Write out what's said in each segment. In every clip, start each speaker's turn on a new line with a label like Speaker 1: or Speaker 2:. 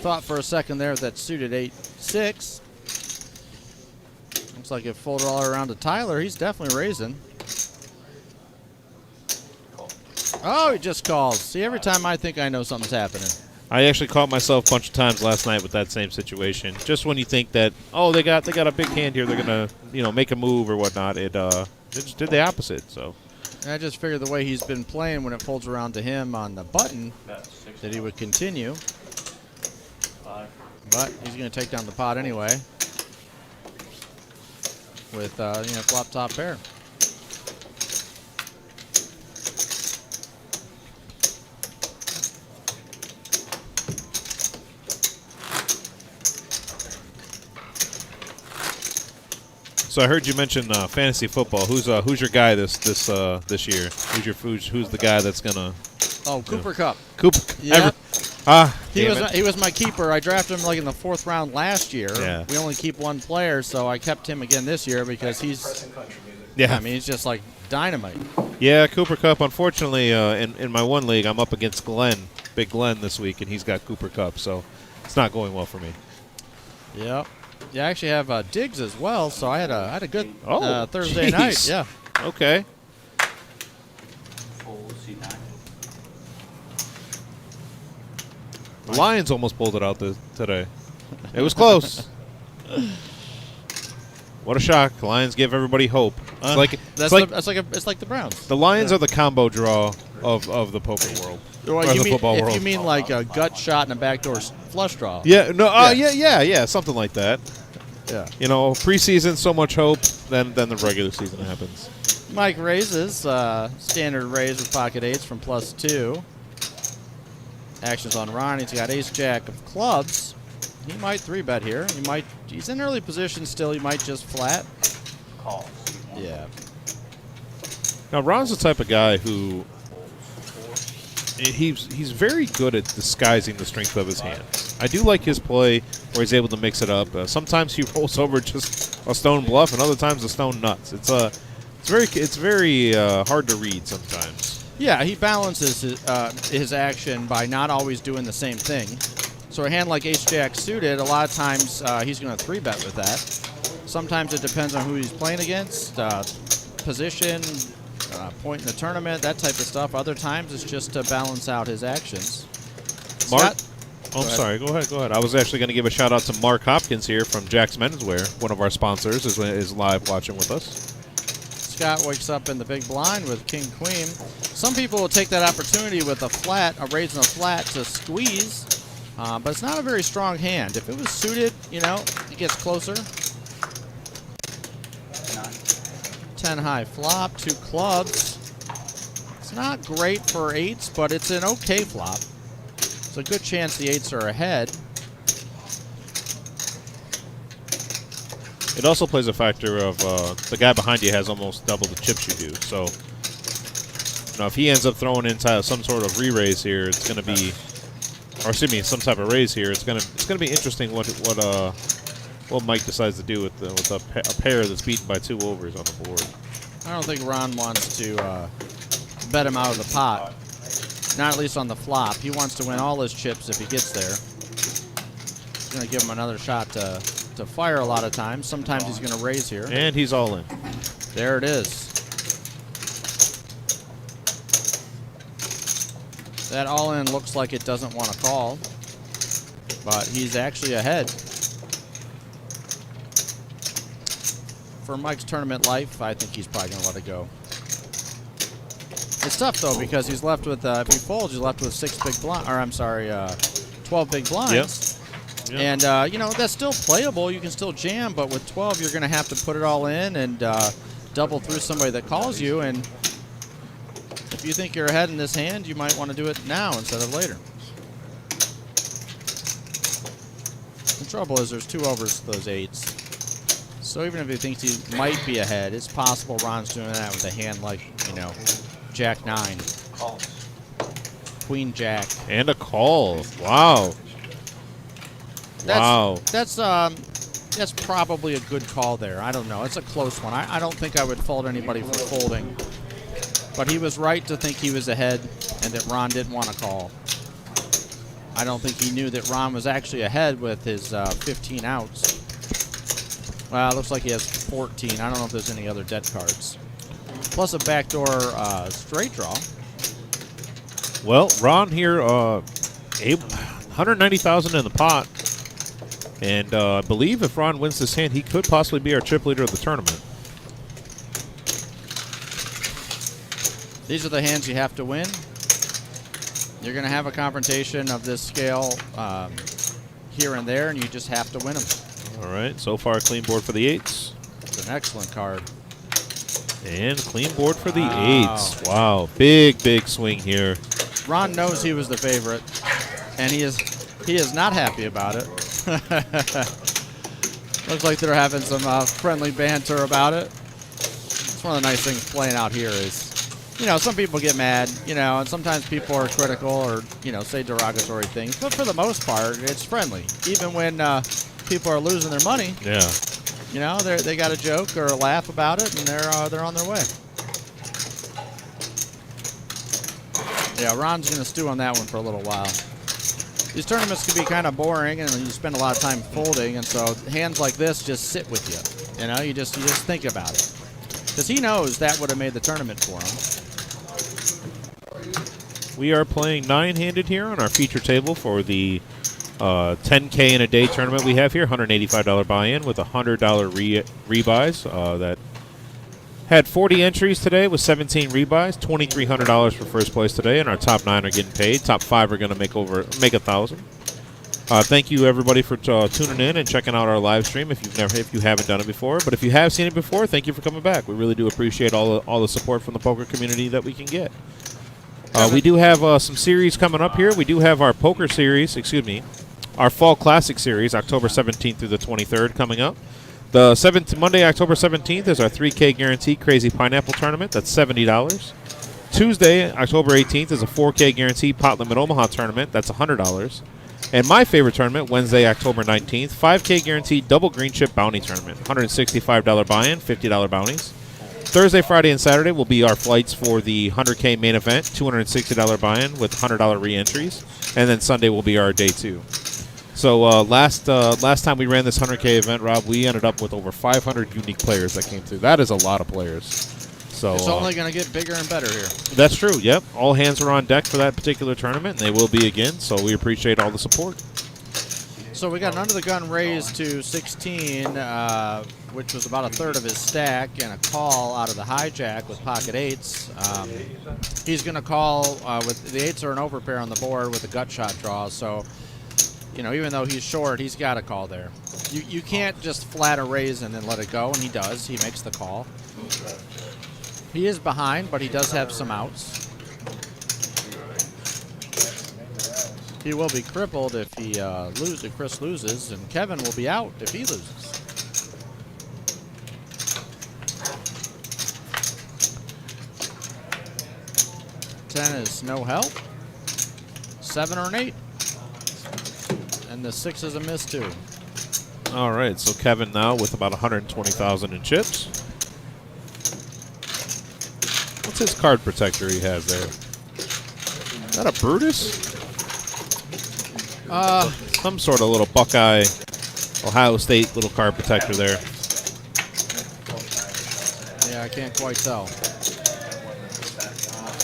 Speaker 1: thought for a second there that suited 8-6. Looks like it folded all around to Tyler. He's definitely raising. Oh, he just calls. See, every time I think I know something's happening.
Speaker 2: I actually caught myself a bunch of times last night with that same situation. Just when you think that, oh, they got a big hand here, they're gonna make a move or whatnot. It just did the opposite. So
Speaker 1: I just figured the way he's been playing when it folds around to him on the button that he would continue. But he's gonna take down the pot anyway with flop top pair.
Speaker 2: So I heard you mention fantasy football. Who's your guy this year? Who's the guy that's gonna?
Speaker 1: Oh, Cooper Kupp.
Speaker 2: Cooper.
Speaker 1: Yeah. He was my keeper. I drafted him like in the 4th round last year.
Speaker 2: Yeah.
Speaker 1: We only keep one player, so I kept him again this year because he's.
Speaker 2: Yeah.
Speaker 1: I mean, he's just like dynamite.
Speaker 2: Yeah, Cooper Kupp. Unfortunately, in my one league, I'm up against Big Glenn this week, and he's got Cooper Kupp, so it's not going well for me.
Speaker 1: Yep. Yeah, I actually have Diggs as well, so I had a good Thursday
Speaker 2: geez.
Speaker 1: night. Yeah.
Speaker 2: Okay. The Lions almost pulled it out today. It was close. What a shock! The Lions give everybody hope. It's
Speaker 1: like the Browns.
Speaker 2: The Lions are the combo draw of the poker world.
Speaker 1: Well, the football world. You mean like a gut shot and a backdoor flush draw?
Speaker 2: Yeah. No. Yeah. Something like that.
Speaker 1: Yeah.
Speaker 2: Preseason, so much hope. Then the regular season happens.
Speaker 1: Mike raises standard raise with pocket eights from +2. Actions on Ron. He's got ace jack of clubs. He might 3-bet here. He's in early position still. He might just flat.
Speaker 3: Calls.
Speaker 1: Yeah.
Speaker 2: Now Ron's the type of guy who he's very good at disguising the strength of his hands. I do like his play where he's able to mix it up. Sometimes he rolls over just a stone bluff, and other times a stone nuts. It's very hard to read sometimes.
Speaker 1: Yeah, he balances his action by not always doing the same thing. So a hand like ace-jack suited, a lot of times he's going to 3-bet with that. Sometimes it depends on who he's playing against, position, point in the tournament, that type of stuff. Other times it's just to balance out his actions.
Speaker 2: Mark? I'm sorry. Go ahead. I was actually going to give a shout-out to Mark Hopkins here from Jack's Menswear, one of our sponsors, is live watching with us.
Speaker 1: Scott wakes up in the big blind with king, queen. Some people will take that opportunity with a raise and a flat to squeeze, but it's not a very strong hand. If it was suited, it gets closer. 10 high flop, 2 clubs. It's not great for eights, but it's an okay flop. It's a good chance the eights are ahead.
Speaker 2: It also plays a factor of the guy behind you has almost double the chips you do. So, if he ends up throwing in some sort of re-raise here, it's going to be, some type of raise here. It's going to be interesting what Mike decides to do with a pair that's beaten by 2 overs on the board.
Speaker 1: I don't think Ron wants to bet him out of the pot. Not at least on the flop. He wants to win all his chips if he gets there. He's going to give him another shot to fire a lot of times. Sometimes he's going to raise here.
Speaker 2: And he's all in.
Speaker 1: There it is. That all in looks like it doesn't want to call, but he's actually ahead. For Mike's tournament life, I think he's probably going to let it go. It's tough, though, because he's left with, if he folds, he's left with 12 big blinds.
Speaker 2: Yep.
Speaker 1: And, that's still playable. You can still jam, but with 12, you're going to have to put it all in and double through somebody that calls you. And if you think you're ahead in this hand, you might want to do it now instead of later. The trouble is there's 2 overs to those eights. So even if he thinks he might be ahead, it's possible Ron's doing that with a hand like, Jack 9.
Speaker 3: Call.
Speaker 1: Queen Jack.
Speaker 2: And a call. Wow.
Speaker 1: That's probably a good call there. I don't know. It's a close one. I don't think I would fault anybody for folding. But he was right to think he was ahead and that Ron didn't want to call. I don't think he knew that Ron was actually ahead with his 15 outs. Well, it looks like he has 14. I don't know if there's any other dead cards. Plus a backdoor straight draw.
Speaker 2: Well, Ron here, 190,000 in the pot. And I believe if Ron wins this hand, he could possibly be our chip leader of the tournament.
Speaker 1: These are the hands you have to win. You're going to have a confrontation of this scale here and there, and you just have to win them.
Speaker 2: All right, so far clean board for the 8s.
Speaker 1: It's an excellent card.
Speaker 2: And clean board for the 8s. Wow, big swing here.
Speaker 1: Ron knows he was the favorite, and he is not happy about it. Looks like they're having some friendly banter about it. It's one of the nice things playing out here is, you know, some people get mad, you know, and sometimes people are critical or, you know, say derogatory things. But for the most part, it's friendly. Even when people are losing their money,
Speaker 2: Yeah.
Speaker 1: you know, they got a joke or a laugh about it, and they're on their way. Yeah, Ron's going to stew on that one for a little while. These tournaments can be kind of boring, and you spend a lot of time folding, and so hands like this just sit with you. You know, you just think about it. Because he knows that would have made the tournament for him.
Speaker 2: We are playing 9-handed here on our feature table for the 10K in a day tournament we have here. $185 buy-in with $100 rebuys. That had 40 entries today with 17 rebuys. $2,300 for first place today, and our top 9 are getting paid. Top 5 are going to make $1,000. Thank you everybody for tuning in and checking out our live stream. If you haven't done it before, but if you have seen it before, thank you for coming back. We really do appreciate all the support from the poker community that we can get. We do have some series coming up here. We do have our poker series, our Fall Classic series, October 17th through the 23rd coming up. The Monday, October 17th is our 3K Guarantee Crazy Pineapple Tournament. That's $70. Tuesday, October 18th is a 4K Guarantee Pot Limit Omaha Tournament. That's $100. And my favorite tournament, Wednesday, October 19th, 5K Guaranteed Double Green Chip Bounty Tournament. $165 buy-in, $50 bounties. Thursday, Friday, and Saturday will be our flights for the 100K main event, $260 buy-in with $100 re-entries. And then Sunday will be our day 2. So last time we ran this 100K event, Rob, we ended up with over 500 unique players that came through. That is a lot of players. So
Speaker 1: it's only going to get bigger and better here.
Speaker 2: That's true, yep. All hands are on deck for that particular tournament, and they will be again, so we appreciate all the support.
Speaker 1: So we got an under-the-gun raise to 16, which was about a third of his stack, and a call out of the hijack with pocket 8s. He's going to call with the 8s are an overpair on the board with a gut shot draw, so you know, even though he's short, he's got a call there. You can't just flat a raise and then let it go, and he does. He makes the call. He is behind, but he does have some outs. He will be crippled if he if Chris loses, and Kevin will be out if he loses. Ten is no help. 7 or an 8. And the 6 is a miss, too.
Speaker 2: All right, so Kevin now with about 120,000 in chips. What's his card protector he has there? Is that a Brutus? Some sort of little Buckeye, Ohio State little card protector there.
Speaker 1: Yeah, I can't quite tell.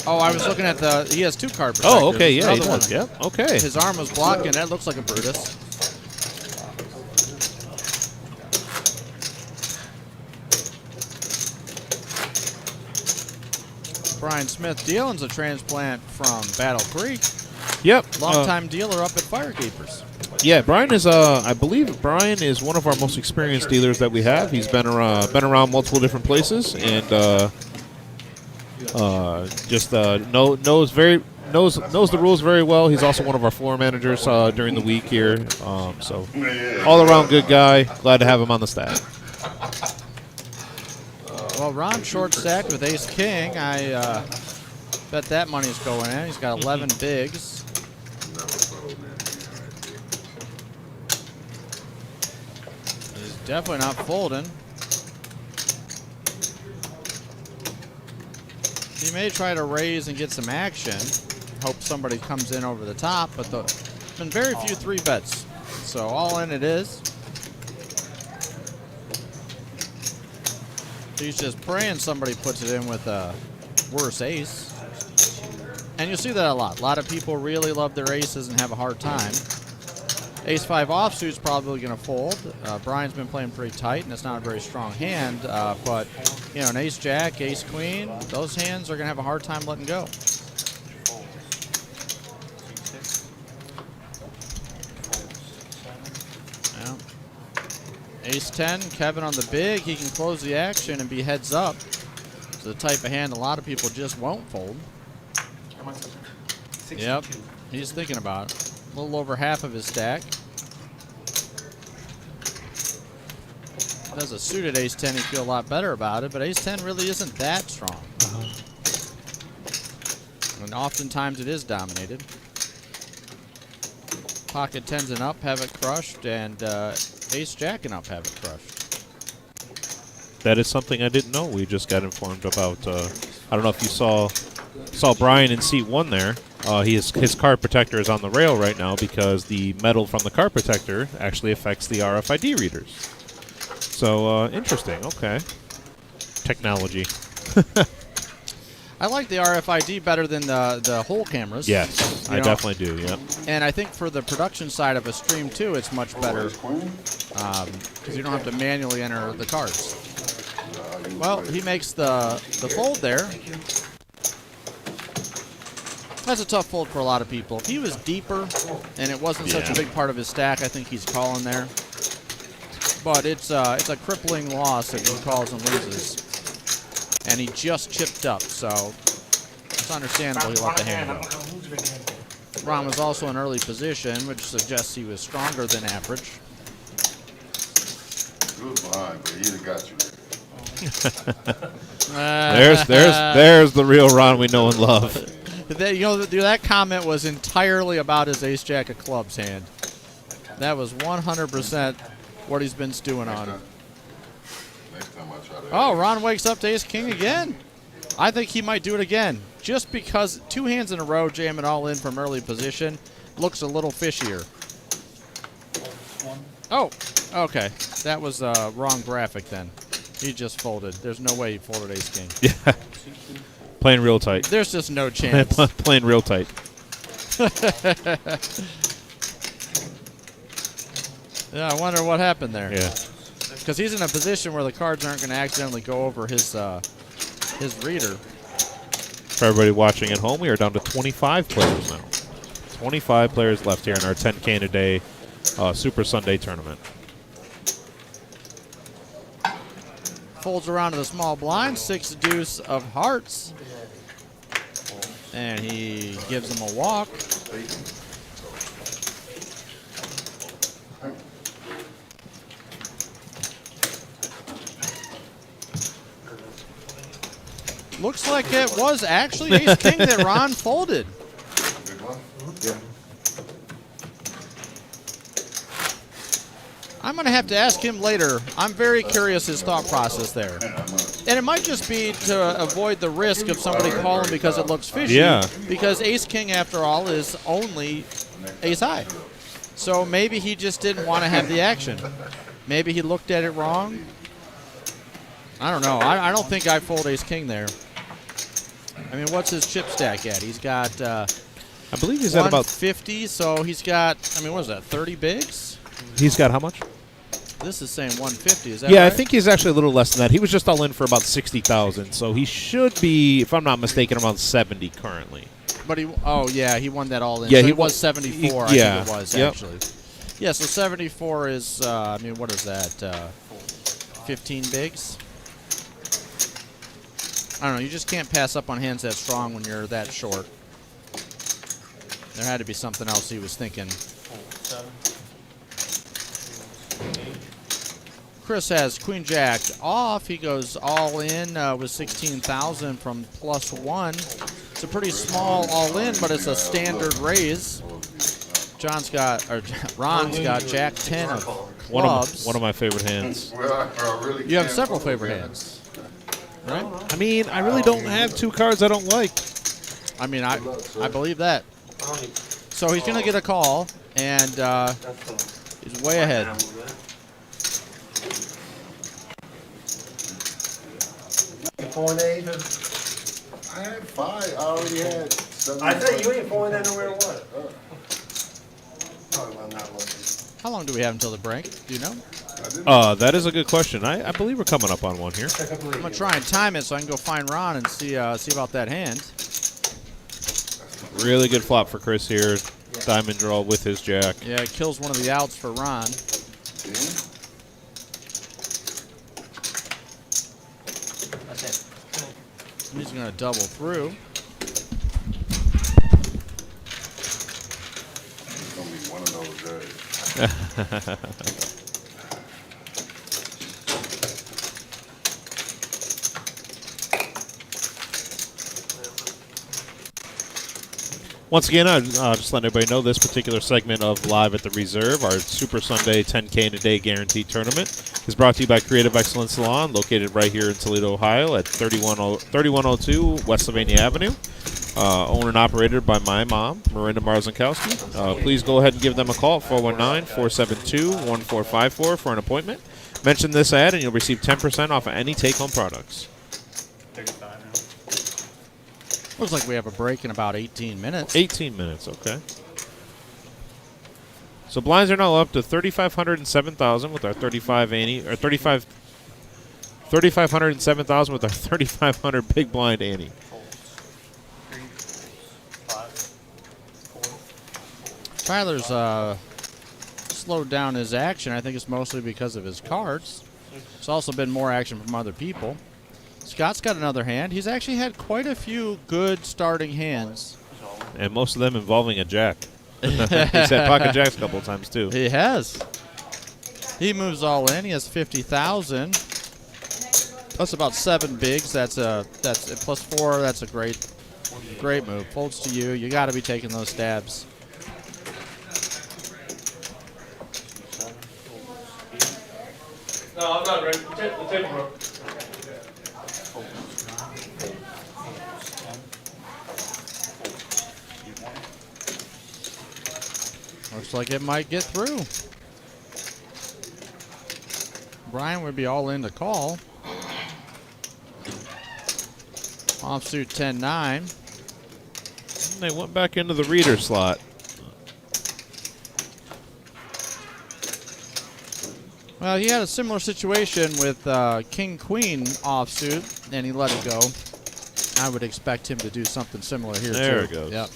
Speaker 1: Oh, I was looking at he has 2 card protectors.
Speaker 2: Oh, okay, yeah, he
Speaker 1: one.
Speaker 2: does. Yep, okay.
Speaker 1: His arm was blocking. That looks like a Brutus. Brian Smith Dealin's a transplant from Battle Creek.
Speaker 2: Yep.
Speaker 1: Longtime dealer up at Firekeepers.
Speaker 2: Yeah, Brian is. I believe Brian is one of our most experienced dealers that we have. He's been around multiple different places, and knows the rules very well. He's also one of our floor managers during the week here. So all around good guy. Glad to have him on the staff.
Speaker 1: Well, Ron short stacked with Ace King. I bet that money's going in. He's got 11 bigs. He's definitely not folding. He may try to raise and get some action. Hope somebody comes in over the top, but been very few 3-bets. So all in it is. He's just praying somebody puts it in with a worse ace. And you'll see that a lot. A lot of people really love their aces and have a hard time. Ace-5 offsuit's probably going to fold. Brian's been playing pretty tight, and it's not a very strong hand. But, you know, an ace-jack, ace-queen, those hands are going to have a hard time letting go. Yeah. Ace-10, Kevin on the big. He can close the action and be heads up. It's the type of hand a lot of people just won't fold. Yep, he's thinking about it. A little over half of his stack. Does a suited ace-10, he'd feel a lot better about it, but ace-10 really isn't that strong. And oftentimes it is dominated. Pocket 10s and up have it crushed, and ace-jack and up have it crushed.
Speaker 2: That is something I didn't know. We just got informed about. I don't know if you saw Brian in seat 1 there. His card protector is on the rail right now because the metal from the card protector actually affects the RFID readers. So, interesting. Okay. Technology.
Speaker 1: I like the RFID better than the hole cameras.
Speaker 2: Yes, I definitely do, yeah.
Speaker 1: And I think for the production side of a stream, too, it's much better because you don't have to manually enter the cards. Well, he makes the fold there. That's a tough fold for a lot of people. If he was deeper and it wasn't such a big part of his stack, I think he's calling there. But it's a crippling loss if he calls and loses. And he just chipped up, so it's understandable he let the hand go. Ron was also in early position, which suggests he was stronger than average.
Speaker 3: He was behind, but he got you.
Speaker 2: There's the real Ron we know and love.
Speaker 1: That comment was entirely about his ace-jack of clubs hand. That was 100% what he's been stewing on.
Speaker 3: Next time I try to.
Speaker 1: Oh, Ron wakes up to ace-king again. I think he might do it again. Just because 2 hands in a row jamming all in from early position looks a little fishier. Oh, okay. That was wrong graphic then. He just folded. There's no way he folded ace-king.
Speaker 2: Yeah. Playing real tight.
Speaker 1: There's just no chance.
Speaker 2: Playing real tight.
Speaker 1: Yeah, I wonder what happened there.
Speaker 2: Yeah.
Speaker 1: Because he's in a position where the cards aren't going to accidentally go over his reader.
Speaker 2: For everybody watching at home, we are down to 25 players now. 25 players left here in our 10K a day Super Sunday tournament.
Speaker 1: Folds around to the small blind, 6 deuce of hearts. And he gives him a walk. Looks like it was actually ace-king that Ron folded.
Speaker 3: Big one? Yeah.
Speaker 1: I'm going to have to ask him later. I'm very curious his thought process there. And it might just be to avoid the risk of somebody calling because it looks fishy.
Speaker 2: Yeah.
Speaker 1: Because ace-king, after all, is only ace-high. So maybe he just didn't want to have the action. Maybe he looked at it wrong. I don't know. I don't think I fold ace-king there. I mean, what's his chip stack at? He's got
Speaker 2: I believe he's at about
Speaker 1: 50, so he's got, I mean, what is that, 30 bigs?
Speaker 2: He's got how much?
Speaker 1: This is saying 150, is that
Speaker 2: Yeah,
Speaker 1: right?
Speaker 2: I think he's actually a little less than that. He was just all in for about 60,000, so he should be, if I'm not mistaken, around 70 currently.
Speaker 1: But he won that all in.
Speaker 2: Yeah,
Speaker 1: so
Speaker 2: he
Speaker 1: was 74, I
Speaker 2: yeah,
Speaker 1: think it was,
Speaker 2: yep.
Speaker 1: actually. Yeah, so 74 is, I mean, what is that, 15 bigs? I don't know, you just can't pass up on hands that strong when you're that short. There had to be something else he was thinking. Chris has queen jack off. He goes all in with 16,000 from +1. It's a pretty small all in, but it's a standard raise. Ron's got jack 10 of clubs.
Speaker 2: One of my favorite hands.
Speaker 3: Well, I really
Speaker 1: You have
Speaker 3: can't
Speaker 1: several
Speaker 3: fold
Speaker 1: favorite
Speaker 3: again.
Speaker 1: hands, right?
Speaker 2: I mean, I really don't have 2 cards I don't like.
Speaker 1: I mean, I believe that. So he's going to get a call. and he's way ahead.
Speaker 4: Four and eight.
Speaker 3: I had 5. I already had 7.
Speaker 4: I said you ain't four that nowhere. What? Probably well not looking.
Speaker 1: How long do we have until the break? Do you know?
Speaker 2: That is a good question. I believe we're coming up on one here.
Speaker 1: I'm gonna try and time it so I can go find Ron and see about that hand.
Speaker 2: Really good flop for Chris here. Diamond draw with his jack.
Speaker 1: Yeah, it kills one of the outs for Ron.
Speaker 4: That's it.
Speaker 1: He's gonna double through.
Speaker 3: It's going to be one of those days.
Speaker 2: Once again, I'll just let everybody know this particular segment of Live at the Reserve, our Super Sunday 10K in a Day Guaranteed Tournament, is brought to you by Creative Excellence Salon, located right here in Toledo, Ohio, at 3102 West Sylvania Avenue. Owned and operated by my mom, Miranda Marzinkowski. Please go ahead and give them a call at 419-472-1454 for an appointment. Mention this ad and you'll receive 10% off of any take-home products.
Speaker 4: 35 now.
Speaker 1: Looks like we have a break in about 18 minutes.
Speaker 2: 18 minutes, okay. So blinds are now up to 3,507,000 with our 35 ante, or 3,507,000 with our 3,500 big blind ante.
Speaker 4: 3, 5, 4.
Speaker 1: Tyler's slowed down his action. I think it's mostly because of his cards. There's also been more action from other people. Scott's got another hand. He's actually had quite a few good starting hands.
Speaker 2: And most of them involving a jack. He's had pocket jacks a couple of times too.
Speaker 1: He has. He moves all in. He has 50,000. Plus about 7 bigs. That's plus 4. That's a great move. Folds to you. You got to be taking those stabs.
Speaker 4: No, I'm not ready. The table broke.
Speaker 1: Looks like it might get through. Brian would be all in to call. Offsuit 10-9.
Speaker 2: They went back into the reader slot.
Speaker 1: Well, he had a similar situation with King-Queen offsuit, and he let it go. I would expect him to do something similar here,
Speaker 2: There
Speaker 1: too.
Speaker 2: it goes.
Speaker 1: Yep.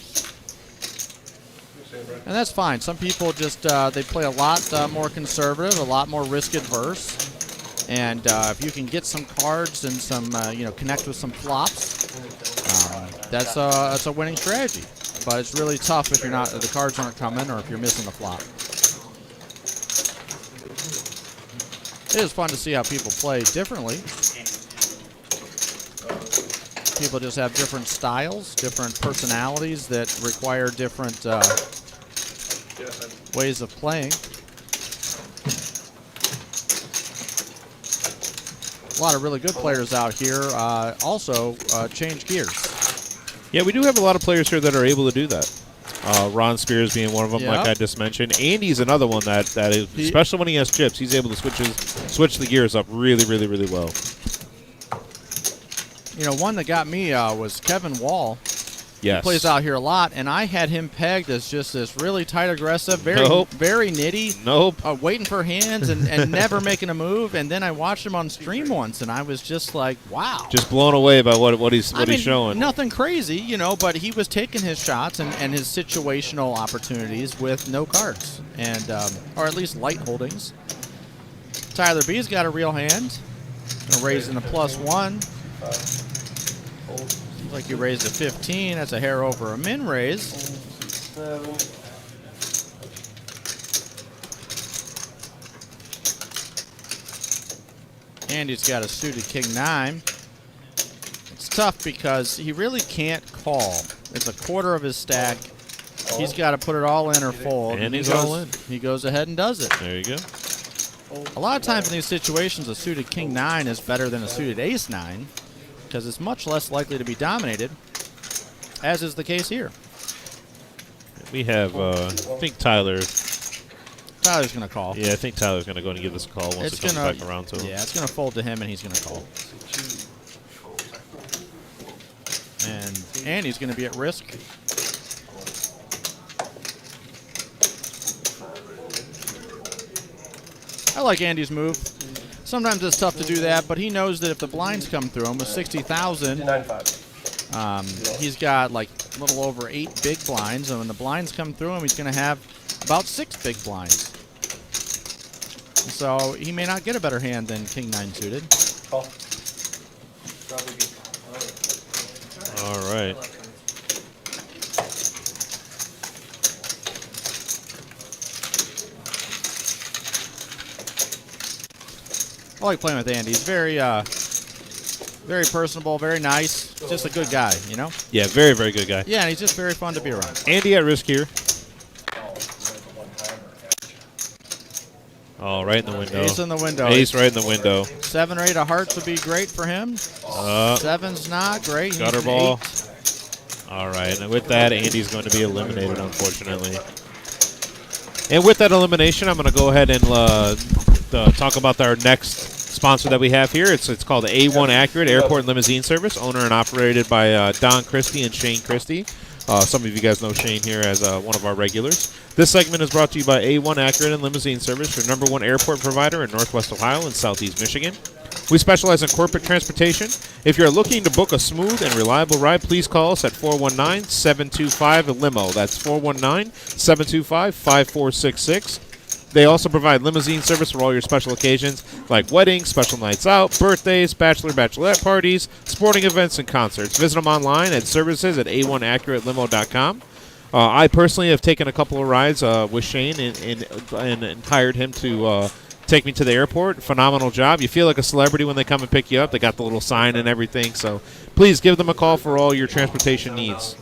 Speaker 1: And that's fine. Some people just, they play a lot more conservative, a lot more risk-adverse. And if you can get some cards and some, connect with some flops, that's a winning strategy. But it's really tough if the cards aren't coming or if you're missing the flop. It is fun to see how people play differently. People just have different styles, different personalities that require different ways of playing. A lot of really good players out here also change gears.
Speaker 2: Yeah, we do have a lot of players here that are able to do that. Ron Spears being one of them,
Speaker 1: Yep.
Speaker 2: like I just mentioned. Andy's another one that is, especially when he has chips, he's able to switch the gears up really, really, really well.
Speaker 1: You know, one that got me was Kevin Wall.
Speaker 2: Yes.
Speaker 1: He plays out here a lot, and I had him pegged as just this really tight aggressive, very nitty, waiting for hands and never making a move. And then I watched him on stream once, and I was just like, wow.
Speaker 2: Just blown away by what he's showing.
Speaker 1: Nothing crazy, but he was taking his shots and his situational opportunities with no cards, and or at least light holdings. Tyler B's got a real hand. Raising a +1. Like you raised a 15. That's a hair over a min raise. Andy's got a suited King-9. It's tough because he really can't call. It's a quarter of his stack. He's got to put it all in or fold.
Speaker 2: And he's all in.
Speaker 1: He goes ahead and does it.
Speaker 2: There you go.
Speaker 1: A lot of times in these situations, a suited King-9 is better than a suited Ace-9 because it's much less likely to be dominated, as is the case here.
Speaker 2: We have, I think Tyler.
Speaker 1: Tyler's going to call.
Speaker 2: Yeah, I think Tyler's going to go and give this a call once it comes back around to him.
Speaker 1: Yeah, it's going to fold to him, and he's going to call. And Andy's going to be at risk. I like Andy's move. Sometimes it's tough to do that, but he knows that if the blinds come through him with 60,000, he's got like a little over 8 big blinds, and when the blinds come through him, he's going to have about 6 big blinds. So he may not get a better hand than King 9 suited.
Speaker 4: Call.
Speaker 2: All right.
Speaker 1: I like playing with Andy. He's very, very personable, very nice. Just a good guy, you know?
Speaker 2: Yeah, very, very good guy.
Speaker 1: Yeah, and he's just very fun to be around.
Speaker 2: Andy at risk here. Oh, right in the window.
Speaker 1: Ace in the window.
Speaker 2: Ace right in the window.
Speaker 1: 7 or 8 of hearts would be great for him. 7's not great.
Speaker 2: Gutter ball. All right, and with that, Andy's going to be eliminated, unfortunately. And with that elimination, I'm going to go ahead and talk about our next sponsor that we have here. It's called A1 Accurate Airport and Limousine Service, owner and operated by Don Christie and Shane Christie. Some of you guys know Shane here as one of our regulars. This segment is brought to you by A1 Accurate and Limousine Service, your #1 airport provider in Northwest Ohio and Southeast Michigan. We specialize in corporate transportation. If you're looking to book a smooth and reliable ride, please call us at 419-725-LIMO. That's 419-725-5466. They also provide limousine service for all your special occasions like weddings, special nights out, birthdays, bachelorette parties, sporting events, and concerts. Visit them online at services@a1accuratelimo.com. I personally have taken a couple of rides with Shane and hired him to take me to the airport. Phenomenal job. You feel like a celebrity when they come and pick you up. They got the little sign and everything. So please give them a call for all your transportation needs.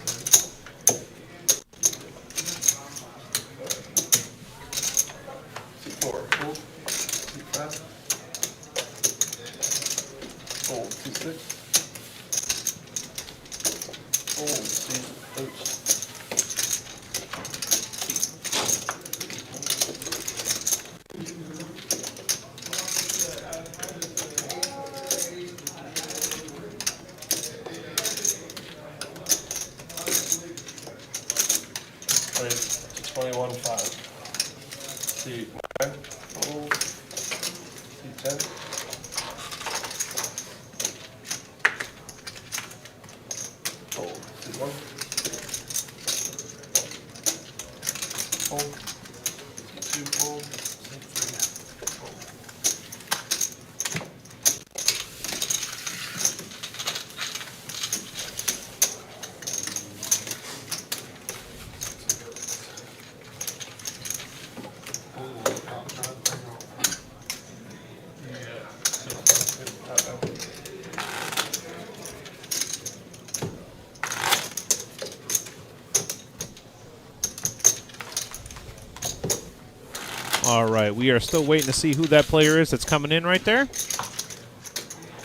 Speaker 2: All right, we are still waiting to see who that player is that's coming in right there.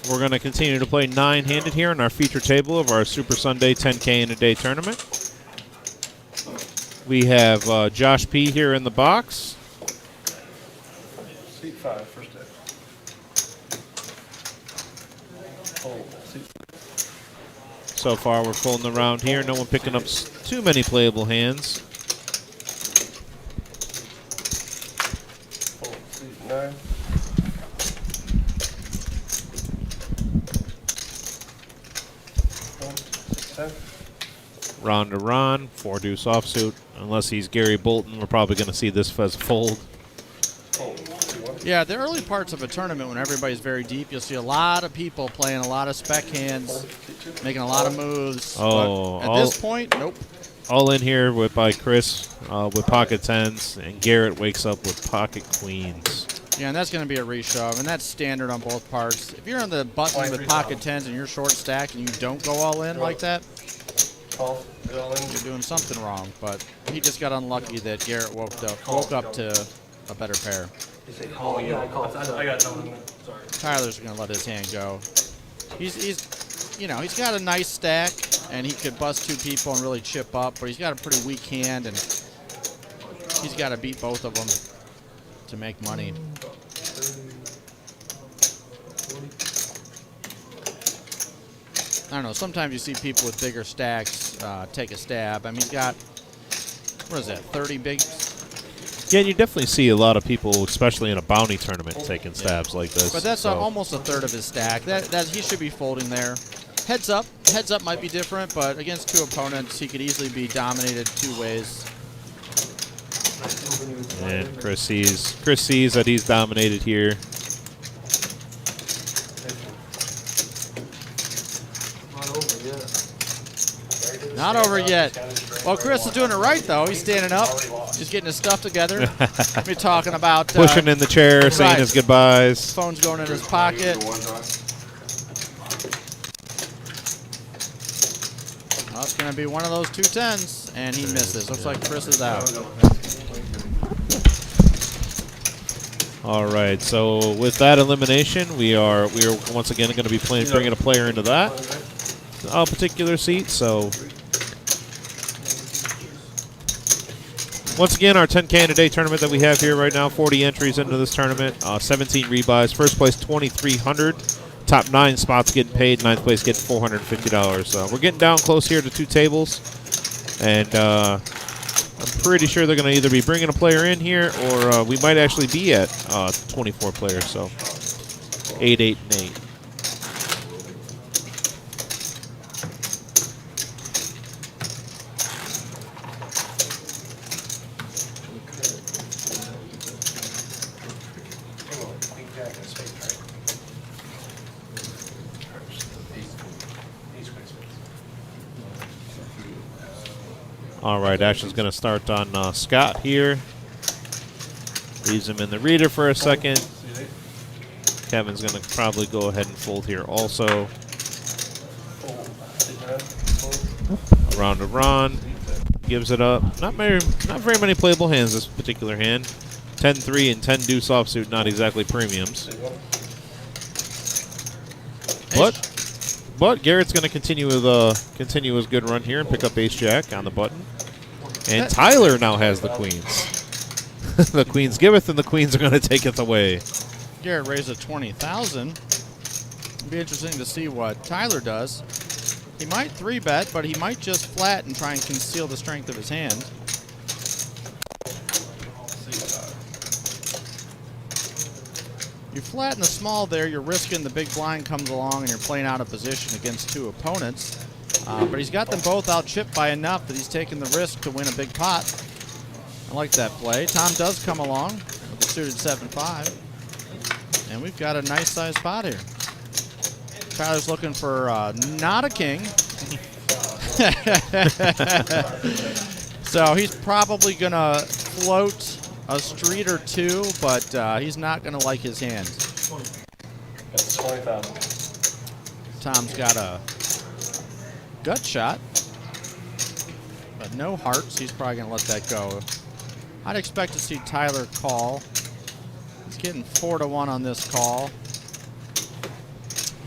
Speaker 2: We're going to continue to play 9-handed here on our feature table of our Super Sunday 10K in a Day tournament. We have Josh P. here in the box.
Speaker 3: Seat 5, first day.
Speaker 2: So far, we're folding around here. No one picking up too many playable hands.
Speaker 3: Seat 9.
Speaker 2: Ron to Ron, 4-deuce offsuit. Unless he's Gary Bolton, we're probably going to see this as a fold.
Speaker 1: Yeah, the early parts of a tournament when everybody's very deep, you'll see a lot of people playing a lot of spec hands, making a lot of moves.
Speaker 2: Oh,
Speaker 1: but at this point, nope.
Speaker 2: All in here by Chris with pocket tens, and Garrett wakes up with pocket queens.
Speaker 1: Yeah, and that's going to be a reshove, and that's standard on both parts. If you're on the button with pocket tens and you're short stacked and you don't go all in like that, you're doing something wrong. But he just got unlucky that Garrett woke up to a better pair.
Speaker 4: Oh, yeah, I got no one. Sorry.
Speaker 1: Tyler's going to let his hand go. He's you know, he's got a nice stack, and he could bust 2 people and really chip up, but he's got a pretty weak hand, and he's got to beat both of them to make money. I don't know. Sometimes you see people with bigger stacks take a stab. I mean, he's got, what is that, 30 bigs?
Speaker 2: Yeah, you definitely see a lot of people, especially in a bounty tournament, taking stabs like this.
Speaker 1: But that's
Speaker 2: so.
Speaker 1: almost a third of his stack. That he should be folding there. Heads up might be different, but against 2 opponents, he could easily be dominated 2 ways.
Speaker 2: And Chris sees that he's dominated here.
Speaker 1: Not over yet. Well, Chris is doing it right, though. He's standing up. He's getting his stuff together. We're talking about...
Speaker 2: Pushing in the chair, saying
Speaker 1: right.
Speaker 2: his goodbyes.
Speaker 1: Phone's going in his pocket. Well, it's going to be one of those 2 10s, and he misses. Looks like Chris is out.
Speaker 2: All right, so with that elimination, we are once again going to be bringing a player into that particular seat. So once again, our 10K in a day tournament that we have here right now, 40 entries into this tournament, 17 rebuys. First place, $2,300. Top 9 spots getting paid. 9th place getting $450. We're getting down close here to 2 tables, and I'm pretty sure they're going to either be bringing a player in here, or we might actually be at 24 players. So 8, 8, and 8. All right, action's going to start on Scott here. Leaves him in the reader for a second. Kevin's going to probably go ahead and fold here also. Around to Ron. Gives it up. Not very many playable hands this particular hand. 10-3 and 10 deuce offsuit, not exactly premiums. But Garrett's going to continue his good run here and pick up ace-jack on the button. And Tyler now has the queens. The queens giveth, and the queens are going to taketh away.
Speaker 1: Garrett raised a 20,000. It'll be interesting to see what Tyler does. He might 3-bet, but he might just flat and try and conceal the strength of his hand. You flatten the small there, you're risking the big blind comes along and you're playing out of position against 2 opponents. But he's got them both out chipped by enough that he's taking the risk to win a big pot. I like that play. Tom does come along with the suited 7-5. And we've got a nice sized pot here. Tyler's looking for not a king. So he's probably going to float a street or 2, but he's not going to like his hand.
Speaker 4: That's 20,000.
Speaker 1: Tom's got a gut shot, but no hearts. He's probably going to let that go. I'd expect to see Tyler call. He's getting 4-1 on this call.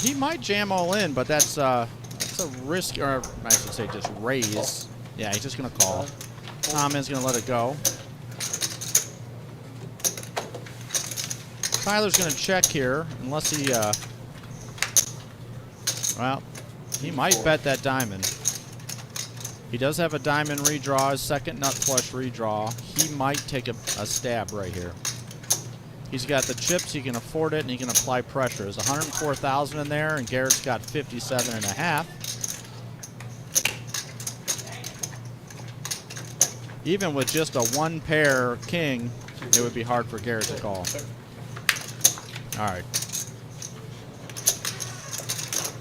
Speaker 1: He might jam all in, but that's a risk, or I should say just raise. Yeah, he's just going to call. Tom is going to let it go. Tyler's going to check here, unless he, well, he might bet that diamond. He does have a diamond redraw, his second nut flush redraw. He might take a stab right here. He's got the chips, he can afford it, and he can apply pressure. There's 104,000 in there, and Garrett's got 57.5. Even with just a 1-pair king, it would be hard for Garrett to call. All right.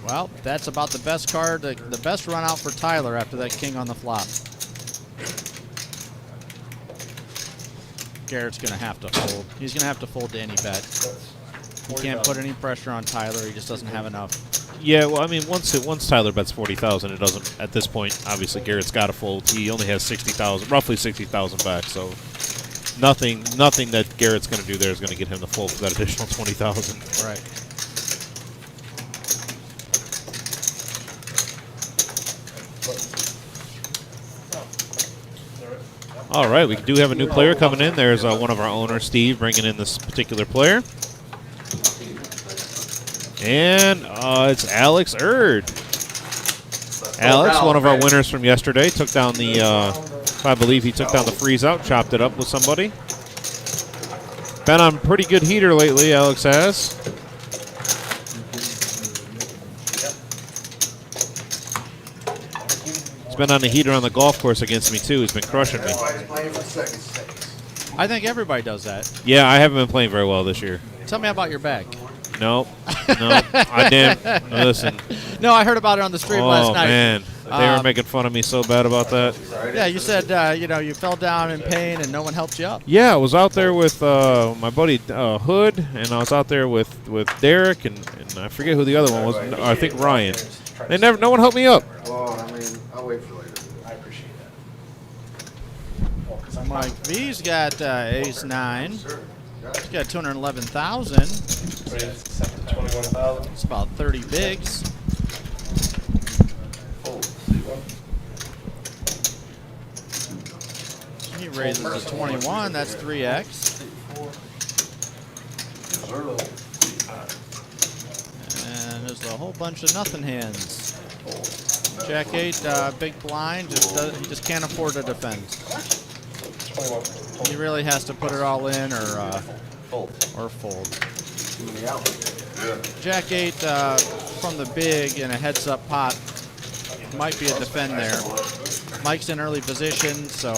Speaker 1: Well, that's about the best card, the best run out for Tyler after that king on the flop. Garrett's going to have to fold. He's going to have to fold to any bet. He can't put any pressure on Tyler. He just doesn't have enough.
Speaker 2: Yeah, well, I mean, once Tyler bets 40,000, it doesn't. At this point, obviously, Garrett's got to fold. He only has 60,000, roughly 60,000 back. So nothing that Garrett's going to do there is going to get him to fold for that additional 20,000.
Speaker 1: Right.
Speaker 2: All right, we do have a new player coming in. There's one of our owners, Steve, bringing in this particular player. And it's Alex Erd. Alex, one of our winners from yesterday, took down the, I believe he took down the freeze out, chopped it up with somebody. Been on pretty good heater lately, Alex has. He's been on the heater on the golf course against me, too. He's been crushing me.
Speaker 1: I think everybody does that.
Speaker 2: Yeah, I haven't been playing very well this year.
Speaker 1: Tell me about your bag.
Speaker 2: Nope. No. Listen.
Speaker 1: No, I heard about it on the stream last night.
Speaker 2: Oh, man. They were making fun of me so bad about that.
Speaker 1: Yeah, you said, you fell down in pain and no one helped you up.
Speaker 2: Yeah, I was out there with my buddy Hood, and I was out there with Derek, and I forget who the other one was. I think Ryan. No one helped me up.
Speaker 3: Well, I mean, I'll wait for later.
Speaker 4: I appreciate that.
Speaker 1: Mike V's got ace 9. He's got 211,000.
Speaker 4: 21,000.
Speaker 1: It's about 30 bigs. He raises to 21. That's 3x. And there's a whole bunch of nothing hands. Jack 8, big blind. He just can't afford to defend.
Speaker 4: 21.
Speaker 1: He really has to put it all in or fold. Jack 8 from the big in a heads-up pot might be a defend there. Mike's in early position, so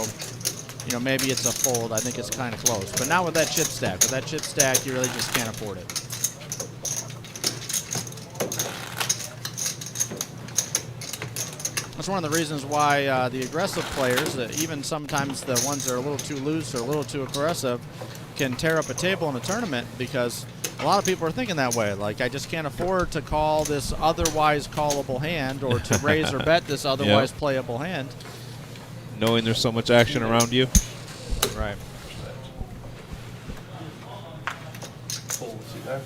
Speaker 1: maybe it's a fold. I think it's kind of close, but not with that chip stack. With that chip stack, you really just can't afford it. That's one of the reasons why the aggressive players, even sometimes the ones that are a little too loose or a little too aggressive, can tear up a table in a tournament, because a lot of people are thinking that way. Like, I just can't afford to call this otherwise callable hand or to raise or bet this otherwise playable hand.
Speaker 2: Knowing there's so much action around you.
Speaker 1: Right.
Speaker 4: Fold, see there?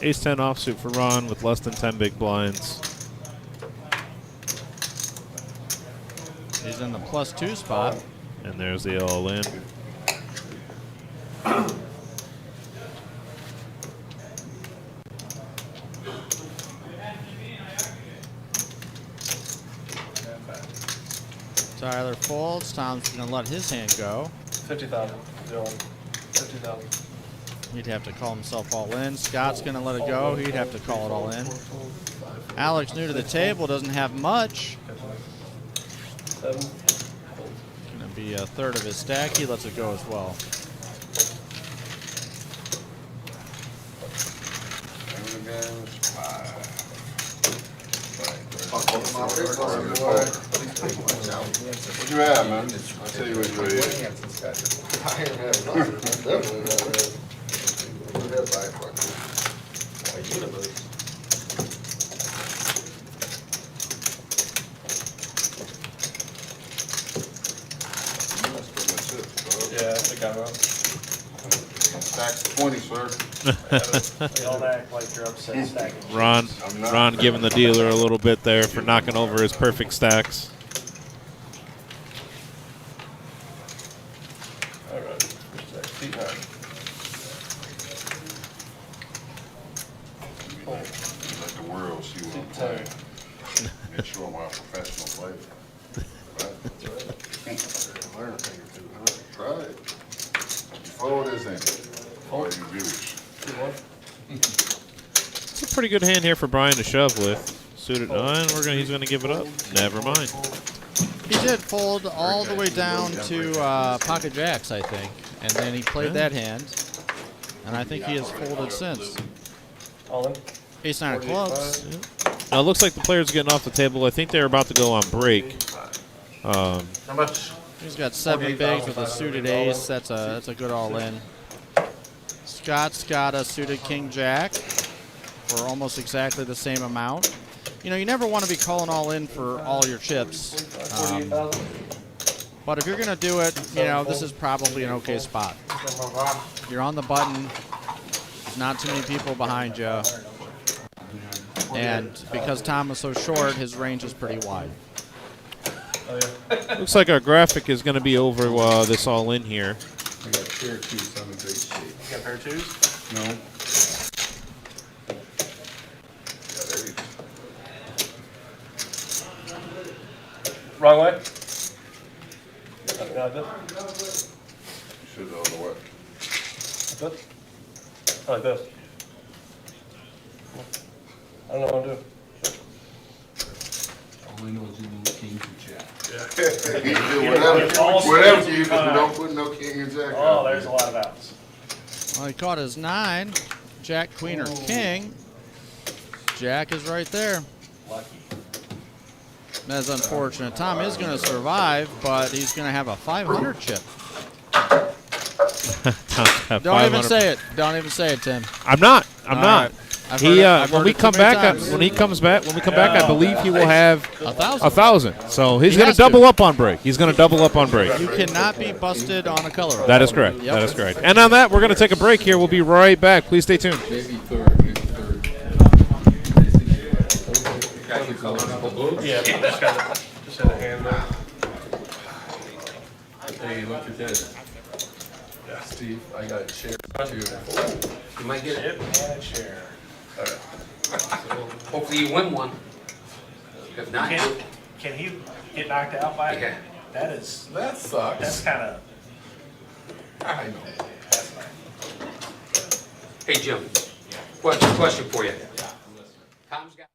Speaker 2: Ace 10 offsuit for Ron with less than 10 big blinds.
Speaker 1: He's in the +2 spot.
Speaker 2: And there's the all-in.
Speaker 1: Tyler folds. Tom's going to let his hand go.
Speaker 4: 50,000. 50,000.
Speaker 1: He'd have to call himself all in. Scott's going to let it go. He'd have to call it all in. Alex, new to the table, doesn't have much.
Speaker 4: 7.
Speaker 1: Going to be a third of his stack. He lets it go as well.
Speaker 3: What you have, man? I'll tell you what you
Speaker 4: Yeah, I think I'm up.
Speaker 3: Stacks 20, sir.
Speaker 4: We all act like you're upset stacking.
Speaker 2: Ron giving the dealer a little bit there for knocking over his perfect stacks.
Speaker 4: All right. Feet 9.
Speaker 3: Let the world see what I'm playing. Make sure I'm a professional player. Learn a thing or two, huh? Try it. You fold this in. Or you viewers.
Speaker 4: 2-1.
Speaker 2: It's a pretty good hand here for Brian to shove with. Suited 9. He's gonna give it up. Never mind.
Speaker 1: He did fold all the way down to pocket jacks, I think. And then he played that hand. And I think he has folded since.
Speaker 4: All in.
Speaker 1: Ace 9 of clubs.
Speaker 2: Now it looks like the player's getting off the table. I think they're about to go on break.
Speaker 4: How much?
Speaker 1: He's got 7 bigs with a suited ace. That's a good all-in. Scott's got a suited king jack for almost exactly the same amount. You never want to be calling all in for all your chips.
Speaker 4: 48,000.
Speaker 1: But if you're going to do it, this is probably an okay spot. You're on the button. There's not too many people behind you. And because Tom is so short, his range is pretty wide.
Speaker 4: Oh, yeah.
Speaker 2: Looks like our graphic is going to be over this all in here.
Speaker 3: I got pair two, so I'm in great shape.
Speaker 4: You got a pair of twos?
Speaker 3: No. Yeah, there you go.
Speaker 4: Wrong way? Like this?
Speaker 3: You should know the way.
Speaker 4: Like this? I like this. I don't know what I'm doing.
Speaker 5: All I know is you need kings and jack.
Speaker 3: You do whatever you do, but you don't put no king and jack
Speaker 4: Oh,
Speaker 3: out.
Speaker 4: there's a lot of outs.
Speaker 1: Well, he caught his 9. Jack, queen, or king. Jack is right there.
Speaker 4: Lucky.
Speaker 1: That's unfortunate. Tom is going to survive, but he's going to have a 500 chip. Don't even say it. Don't even say it, Tim.
Speaker 2: I'm not. I'm
Speaker 1: All
Speaker 2: not.
Speaker 1: right. I've heard it- I've
Speaker 2: When
Speaker 1: heard
Speaker 2: we
Speaker 1: it too
Speaker 2: come
Speaker 1: many
Speaker 2: back,
Speaker 1: times.
Speaker 2: when we come back, I believe he will have
Speaker 1: 1,000.
Speaker 2: 1,000. So he's
Speaker 1: He
Speaker 2: going
Speaker 1: has
Speaker 2: to double
Speaker 1: to.
Speaker 2: up on break. He's going to double up on break.
Speaker 1: You cannot be busted on a color.
Speaker 2: That is correct.
Speaker 1: Yep.
Speaker 2: That is correct. And on that, we're going to take a break here. We'll be right back. Please stay tuned.
Speaker 5: Maybe third, maybe third.
Speaker 4: Yeah, just had a hand there.
Speaker 5: Hey, look at this. Steve, I got a chair too.
Speaker 6: You might get it.
Speaker 4: Chip and a chair.
Speaker 6: Hopefully you win one. If not,
Speaker 4: Can he get knocked out by it?
Speaker 6: Yeah.
Speaker 4: That is,
Speaker 3: That
Speaker 4: that's
Speaker 3: sucks.
Speaker 4: kind of,
Speaker 3: I know.
Speaker 6: hey Jim, question for you. Tom's got.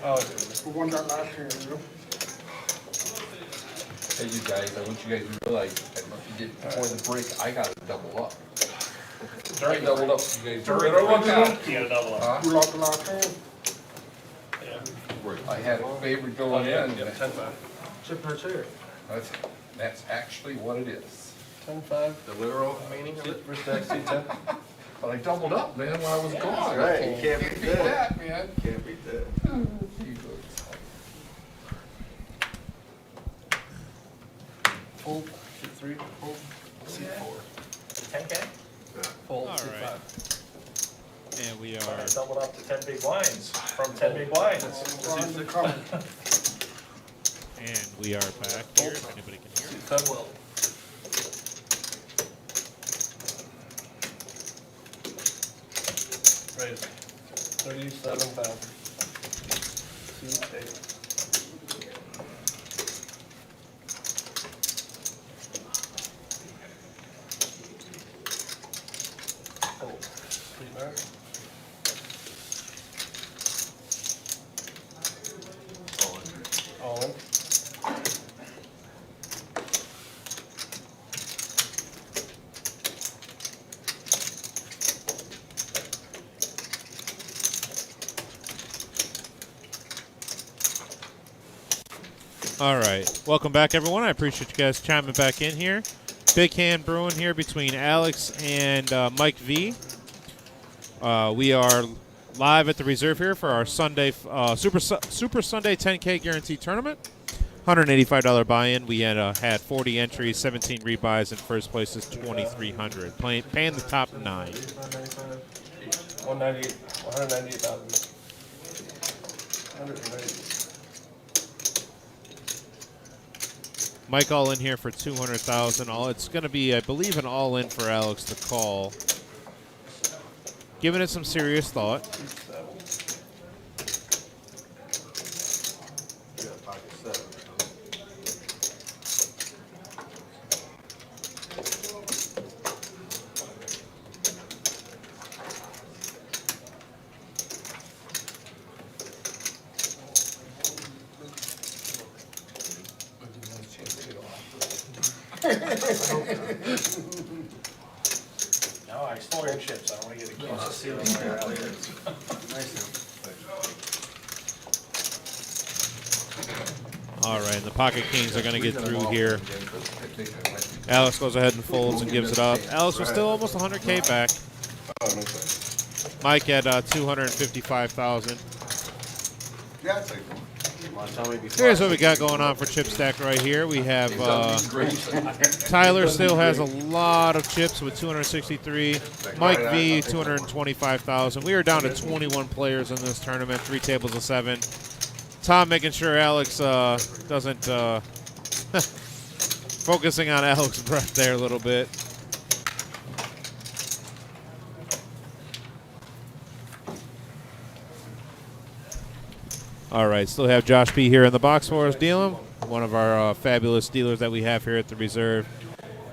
Speaker 5: Oh,
Speaker 4: Who won that last year, you know?
Speaker 5: hey, you guys, I want you guys to realize that if you did before the break, I got to double up. I doubled up. You guys
Speaker 4: During
Speaker 5: doubled
Speaker 4: the
Speaker 5: up.
Speaker 4: break,
Speaker 7: You gotta double up.
Speaker 4: Who lost the last time?
Speaker 5: I had a favorite
Speaker 7: Oh,
Speaker 5: going
Speaker 7: yeah,
Speaker 5: in.
Speaker 7: yeah, 10-5.
Speaker 5: Chip her chair. That's actually what it is.
Speaker 7: 10-5, the literal meaning of it. First next seat 10.
Speaker 5: But I doubled up, man, while I was gone.
Speaker 3: right. You can't beat that.
Speaker 5: that, man.
Speaker 3: Can't beat that.
Speaker 7: Fold, seat 3, fold.
Speaker 5: Seat 4.
Speaker 7: 10K? Fold,
Speaker 2: All
Speaker 7: seat
Speaker 2: right.
Speaker 7: 5.
Speaker 2: And we are.
Speaker 7: I doubled up to 10 big blinds, from 10 big blinds.
Speaker 4: Ron the color.
Speaker 2: And we are back here, if anybody can hear.
Speaker 7: Seat 10 will. Raise. 37,000. Seat 8. Fold. Seat 9. All in.
Speaker 2: All right, welcome back, everyone. I appreciate you guys chiming back in here. Big hand brewing here between Alex and Mike V. We are live at the reserve here for our Sunday Super Sunday 10K guarantee tournament. $185 buy-in. We had 40 entries, 17 rebuys, and first place is $2,300. Paying the top 9.
Speaker 7: 198, 198,000. 198.
Speaker 2: Mike all in here for 200,000. It's going to be, I believe, an all in for Alex to call. Giving it some serious thought.
Speaker 7: No, I stole your chips. I don't want to get accused of stealing while you're out here.
Speaker 2: All right, and the Pocket Kings are going to get through here. Alex goes ahead and folds and gives it up. Alex was still almost 100K back. Mike had 255,000.
Speaker 3: Yeah, I'd say so.
Speaker 2: Here's what we got going on for chip stack right here. We have Tyler still has a lot of chips with 263. Mike V, 225,000. We are down to 21 players in this tournament, 3 tables of 7. Tom making sure Alex doesn't focusing on Alex's breath there a little bit. All right, still have Josh P here in the box for us dealing. One of our fabulous dealers that we have here at the reserve.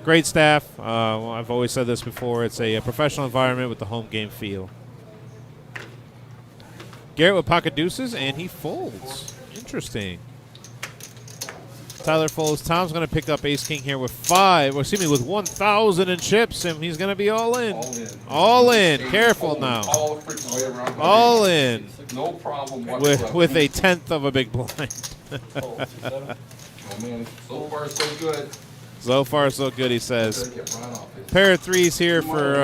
Speaker 2: Great staff. I've always said this before. It's a professional environment with the home game feel. Garrett with pocket deuces, and he folds. Interesting. Tyler folds. Tom's going to pick up ace king here with 1,000 in chips, and he's going to be all in. All in. Careful now. All in.
Speaker 5: No problem whatsoever.
Speaker 2: With a 1/10 of a big blind.
Speaker 5: Oh, man, so far so good.
Speaker 2: So far so good, he says.
Speaker 5: Get run off his-
Speaker 2: Pair of threes here for,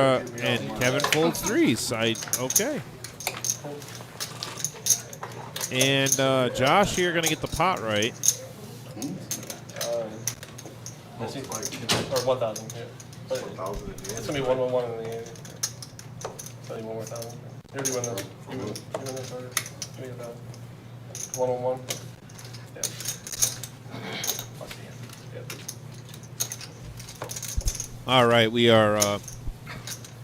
Speaker 2: and Kevin folds threes. Okay. And Josh here going to get the pot right.
Speaker 7: Or 1,000. Yeah. But it's gonna be 111 in the end. Tell you one more 1,000. You already won this. You win this order. Give me 1,000. 111. Yeah. Plus the end. Yep.
Speaker 2: All right, we are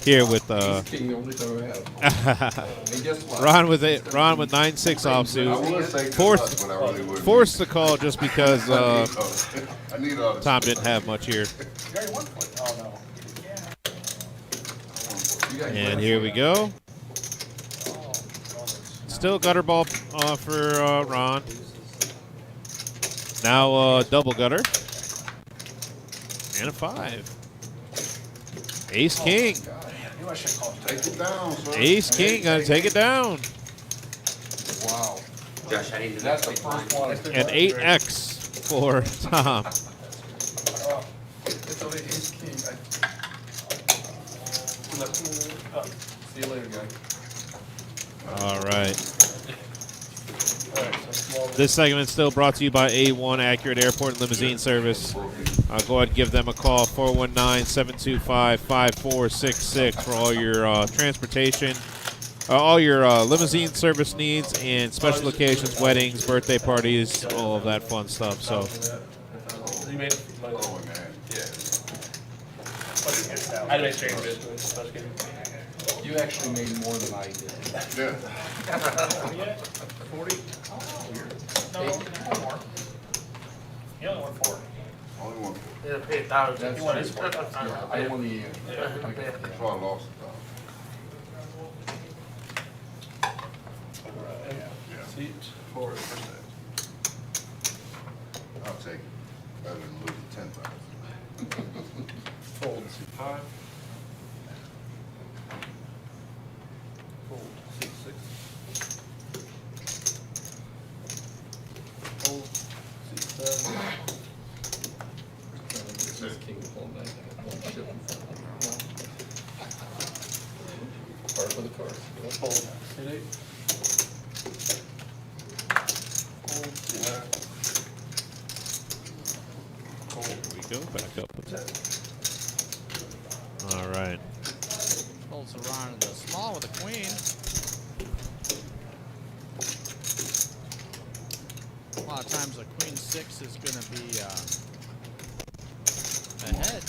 Speaker 2: here with
Speaker 5: Ace king, the only time I have. And guess what?
Speaker 2: Ron with 9-6
Speaker 3: I
Speaker 2: offsuit.
Speaker 3: would say
Speaker 2: Forced-
Speaker 3: but I really wouldn't.
Speaker 2: Forced the call just because
Speaker 3: I need all the
Speaker 2: Tom didn't have much here.
Speaker 7: You already won for it. Oh, no.
Speaker 2: And here we go. Still gutter ball for Ron. Now double gutter. And a 5. Ace King.
Speaker 3: Take it down, sir.
Speaker 2: Ace King gonna take it down.
Speaker 5: Wow.
Speaker 6: Josh, I need to.
Speaker 5: That's the first one.
Speaker 2: And 8X for Tom.
Speaker 5: It's only ace king. See you later, guy.
Speaker 2: All right.
Speaker 7: All right, so small.
Speaker 2: This segment is still brought to you by A1 Accurate Airport and Limousine Service. Go ahead and give them a call, 419-725-5466 for all your transportation, all your limousine service needs and special occasions, weddings, birthday parties, all of that fun stuff. So
Speaker 7: You made it.
Speaker 3: Oh, man.
Speaker 7: I didn't exchange it. Just kidding.
Speaker 5: You actually made more than I did.
Speaker 3: Yeah.
Speaker 7: 40? No, one more. You only won 4.
Speaker 3: Only one.
Speaker 4: Yeah, pay 1,000.
Speaker 5: That's
Speaker 4: You want
Speaker 5: true.
Speaker 4: his
Speaker 5: Yeah, I won the end.
Speaker 3: That's why I lost it, though.
Speaker 7: Seats.
Speaker 3: For it, I'll take it. Rather than losing 10,000.
Speaker 7: Fold. 5. Fold. 6. Fold. 7.
Speaker 5: Ace king all night. One chip in front of me. Card for the card.
Speaker 7: Fold. 8. Fold. 9.
Speaker 2: here we go, back up with that. All right.
Speaker 1: Folds around the small with a queen. A lot of times a queen 6 is going to be ahead.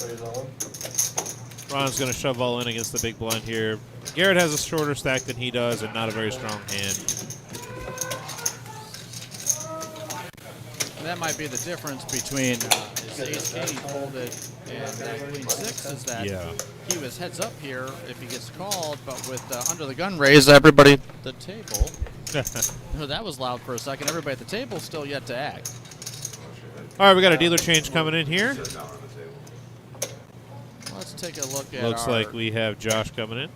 Speaker 7: Raise on.
Speaker 2: Ron's going to shove all in against the big blind here. Garrett has a shorter stack than he does and not a very strong hand.
Speaker 1: And that might be the difference between his ace king folded and queen 6 is that he was heads up here if he gets called, but with under the gun raise, everybody at the table. That was loud for a second. Everybody at the table still yet to act.
Speaker 2: All right, we got a dealer change coming in here.
Speaker 1: Let's take a look at
Speaker 2: Looks
Speaker 1: our
Speaker 2: like we have Josh coming in.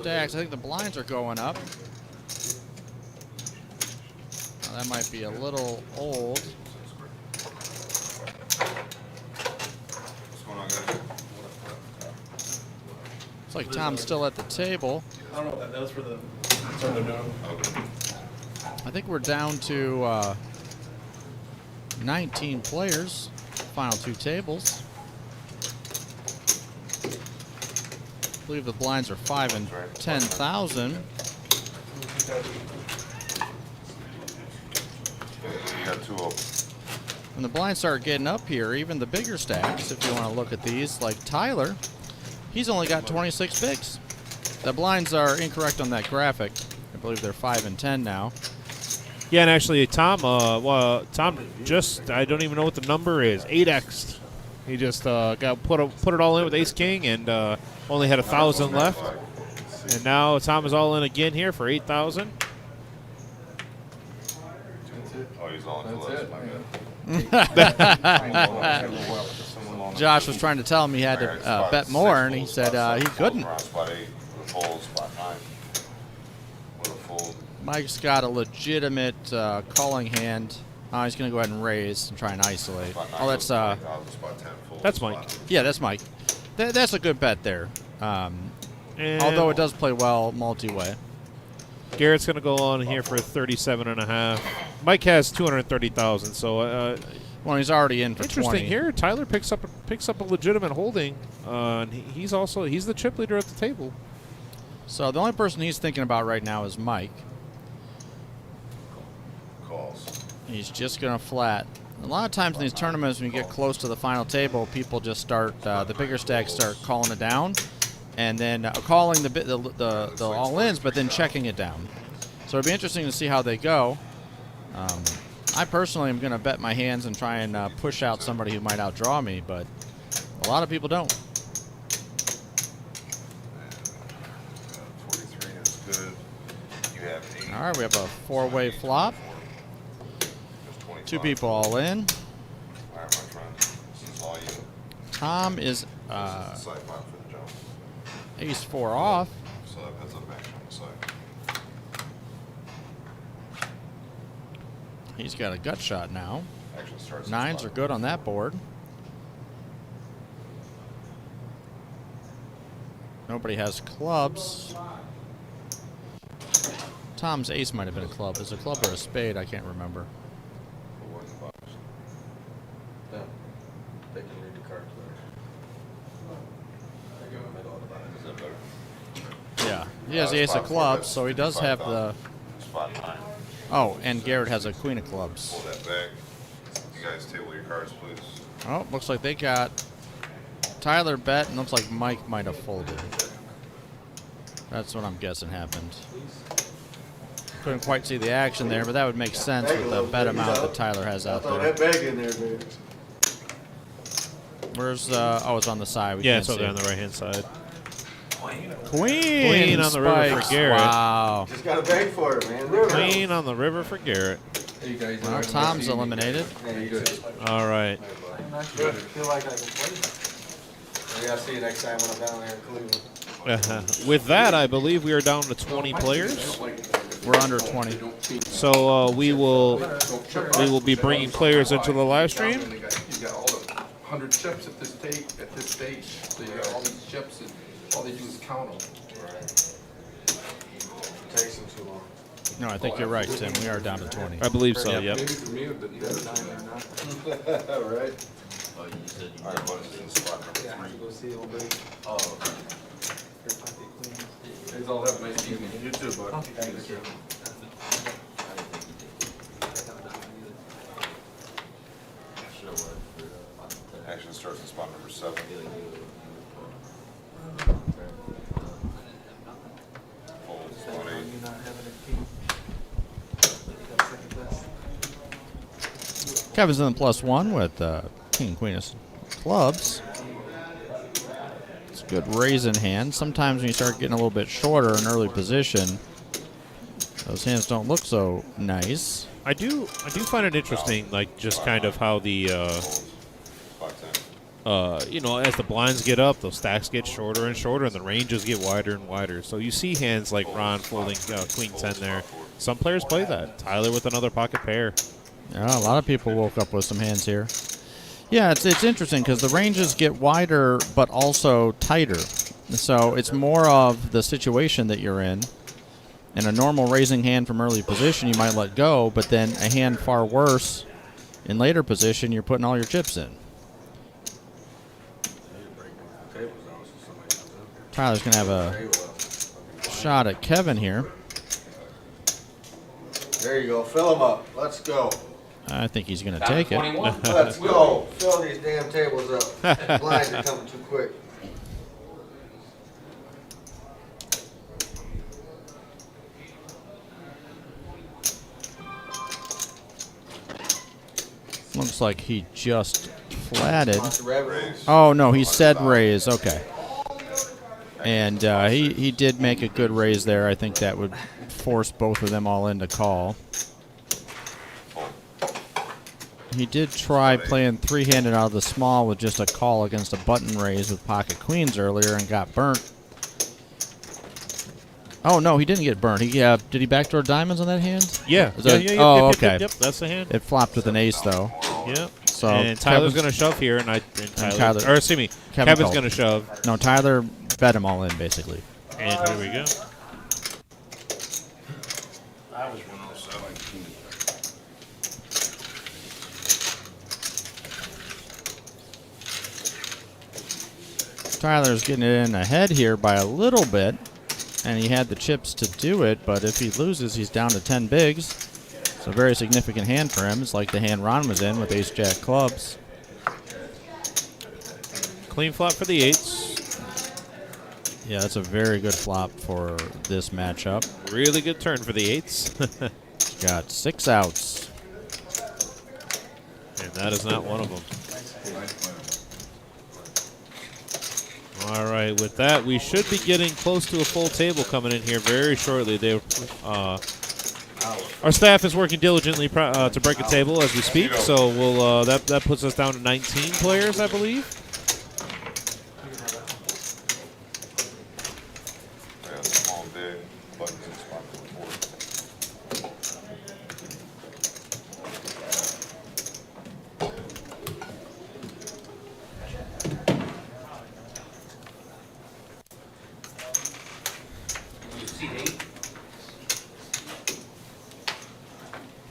Speaker 1: stacks. I think the blinds are going up. Now, that might be a little old.
Speaker 3: What's going on, guys?
Speaker 1: Looks like Tom's still at the table.
Speaker 7: I don't know what that was for the. That's what they're doing.
Speaker 1: I think we're down to 19 players. Final 2 tables. I believe the blinds are 5 and 10,000.
Speaker 3: You got 2 open.
Speaker 1: When the blinds start getting up here, even the bigger stacks, if you want to look at these, like Tyler, he's only got 26 bigs. The blinds are incorrect on that graphic. I believe they're 5 and 10 now.
Speaker 2: Yeah, and actually, Tom, Tom just, I don't even know what the number is, 8X'd. He just got put it all in with Ace King and only had 1,000 left. And now Tom is all in again here for 8,000.
Speaker 3: Oh, he's on to
Speaker 5: That's
Speaker 3: us,
Speaker 5: it.
Speaker 3: my bad.
Speaker 1: Josh was trying to tell him he had to bet more, and he said he couldn't.
Speaker 3: Spot 8, with a fold, spot 9. With a fold.
Speaker 1: Mike's got a legitimate calling hand. He's going to go ahead and raise and try and isolate.
Speaker 3: Spot 9
Speaker 1: Oh, that's
Speaker 3: spot 10 fold,
Speaker 2: That's
Speaker 3: spot
Speaker 2: Mike.
Speaker 1: yeah, that's Mike. That's a good bet there.
Speaker 2: And
Speaker 1: Although it does play well multi-way.
Speaker 2: Garrett's going to go on here for 37.5. Mike has 230,000, so
Speaker 1: Well, he's already in for
Speaker 2: interesting
Speaker 1: 20.
Speaker 2: here. Tyler picks up a legitimate holding, and he's the chip leader at the table.
Speaker 1: So the only person he's thinking about right now is Mike.
Speaker 3: calls.
Speaker 1: He's just going to flat. A lot of times in these tournaments, when you get close to the final table, people just start, the bigger stacks start calling it down, and then calling the all-ins, but then checking it down. So it'll be interesting to see how they go. I personally am going to bet my hands and try and push out somebody who might outdraw me, but a lot of people don't. All right, we have a four-way flop.
Speaker 3: There's 25.
Speaker 1: Two people all in.
Speaker 3: All right, my friend. This is all you.
Speaker 1: Tom is
Speaker 3: Side pot for the jump.
Speaker 1: ace four off.
Speaker 3: So that heads up action on the side.
Speaker 1: He's got a gut shot now.
Speaker 3: Action starts. at
Speaker 1: Nines are
Speaker 3: spot.
Speaker 1: good on that board. Nobody has clubs. Tom's ace might have been a club. Is it a club or a spade? I can't remember.
Speaker 3: Put one in the box.
Speaker 5: Yeah. They can read the cards there.
Speaker 1: Yeah, he has the ace of clubs, so he does have the.
Speaker 3: Spot 9.
Speaker 1: Oh, and Garrett has a queen of clubs.
Speaker 3: Pull that back. You guys table your cards, please.
Speaker 1: Oh, looks like they got Tyler bet, and looks like Mike might have folded. That's what I'm guessing happened. Couldn't quite see the action there, but that would make sense with the bet amount that Tyler has out
Speaker 8: Throw
Speaker 1: there.
Speaker 8: that bag in there, baby.
Speaker 1: Where's oh, it's on the side. We
Speaker 2: Yeah,
Speaker 1: can't
Speaker 2: it's over
Speaker 1: see
Speaker 2: there on the right-hand side.
Speaker 1: Queen
Speaker 2: on the river for
Speaker 1: spikes.
Speaker 2: Garrett.
Speaker 1: Wow.
Speaker 8: Just got a bag for it, man.
Speaker 2: Clean on the river for Garrett.
Speaker 5: Hey, you guys.
Speaker 1: Well, Tom's eliminated.
Speaker 5: Very good.
Speaker 2: All right.
Speaker 8: I'm not sure. I feel like I can play. Maybe I'll see you next time when I'm down there in Cleveland.
Speaker 2: With that, I believe we are down to 20 players.
Speaker 1: We're under 20.
Speaker 2: So we will be bringing players into the live stream.
Speaker 5: You got all the 100 chips at this stage. So you got all these chips, and all they do is count them.
Speaker 8: Takes them too long.
Speaker 1: No, I think you're right, Tim. We are down to 20.
Speaker 2: I believe so. Yep.
Speaker 5: Maybe for me, but
Speaker 8: All right.
Speaker 3: All right, buddy, this is spot number 3.
Speaker 8: Go see old baby.
Speaker 5: guys all have a nice evening.
Speaker 8: You too, bud.
Speaker 5: Thank you.
Speaker 3: Action starts at spot number 7. Fold spot 8.
Speaker 1: Kevin's in the +1 with king and queen of clubs. It's a good raise in hand. Sometimes when you start getting a little bit shorter in early position, those hands don't look so nice.
Speaker 2: I do find it interesting, like just kind of how the
Speaker 3: Spot 10.
Speaker 2: you know, as the blinds get up, those stacks get shorter and shorter, and the ranges get wider and wider. So you see hands like Ron folding queen 10 there. Some players play that. Tyler with another pocket pair.
Speaker 1: Yeah, a lot of people woke up with some hands here. Yeah, it's interesting because the ranges get wider but also tighter. So it's more of the situation that you're in. In a normal raising hand from early position, you might let go, but then a hand far worse in later position, you're putting all your chips in. Tyler's going to have a shot at Kevin here.
Speaker 8: There you go. Fill them up. Let's go.
Speaker 1: I think he's going to take it.
Speaker 8: Let's go. Fill these damn tables up. Blinds are coming too quick.
Speaker 1: Looks like he just flatted.
Speaker 8: Want the rabbit?
Speaker 1: Oh, no, he said raise. Okay. And he did make a good raise there. I think that would force both of them all into call. He did try playing three-handed out of the small with just a call against a button raise with pocket queens earlier and got burnt. Oh, no, he didn't get burnt. Did he backdoor diamonds on that hand?
Speaker 2: Yeah.
Speaker 1: Is that-
Speaker 2: yeah,
Speaker 1: oh,
Speaker 2: yep,
Speaker 1: okay.
Speaker 2: Yep, that's the hand.
Speaker 1: It flopped with an ace, though.
Speaker 2: Yep.
Speaker 1: So
Speaker 2: And Tyler's
Speaker 1: Kevin's-
Speaker 2: going to shove here, and
Speaker 1: Tyler-
Speaker 2: or excuse me,
Speaker 1: Kevin
Speaker 2: Kevin's
Speaker 1: called.
Speaker 2: going to shove,
Speaker 1: No, Tyler bet him all in, basically.
Speaker 2: and here we go.
Speaker 1: Tyler's getting it in ahead here by a little bit, and he had the chips to do it, but if he loses, he's down to 10 bigs. It's a very significant hand for him. It's like the hand Ron was in with ace-jack clubs.
Speaker 2: Clean flop for the eights.
Speaker 1: Yeah, that's a very good flop for this matchup.
Speaker 2: Really good turn for the eights.
Speaker 1: Got 6 outs.
Speaker 2: And that is not one of them. All right, with that, we should be getting close to a full table coming in here very shortly. Our staff is working diligently to break a table as we speak, so we'll that puts us down to 19 players, I believe.
Speaker 3: Yeah, small, big, button, spot for the board.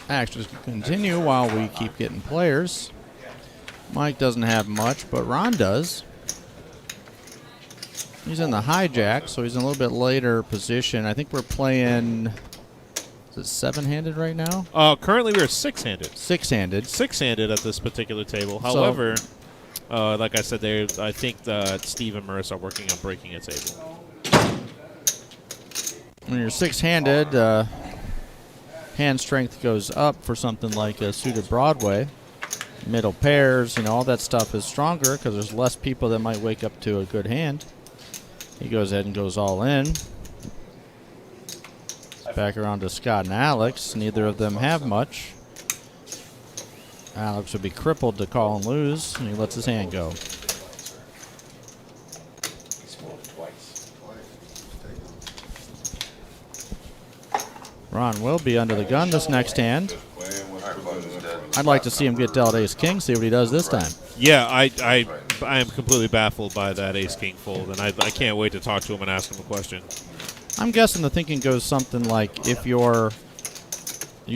Speaker 1: Actions continue while we keep getting players. Mike doesn't have much, but Ron does. He's in the hijack, so he's in a little bit later position. I think we're playing, is it 7-handed right now?
Speaker 2: Currently we're 6-handed.
Speaker 1: 6-handed.
Speaker 2: 6-handed at this particular table. However, like I said, I think that Steve and Marissa are working on breaking a table.
Speaker 1: When you're 6-handed, hand strength goes up for something like a suited Broadway. Middle pairs, all that stuff is stronger because there's less people that might wake up to a good hand. He goes ahead and goes all in. Back around to Scott and Alex. Neither of them have much. Alex would be crippled to call and lose, and he lets his hand go. Ron will be under the gun this next hand. I'd like to see him get dealt ace-king, see what he does this time.
Speaker 2: Yeah, I am completely baffled by that ace-king fold, and I can't wait to talk to him and ask him a question.
Speaker 1: I'm guessing the thinking goes something like if you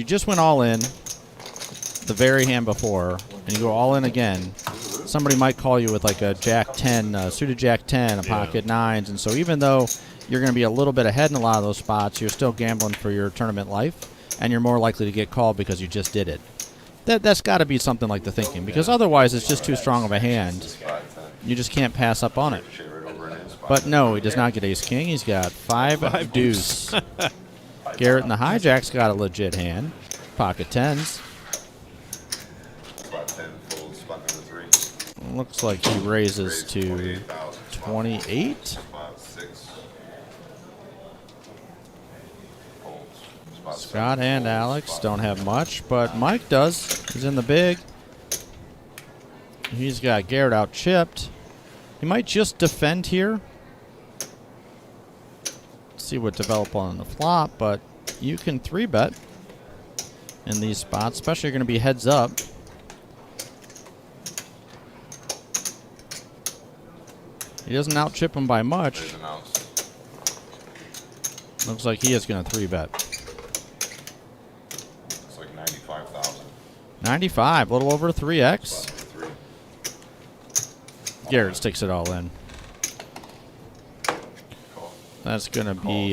Speaker 1: just went all in the very hand before, and you go all in again, somebody might call you with like a Jack-10, suited Jack-10, a pocket nines, and so even though you're going to be a little bit ahead in a lot of those spots, you're still gambling for your tournament life, and you're more likely to get called because you just did it. That's got to be something like the thinking, because otherwise it's just too strong of a hand. You just can't pass up on it. But no, he does not get ace-king. He's got 5 deuce. Garrett in the hijack's got a legit hand. Pocket 10s.
Speaker 3: Spot 10, fold, spot number 3.
Speaker 1: Looks like he raises to 28.
Speaker 3: Spot 6. Folds. Spot
Speaker 1: Scott
Speaker 3: 7,
Speaker 1: and
Speaker 3: folds,
Speaker 1: Alex
Speaker 3: spot
Speaker 1: don't have much, but Mike does. He's in the big. He's got Garrett out chipped. He might just defend here. See what develop on the flop, but you can 3-bet in these spots, especially you're going to be heads up. He doesn't out chip him by much.
Speaker 3: There's an outs.
Speaker 1: Looks like he is going to 3-bet.
Speaker 3: It's like 95,000.
Speaker 1: 95, a little over 3x.
Speaker 3: Spot number 3.
Speaker 1: Garrett sticks it all in.
Speaker 3: Call.
Speaker 1: That's going to be,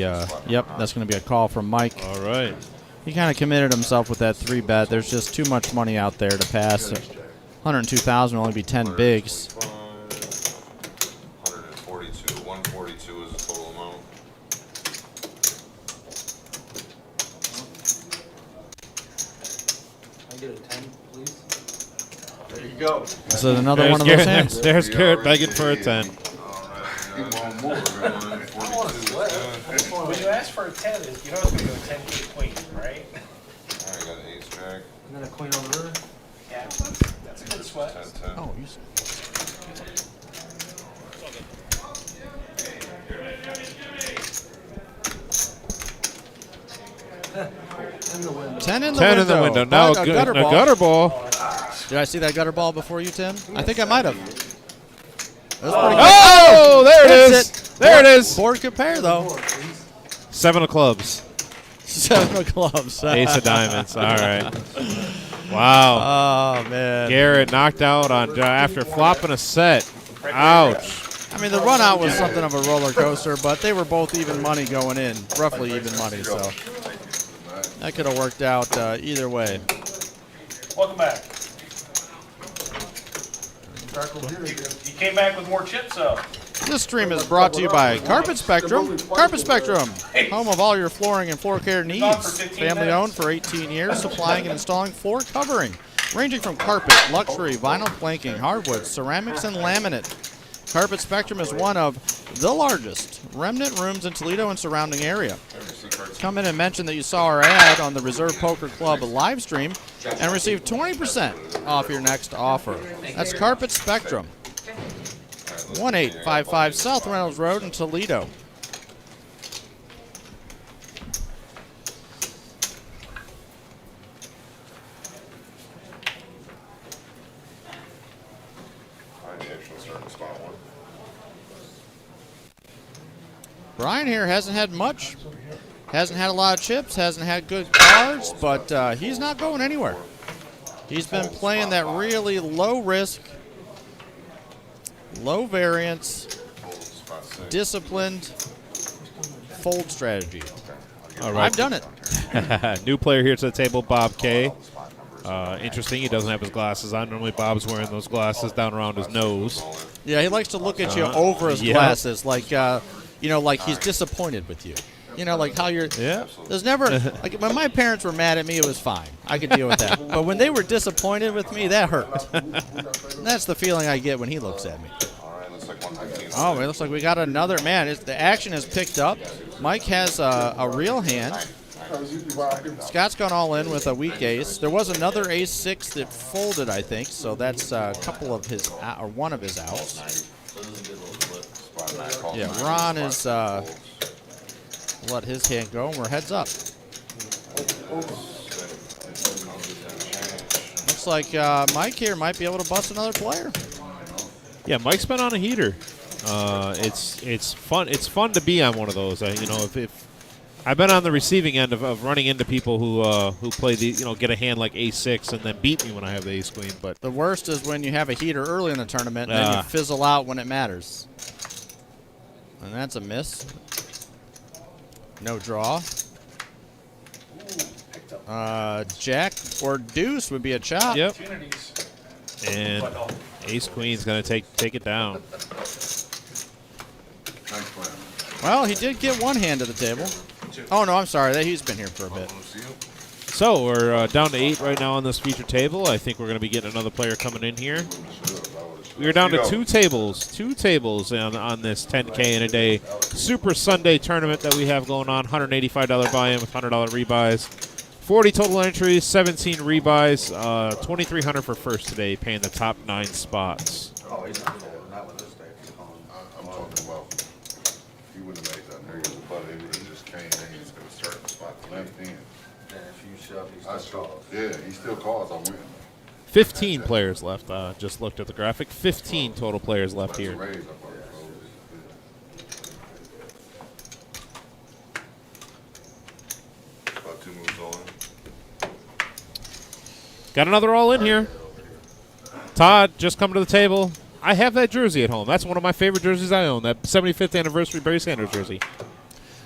Speaker 1: yep, that's going to be a call from Mike.
Speaker 2: All right.
Speaker 1: He kind of committed himself with that 3-bet. There's just too much money out there to pass. 102,000 will only be 10 bigs.
Speaker 3: 142. 142 is the total amount.
Speaker 8: I get a 10, please?
Speaker 3: There you go.
Speaker 1: Is it another one of those hands?
Speaker 2: There's Garrett begging for a 10.
Speaker 3: You want more, man. 42 is good.
Speaker 7: When you ask for a 10, you know it's going to go 10-8 queen, right?
Speaker 3: I got an ace jack.
Speaker 8: And then a queen on the river?
Speaker 7: Yeah, that's a good sweat.
Speaker 3: 10, 10.
Speaker 1: Oh, you 10 in the
Speaker 2: 10
Speaker 1: window.
Speaker 2: in the window.
Speaker 1: But
Speaker 2: Now
Speaker 1: a gutter ball.
Speaker 2: gutter ball.
Speaker 1: Did I see that gutter ball before you, Tim? I think I might have. That was pretty good.
Speaker 2: Oh, there it
Speaker 1: Hits
Speaker 2: is. There it is.
Speaker 1: Board could pair, though.
Speaker 2: 7 of clubs.
Speaker 1: 7 of clubs.
Speaker 2: Ace of diamonds. All right. Wow.
Speaker 1: Oh, man.
Speaker 2: Garrett knocked out on after flopping a set. Ouch.
Speaker 1: I mean, the run out was something of a roller coaster, but they were both even money going in. Roughly even money, so that could have worked out either way.
Speaker 7: Welcome back. You came back with more chips, though.
Speaker 1: This stream is brought to you by Carpet Spectrum. Carpet Spectrum, home of all your flooring and floor care needs. Family owned for 18 years, supplying and installing floor covering, ranging from carpet, luxury, vinyl planking, hardwood, ceramics, and laminate. Carpet Spectrum is one of the largest remnant rooms in Toledo and surrounding area. come in and mention that you saw our ad on the Reserve Poker Club live stream and receive 20% off your next offer. That's Carpet Spectrum. 1855 South Reynolds Road in Toledo. Brian here hasn't had much. Hasn't had a lot of chips, hasn't had good cards, but he's not going anywhere. He's been playing that really low risk, low variance, disciplined fold strategy.
Speaker 2: All right.
Speaker 1: I've done it.
Speaker 2: New player here to the table, Bob K. Interesting, he doesn't have his glasses on. Normally Bob's wearing those glasses down around his nose.
Speaker 1: Yeah, he likes to look at you over his glasses, like like he's disappointed with you. Like how you're.
Speaker 2: Yeah.
Speaker 1: There's never like when my parents were mad at me, it was fine. I could deal with that. But when they were disappointed with me, that hurt. And that's the feeling I get when he looks at me. Oh, it looks like we got another man. The action has picked up. Mike has a real hand. Scott's gone all in with a weak ace. There was another ace-6 that folded, I think. So that's a couple of his or one of his outs. Yeah, Ron is let his hand go, and we're heads up. Looks like Mike here might be able to bust another player.
Speaker 2: Yeah, Mike's been on a heater. It's fun. It's fun to be on one of those. If I've been on the receiving end of running into people who play the get a hand like ace-6 and then beat me when I have the ace queen. But
Speaker 1: the worst is when you have a heater early in the tournament and then you fizzle out when it matters. And that's a miss. No draw. Jack or deuce would be a chop.
Speaker 2: Yep. And ace queen's gonna take it down.
Speaker 1: Well, he did get one hand to the table. Oh no, I'm sorry. He's been here for a bit.
Speaker 2: So we're down to 8 right now on this feature table. I think we're going to be getting another player coming in here. We are down to two tables on this 10K in a day Super Sunday tournament that we have going on. $185 buy-in with $100 rebuys. 40 total entries, 17 rebuys, $2,300 for first today, paying the top 9 spots.
Speaker 8: Oh, he's not folding, not with this deck. He's calling.
Speaker 3: I'm talking about, he wouldn't have made that nigga, but he would have just came in, he's going to start the spot left in.
Speaker 8: And if you shove, he's
Speaker 3: I
Speaker 8: still
Speaker 3: sure,
Speaker 8: calls.
Speaker 3: yeah, he still calls, I'm winning.
Speaker 2: 15 players left. Just looked at the graphic. 15 total players left
Speaker 3: That's a
Speaker 2: here.
Speaker 3: raise, I thought. About 2 moves on.
Speaker 2: Got another all in here. Todd, just come to the table. I have that jersey at home. That's one of my favorite jerseys I own, that 75th anniversary Barry Sanders jersey.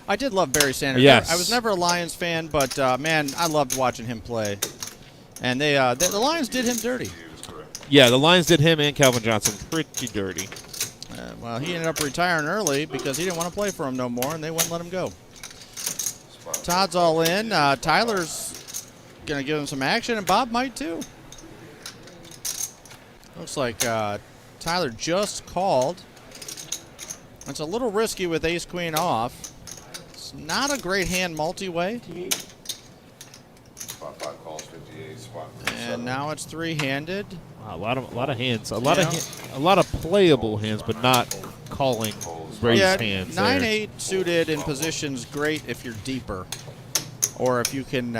Speaker 1: I did love Barry Sanders.
Speaker 2: Yes.
Speaker 1: I was never a Lions fan, but man, I loved watching him play. And the Lions did him dirty.
Speaker 2: Yeah, the Lions did him and Calvin Johnson pretty dirty.
Speaker 1: Well, he ended up retiring early because he didn't want to play for him no more, and they wouldn't let him go. Todd's all in. Tyler's going to give him some action, and Bob might too. Looks like Tyler just called. It's a little risky with ace-queen off. It's not a great hand multi-way.
Speaker 3: Spot 5 calls, 58, spot
Speaker 1: And now it's three-handed.
Speaker 2: Wow, a lot of hands, a lot of playable hands, but not calling raise hands.
Speaker 1: 9-8 suited in positions great if you're deeper, or if you can.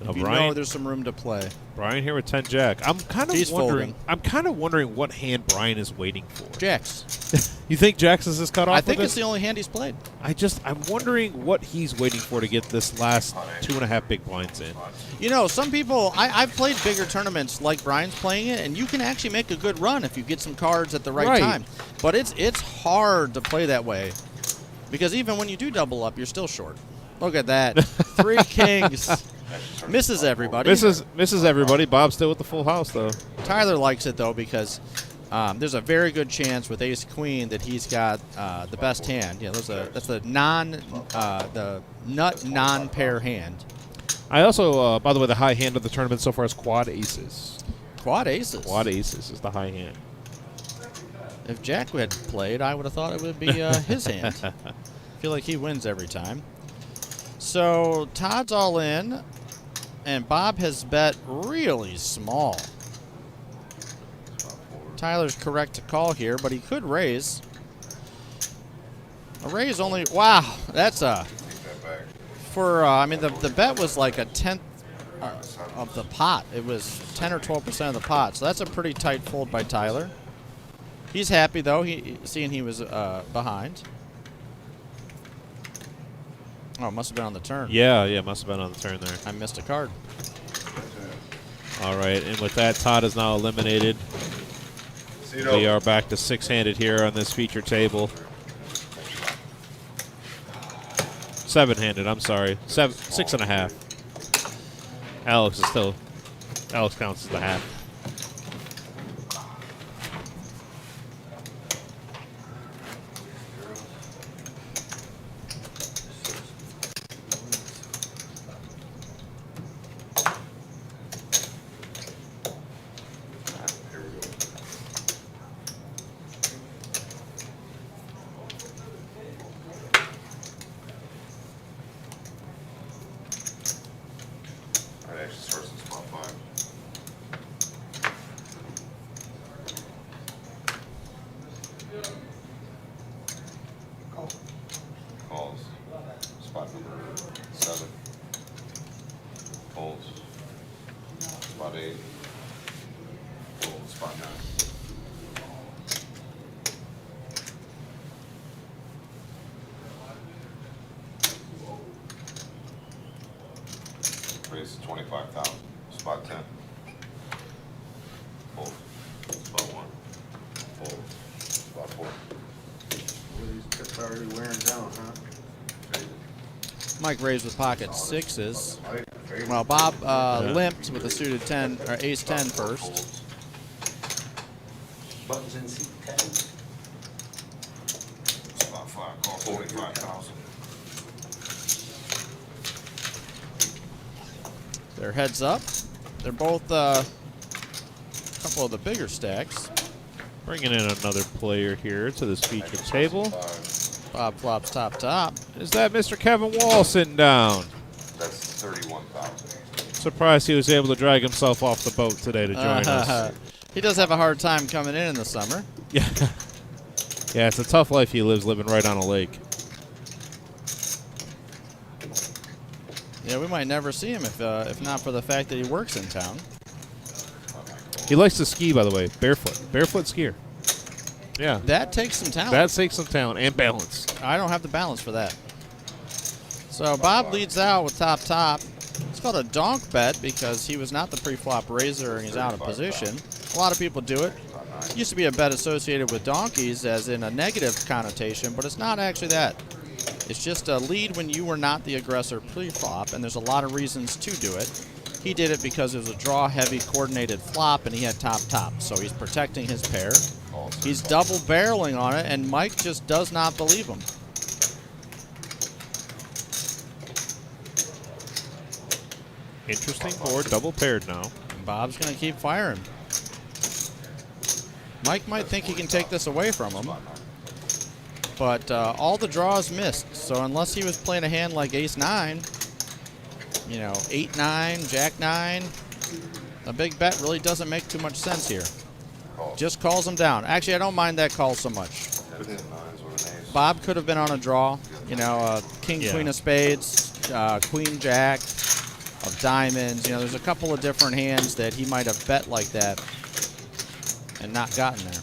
Speaker 1: If you know there's some room to play.
Speaker 2: Brian here with 10 Jack. I'm kind of wondering.
Speaker 1: folding.
Speaker 2: I'm kind of wondering what hand Brian is waiting for.
Speaker 1: Jacks.
Speaker 2: You think Jacks is his cutoff?
Speaker 1: I think it's the only hand he's played.
Speaker 2: I'm wondering what he's waiting for to get this last 2.5 big blinds in.
Speaker 1: You know, some people. I've played bigger tournaments like Brian's playing it, and you can actually make a good run if you get some cards at the right time. But it's hard to play that way, because even when you do double up, you're still short. Look at that. 3 kings. Misses everybody.
Speaker 2: Misses everybody. Bob's still with the full house, though.
Speaker 1: Tyler likes it, though, because there's a very good chance with ace-queen that he's got the best hand. Yeah, that's the nut non-pair hand.
Speaker 2: I also, by the way, the high hand of the tournament so far is quad aces.
Speaker 1: Quad aces?
Speaker 2: Quad aces is the high hand.
Speaker 1: If Jack had played, I would have thought it would be his hand. I feel like he wins every time. So Todd's all in, and Bob has bet really small. Tyler's correct to call here, but he could raise. A raise only, wow, that's a,
Speaker 3: Take that back.
Speaker 1: for, I mean, the bet was like a tenth of the pot. It was 10 or 12% of the pot, so that's a pretty tight fold by Tyler. He's happy, though, seeing he was behind. Oh, it must have been on the turn.
Speaker 2: Yeah, must have been on the turn there.
Speaker 1: I missed a card.
Speaker 2: All right, and with that, Todd is now eliminated.
Speaker 3: Cito.
Speaker 2: We are back to six-handed here on this feature table. Seven-handed, I'm sorry. 6.5. Alex counts as the half.
Speaker 3: Here we go. All right, actually starts in spot 5. Calls. Spot number 7. Folds. Spot 8. Folds. Spot 9. Raise 25,000. Spot 10. Fold. Spot 1. Fold. Spot 4.
Speaker 8: These chips already wearing down, huh?
Speaker 3: Faded.
Speaker 1: Mike raised with pocket sixes.
Speaker 3: Faded.
Speaker 1: Well, Bob limped with a suited 10 or ace 10 first.
Speaker 3: Folds.
Speaker 6: Buttons in seat 10.
Speaker 3: Spot 5. Call 45,000.
Speaker 1: They're heads up. They're both a couple of the bigger stacks.
Speaker 2: Bringing in another player here to this feature table.
Speaker 3: 5.
Speaker 1: Bob flops top.
Speaker 2: Is that Mr. Kevin Wall sitting down?
Speaker 3: That's 31,000.
Speaker 2: Surprised he was able to drag himself off the boat today to join us.
Speaker 1: He does have a hard time coming in the summer.
Speaker 2: Yeah. Yeah, it's a tough life he lives living right on a lake.
Speaker 1: Yeah, we might never see him if not for the fact that he works in town.
Speaker 2: He likes to ski, by the way, barefoot. Barefoot skier. Yeah.
Speaker 1: That takes some talent.
Speaker 2: That takes some talent and balance.
Speaker 1: I don't have the balance for that. So Bob leads out with top. It's called a donk bet because he was not the pre-flop raiser and he's out of position. A lot of people do it. It used to be a bet associated with donkeys as in a negative connotation, but it's not actually that. It's just a lead when you were not the aggressor pre-flop, and there's a lot of reasons to do it. He did it because it was a draw-heavy coordinated flop, and he had top, so he's protecting his pair. He's double-barreling on it, and Mike just does not believe him.
Speaker 2: Interesting board, double paired now.
Speaker 1: And Bob's going to keep firing. Mike might think he can take this away from him, but all the draws missed. So unless he was playing a hand like ace-9, you know, 8-9, jack-9, a big bet really doesn't make too much sense here. Just calls him down. Actually, I don't mind that call so much. Bob could have been on a draw, you know, king, queen of spades, queen, jack of diamonds. You know, there's a couple of different hands that he might have bet like that and not gotten there.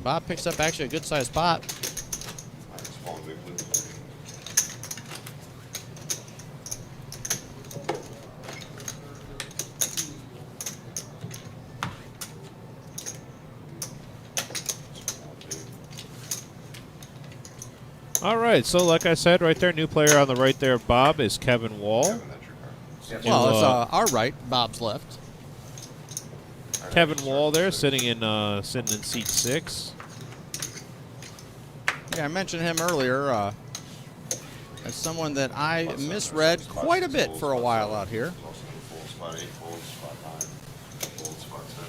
Speaker 1: Bob picks up actually a good-sized pot.
Speaker 2: All right, so like I said, right there, new player on the right there, Bob, is Kevin Wall.
Speaker 1: Well, it's our right, Bob's left.
Speaker 2: Kevin Wall there, sitting in seat 6.
Speaker 1: Yeah, I mentioned him earlier as someone that I misread quite a bit for a while out here.
Speaker 3: Spot 8, fold, spot 9, fold, spot 10.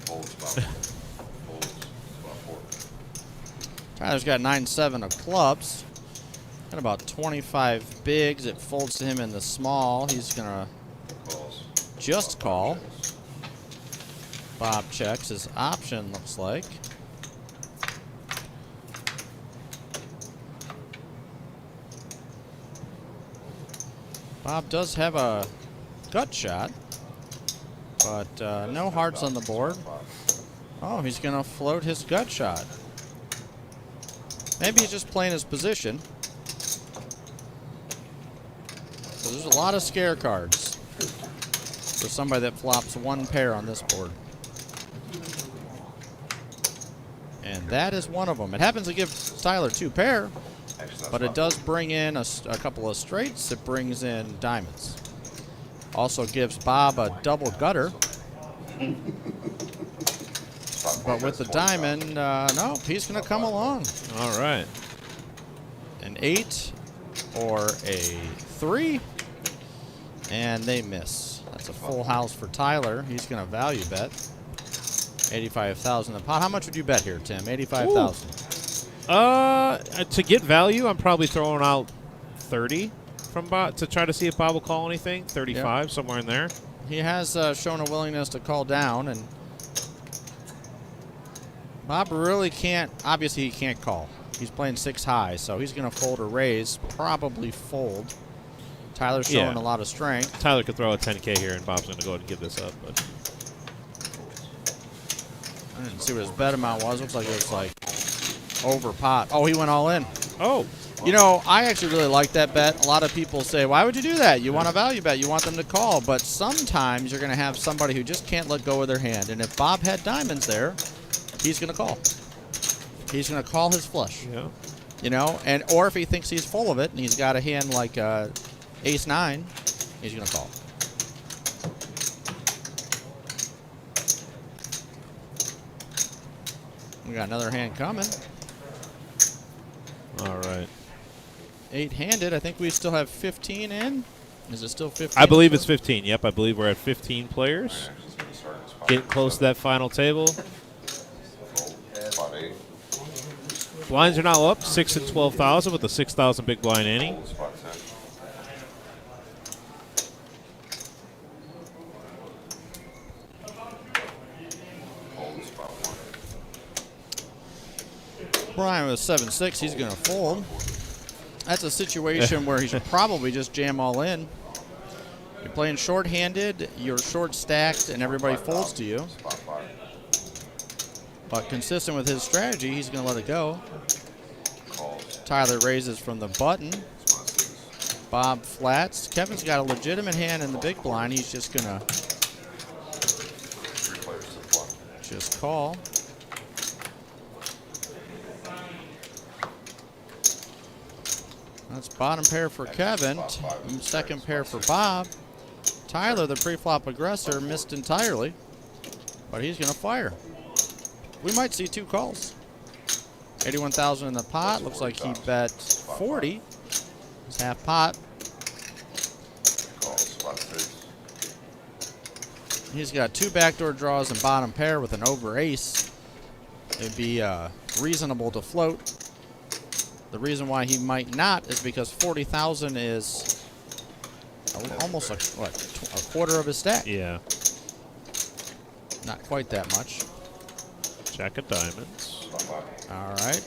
Speaker 3: Fold, spot 1, fold,
Speaker 1: Tyler's got 9-7 of clubs. Got about 25 bigs. It folds to him in the small. He's going to just call. Bob checks his option, looks like. Bob does have a gut shot, but no hearts on the board. Oh, he's going to float his gut shot. Maybe he's just playing his position. So there's a lot of scare cards for somebody that flops one pair on this board. And that is one of them. It happens to give Tyler 2 pair, but it does bring in a couple of straights. It brings in diamonds. Also gives Bob a double gutter. But with the diamond, no, he's going to come along.
Speaker 2: All right.
Speaker 1: An 8 or a 3, and they miss. That's a full house for Tyler. He's going to value bet. 85,000 a pot. How much would you bet here, Tim? 85,000.
Speaker 2: To get value, I'm probably throwing out 30 from Bob to try to see if Bob will call anything. 35, somewhere in there.
Speaker 1: He has shown a willingness to call down, and Bob really can't. Obviously, he can't call. He's playing 6 high, so he's going to fold or raise. Probably fold. Tyler's showing a lot of strength.
Speaker 2: Tyler could throw a 10K here, and Bob's going to go ahead and give this up. But
Speaker 1: I didn't see what his bet amount was. Looks like it was like over pot. Oh, he went all in.
Speaker 2: oh,
Speaker 1: You know, I actually really like that bet. A lot of people say, why would you do that? You want a value bet. You want them to call. But sometimes you're going to have somebody who just can't let go of their hand. And if Bob had diamonds there, he's going to call. He's going to call his flush.
Speaker 2: yeah.
Speaker 1: You know, and or if he thinks he's full of it and he's got a hand like ace-9, he's going to call. We got another hand coming.
Speaker 2: All right.
Speaker 1: 8-handed. I think we still have 15 in. Is it still 15?
Speaker 2: I believe it's 15. Yep, I believe we're at 15 players. Getting close to that final table.
Speaker 3: Spot 8.
Speaker 2: Blinds are now up 6 and 12,000 with the 6,000 big blind ante.
Speaker 3: Spot 10. Hold spot 1.
Speaker 1: Brian with 7-6, he's going to fold. That's a situation where he should probably just jam all in. You're playing short-handed, you're short-stacked, and everybody folds to you.
Speaker 3: Spot 5.
Speaker 1: But consistent with his strategy, he's going to let it go.
Speaker 3: Calls.
Speaker 1: Tyler raises from the button.
Speaker 3: Spot 6.
Speaker 1: Bob flats. Kevin's got a legitimate hand in the big blind. He's just going to
Speaker 3: 3 players to the flop.
Speaker 1: just call. That's bottom pair for Kevin. Second pair for Bob. Tyler, the pre-flop aggressor, missed entirely, but he's going to fire. We might see 2 calls. 81,000 in the pot. Looks like he bet 40. It's half pot.
Speaker 3: Calls. Spot 6.
Speaker 1: He's got 2 backdoor draws and bottom pair with an over ace. It'd be reasonable to float. The reason why he might not is because 40,000 is almost a quarter of his stack.
Speaker 2: Yeah.
Speaker 1: Not quite that much.
Speaker 2: Jack of diamonds.
Speaker 3: Spot 5.
Speaker 1: All right.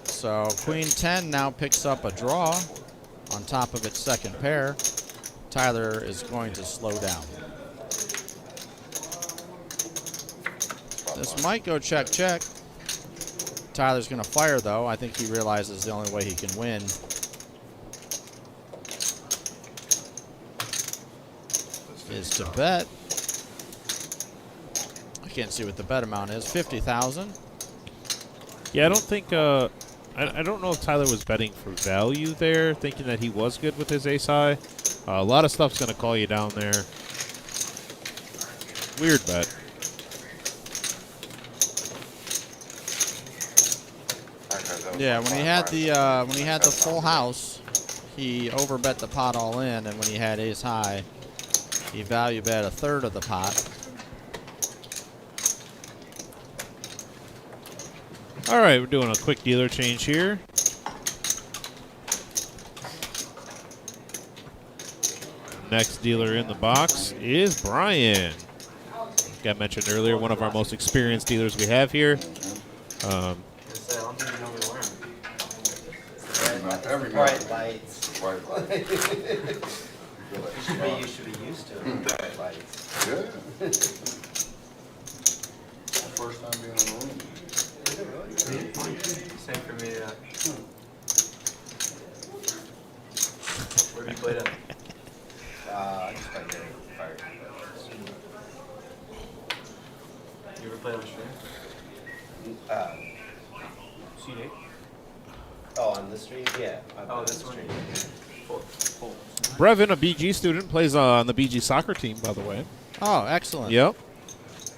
Speaker 1: So Queen 10 now picks up a draw on top of its second pair. Tyler is going to slow down. This might go check, check. Tyler's going to fire, though. I think he realizes the only way he can win is to bet. I can't see what the bet amount is. 50,000.
Speaker 2: Yeah, I don't think. I don't know if Tyler was betting for value there, thinking that he was good with his ace high. A lot of stuff's going to call you down there. Weird bet.
Speaker 1: Yeah, when he had the full house, he overbet the pot all in, and when he had ace high, he value bet a third of the pot.
Speaker 2: All right, we're doing a quick dealer change here. Next dealer in the box is Brian. Got mentioned earlier, one of our most experienced dealers we have here.
Speaker 3: Every
Speaker 8: Bright
Speaker 3: night.
Speaker 8: lights.
Speaker 3: White light.
Speaker 8: You should be used to it. Bright lights.
Speaker 3: Yeah. First time being in the room.
Speaker 8: Same for me. Where have you played at? I just played there. Fire. You ever played on stream? CD? Oh, on the stream? Yeah. Oh, this one?
Speaker 2: Brevin, a BG student, plays on the BG soccer team, by the way.
Speaker 1: Oh, excellent.
Speaker 2: Yep.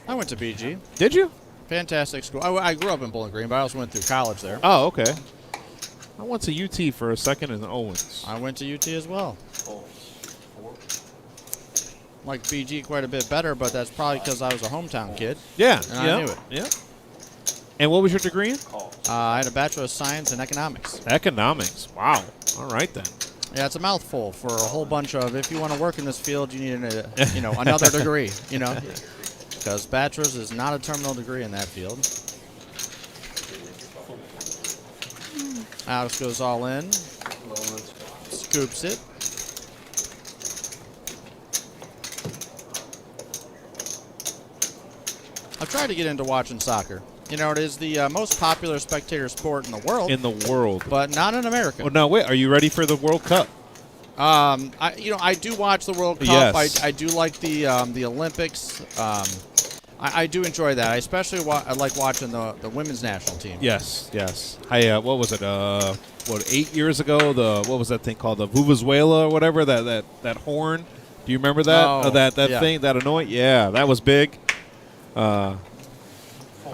Speaker 1: I went to BG.
Speaker 2: Did you?
Speaker 1: Fantastic school. I grew up in Bowling Green, but I also went through college there.
Speaker 2: Oh, okay. I went to UT for a second in Owens.
Speaker 1: I went to UT as well. Like BG quite a bit better, but that's probably because I was a hometown kid.
Speaker 2: Yeah.
Speaker 1: And I knew it.
Speaker 2: Yeah. And what was your degree in?
Speaker 1: I had a Bachelor of Science in Economics.
Speaker 2: Economics. Wow. All right then.
Speaker 1: Yeah, it's a mouthful for a whole bunch of, if you want to work in this field, you need another degree, because bachelor's is not a terminal degree in that field. Alex goes all in, scoops it. I've tried to get into watching soccer. It is the most popular spectator sport in the world. But not in America.
Speaker 2: Oh, no, wait. Are you ready for the World Cup?
Speaker 1: I do watch the World Cup.
Speaker 2: Yes.
Speaker 1: I do like the Olympics. I do enjoy that. I especially I like watching the women's national team.
Speaker 2: Yes, yes. What was it? 8 years ago? What was that thing called? The Vuvuzela or whatever? That horn. Do you remember that?
Speaker 1: Oh,
Speaker 2: that
Speaker 1: yeah.
Speaker 2: thing? That annoying? Yeah, that was big.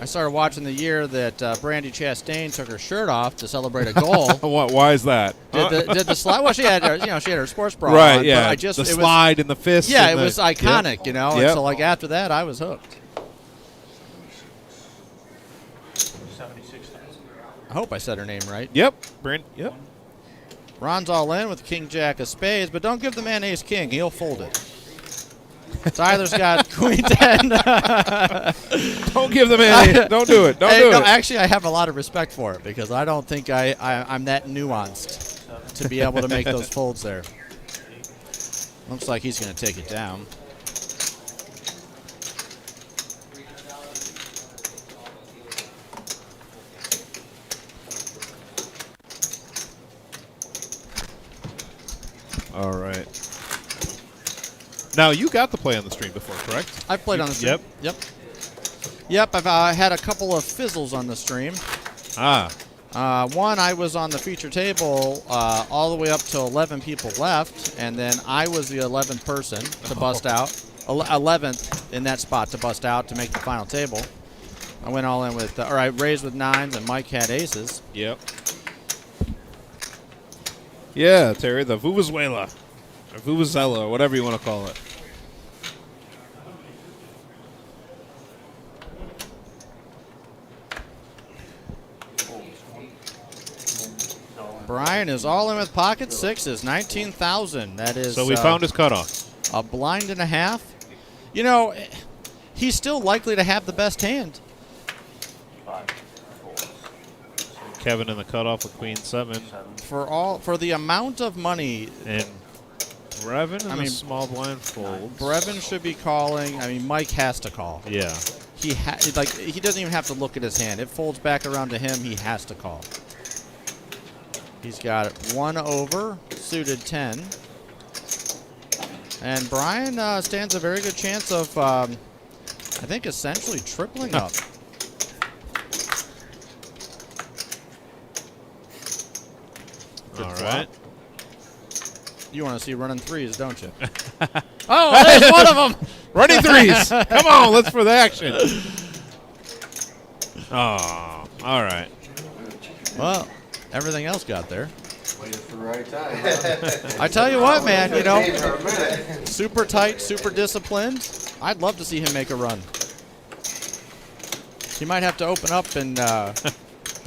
Speaker 1: I started watching the year that Brandy Chastain took her shirt off to celebrate a goal.
Speaker 2: Why is that?
Speaker 1: Did the slide? Well, she had her sports bra
Speaker 2: right,
Speaker 1: on,
Speaker 2: yeah.
Speaker 1: But
Speaker 2: the slide and the fist.
Speaker 1: Yeah,
Speaker 2: and
Speaker 1: it was iconic,
Speaker 2: Yep.
Speaker 1: And
Speaker 2: Yep.
Speaker 1: so after that, I was hooked.
Speaker 7: 76,000.
Speaker 1: I hope I said her name right.
Speaker 2: Yep. Yep.
Speaker 1: Ron's all in with King Jack of Spades, but don't give the man Ace King. He'll fold it. Tyler's got Queen 10.
Speaker 2: Don't give the man. Don't do it. Don't do it.
Speaker 1: Actually, I have a lot of respect for it because I don't think I'm that nuanced to be able to make those folds there. Looks like he's going to take it down.
Speaker 2: All right. Now, you got to play on the stream before, correct?
Speaker 1: I've played on the stream. Yep, I've had a couple of fizzles on the stream. One, I was on the feature table all the way up to 11 people left, and then I was the 11th person to bust out. 11th in that spot to bust out to make the final table. I went all in with, I raised with 9s, and Mike had aces.
Speaker 2: Yep. Yeah, Terry, the Vuvuzela. Or Vuvuzela, or whatever you want to call it.
Speaker 1: Brian is all in with pocket sixes, 19,000. That is.
Speaker 2: So we found his cutoff.
Speaker 1: A blind and a half. He's still likely to have the best hand.
Speaker 2: Kevin in the cutoff with Queen 7.
Speaker 1: For the amount of money.
Speaker 2: And Brevin in the small blind fold.
Speaker 1: Brevin should be calling. Mike has to call.
Speaker 2: Yeah.
Speaker 1: He doesn't even have to look at his hand. It folds back around to him. He has to call. He's got it 1 over, suited 10. And Brian stands a very good chance of, I think, essentially tripling up.
Speaker 2: All right.
Speaker 1: You want to see running threes, don't you? Oh, there's one of them!
Speaker 2: Running threes! Come on, let's for the action. Oh, all right.
Speaker 1: Well, everything else got there.
Speaker 8: Waited for the right time.
Speaker 1: I tell you what, man, super tight, super disciplined. I'd love to see him make a run. He might have to open up and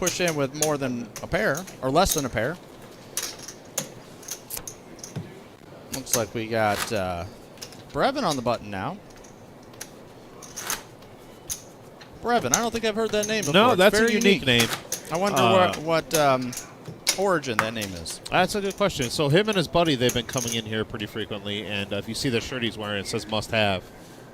Speaker 1: push in with more than a pair, or less than a pair. Looks like we got Brevin on the button now. Brevin, I don't think I've heard that name before.
Speaker 2: No,
Speaker 1: It's
Speaker 2: that's a
Speaker 1: very
Speaker 2: unique name.
Speaker 1: I wonder what origin that name is.
Speaker 2: That's a good question. So him and his buddy, they've been coming in here pretty frequently, and if you see the shirt he's wearing, it says "must have"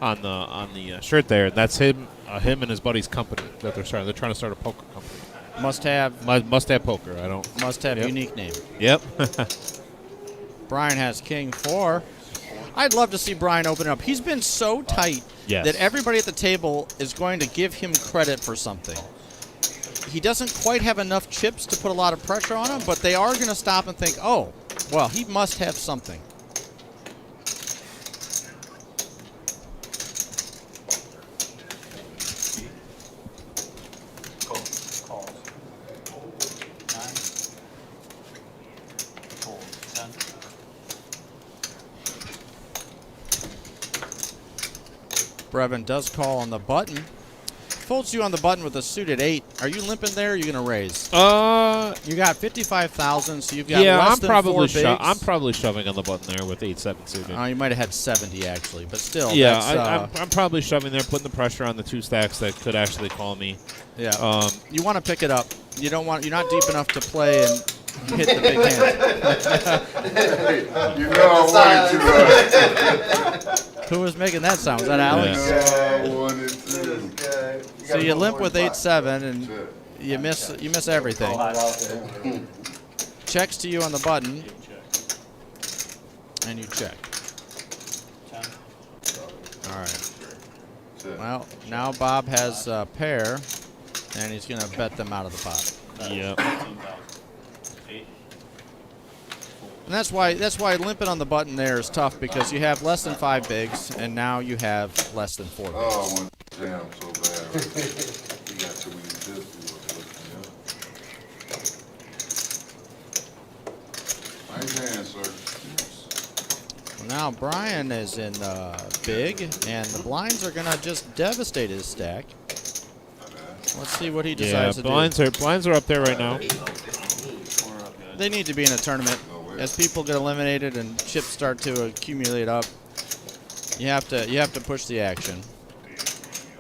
Speaker 2: on the shirt there. And that's him and his buddy's company that they're starting. They're trying to start a poker company.
Speaker 1: Must have
Speaker 2: Poker. I don't.
Speaker 1: Must have
Speaker 2: Yep.
Speaker 1: unique name.
Speaker 2: Yep.
Speaker 1: Brian has King 4. I'd love to see Brian open up. He's been so tight
Speaker 2: Yes.
Speaker 1: that everybody at the table is going to give him credit for something. He doesn't quite have enough chips to put a lot of pressure on him, but they are going to stop and think, oh, well, he must have something.
Speaker 4: Calls. 9. Fold. 10.
Speaker 1: Brevin does call on the button. Folds you on the button with a suited 8. Are you limping there? Or are you going to raise? You got 55,000, so you've got
Speaker 2: yeah,
Speaker 1: less
Speaker 2: I'm
Speaker 1: than
Speaker 2: probably
Speaker 1: 4 bigs.
Speaker 2: I'm probably shoving on the button there with 8-7 suited.
Speaker 1: You might have had 70 actually, but still.
Speaker 2: Yeah,
Speaker 1: that's,
Speaker 2: I'm probably shoving there, putting the pressure on the 2 stacks that could actually call me.
Speaker 1: yeah. You want to pick it up. You don't want. You're not deep enough to play and hit the big hand.
Speaker 3: You know I wanted to.
Speaker 1: Who was making that sound? Was that Alex?
Speaker 3: I wanted to.
Speaker 1: So you limp with 8-7 and
Speaker 3: That's it.
Speaker 1: you miss everything. Checks to you on the button, and you check.
Speaker 4: 10.
Speaker 1: All right.
Speaker 3: That's it.
Speaker 1: Well, now Bob has a pair, and he's going to bet them out of the pot.
Speaker 2: Yep.
Speaker 4: 15,000. 8.
Speaker 1: And that's why limping on the button there is tough, because you have less than 5 bigs, and now you have less than 4 bigs.
Speaker 3: Oh, I went down so bad. We got too many tips. Nice hand, sir.
Speaker 1: Now Brian is in big, and the blinds are going to just devastate his stack. Let's see what he
Speaker 2: Yeah,
Speaker 1: decides to do.
Speaker 2: blinds are up there right now.
Speaker 1: They need to be in a tournament. As people get eliminated and chips start to accumulate up, you have to push the action.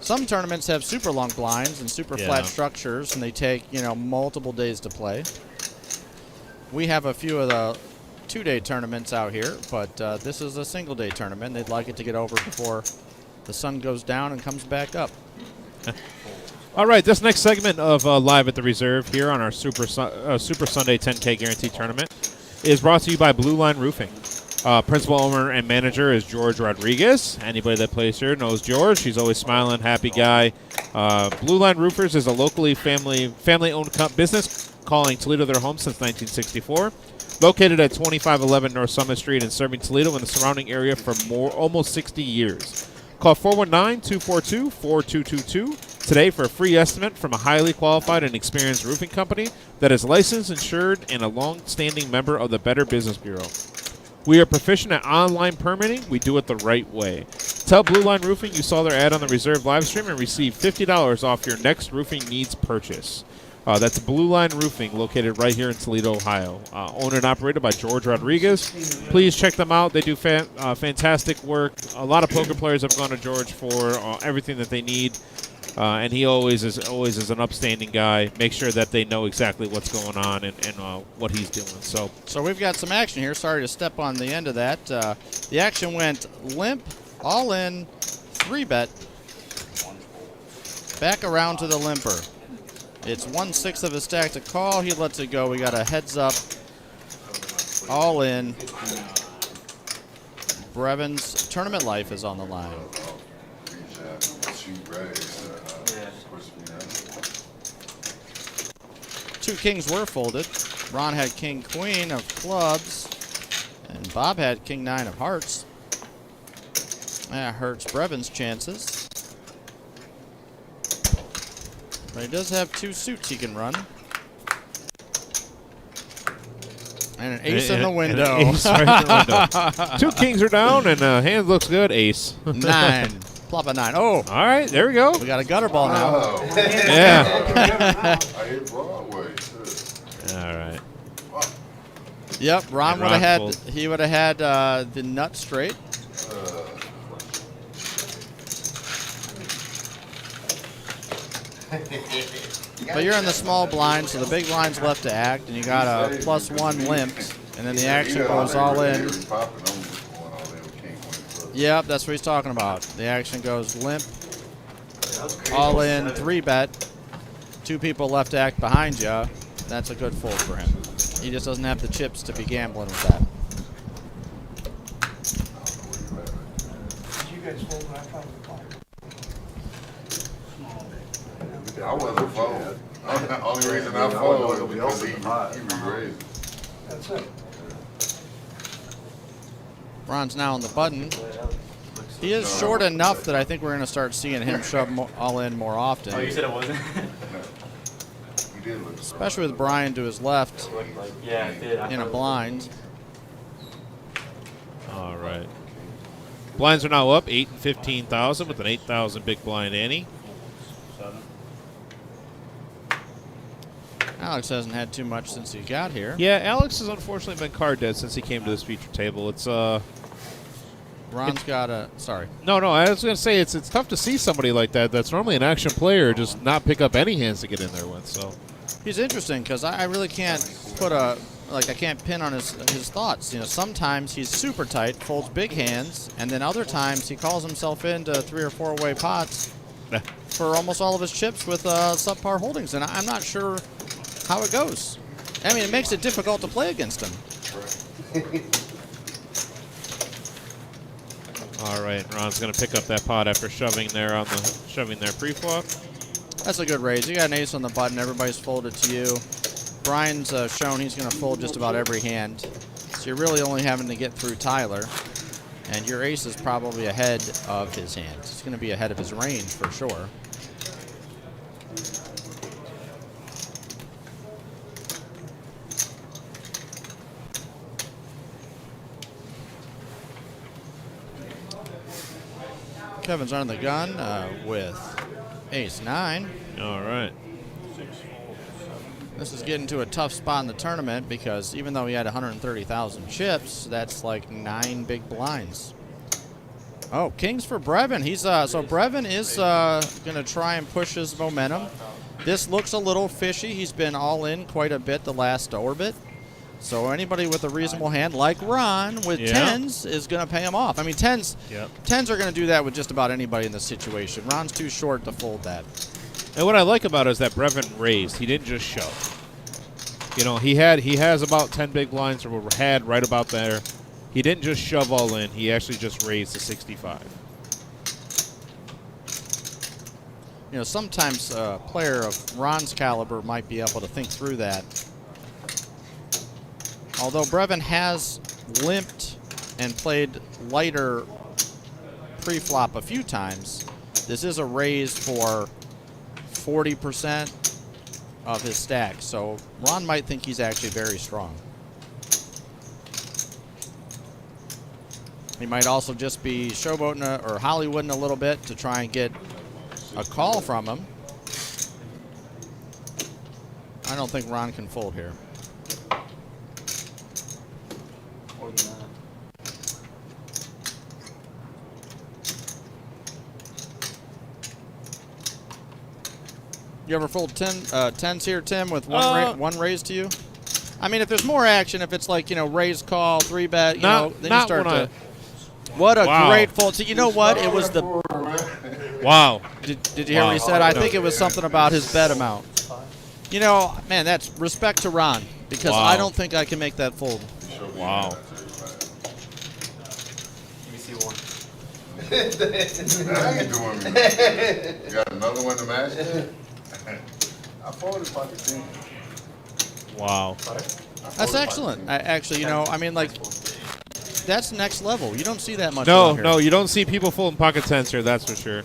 Speaker 1: Some tournaments have super long blinds and super flat structures, and they take multiple days to play. We have a few of the 2-day tournaments out here, but this is a single-day tournament. They'd like it to get over before the sun goes down and comes back up.
Speaker 2: All right, this next segment of Live at the Reserve here on our Super Sunday 10K Guarantee Tournament is brought to you by Blue Line Roofing. Principal owner and manager is George Rodriguez. Anybody that plays here knows George. He's always smiling, happy guy. Blue Line Roofers is a locally family-owned business calling Toledo their home since 1964. Located at 2511 North Summit Street and serving Toledo and the surrounding area for almost 60 years. Call 419-242-4222 today for a free estimate from a highly qualified and experienced roofing company that is licensed, insured, and a long-standing member of the Better Business Bureau. We are proficient at online permitting. We do it the right way. Tell Blue Line Roofing you saw their ad on the Reserve live stream and receive $50 off your next roofing needs purchase. That's Blue Line Roofing, located right here in Toledo, Ohio. Owned and operated by George Rodriguez. Please check them out. They do fantastic work. A lot of poker players have gone to George for everything that they need. And he always is an upstanding guy. Make sure that they know exactly what's going on and what he's doing. So
Speaker 1: we've got some action here. Sorry to step on the end of that. The action went limp, all in, 3-bet, back around to the limper. It's 1/6 of a stack to call. He lets it go. We got a heads up, all in. Brevin's tournament life is on the line. Two kings were folded. Ron had king queen of clubs, and Bob had king 9 of hearts. That hurts Brevin's chances. But he does have 2 suits he can run. And an ace in the window.
Speaker 2: Ace right in the window. 2 kings are down, and hand looks good. Ace.
Speaker 1: 9. Plop a 9. Oh,
Speaker 2: All right, there we go.
Speaker 1: we got a gutter ball now.
Speaker 3: Oh,
Speaker 2: Yeah.
Speaker 3: I hit Broadway, too.
Speaker 2: All right.
Speaker 1: Yep, Ron
Speaker 2: And
Speaker 1: would have had.
Speaker 2: Ron's
Speaker 1: He would have had the nut straight. But you're in the small blind, so the big blind's left to act, and you got a +1 limped, and then the action goes all in. Yep, that's what he's talking about. The action goes limp, all in, 3-bet. 2 people left to act behind you. That's a good fold for him. He just doesn't have the chips to be gambling with that.
Speaker 9: Did you guys fold when I probably called?
Speaker 3: I wasn't folding. Only reason I folded was because he re-raised.
Speaker 9: That's it.
Speaker 1: Ron's now on the button. He is short enough that I think we're going to start seeing him shove all in more often.
Speaker 4: Oh, you said it wasn't?
Speaker 3: He did look
Speaker 1: Especially with Brian to his left
Speaker 4: Yeah, it did.
Speaker 1: in a blind.
Speaker 2: All right. Blinds are now up 8 and 15,000 with an 8,000 big blind ante.
Speaker 1: Alex hasn't had too much since he got here.
Speaker 2: Yeah, Alex has unfortunately been card dead since he came to this feature table. It's
Speaker 1: Ron's got a. Sorry.
Speaker 2: no, I was gonna say it's tough to see somebody like that. That's normally an action player just not pick up any hands to get in there with. So
Speaker 1: He's interesting because I really can't put a. Like, I can't pin on his thoughts. You know, sometimes he's super tight, folds big hands, and then other times he calls himself into 3 or 4-way pots for almost all of his chips with subpar holdings, and I'm not sure how it goes. I mean, it makes it difficult to play against him.
Speaker 2: all right, Ron's gonna pick up that pot after shoving there pre-flop.
Speaker 1: That's a good raise. You got an ace on the button. Everybody's folded to you. Brian's shown he's going to fold just about every hand. So you're really only having to get through Tyler. And your ace is probably ahead of his hand. It's going to be ahead of his range for sure. Kevin's under the gun with ace-9.
Speaker 2: All right.
Speaker 1: This is getting to a tough spot in the tournament because even though he had 130,000 chips, that's like 9 big blinds. Oh, kings for Brevin. He's so Brevin is going to try and push his momentum. This looks a little fishy. He's been all in quite a bit the last orbit. So anybody with a reasonable hand like Ron with tens is going to pay him off. I mean, tens are going to do that with just about anybody in this situation. Ron's too short to fold that.
Speaker 2: And what I like about it is that Brevin raised. He didn't just shove. You know, he has about 10 big blinds, or had right about there. He didn't just shove all in. He actually just raised to 65.
Speaker 1: You know, sometimes a player of Ron's caliber might be able to think through that. Although Brevin has limped and played lighter pre-flop a few times, this is a raise for 40% of his stack. So Ron might think he's actually very strong. He might also just be showboating or Hollywooding a little bit to try and get a call from him. I don't think Ron can fold here. You ever fold tens here, Tim, with one raise to you? I mean, if there's more action, if it's like, you know, raise call, 3-bet, you know, then you start to. What a great fold. So you know what? It was the.
Speaker 2: Wow.
Speaker 1: Did you hear what he said? I think it was something about his bet amount. You know, man, that's respect to Ron because I don't think I can make that fold.
Speaker 2: Wow.
Speaker 4: Let me see one.
Speaker 3: How you doing, man? You got another one to match that? I folded pocket 10.
Speaker 2: Wow.
Speaker 1: That's excellent. Actually, you know, I mean, like, that's next level. You don't see that much.
Speaker 2: No, you don't see people folding pocket tens here, that's for sure.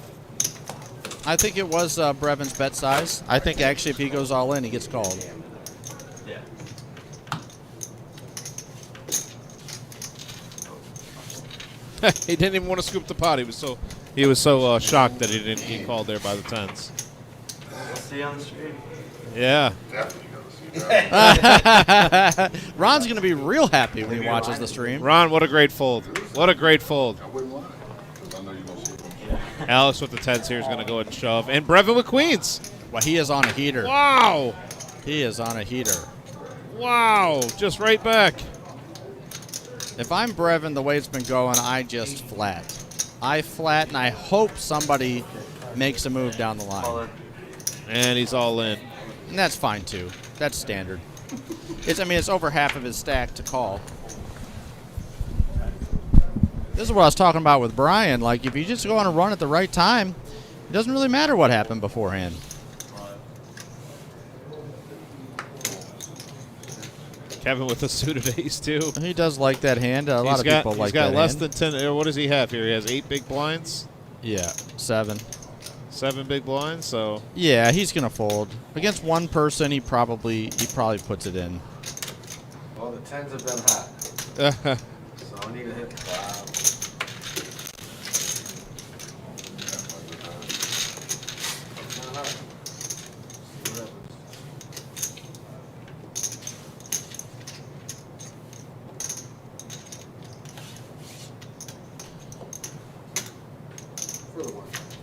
Speaker 1: I think it was Brevin's bet size. I think actually if he goes all in, he gets called.
Speaker 4: Yeah.
Speaker 2: He didn't even want to scoop the pot. He was so shocked that he didn't get called there by the tens.
Speaker 8: We'll see you on the stream.
Speaker 2: Yeah.
Speaker 3: Definitely gonna see that.
Speaker 1: Ron's going to be real happy when he watches the stream.
Speaker 2: Ron, what a great fold. What a great fold.
Speaker 3: I wouldn't lie, because I know you're gonna see them.
Speaker 2: Alex with the tens here is going to go ahead and shove. And Brevin with queens.
Speaker 1: Well, he is on a heater.
Speaker 2: Wow.
Speaker 1: He is on a heater.
Speaker 2: Wow. Just right back.
Speaker 1: If I'm Brevin, the way it's been going, I just flat. I flat, and I hope somebody makes a move down the line.
Speaker 2: And he's all in.
Speaker 1: And that's fine, too. That's standard. It's over half of his stack to call. This is what I was talking about with Brian. Like, if you just go on a run at the right time, it doesn't really matter what happened beforehand.
Speaker 2: Kevin with a suited ace, too.
Speaker 1: He does like that hand. A lot of people like that
Speaker 2: He's got less
Speaker 1: hand.
Speaker 2: than 10. What does he have here? He has 8 big blinds?
Speaker 1: Yeah, 7.
Speaker 2: 7 big blinds, so.
Speaker 1: Yeah, he's going to fold. Against one person, he probably puts it in.
Speaker 8: Well, the tens have been hot, so I need to hit the cloud.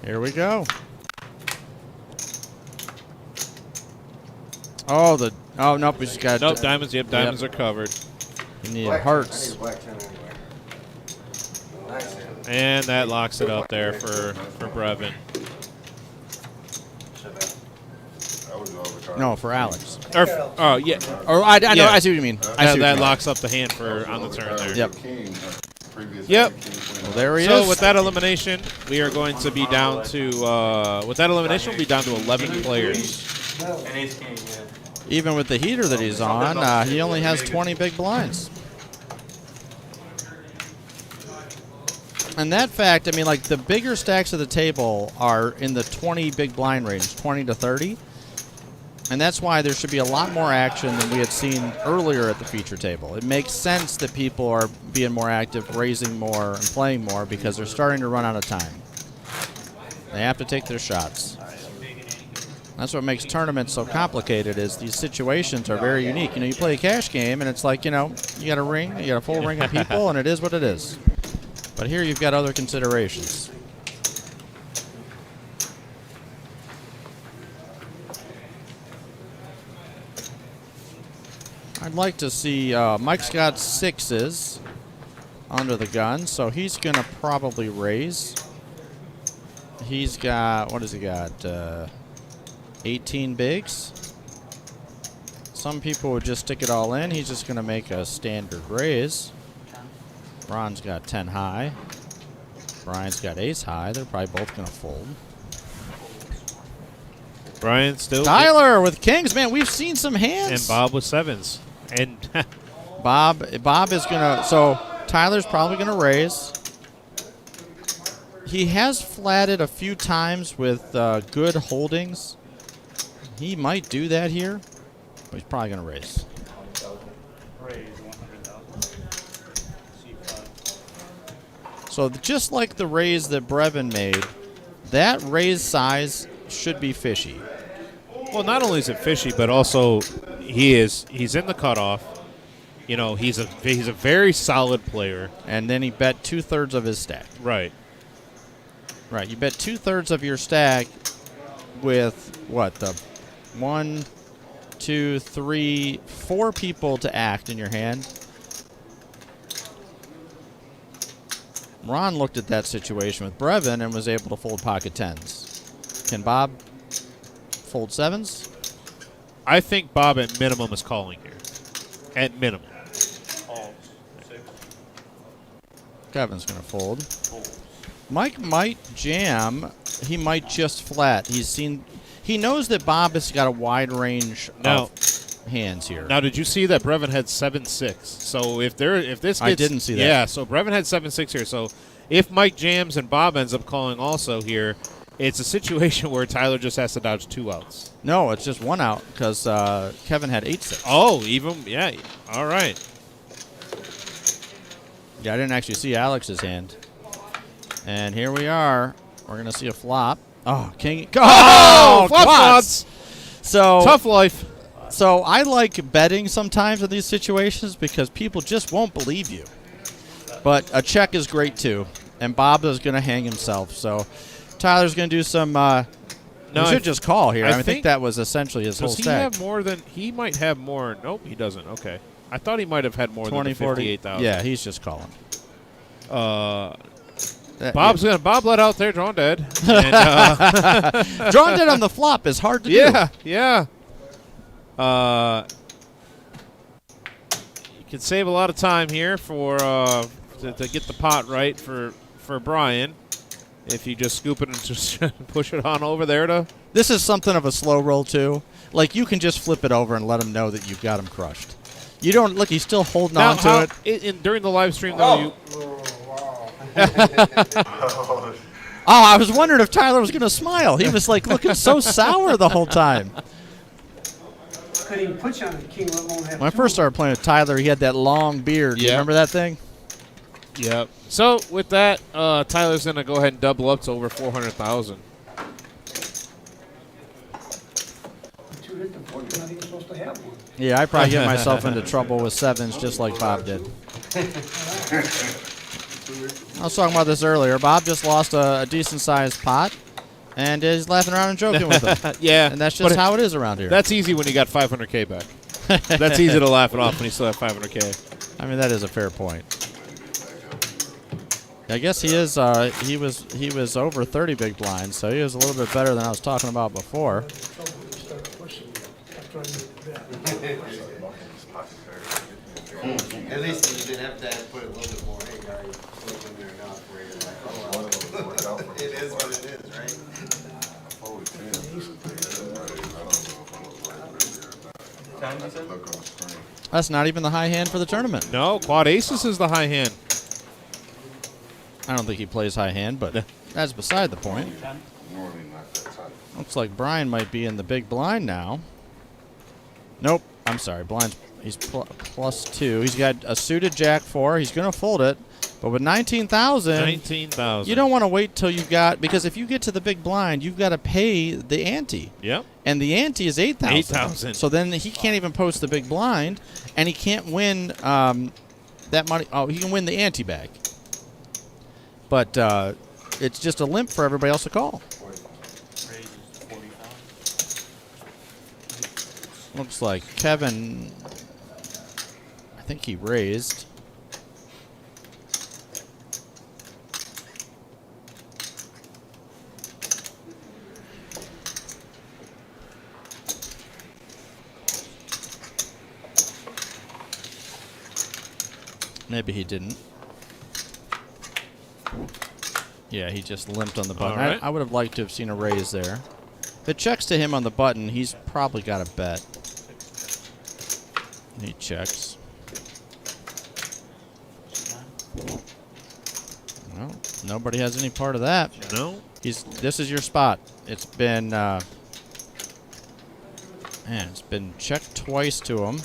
Speaker 1: Here we go. Oh, nope, we just got
Speaker 2: Nope, diamonds. Yep, diamonds are covered.
Speaker 1: You need
Speaker 8: Black
Speaker 1: hearts.
Speaker 8: ten. I need a black 10 anyway. Nice hand.
Speaker 2: And that locks it up there for Brevin.
Speaker 8: Shut up.
Speaker 3: I was overtime.
Speaker 1: No, for Alex.
Speaker 2: Or, oh, yeah.
Speaker 1: Or I know,
Speaker 2: Yeah.
Speaker 1: I see what you mean. I see what you
Speaker 2: That
Speaker 1: mean.
Speaker 2: locks up the hand for on the turn there.
Speaker 1: Yep.
Speaker 3: King, previous
Speaker 2: Yep.
Speaker 3: king, queen,
Speaker 1: Well, there he
Speaker 2: So
Speaker 1: is.
Speaker 2: with that elimination, we are going to be down to with that elimination, we'll be down to 11 players.
Speaker 4: And ace king, yeah.
Speaker 1: Even with the heater that he's on, he only has 20 big blinds. And that fact, I mean, like the bigger stacks of the table are in the 20 big blind range, 20 to 30. And that's why there should be a lot more action than we had seen earlier at the feature table. It makes sense that people are being more active, raising more, and playing more because they're starting to run out of time. They have to take their shots. That's what makes tournaments so complicated is these situations are very unique. You know, you play a cash game, and it's like, you know, you got a ring, you got a full ring of people, and it is what it is. But here you've got other considerations. I'd like to see Mike's got 6s under the gun, so he's going to probably raise. He's got, what has he got? 18 bigs. Some people would just stick it all in. He's just going to make a standard raise. Ron's got 10 high. Brian's got ace high. They're probably both going to fold.
Speaker 2: Brian still.
Speaker 1: Tyler with kings. Man, we've seen some hands.
Speaker 2: And Bob with 7s. And
Speaker 1: Bob is going to, so Tyler's probably going to raise. He has flatted a few times with good holdings. He might do that here, but he's probably going to raise.
Speaker 4: Raise 100,000.
Speaker 1: So just like the raise that Brevin made, that raise size should be fishy.
Speaker 2: well, not only is it fishy, but also he's in the cutoff. You know, he's a very solid player.
Speaker 1: And then he bet 2/3 of his stack.
Speaker 2: Right.
Speaker 1: Right, you bet 2/3 of your stack with what, the 1, 2, 3, 4 people to act in your hand. Ron looked at that situation with Brevin and was able to fold pocket 10s. Can Bob fold 7s?
Speaker 2: I think Bob at minimum is calling here. At minimum.
Speaker 7: Oh, 6.
Speaker 1: Kevin's going to fold. Mike might jam. He might just flat. He knows that Bob has got a wide range of hands here.
Speaker 2: Now, did you see that Brevin had 7-6? So if this gets,
Speaker 1: I didn't see that.
Speaker 2: Yeah, so Brevin had 7-6 here. So if Mike jams and Bob ends up calling also here, it's a situation where Tyler just has to dodge 2 outs.
Speaker 1: No, it's just 1 out because Kevin had 8-6.
Speaker 2: Oh, even yeah. All right.
Speaker 1: Yeah, I didn't actually see Alex's hand. And here we are. We're going to see a flop. Oh, king. Oh,
Speaker 2: flop
Speaker 1: quads. So
Speaker 2: Tough life.
Speaker 1: So I like betting sometimes in these situations because people just won't believe you. But a check is great too. And Bob is going to hang himself. So Tyler's going to do some.
Speaker 2: No,
Speaker 1: we should just call here. I think that was essentially his whole
Speaker 2: Does he
Speaker 1: stack.
Speaker 2: have more than he might have more? Nope, he doesn't. Okay, I thought he might have had more
Speaker 1: 20,
Speaker 2: than 58,000.
Speaker 1: Yeah, he's just calling.
Speaker 2: Bob let out there, drawn dead. And,
Speaker 1: drawn dead on the flop is hard to do.
Speaker 2: Yeah. You can save a lot of time here for to get the pot right for Brian. If you just scoop it and just push it on over there to.
Speaker 1: This is something of a slow roll too. Like you can just flip it over and let him know that you've got him crushed. You don't look. He's still holding on to it.
Speaker 2: During the live stream, though,
Speaker 1: Oh, I was wondering if Tyler was going to smile. He was like looking so sour the whole time.
Speaker 9: Couldn't even put you on the king. Won't have
Speaker 1: When I first started playing with Tyler, he had that long beard. Do you remember that thing?
Speaker 2: Yep. So with that, Tyler's going to go ahead and double up to over 400,000.
Speaker 9: You hit the board, you're not even supposed to have one.
Speaker 1: Yeah, I probably get myself into trouble with sevens just like Bob did. I was talking about this earlier. Bob just lost a decent-sized pot, and he's laughing around and joking with him.
Speaker 2: Yeah.
Speaker 1: And that's just how it is around here.
Speaker 2: That's easy when you got 500K back. That's easy to laugh it off when you still have 500K.
Speaker 1: I mean, that is a fair point. I guess he is. He was over 30 big blinds, so he was a little bit better than I was talking about before.
Speaker 8: At least you didn't have to put a little bit more. Hey, guys, look in there now where you're like, oh, well. It is what it is, right?
Speaker 1: That's not even the high hand for the tournament.
Speaker 2: No, quad aces is the high hand.
Speaker 1: I don't think he plays high hand, but that's beside the point. Looks like Brian might be in the big blind now. Nope. I'm sorry. Blind's he's +2. He's got a suited jack 4. He's going to fold it. But with 19,000, you don't want to wait till you got, because if you get to the big blind, you've got to pay the ante.
Speaker 2: Yep.
Speaker 1: And the ante is 8,000.
Speaker 2: 8,000.
Speaker 1: So then he can't even post the big blind, and he can't win that money. Oh, he can win the ante bag. But it's just a limp for everybody else to call. Looks like Kevin, I think he raised. Maybe he didn't. Yeah, he just limped on the button.
Speaker 2: All right.
Speaker 1: I would have liked to have seen a raise there. If it checks to him on the button, he's probably got a bet. He checks. Well, nobody has any part of that.
Speaker 2: No.
Speaker 1: This is your spot. It's been man, it's been checked twice to him.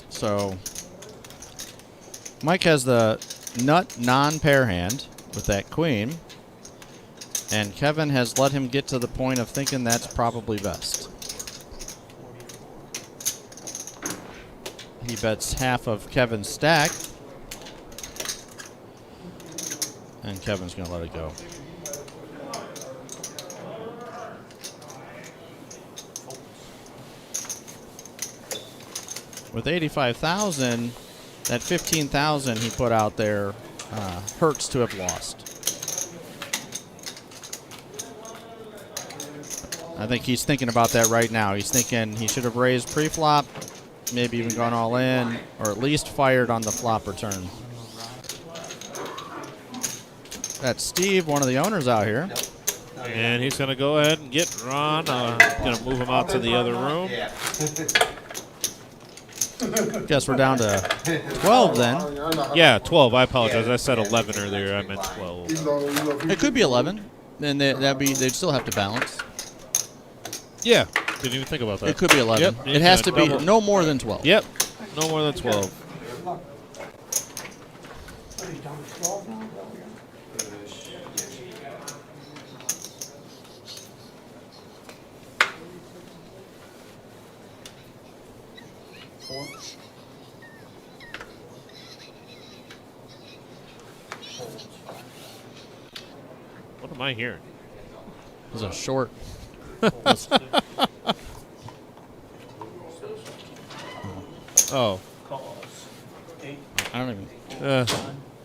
Speaker 1: So Mike has the nut non-pair hand with that queen, and Kevin has let him get to the point of thinking that's probably best. He bets half of Kevin's stack, and Kevin's going to let it go. With 85,000, that 15,000 he put out there hurts to have lost. I think he's thinking about that right now. He's thinking he should have raised pre-flop, maybe even gone all in, or at least fired on the flop return. That's Steve, one of the owners out here.
Speaker 2: And he's going to go ahead and get Ron. Going to move him out to the other room.
Speaker 8: Yeah.
Speaker 1: Guess we're down to 12 then.
Speaker 2: Yeah, 12. I apologize. I said 11 earlier. I meant 12.
Speaker 1: It could be 11. Then they'd still have to balance.
Speaker 2: Yeah. Didn't even think about that.
Speaker 1: It could be 11.
Speaker 2: Yep.
Speaker 1: It has to be
Speaker 2: Double.
Speaker 1: no more than 12.
Speaker 2: Yep. No more than 12.
Speaker 9: He's down to 12 now, is that what we got? Four.
Speaker 2: What am I hearing?
Speaker 1: It was a short.
Speaker 2: Oh,
Speaker 7: Calls. 8.
Speaker 1: I don't even.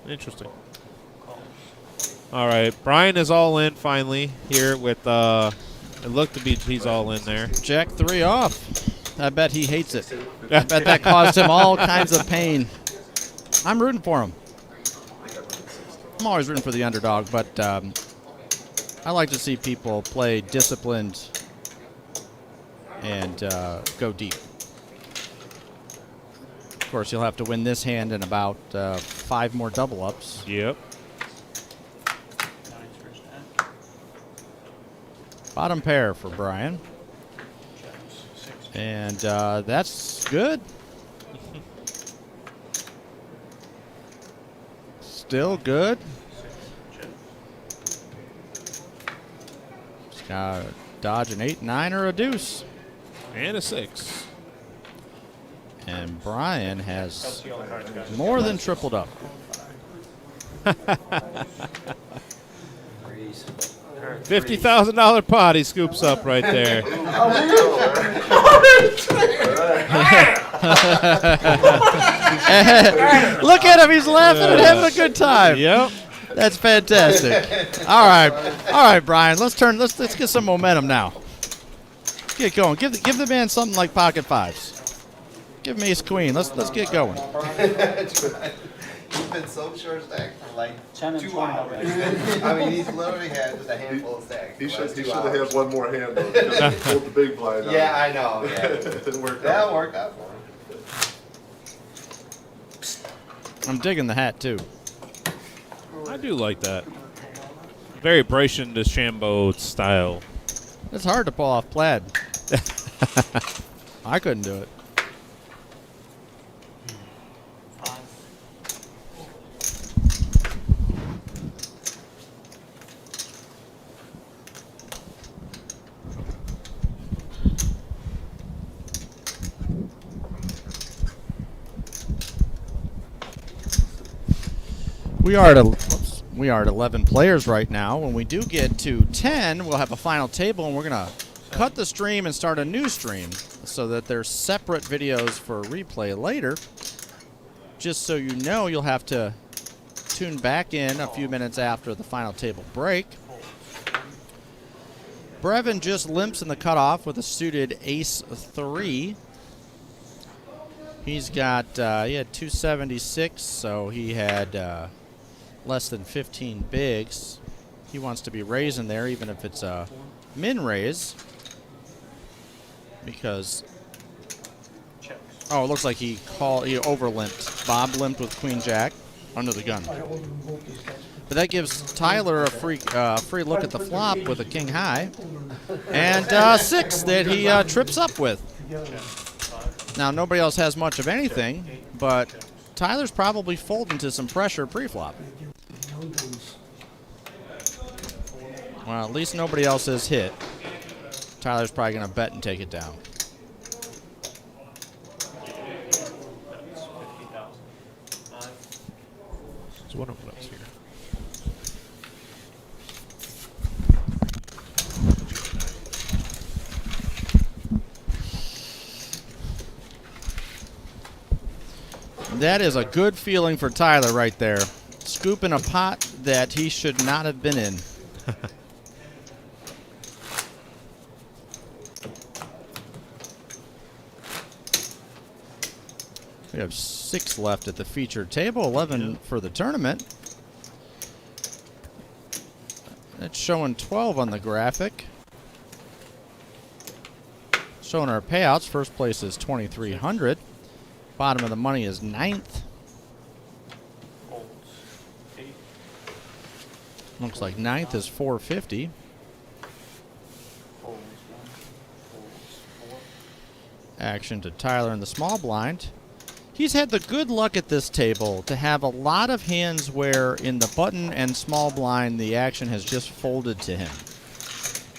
Speaker 2: interesting.
Speaker 7: Calls.
Speaker 2: All right, Brian is all in finally here with. It looked to be he's all in there.
Speaker 1: Jack 3 off. I bet he hates it. I bet that caused him all kinds of pain. I'm rooting for him. I'm always rooting for the underdog, but I like to see people play disciplined and go deep. Of course, you'll have to win this hand in about 5 more double ups.
Speaker 2: Yep.
Speaker 1: Bottom pair for Brian. And that's good. Still good. Just got to dodge an 8, 9, or a deuce.
Speaker 2: And a 6.
Speaker 1: And Brian has
Speaker 7: That's the only card I got.
Speaker 1: more than tripled up.
Speaker 2: $50,000 pot he scoops up right there.
Speaker 1: Look at him. He's laughing and having a good time.
Speaker 2: Yep.
Speaker 1: That's fantastic. All right, Brian. Let's get some momentum now. Get going. Give the man something like pocket fives. Give him ace queen. Let's get going.
Speaker 8: He's been so short stacked for like
Speaker 9: 10 and
Speaker 8: 2
Speaker 9: 20
Speaker 8: hours.
Speaker 9: already.
Speaker 8: I mean, he's literally had just a handful of stacks.
Speaker 3: He
Speaker 8: for the
Speaker 3: should
Speaker 8: last 2
Speaker 3: have
Speaker 8: hours.
Speaker 3: had one more hand though, because he pulled the big blind out.
Speaker 8: Yeah, I know. Yeah,
Speaker 3: It didn't work out.
Speaker 8: that'll work out for him.
Speaker 1: I'm digging the hat too.
Speaker 2: I do like that. Very Bryson DeChambeau style.
Speaker 1: It's hard to pull off plaid. I couldn't do it. We are at 11 players right now. When we do get to 10, we'll have a final table, and we're going to cut the stream and start a new stream so that there's separate videos for replay later. Just so you know, you'll have to tune back in a few minutes after the final table break. Brevin just limps in the cutoff with a suited ace 3. He's got, he had 276, so he had less than 15 bigs. He wants to be raising there, even if it's a min raise. Because, oh, it looks like he over-limped. Bob limped with Queen Jack under the gun.
Speaker 9: I don't invoke these guys.
Speaker 1: But that gives Tyler a free look at the flop with a king high. And 6 that he trips up with. Now, nobody else has much of anything, but Tyler's probably folding to some pressure pre-flop. Well, at least nobody else has hit. Tyler's probably going to bet and take it down.
Speaker 2: So what else here?
Speaker 1: That is a good feeling for Tyler right there. Scooping a pot that he should not have been in. We have 6 left at the featured table, 11 for the tournament. It's showing 12 on the graphic. Showing our payouts, first place is 2,300. Bottom of the money is 9th. Looks like 9th is 450. Action to Tyler in the small blind. He's had the good luck at this table to have a lot of hands where in the button and small blind the action has just folded to him.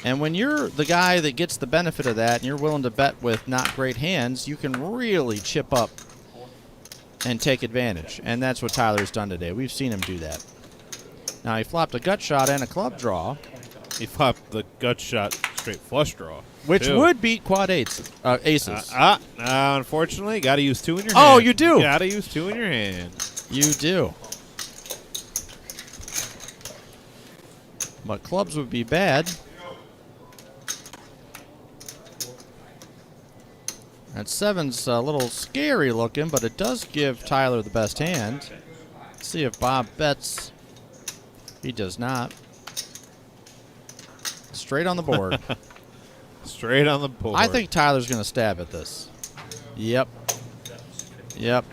Speaker 1: And when you're the guy that gets the benefit of that and you're willing to bet with not great hands, you can really chip up and take advantage. And that's what Tyler's done today. We've seen him do that. Now he flopped a gut shot and a club draw.
Speaker 2: He flopped the gut shot straight flush draw.
Speaker 1: Which
Speaker 2: too.
Speaker 1: would beat quad aces.
Speaker 2: Unfortunately, got to use 2 in your hand.
Speaker 1: Oh, you do?
Speaker 2: Got to use 2 in your hand.
Speaker 1: You do. But clubs would be bad. That 7's a little scary looking, but it does give Tyler the best hand. Let's see if Bob bets. He does not. Straight on the board.
Speaker 2: Straight on the board.
Speaker 1: I think Tyler's going to stab at this. Yep. Yep.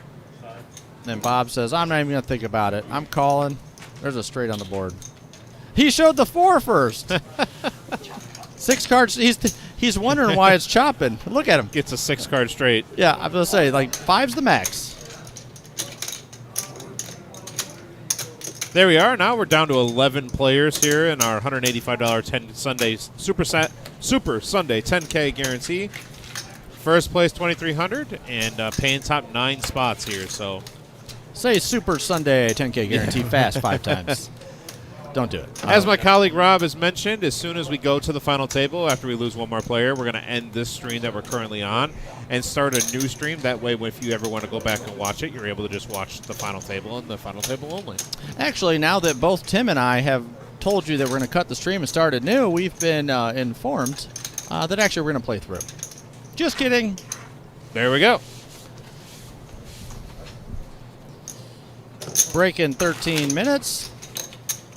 Speaker 1: And Bob says, I'm not even going to think about it. I'm calling. There's a straight on the board. He showed the 4 first. 6 cards. He's wondering why it's chopping. Look at him.
Speaker 2: Gets a 6-card straight.
Speaker 1: Yeah, I'm going to say, like, 5's the max.
Speaker 2: There we are. Now we're down to 11 players here in our $185 Super Sunday 10K guarantee. First place $2,300 and paying top 9 spots here. So
Speaker 1: say Super Sunday 10K guarantee fast 5 times. Don't do it.
Speaker 2: As my colleague Rob has mentioned, as soon as we go to the final table, after we lose one more player, we're going to end this stream that we're currently on and start a new stream. That way, if you ever want to go back and watch it, you're able to just watch the final table and the final table only.
Speaker 1: Actually, now that both Tim and I have told you that we're going to cut the stream and start it new, we've been informed that actually we're going to play through. Just kidding.
Speaker 2: There we go.
Speaker 1: Break in 13 minutes.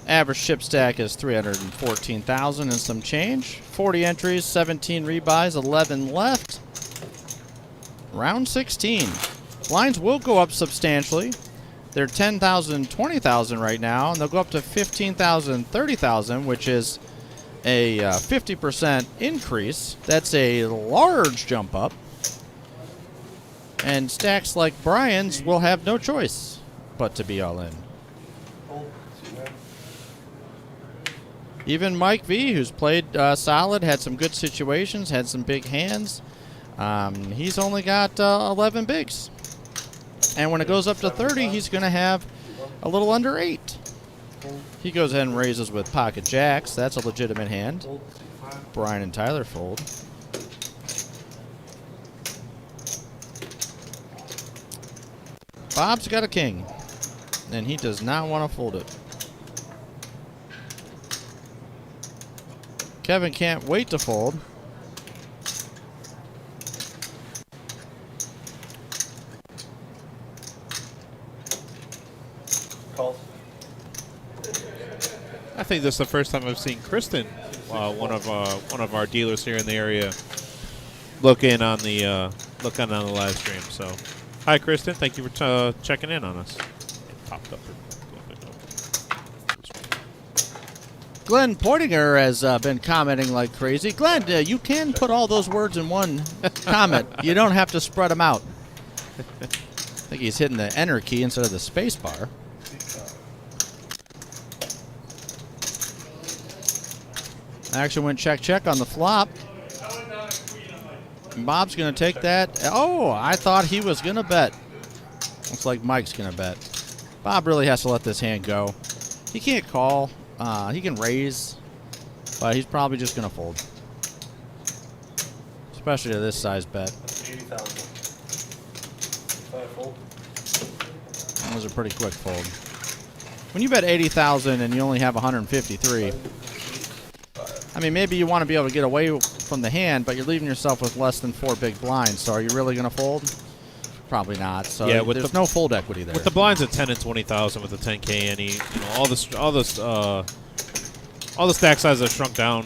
Speaker 1: Average chip stack is 314,000 and some change. 40 entries, 17 rebuys, 11 left. Round 16. Blinds will go up substantially. They're 10,000, 20,000 right now, and they'll go up to 15,000, 30,000, which is a 50% increase. That's a large jump up. And stacks like Brian's will have no choice but to be all in. Even Mike V, who's played solid, had some good situations, had some big hands. He's only got 11 bigs. And when it goes up to 30, he's going to have a little under 8. He goes ahead and raises with pocket jacks. That's a legitimate hand. Brian and Tyler fold. Bob's got a king, and he does not want to fold it. Kevin can't wait to fold.
Speaker 7: Call.
Speaker 2: I think this is the first time I've seen Kristen, one of our dealers here in the area, looking on the live stream. So, hi Kristen, thank you for checking in on us. It popped up.
Speaker 1: Glenn Poitinger has been commenting like crazy. Glenn, you can put all those words in one comment. You don't have to spread them out. I think he's hitting the enter key instead of the space bar. Action went check on the flop. Bob's going to take that. Oh, I thought he was going to bet. Looks like Mike's going to bet. Bob really has to let this hand go. He can't call. He can raise, but he's probably just going to fold. Especially to this size bet.
Speaker 7: That's 80,000. Fold.
Speaker 1: That was a pretty quick fold. When you bet 80,000 and you only have 153, I mean, maybe you want to be able to get away from the hand, but you're leaving yourself with less than 4 big blinds. So are you really going to fold? Probably not. So yeah, there's no fold equity there.
Speaker 2: With the blinds at 10 and 20,000 with the 10K ante, all the stack sizes have shrunk down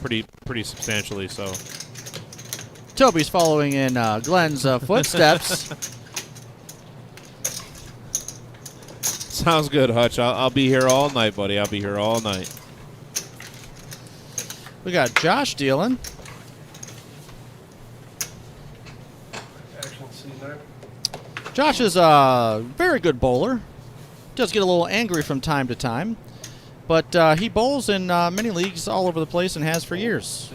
Speaker 2: pretty substantially. So
Speaker 1: Toby's following in Glenn's footsteps.
Speaker 2: Sounds good, Hutch. I'll be here all night, buddy. I'll be here all night.
Speaker 1: We got Josh dealing.
Speaker 7: Action C there.
Speaker 1: Josh is a very good bowler. Does get a little angry from time to time, but he bowls in many leagues all over the place and has for years.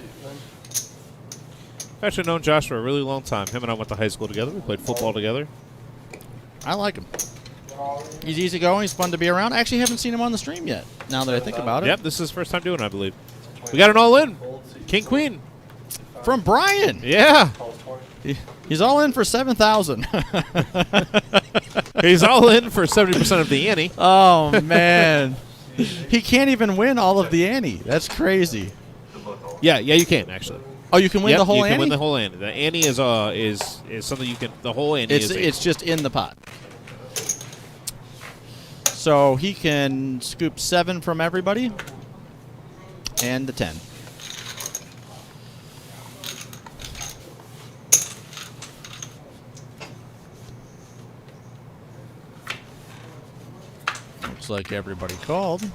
Speaker 2: I've actually known Josh for a really long time. Him and I went to high school together. We played football together.
Speaker 1: I like him. He's easygoing. He's fun to be around. I actually haven't seen him on the stream yet, now that I think about it.
Speaker 2: Yep, this is his first time doing it, I believe. We got an all-in. King Queen.
Speaker 1: From Brian.
Speaker 2: Yeah.
Speaker 1: He's all in for 7,000.
Speaker 2: He's all in for 70% of the ante.
Speaker 1: Oh, man. He can't even win all of the ante. That's crazy.
Speaker 2: Yeah, you can, actually.
Speaker 1: Oh, you can win
Speaker 2: Yep,
Speaker 1: the whole
Speaker 2: you
Speaker 1: ante?
Speaker 2: can win the whole ante. The ante is something you can. The whole ante
Speaker 1: It's just in the pot. So he can scoop 7 from everybody and the 10. Looks like everybody called.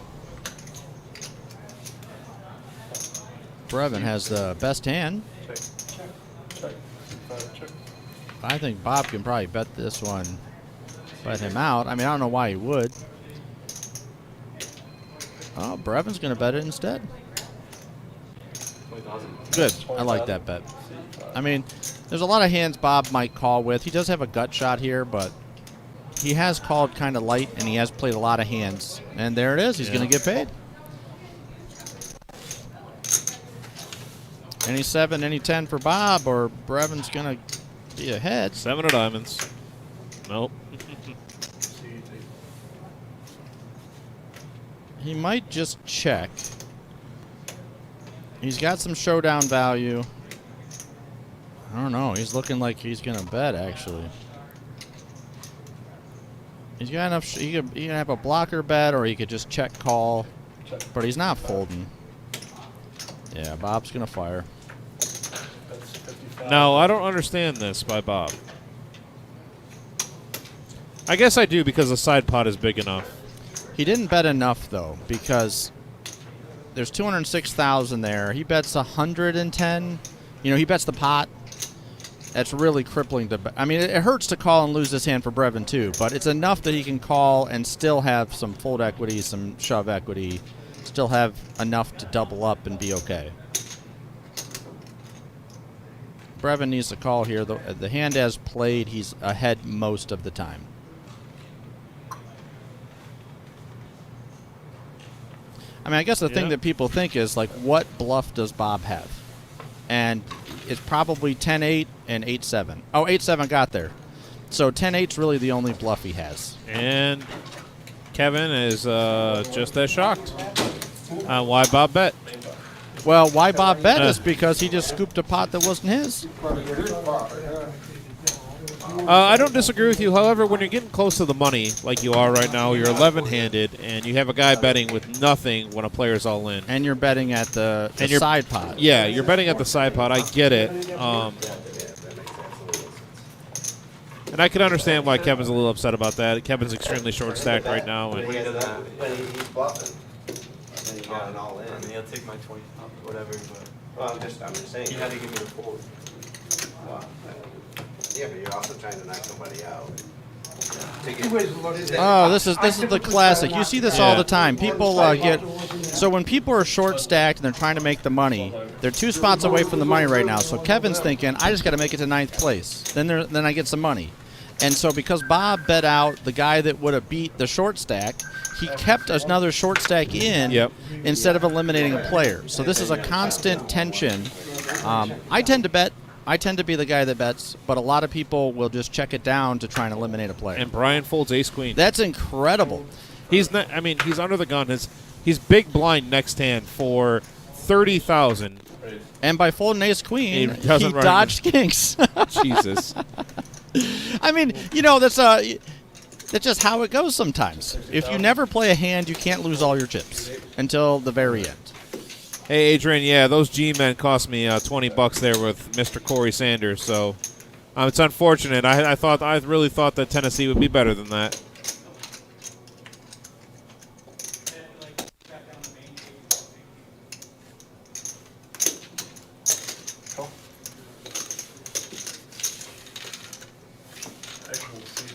Speaker 1: Brevin has the best hand.
Speaker 7: Check. Check.
Speaker 1: I think Bob can probably bet this one. Bet him out. I mean, I don't know why he would. Oh, Brevin's going to bet it instead.
Speaker 4: 20,000.
Speaker 1: Good. I like that bet. I mean, there's a lot of hands Bob might call with. He does have a gut shot here, but he has called kind of light, and he has played a lot of hands. And there it is. He's going to get paid. Any 7, any 10 for Bob, or Brevin's going to be ahead.
Speaker 2: 7 of diamonds. Nope.
Speaker 1: He might just check. He's got some showdown value. I don't know. He's looking like he's going to bet, actually. He's got enough. He can have a blocker bet, or he could just check call. But he's not folding. Yeah, Bob's going to fire.
Speaker 2: No, I don't understand this by Bob. I guess I do because the side pot is big enough.
Speaker 1: He didn't bet enough, though, because there's 206,000 there. He bets 110. You know, he bets the pot. That's really crippling to bet. I mean, it hurts to call and lose this hand for Brevin, too, but it's enough that he can call and still have some fold equity, some shove equity, still have enough to double up and be okay. Brevin needs to call here. The hand as played, he's ahead most of the time. I mean, I guess the thing that people think is, like, what bluff does Bob have? And it's probably 10-8 and 8-7. Oh, 8-7 got there. So 10-8's really the only bluff he has.
Speaker 2: And Kevin is just as shocked on why Bob bet.
Speaker 1: Well, why Bob bet is because he just scooped a pot that wasn't his.
Speaker 2: I don't disagree with you. However, when you're getting close to the money, like you are right now, you're 11-handed, and you have a guy betting with nothing when a player's all in.
Speaker 1: And you're betting at the side pot.
Speaker 2: Yeah, you're betting at the side pot. I get it. And I can understand why Kevin's a little upset about that. Kevin's extremely short-stacked right now. And
Speaker 8: When he's bluffing, and he got an all in.
Speaker 4: I mean, I'll take my 20, whatever, but
Speaker 8: Well, I'm just saying.
Speaker 4: he had to give me the fold.
Speaker 8: Well, yeah, but you're also trying to knock somebody out.
Speaker 1: Oh, this is the classic. You see this all the time. People so when people are short stacked and they're trying to make the money, they're 2 spots away from the money right now. So Kevin's thinking, I just got to make it to 9th place. Then I get some money. And so because Bob bet out the guy that would have beat the short stack, he kept another short stack in instead of eliminating a player. So this is a constant tension. I tend to bet. I tend to be the guy that bets, but a lot of people will just check it down to try and eliminate a player.
Speaker 2: And Brian folds ace-queen.
Speaker 1: That's incredible.
Speaker 2: He's not. I mean, he's under the gun. He's big blind next hand for 30,000.
Speaker 1: And by folding ace-queen,
Speaker 2: He doesn't
Speaker 1: he
Speaker 2: run
Speaker 1: dodged kings.
Speaker 2: Jesus.
Speaker 1: I mean, you know, that's just how it goes sometimes. If you never play a hand, you can't lose all your chips until the very end.
Speaker 2: Hey, Adrian, yeah, those G-men cost me $20 there with Mr. Corey Sanders, so it's unfortunate. I really thought that Tennessee would be better than that.
Speaker 7: I can see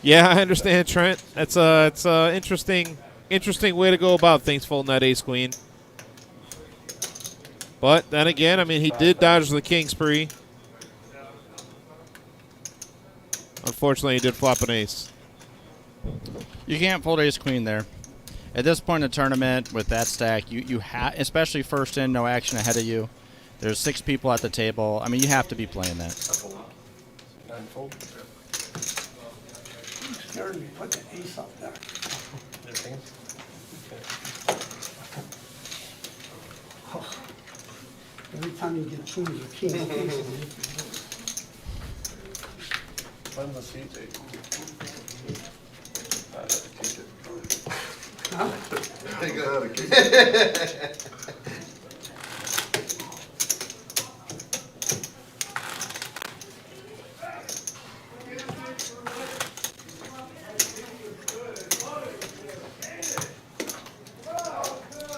Speaker 2: Yeah, I understand, Trent. It's a interesting way to go about things, folding that ace queen. But then again, I mean, he did dodge the king spree. Unfortunately, he did flop an ace.
Speaker 1: You can't fold ace queen there. At this point in the tournament, with that stack, you have, especially first in, no action ahead of you. There's 6 people at the table. I mean, you have to be playing that.
Speaker 7: 9 fold.
Speaker 9: Scared me, put the ace up there.
Speaker 7: Your kings? Okay.
Speaker 9: Every time you get kings or kings, aces.
Speaker 7: When's the seat date?
Speaker 9: Huh?
Speaker 3: Take it out of the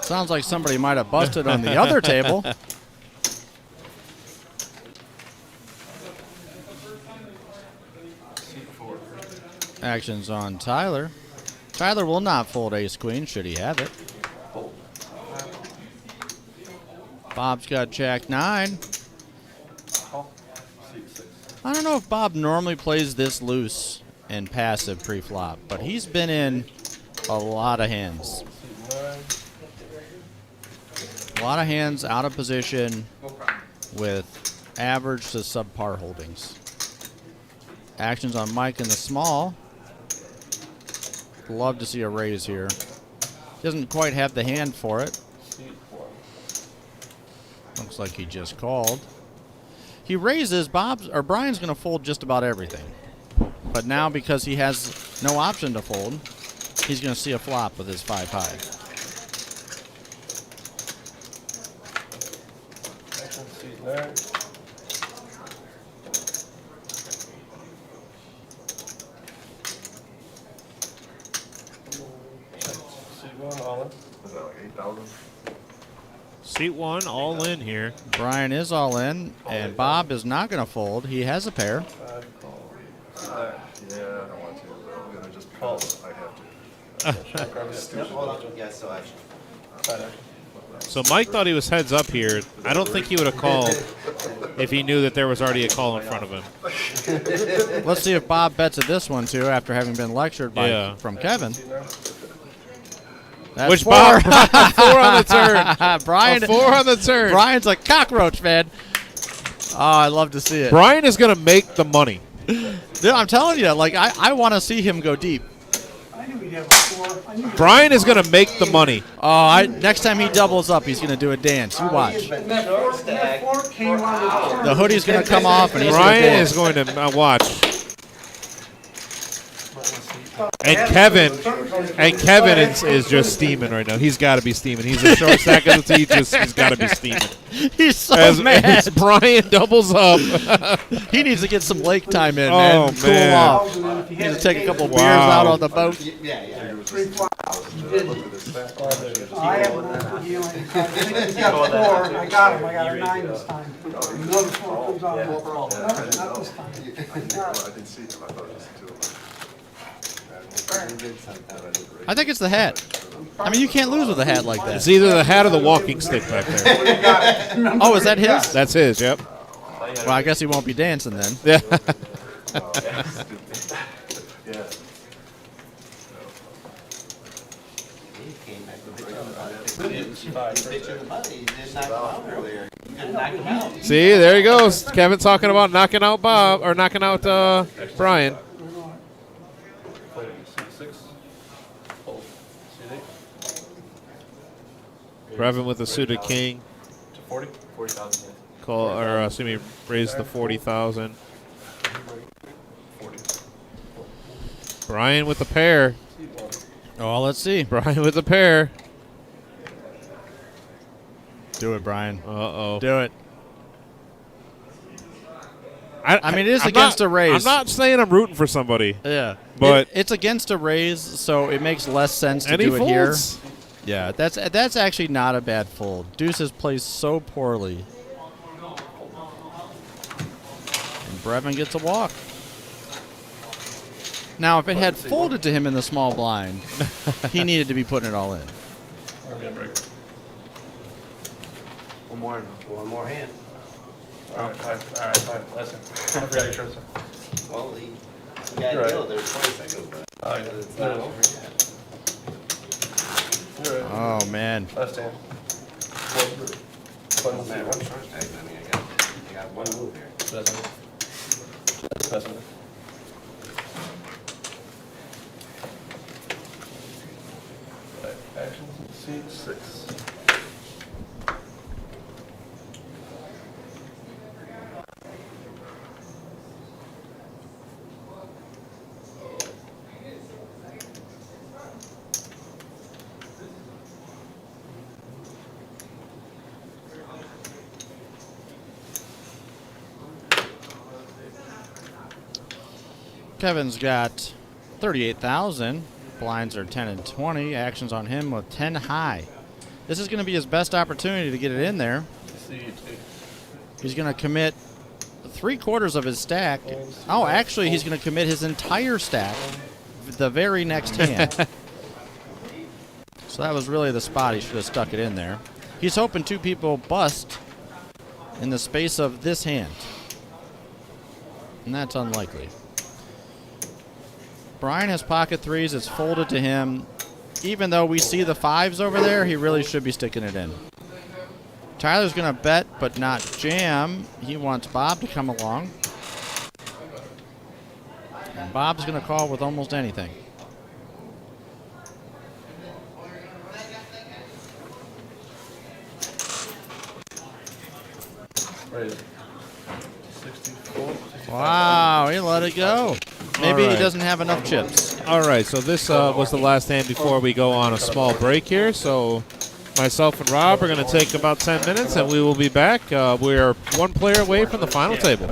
Speaker 1: Sounds like somebody might have busted on the other table. Actions on Tyler. Tyler will not fold ace queen should he have it. Bob's got jack 9. I don't know if Bob normally plays this loose and passive pre-flop, but he's been in a lot of hands. A lot of hands out of position with average to subpar holdings. Actions on Mike in the small. Love to see a raise here. Doesn't quite have the hand for it. Looks like he just called. He raises. Brian's going to fold just about everything. But now because he has no option to fold, he's going to see a flop with his 5 high.
Speaker 7: Action seat 9. Seat 1, all in.
Speaker 3: Is that like 8,000?
Speaker 2: Seat 1, all in here.
Speaker 1: Brian is all in, and Bob is not going to fold. He has a pair.
Speaker 7: 5 call.
Speaker 3: Yeah, I don't want to, but I'm gonna just because I have to.
Speaker 8: Yep, hold on. Yeah, so action.
Speaker 7: Side action.
Speaker 2: So Mike thought he was heads up here. I don't think he would have called if he knew that there was already a call in front of him.
Speaker 1: Let's see if Bob bets at this one, too, after having been lectured by from Kevin.
Speaker 7: Seat 9.
Speaker 1: That's
Speaker 2: Which
Speaker 1: 4.
Speaker 2: Bob 4 on the turn.
Speaker 1: Brian,
Speaker 2: A 4 on the turn.
Speaker 1: Brian's a cockroach, man. Oh, I love to see it.
Speaker 2: Brian is going to make the money.
Speaker 1: Dude, I'm telling you, like I want to see him go deep.
Speaker 9: I knew he'd have a 4. I knew he'd
Speaker 2: Brian is going to make the money.
Speaker 1: Oh, next time he doubles up, he's going to do a dance. You watch.
Speaker 9: that 4 came on
Speaker 1: The hoodie's going to come off, and he's going to
Speaker 2: Brian
Speaker 1: dance.
Speaker 2: is going to watch. And Kevin is just steaming right now. He's got to be steaming. He's a short stack of the tee. He's got to be steaming.
Speaker 1: He's so
Speaker 2: As
Speaker 1: mad.
Speaker 2: Brian doubles up.
Speaker 1: He needs to get some lake time in,
Speaker 2: Oh,
Speaker 1: man. Cool
Speaker 2: man.
Speaker 1: off.
Speaker 9: And then if he
Speaker 1: He
Speaker 9: had
Speaker 1: needs to take a couple
Speaker 2: Wow.
Speaker 1: beers out on the boat.
Speaker 8: Yeah.
Speaker 9: 3 flops, he didn't. I have no deal. He's got 4. I got him. I got a 9 this time. Another 4 comes out. No, not this time.
Speaker 3: I didn't see him, I thought it was 2 of them.
Speaker 1: I think it's the hat. I mean, you can't lose with a hat like that.
Speaker 2: It's either the hat or the walking stick back there.
Speaker 1: Oh, is that his?
Speaker 2: That's his, yep.
Speaker 1: Well, I guess he won't be dancing then.
Speaker 2: Yeah.
Speaker 3: Yeah.
Speaker 8: Picture of the money. You didn't knock him out earlier. You could knock him out.
Speaker 2: See, there he goes. Kevin talking about knocking out Bob, or knocking out Brian.
Speaker 7: Seat 6. Fold. Seat 8.
Speaker 2: Brevin with a suited king.
Speaker 7: To 40? 40,000.
Speaker 2: Call, or assume he raised the 40,000.
Speaker 7: 40.
Speaker 2: Brian with the pair.
Speaker 7: Seat 1.
Speaker 1: Oh, let's see.
Speaker 2: Brian with the pair.
Speaker 1: Do it, Brian.
Speaker 2: Uh-oh.
Speaker 1: Do it. I mean, it is
Speaker 2: I'm
Speaker 1: against
Speaker 2: not-
Speaker 1: a raise.
Speaker 2: I'm not saying I'm rooting for somebody.
Speaker 1: Yeah.
Speaker 2: But-
Speaker 1: it's against a raise, so it makes less sense to
Speaker 2: And he
Speaker 1: do it here.
Speaker 2: folds.
Speaker 1: Yeah, that's actually not a bad fold. Deuces plays so poorly. And Brevin gets a walk. Now, if it had folded to him in the small blind, he needed to be putting it all in.
Speaker 7: Or be a break.
Speaker 8: One more hand.
Speaker 7: All right, fine. That's it. I forgot your shirt, sir.
Speaker 8: Well, you gotta
Speaker 7: You're
Speaker 8: deal
Speaker 7: right.
Speaker 8: with it 20 seconds, but
Speaker 7: Oh, yeah.
Speaker 8: it's not over yet.
Speaker 7: You're right.
Speaker 1: Oh, man.
Speaker 7: Last hand.
Speaker 8: Oh, man, I'm short stack. I mean, I got one move here.
Speaker 7: That's it. That's it. Right, actions, seat 6.
Speaker 1: Kevin's got 38,000. Blinds are 10 and 20. Actions on him with 10 high. This is going to be his best opportunity to get it in there.
Speaker 7: Seat 8.
Speaker 1: He's going to commit 3/4 of his stack. Oh, actually, he's going to commit his entire stack the very next hand. So that was really the spot he should have stuck it in there. He's hoping 2 people bust in the space of this hand. And that's unlikely. Brian has pocket 3s. It's folded to him. Even though we see the 5s over there, he really should be sticking it in. Tyler's going to bet, but not jam. He wants Bob to come along. And Bob's going to call with almost anything.
Speaker 7: Right. 64.
Speaker 1: Wow, he let it go. Maybe
Speaker 2: All right.
Speaker 1: he doesn't have enough chips.
Speaker 2: All right, so this was the last hand before we go on a small break here. So myself and Rob are going to take about 10 minutes, and we will be back. We are 1 player away from the final table.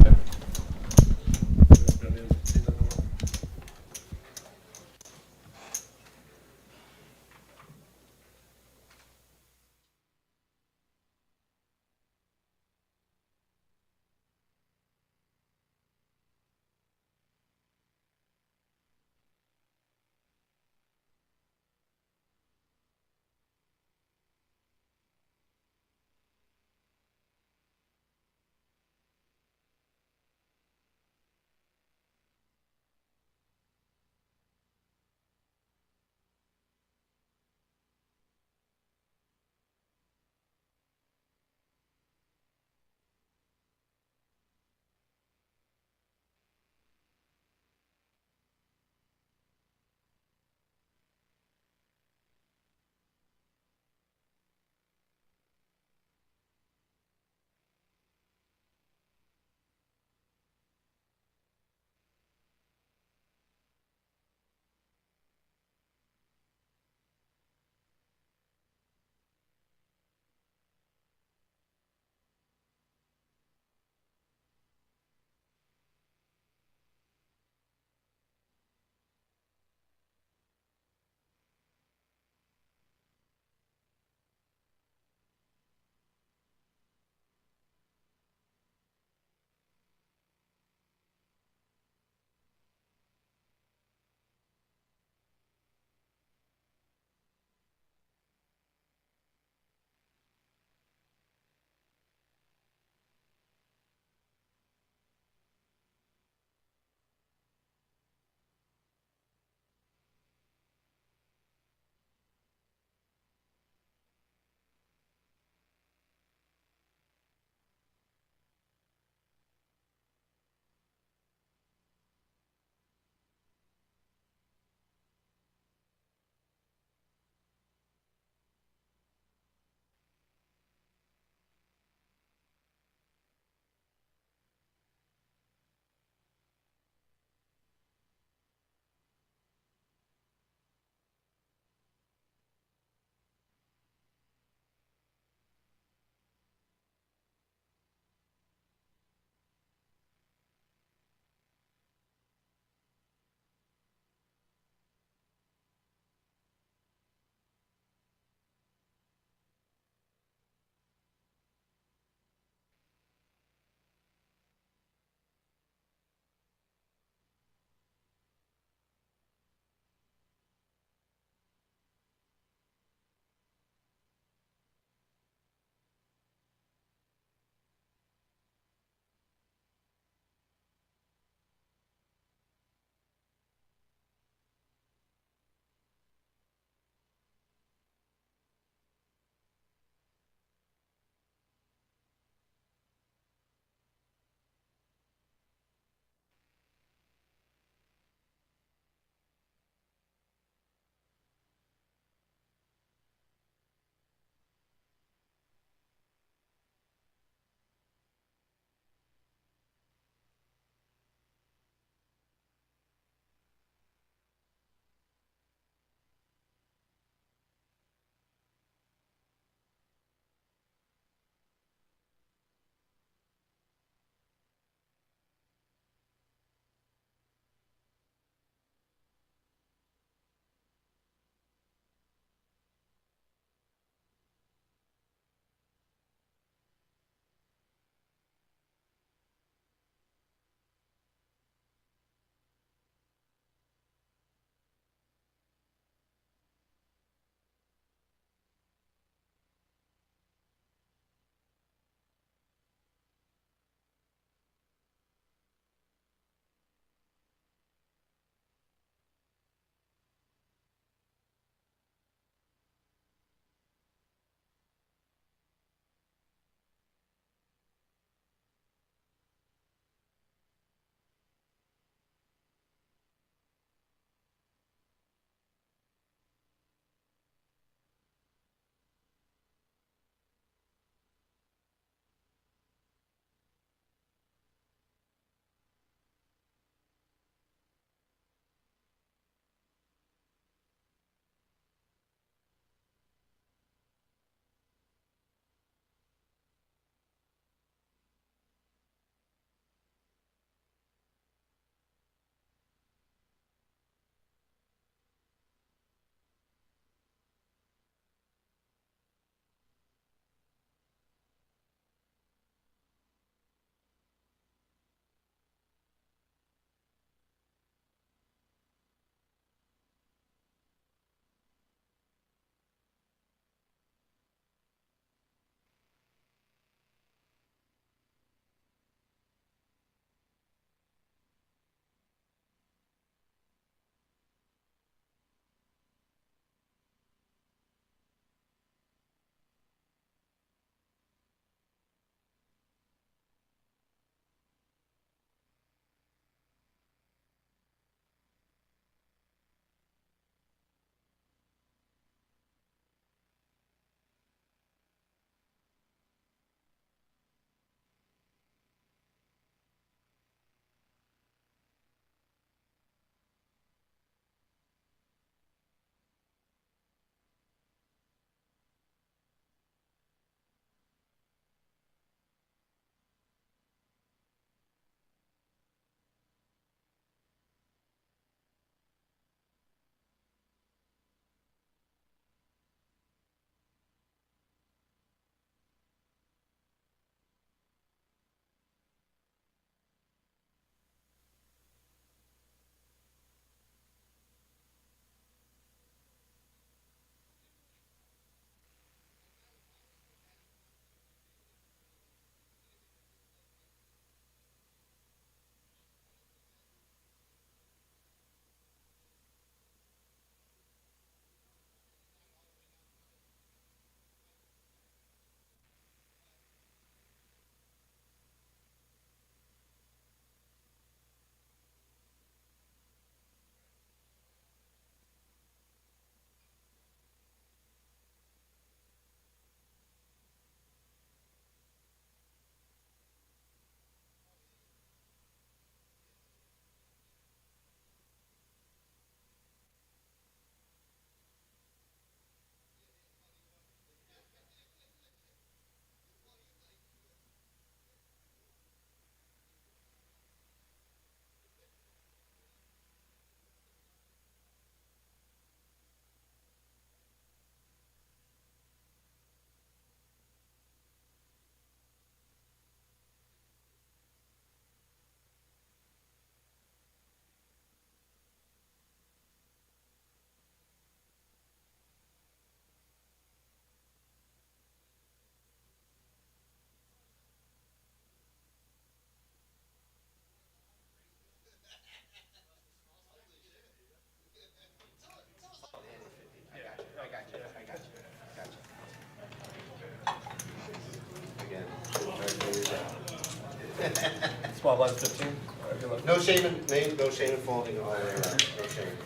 Speaker 7: Small blind's 15. All right, good luck.
Speaker 8: No shaming, no shaming folding all the way around. No shaming.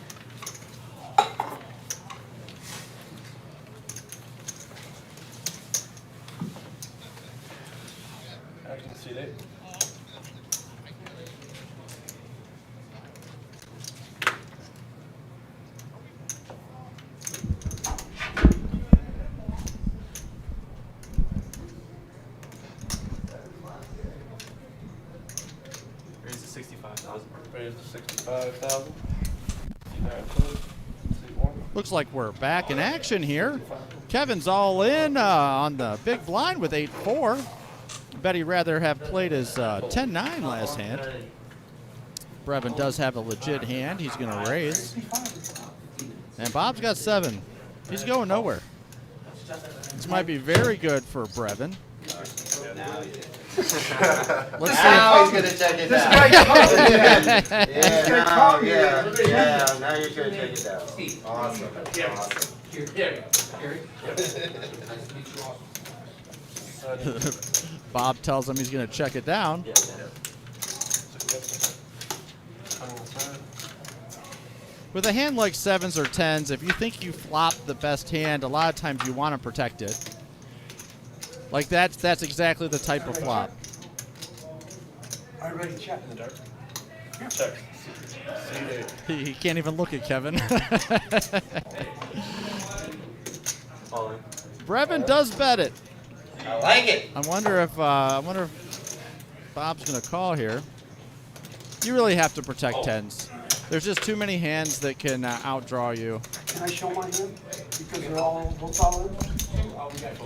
Speaker 7: Action seat 8.
Speaker 4: Raise to 65,000.
Speaker 7: Raise to 65,000. Seat 9 closed. Seat 1.
Speaker 1: Looks like we're back in action here. Kevin's all in on the big blind with 8-4. Bet he'd rather have played his 10-9 last hand. Brevin does have a legit hand. He's going to raise. And Bob's got 7. He's going nowhere. This might be very good for Brevin. Let's see.
Speaker 8: Now he's gonna check it
Speaker 9: This
Speaker 8: out.
Speaker 9: guy covered it.
Speaker 8: Yeah,
Speaker 9: guy
Speaker 8: now,
Speaker 9: covered
Speaker 8: yeah,
Speaker 9: it.
Speaker 8: yeah, now you're gonna check it out. Awesome, awesome.
Speaker 1: Bob tells him he's going to check it down.
Speaker 7: On the side.
Speaker 1: With a hand like 7s or 10s, if you think you flop the best hand, a lot of times you want to protect it. Like that's exactly the type of flop.
Speaker 9: I already checked.
Speaker 7: In the dark. Check. Seat 8.
Speaker 1: He can't even look at Kevin.
Speaker 4: All in.
Speaker 1: Brevin does bet it.
Speaker 8: I like it.
Speaker 1: I wonder if Bob's going to call here. You really have to protect 10s. There's just too many hands that can outdraw you.
Speaker 9: Can I show my hand? Because they're all, both all in?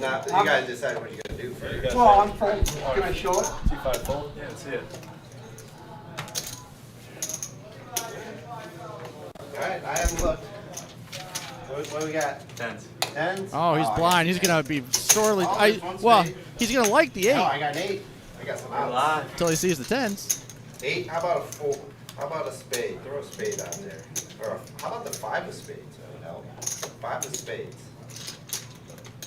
Speaker 8: Now, you gotta decide what you're gonna do first.
Speaker 9: Well, I'm fold. Can I show it?
Speaker 7: T5 fold.
Speaker 4: Yeah, let's see it.
Speaker 8: Alright, I haven't looked. What do we got?
Speaker 4: Tens.
Speaker 8: Tens?
Speaker 1: Oh, he's
Speaker 8: I
Speaker 1: blind. He's
Speaker 8: got
Speaker 1: going to be sorely.
Speaker 8: Oh, there's one
Speaker 1: Well,
Speaker 8: spade.
Speaker 1: he's going to like the 8
Speaker 8: No, I got an 8. I got some outs.
Speaker 1: until he sees the 10s.
Speaker 8: 8, how about a 4? How about a spade? Throw a spade out there. Or how about the 5 of spades? That would help. 5 of spades.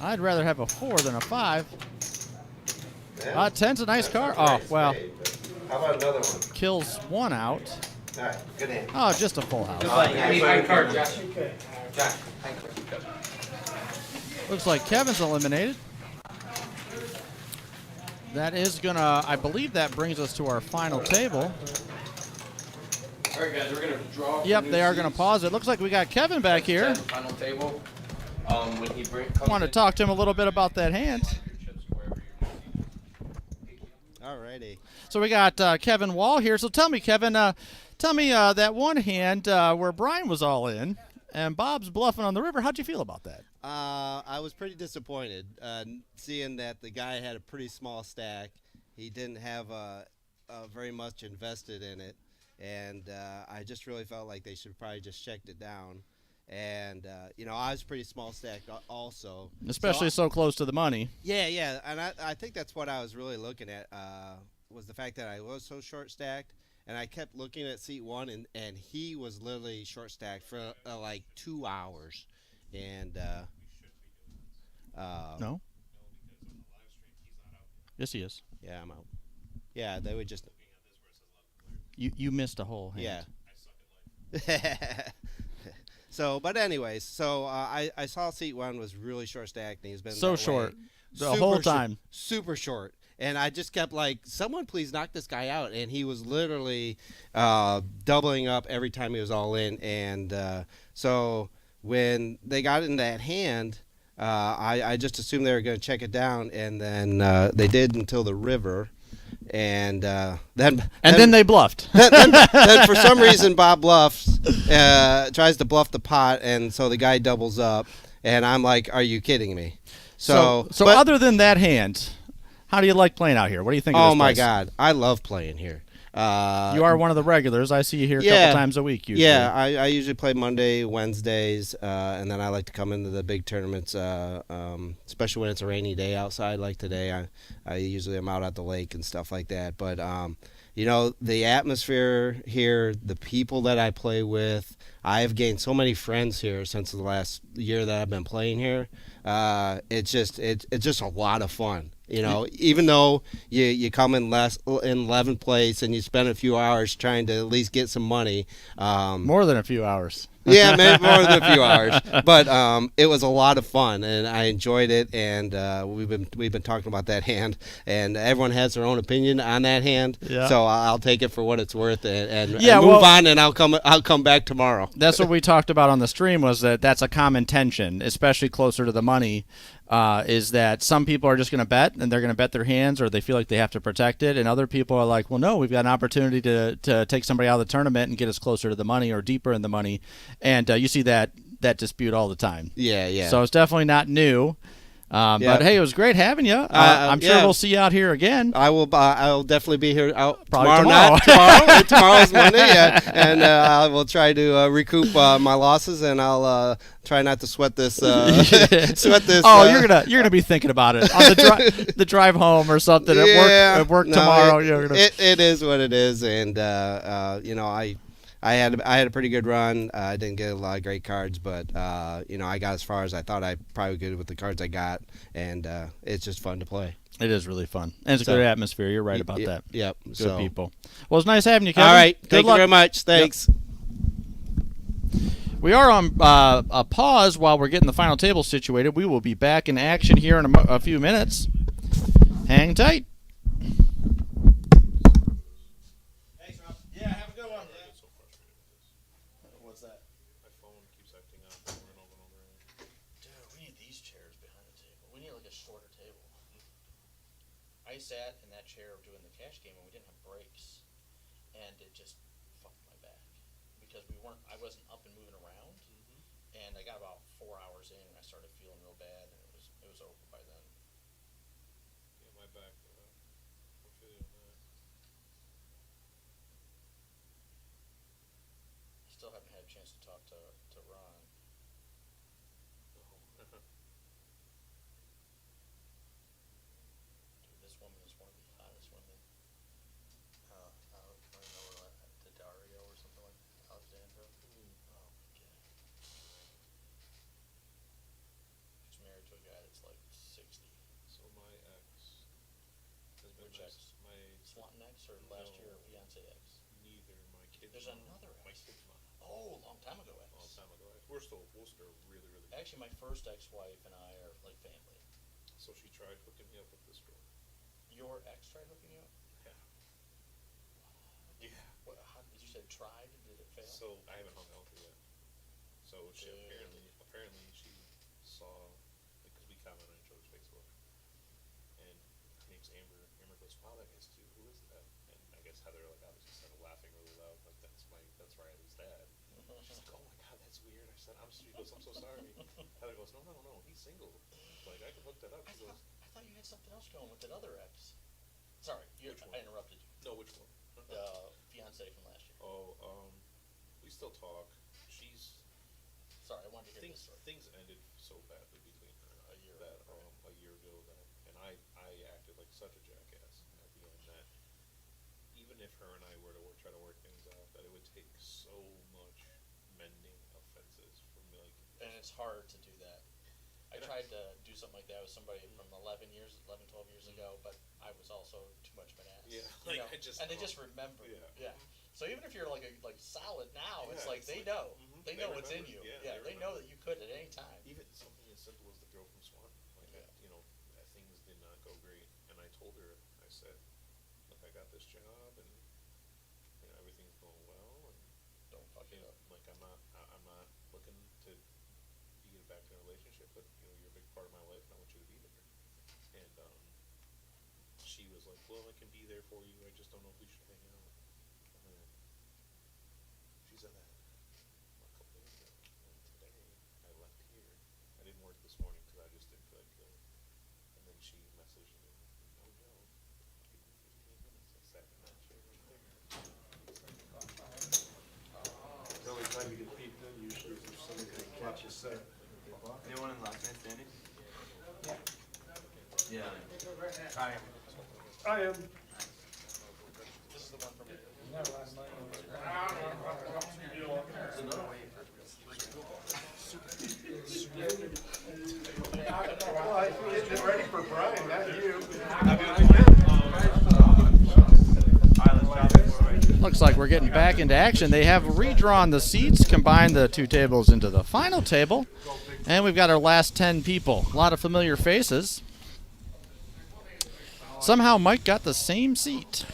Speaker 1: I'd rather have a 4 than a 5.
Speaker 8: Yeah.
Speaker 1: 10's a nice
Speaker 8: That's
Speaker 1: card.
Speaker 8: not a
Speaker 1: Oh,
Speaker 8: great
Speaker 1: well,
Speaker 8: spade, but how about another one?
Speaker 1: kills 1 out.
Speaker 8: Alright, good hand.
Speaker 1: Oh, just a full house.
Speaker 6: I need high card, Josh. Josh, high card.
Speaker 1: Looks like Kevin's eliminated. That is gonna, I believe that brings us to our final table.
Speaker 5: All right, guys, we're gonna draw.
Speaker 1: Yep, they are gonna pause it. Looks like we got Kevin back here.
Speaker 5: Final table. When he
Speaker 1: Want to talk to him a little bit about that hand.
Speaker 8: Alrighty.
Speaker 1: So we got Kevin Wall here. So tell me, Kevin, tell me that one hand where Brian was all in and Bob's bluffing on the river. How'd you feel about that?
Speaker 10: I was pretty disappointed seeing that the guy had a pretty small stack. He didn't have very much invested in it, and I just really felt like they should probably just checked it down. And I was pretty small stacked also,
Speaker 1: Especially so close to the money.
Speaker 10: Yeah, and I think that's what I was really looking at was the fact that I was so short stacked. And I kept looking at seat 1, and he was literally short stacked for like 2 hours. And
Speaker 1: No? Yes, he is.
Speaker 10: yeah, I'm out. Yeah, they would just
Speaker 1: You missed a whole hand.
Speaker 10: yeah. So, but anyways, I saw seat 1 was really short stacked, and he's been
Speaker 1: So
Speaker 10: that
Speaker 1: short.
Speaker 10: way.
Speaker 1: The
Speaker 10: Super
Speaker 1: whole
Speaker 10: short-
Speaker 1: time.
Speaker 10: super short. And I just kept like, someone please knock this guy out. And he was literally doubling up every time he was all in. And so when they got in that hand, I just assumed they were going to check it down. And then they did until the river. And then
Speaker 1: they bluffed.
Speaker 10: then for some reason Bob bluffs, tries to bluff the pot. And so the guy doubles up. And I'm like, are you kidding me?
Speaker 1: So
Speaker 10: but-
Speaker 1: other than that hand, how do you like playing out here? What do you think of this
Speaker 10: Oh my
Speaker 1: place?
Speaker 10: God, I love playing here.
Speaker 1: You are one of the regulars. I see you here a couple times a week usually.
Speaker 10: Yeah, I usually play Monday, Wednesdays, and then I like to come into the big tournaments, especially when it's a rainy day outside like today. I usually am out at the lake and stuff like that. But you know, the atmosphere here, the people that I play with. I've gained so many friends here since the last year that I've been playing here. It's just a lot of fun. You know, even though you come in 11th place and you spend a few hours trying to at least get some money.
Speaker 1: More than a few hours.
Speaker 10: Yeah, maybe more than a few hours, but it was a lot of fun, and I enjoyed it. And we've been talking about that hand, and everyone has their own opinion on that hand.
Speaker 1: Yeah.
Speaker 10: So I'll take it for what it's worth, and
Speaker 1: Yeah,
Speaker 10: move on. And I'll come back tomorrow.
Speaker 1: That's what we talked about on the stream. Was that's a common tension, especially closer to the money. Is that some people are just going to bet, and they're going to bet their hands, or they feel like they have to protect it, and other people are like, well, no, we've got an opportunity to take somebody out of the tournament and get us closer to the money or deeper in the money, and you see that dispute all the time.
Speaker 10: Yeah.
Speaker 1: So it's definitely not new. But hey, it was great having you. I'm sure we'll see you out here again.
Speaker 10: I will. I'll definitely be here
Speaker 1: Probably
Speaker 10: tomorrow. Not tomorrow. Tomorrow's Monday. Yeah, and I will try to recoup my losses, and I'll try not to sweat this. Sweat this.
Speaker 1: Oh, you're gonna be thinking about it on the drive home or something. At work tomorrow.
Speaker 10: It is what it is, and you know, I had a pretty good run. I didn't get a lot of great cards, but you know, I got as far as I thought I probably could with the cards I got, and it's just fun to play.
Speaker 1: It is really fun, and it's a good atmosphere. You're right about that.
Speaker 10: Yep.
Speaker 1: Good people. Well, it's nice having you, Kevin.
Speaker 10: All right.
Speaker 1: Good
Speaker 10: Thank
Speaker 1: luck.
Speaker 10: you very much. Thanks.
Speaker 1: Yep. We are on a pause while we're getting the final table situated. We will be back in action here in a few minutes. Hang tight.
Speaker 11: I sat in that chair doing the cash game and we didn't have breaks, and it just fucked my back because I wasn't up and moving around, and I got about 4 hours in and I started feeling real bad, and it was over by then.
Speaker 2: Yeah, my back. I'm feeling that.
Speaker 11: I still haven't had a chance to talk to Ron. This woman is one of the hottest women. I don't know her, Dario or something like that. Alexandra. Oh my god. She's married to a guy that's like 60.
Speaker 2: So my ex has been
Speaker 11: Which ex?
Speaker 2: my
Speaker 11: Swanton ex or last year fiance ex?
Speaker 2: neither. My kid's
Speaker 11: There's
Speaker 2: mom.
Speaker 11: another
Speaker 2: My
Speaker 11: ex.
Speaker 2: kid's mom.
Speaker 11: Oh, long time ago ex.
Speaker 2: Long time ago. We're still really good.
Speaker 11: Actually, my first ex-wife and I are like family.
Speaker 2: So she tried hooking me up with this girl.
Speaker 11: Your ex tried hooking you up?
Speaker 2: Yeah.
Speaker 11: What? How did you say tried? Did it fail?
Speaker 2: So I haven't hung out with her yet. So she apparently she saw, because we comment on each other's Facebook, and her name's Amber. Amber goes, "Wow, that guy's cute. Who is that?" And I guess Heather like obviously started laughing really loud, like that's Riley's dad. She's like, "Oh my god, that's weird." I said, She goes, "I'm so sorry." Heather goes, "No, he's single. Like I can hook that up." She goes,
Speaker 11: I thought you had something else going with that other ex. Sorry, I interrupted you.
Speaker 2: "No, which one?"
Speaker 11: Fiance from last year.
Speaker 2: Oh, we still talk. She's
Speaker 11: Sorry, I wanted to hear this story.
Speaker 2: things ended so badly between her a year ago that, and I acted like such a jackass at the end that even if her and I were to try to work things out, that it would take so much mending of fences for me.
Speaker 11: And it's hard to do that. I tried to do something like that with somebody from 12 years ago, but I was also too much of an ass.
Speaker 2: Yeah,
Speaker 11: you know?
Speaker 2: and
Speaker 11: they just remember.
Speaker 2: Yeah.
Speaker 11: So even if you're like solid now, it's like they know. They know what's in you.
Speaker 2: Yeah,
Speaker 11: they know that you could at any time.
Speaker 2: Even something as simple as the girl from Swanton, things did not go great, and I told her, I said, "Look, I got this job, and everything's going well, and
Speaker 11: Don't fuck it up.
Speaker 2: like I'm not looking to get back in a relationship, but you're a big part of my life, and I want you to be there." And she was like, "Well, I can be there for you. I just don't know if we should hang out." And she said that a couple days ago, and today I left here. I didn't work this morning because I just didn't feel like doing it. And then she messaged me, "No joke, give me 15 minutes." I sat in that chair right there.
Speaker 8: The only time you get peeped in usually is if somebody can catch you set.
Speaker 12: Anyone in last man standing? Yeah.
Speaker 9: I am.
Speaker 11: This is the one
Speaker 3: Getting ready for Brian, not you.
Speaker 1: Looks like we're getting back into action. They have redrawn the seats, combined the two tables into the final table, and we've got our last 10 people. A lot of familiar faces. Somehow Mike got the same seat.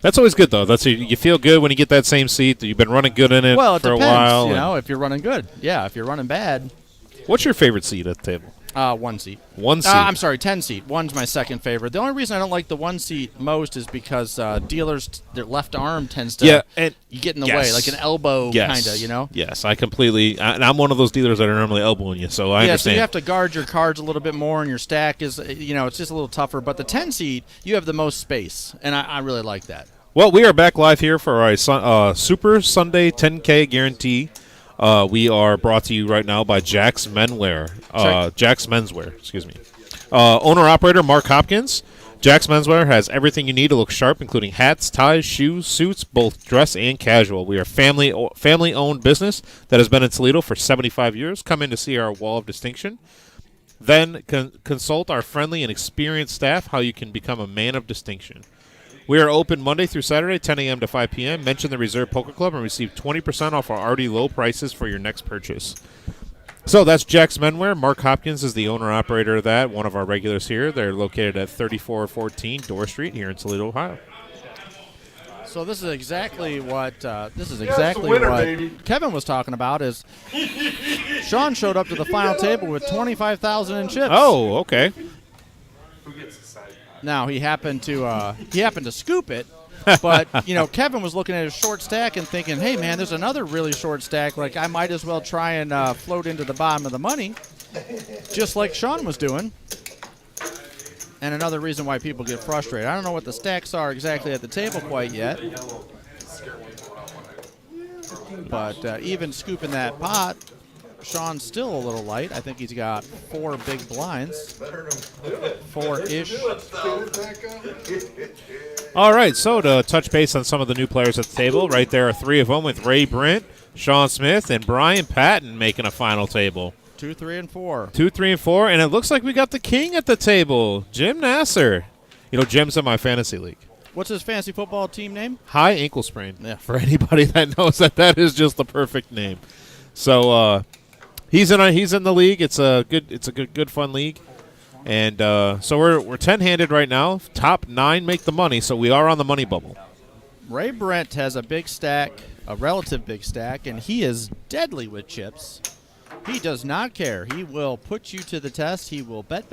Speaker 2: That's always good, though. You feel good when you get that same seat. You've been running good in it
Speaker 1: Well, it
Speaker 2: for
Speaker 1: depends,
Speaker 2: a while.
Speaker 1: you know, if you're running good. Yeah, if you're running bad.
Speaker 2: What's your favorite seat at the table?
Speaker 1: 1 seat.
Speaker 2: 1 seat.
Speaker 1: I'm sorry, 10 seat. 1's my second favorite. The only reason I don't like the 1 seat most is because dealers, their left arm tends to you get in the way, like an elbow kind of, you know?
Speaker 2: Yes, I completely. And I'm one of those dealers that are normally elbowing you, so I understand.
Speaker 1: So you have to guard your cards a little bit more, and your stack is, it's just a little tougher. But the 10 seat, you have the most space, and I really like that.
Speaker 2: Well, we are back live here for our Super Sunday 10K guarantee. We are brought to you right now by Jack's Menswear. Jack's Menswear, excuse me. Owner-operator Mark Hopkins. Jack's Menswear has everything you need to look sharp, including hats, ties, shoes, suits, both dress and casual. We are a family-owned business that has been in Toledo for 75 years. Come in to see our wall of distinction. Then consult our friendly and experienced staff how you can become a man of distinction. We are open Monday through Saturday, 10 a.m. to 5 p.m. Mention the Reserve Poker Club and receive 20% off our already low prices for your next purchase. So that's Jack's Menswear. Mark Hopkins is the owner-operator of that, one of our regulars here. They're located at 3414 Door Street here in Toledo, Ohio.
Speaker 1: So this is exactly what
Speaker 3: baby.
Speaker 1: Kevin was talking about. Is Sean showed up to the final table with 25,000 in chips.
Speaker 2: Oh, okay.
Speaker 1: Now he happened to scoop it, but Kevin was looking at his short stack and thinking, "Hey man, there's another really short stack. Like I might as well try and float into the bottom of the money, just like Sean was doing." And another reason why people get frustrated. I don't know what the stacks are exactly at the table quite yet, but even scooping that pot, Sean's still a little light. I think he's got 4 big blinds. 4-ish.
Speaker 2: All right, so to touch base on some of the new players at the table, right there are 3 of them with Ray Brent, Sean Smith, and Brian Patton making a final table.
Speaker 1: 2, 3, and 4.
Speaker 2: 2, 3, and 4, and it looks like we got the king at the table, Jim Nasser. Jim's in my fantasy league.
Speaker 1: What's his fantasy football team name?
Speaker 2: High ankle sprain. Yeah, for anybody that knows that is just the perfect name. So he's in the league. It's a good fun league, and so we're 10-handed right now. Top 9 make the money, so we are on the money bubble.
Speaker 1: Ray Brent has a big stack, a relative big stack, and he is deadly with chips. He does not care. He will put you to the test. He will bet.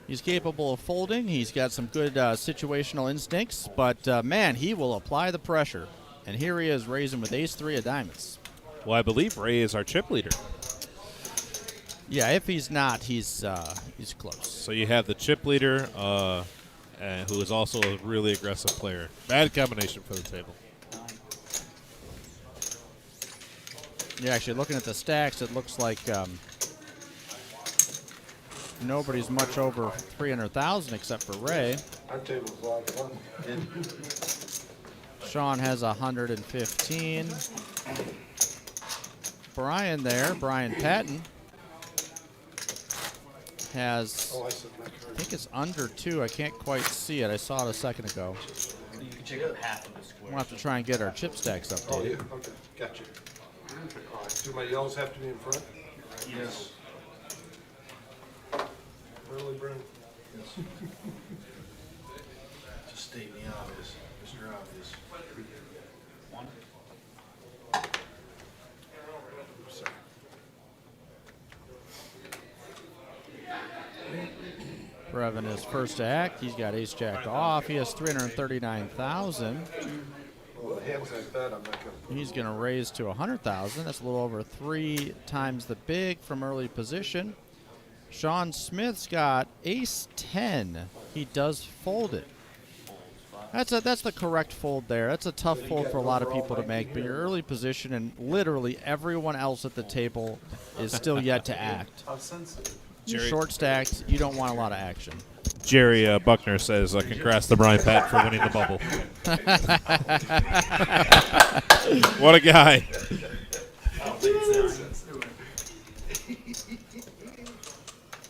Speaker 1: He's capable of folding. He's got some good situational instincts, but man, he will apply the pressure. And here he is raising with ace-3 of diamonds.
Speaker 2: Well, I believe Ray is our chip leader.
Speaker 1: Yeah, if he's not, he's close.
Speaker 2: So you have the chip leader, who is also a really aggressive player. Bad combination for the table.
Speaker 1: Yeah, actually, looking at the stacks, it looks like nobody's much over 300,000 except for Ray.
Speaker 3: Our table's a lot of fun.
Speaker 1: Sean has 115. Brian Patton has, I think it's under 2. I can't quite see it. I saw it a second ago.
Speaker 11: You can check out half of the square.
Speaker 1: We'll have to try and get our chip stacks updated.
Speaker 3: Oh, yeah, okay, gotcha. All right, do my yellows have to be in front?
Speaker 11: Yes.
Speaker 3: Really, Brent? Yes. Just state the obvious, Mr. Obvious. Sorry.
Speaker 1: Brevin is first to act. He's got ace-jack off. He has 339,000.
Speaker 3: Well, hands like that, I'm not going to.
Speaker 1: He's going to raise to 100,000. That's a little over 3 times the big from early position. Sean Smith's got ace-10. He does fold it. That's the correct fold there. That's a tough fold for a lot of people to make, but your early position and literally everyone else at the table is still yet to act.
Speaker 3: How sensitive.
Speaker 1: You're short stacked. You don't want a lot of action.
Speaker 2: Jerry Buckner says, congrats to Brian Patton for winning the bubble. What a guy.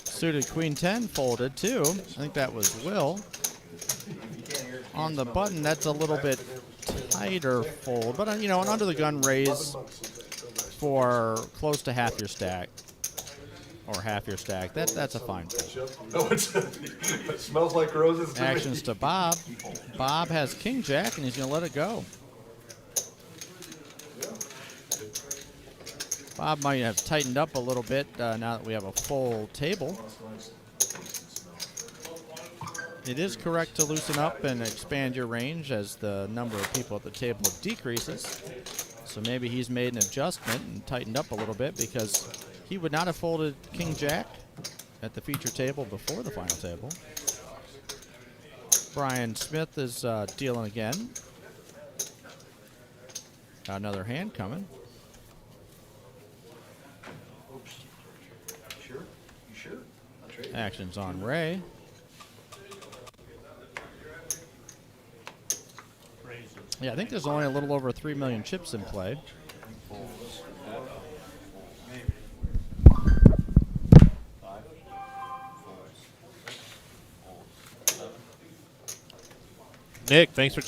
Speaker 1: Suited queen 10 folded too. I think that was Will. On the button, that's a little bit tighter fold, but you know, an under the gun raise for close to half your stack or half your stack. That's a fine fold.
Speaker 3: No, it smells like roses to me.
Speaker 1: Actions to Bob. Bob has king jack and he's going to let it go. Bob might have tightened up a little bit now that we have a full table. It is correct to loosen up and expand your range as the number of people at the table decreases. So maybe he's made an adjustment and tightened up a little bit because he would not have folded king jack at the feature table before the final table. Brian Smith is dealing again. Got another hand coming. Actions on Ray. Yeah, I think there's only a little over 3 million chips in play.
Speaker 2: Nick, thanks for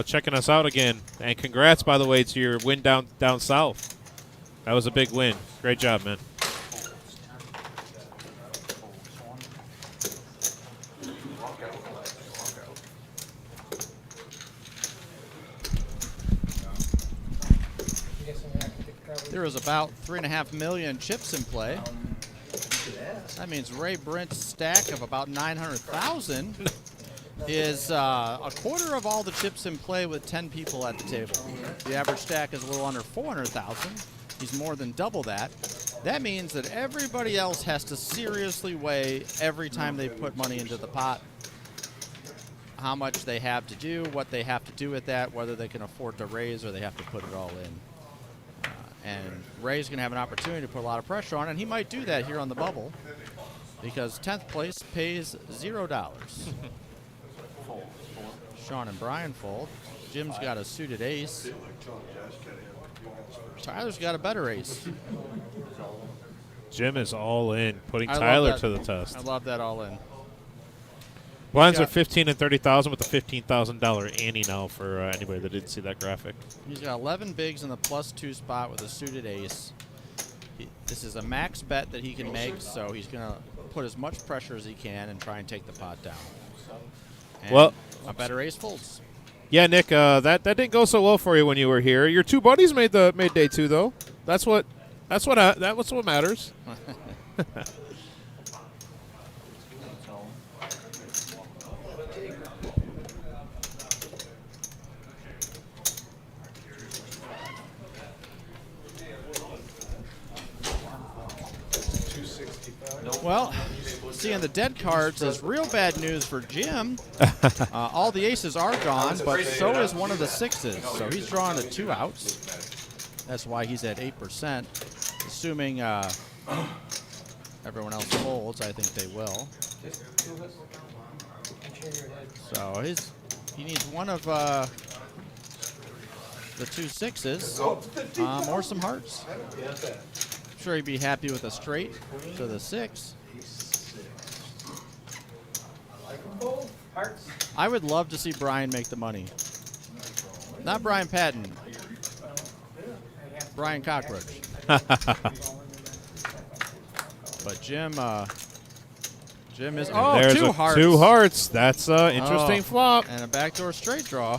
Speaker 2: checking us out again, and congrats, by the way, to your win down south. That was a big win. Great job, man.
Speaker 1: There is about 3.5 million chips in play. That means Ray Brent's stack of about 900,000 is a quarter of all the chips in play with 10 people at the table. The average stack is a little under 400,000. He's more than double that. That means that everybody else has to seriously weigh every time they put money into the pot how much they have to do, what they have to do with that, whether they can afford to raise or they have to put it all in. And Ray's going to have an opportunity to put a lot of pressure on, and he might do that here on the bubble because 10th place pays $0. Sean and Brian fold. Jim's got a suited ace. Tyler's got a better ace.
Speaker 2: Jim is all in, putting Tyler to the test.
Speaker 1: I love that all in.
Speaker 2: Blinds are 15 and 30,000 with a $15,000 ante now for anybody that didn't see that graphic.
Speaker 1: He's got 11 bigs in the +2 spot with a suited ace. This is a max bet that he can make, so he's going to put as much pressure as he can and try and take the pot down. And
Speaker 2: well,
Speaker 1: a better ace folds.
Speaker 2: Yeah, Nick, that didn't go so well for you when you were here. Your two buddies made day two though. That's what matters.
Speaker 1: Well, seeing the dead cards is real bad news for Jim. All the aces are gone, but so is one of the sixes. So he's drawing to 2 outs. That's why he's at 8%. Assuming everyone else folds, I think they will. So he needs one of the 2 sixes or some hearts. I'm sure he'd be happy with a straight to the 6. I would love to see Brian make the money. Not Brian Patton. Brian Cockroach. But Jim is... Oh,
Speaker 2: there's
Speaker 1: 2 hearts.
Speaker 2: 2 hearts. That's an interesting flop.
Speaker 1: And a backdoor straight draw.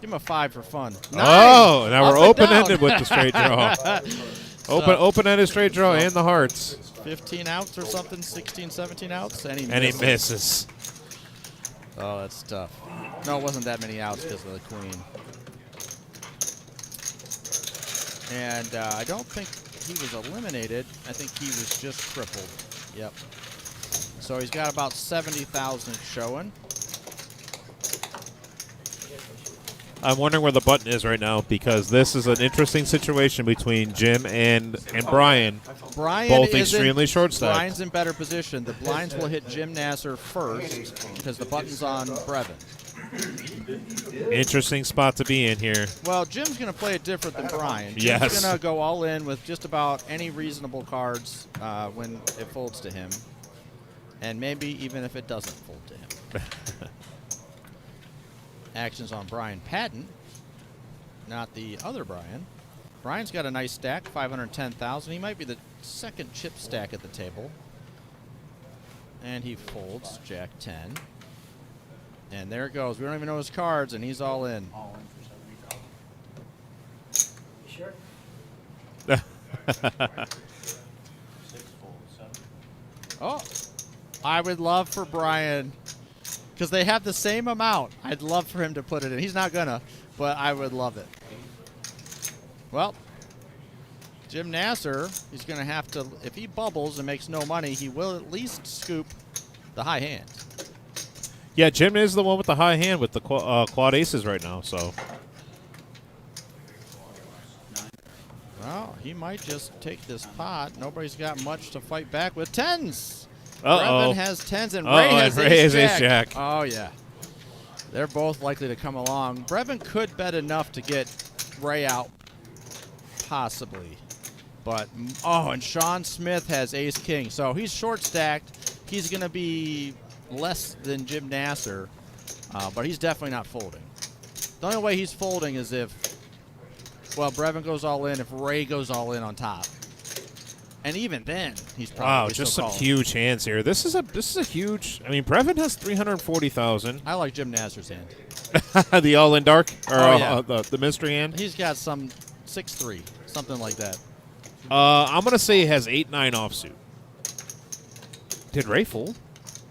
Speaker 1: Give him a 5 for fun. 9.
Speaker 2: Oh, now we're
Speaker 1: Up and
Speaker 2: open-ended
Speaker 1: down.
Speaker 2: with the straight draw. Open-ended straight draw and the hearts.
Speaker 1: 15 outs or something, 16, 17 outs, and he
Speaker 2: misses.
Speaker 1: Oh, that's tough. No, it wasn't that many outs because of the queen. And I don't think he was eliminated. I think he was just crippled. Yep. So he's got about 70,000 showing.
Speaker 2: I'm wondering where the button is right now because this is an interesting situation between Jim and Brian.
Speaker 1: Brian
Speaker 2: both
Speaker 1: is
Speaker 2: extremely short stacked.
Speaker 1: Brian's in better position. The blinds will hit Jim Nasser first because the button's on Brevin.
Speaker 2: Interesting spot to be in here.
Speaker 1: Well, Jim's going to play it different than Brian. Jim's
Speaker 2: Yes.
Speaker 1: going to go all in with just about any reasonable cards when it folds to him, and maybe even if it doesn't fold to him. Actions on Brian Patton, not the other Brian. Brian's got a nice stack, 510,000. He might be the second chip stack at the table. And he folds Jack 10. And there it goes. We don't even know his cards, and he's all in.
Speaker 9: All in for 70,000. Sure.
Speaker 1: Oh, I would love for Brian, because they have the same amount. I'd love for him to put it in. He's not gonna, but I would love it. Well, Jim Nasser, he's gonna have to, if he bubbles and makes no money, he will at least scoop the high hand.
Speaker 2: Yeah, Jim is the one with the high hand with the quad aces right now. So,
Speaker 1: well, he might just take this pot. Nobody's got much to fight back with. Tens.
Speaker 2: Uh-oh.
Speaker 1: Brevin has tens, and
Speaker 2: Uh-oh,
Speaker 1: Ray has
Speaker 2: and Ray has
Speaker 1: ace
Speaker 2: ace
Speaker 1: jack.
Speaker 2: jack.
Speaker 1: Oh, yeah. They're both likely to come along. Brevin could bet enough to get Ray out, possibly. But, oh, and Sean Smith has ace-king. So he's short-stacked. He's going to be less than Jim Nasser, but he's definitely not folding. The only way he's folding is if, well, Brevin goes all in, if Ray goes all in on top. And even then, he's probably
Speaker 2: just
Speaker 1: still
Speaker 2: some
Speaker 1: calling.
Speaker 2: huge hands here. This is a huge. I mean, Brevin has 340,000.
Speaker 1: I like Jim Nasser's hand.
Speaker 2: The all-in dark or
Speaker 1: yeah.
Speaker 2: the mystery hand.
Speaker 1: He's got some 6-3, something like that.
Speaker 2: I'm gonna say he has 8-9 offsuit. Did Ray fold?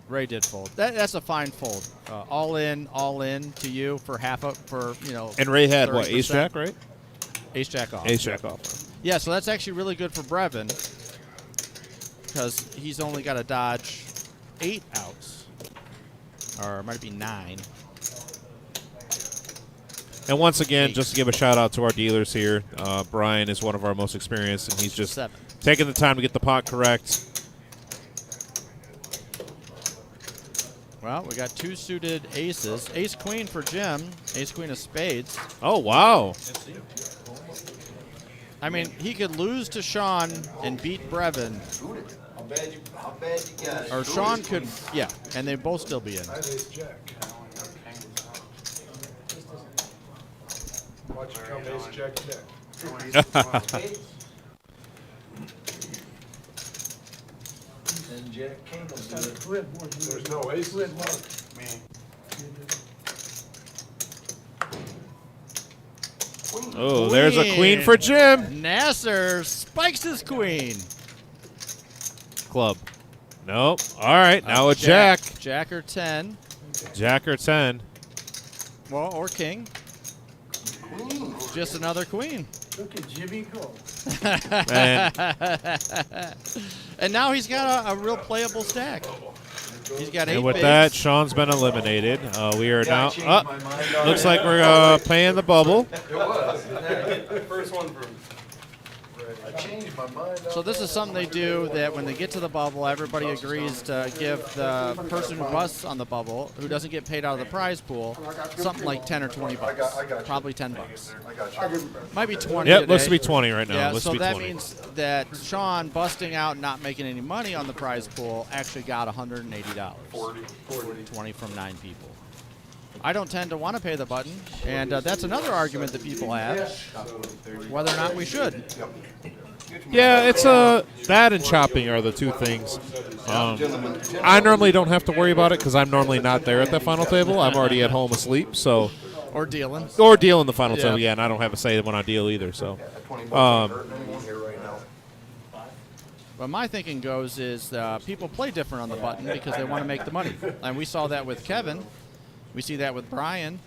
Speaker 1: Ray did fold. That's a fine fold. All in to you for half up for
Speaker 2: And Ray had
Speaker 1: 30%.
Speaker 2: what? Ace jack, right?
Speaker 1: Ace jack off.
Speaker 2: Ace jack off.
Speaker 1: Yeah, so that's actually really good for Brevin because he's only got to dodge 8 outs, or it might be 9.
Speaker 2: And once again, just to give a shout out to our dealers here, Brian is one of our most experienced, and he's just
Speaker 1: 7.
Speaker 2: taking the time to get the pot correct.
Speaker 1: Well, we got 2 suited aces. Ace queen for Jim. Ace queen of spades.
Speaker 2: Oh wow!
Speaker 1: I mean, he could lose to Sean and beat Brevin.
Speaker 8: How bad you got it?
Speaker 1: Or Sean could, yeah, and they'd both still be in.
Speaker 4: Watch it come ace jack check.
Speaker 8: And Jack King will do it.
Speaker 9: Who had more?
Speaker 4: There's no ace.
Speaker 9: Who had more?
Speaker 2: Oh, there's a queen for Jim.
Speaker 1: Nasser spikes his queen.
Speaker 2: Club. Nope. All right, now a jack.
Speaker 1: Jack or 10.
Speaker 2: Jack or 10.
Speaker 1: Well, or king. Just another queen.
Speaker 9: Look at Jimmy go.
Speaker 2: Man.
Speaker 1: And now he's got a real playable stack. He's got 8
Speaker 2: And with
Speaker 1: bigs.
Speaker 2: that, Sean's been eliminated. We are now. Looks like we're playing the bubble.
Speaker 4: It was. First one from. I changed my mind.
Speaker 1: So this is something they do that when they get to the bubble, everybody agrees to give the person who busts on the bubble, who doesn't get paid out of the prize pool, something like 10 or 20 bucks. Probably 10 bucks. Might be 20
Speaker 2: Yep,
Speaker 1: today.
Speaker 2: looks to be 20 right now.
Speaker 1: Yeah,
Speaker 2: Looks
Speaker 1: so
Speaker 2: to be
Speaker 1: that
Speaker 2: 20.
Speaker 1: means that Sean busting out and not making any money on the prize pool actually got $180. 20 from 9 people. I don't tend to want to pay the button, and that's another argument that people have, whether or not we should.
Speaker 2: Yeah, it's that and chopping are the two things. I normally don't have to worry about it because I'm normally not there at the final table. I'm already at home asleep, so
Speaker 1: or dealing
Speaker 2: the final table. Yeah, and I don't have a say when I deal either. So,
Speaker 1: but my thinking goes is people play different on the button because they want to make the money, and we saw that with Kevin. We see that with Brian.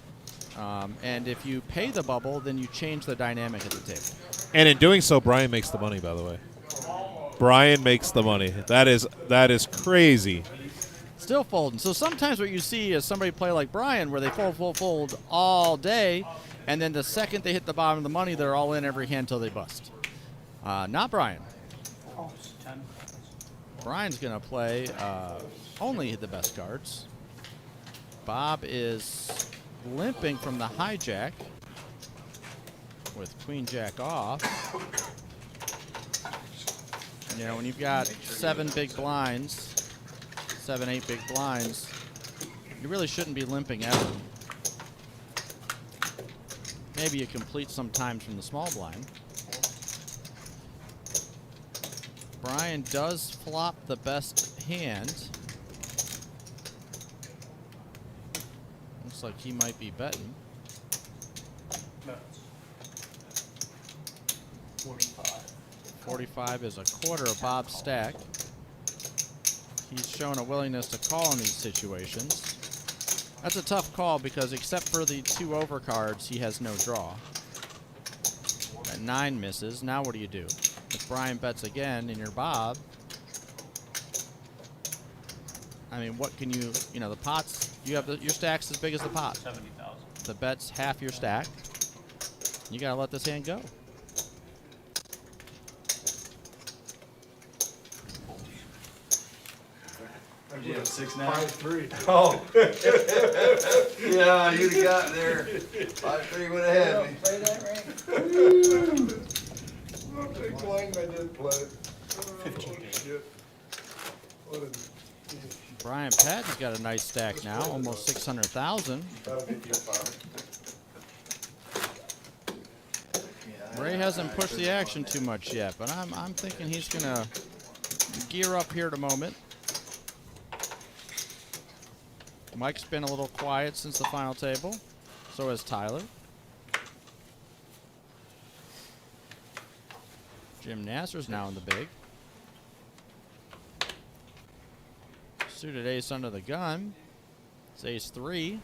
Speaker 1: And if you pay the bubble, then you change the dynamic at the table.
Speaker 2: And in doing so, Brian makes the money, by the way. Brian makes the money. That is crazy.
Speaker 1: Still folding. So sometimes what you see is somebody play like Brian where they fold all day, And then the second they hit the bottom of the money, they're all in every hand till they bust. Not Brian. Brian's going to play only the best cards. Bob is limping from the hijack with Queen Jack off. You know, when you've got 7 big blinds, 7, 8 big blinds, you really shouldn't be limping ever. Maybe you complete sometimes from the small blind. Brian does flop the best hand. Looks like he might be betting. 45 is a quarter of Bob's stack. He's shown a willingness to call in these situations. That's a tough call because except for the 2 overcards, he has no draw. At 9 misses. Now what do you do? If Brian bets again and you're Bob, I mean, what can you, you know, the pots, you have your stack's as big as the pot.
Speaker 7: 70,000.
Speaker 1: The bet's half your stack. You gotta let this hand go.
Speaker 12: You have 6-9.
Speaker 3: 5-3.
Speaker 12: Oh. Yeah, you'd have got there. 5-3 would have had me.
Speaker 9: Play that right.
Speaker 3: What a big blind I did play.
Speaker 7: 15.
Speaker 3: Shit. What a,
Speaker 1: Brian Patton's got a nice stack now, almost 600,000.
Speaker 3: that'll get you 5.
Speaker 1: Ray hasn't pushed the action too much yet, but I'm thinking he's gonna gear up here at a moment. Mike's been a little quiet since the final table. So has Tyler. Jim Nasser's now in the big. Suited ace under the gun. It's ace 3.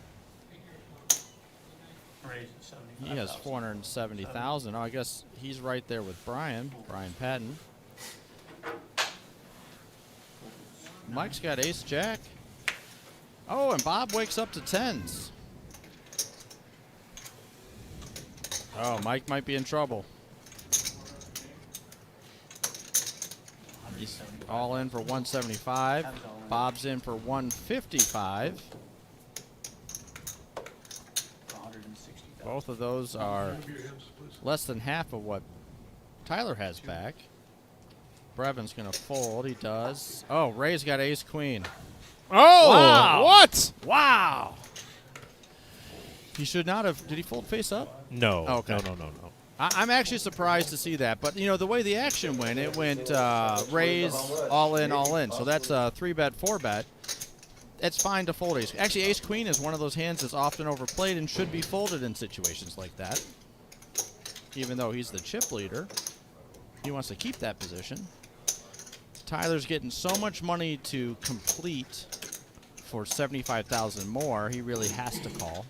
Speaker 1: He has 470,000. Oh, I guess he's right there with Brian Patton. Mike's got ace jack. Oh, and Bob wakes up to 10s. Oh, Mike might be in trouble. He's all in for 175. Bob's in for 155. Both of those are less than half of what Tyler has back. Brevin's going to fold. He does. Oh, Ray's got ace queen.
Speaker 2: Oh,
Speaker 1: Wow.
Speaker 2: what?
Speaker 1: Wow. He should not have. Did he fold face up?
Speaker 2: No.
Speaker 1: Oh, okay.
Speaker 2: No.
Speaker 1: I'm actually surprised to see that. But, you know, the way the action went, it went raise, all in. So that's a 3-bet, 4-bet. It's fine to fold ace. Actually, ace queen is one of those hands that's often overplayed and should be folded in situations like that. Even though he's the chip leader, he wants to keep that position. Tyler's getting so much money to complete for 75,000 more, he really has to call.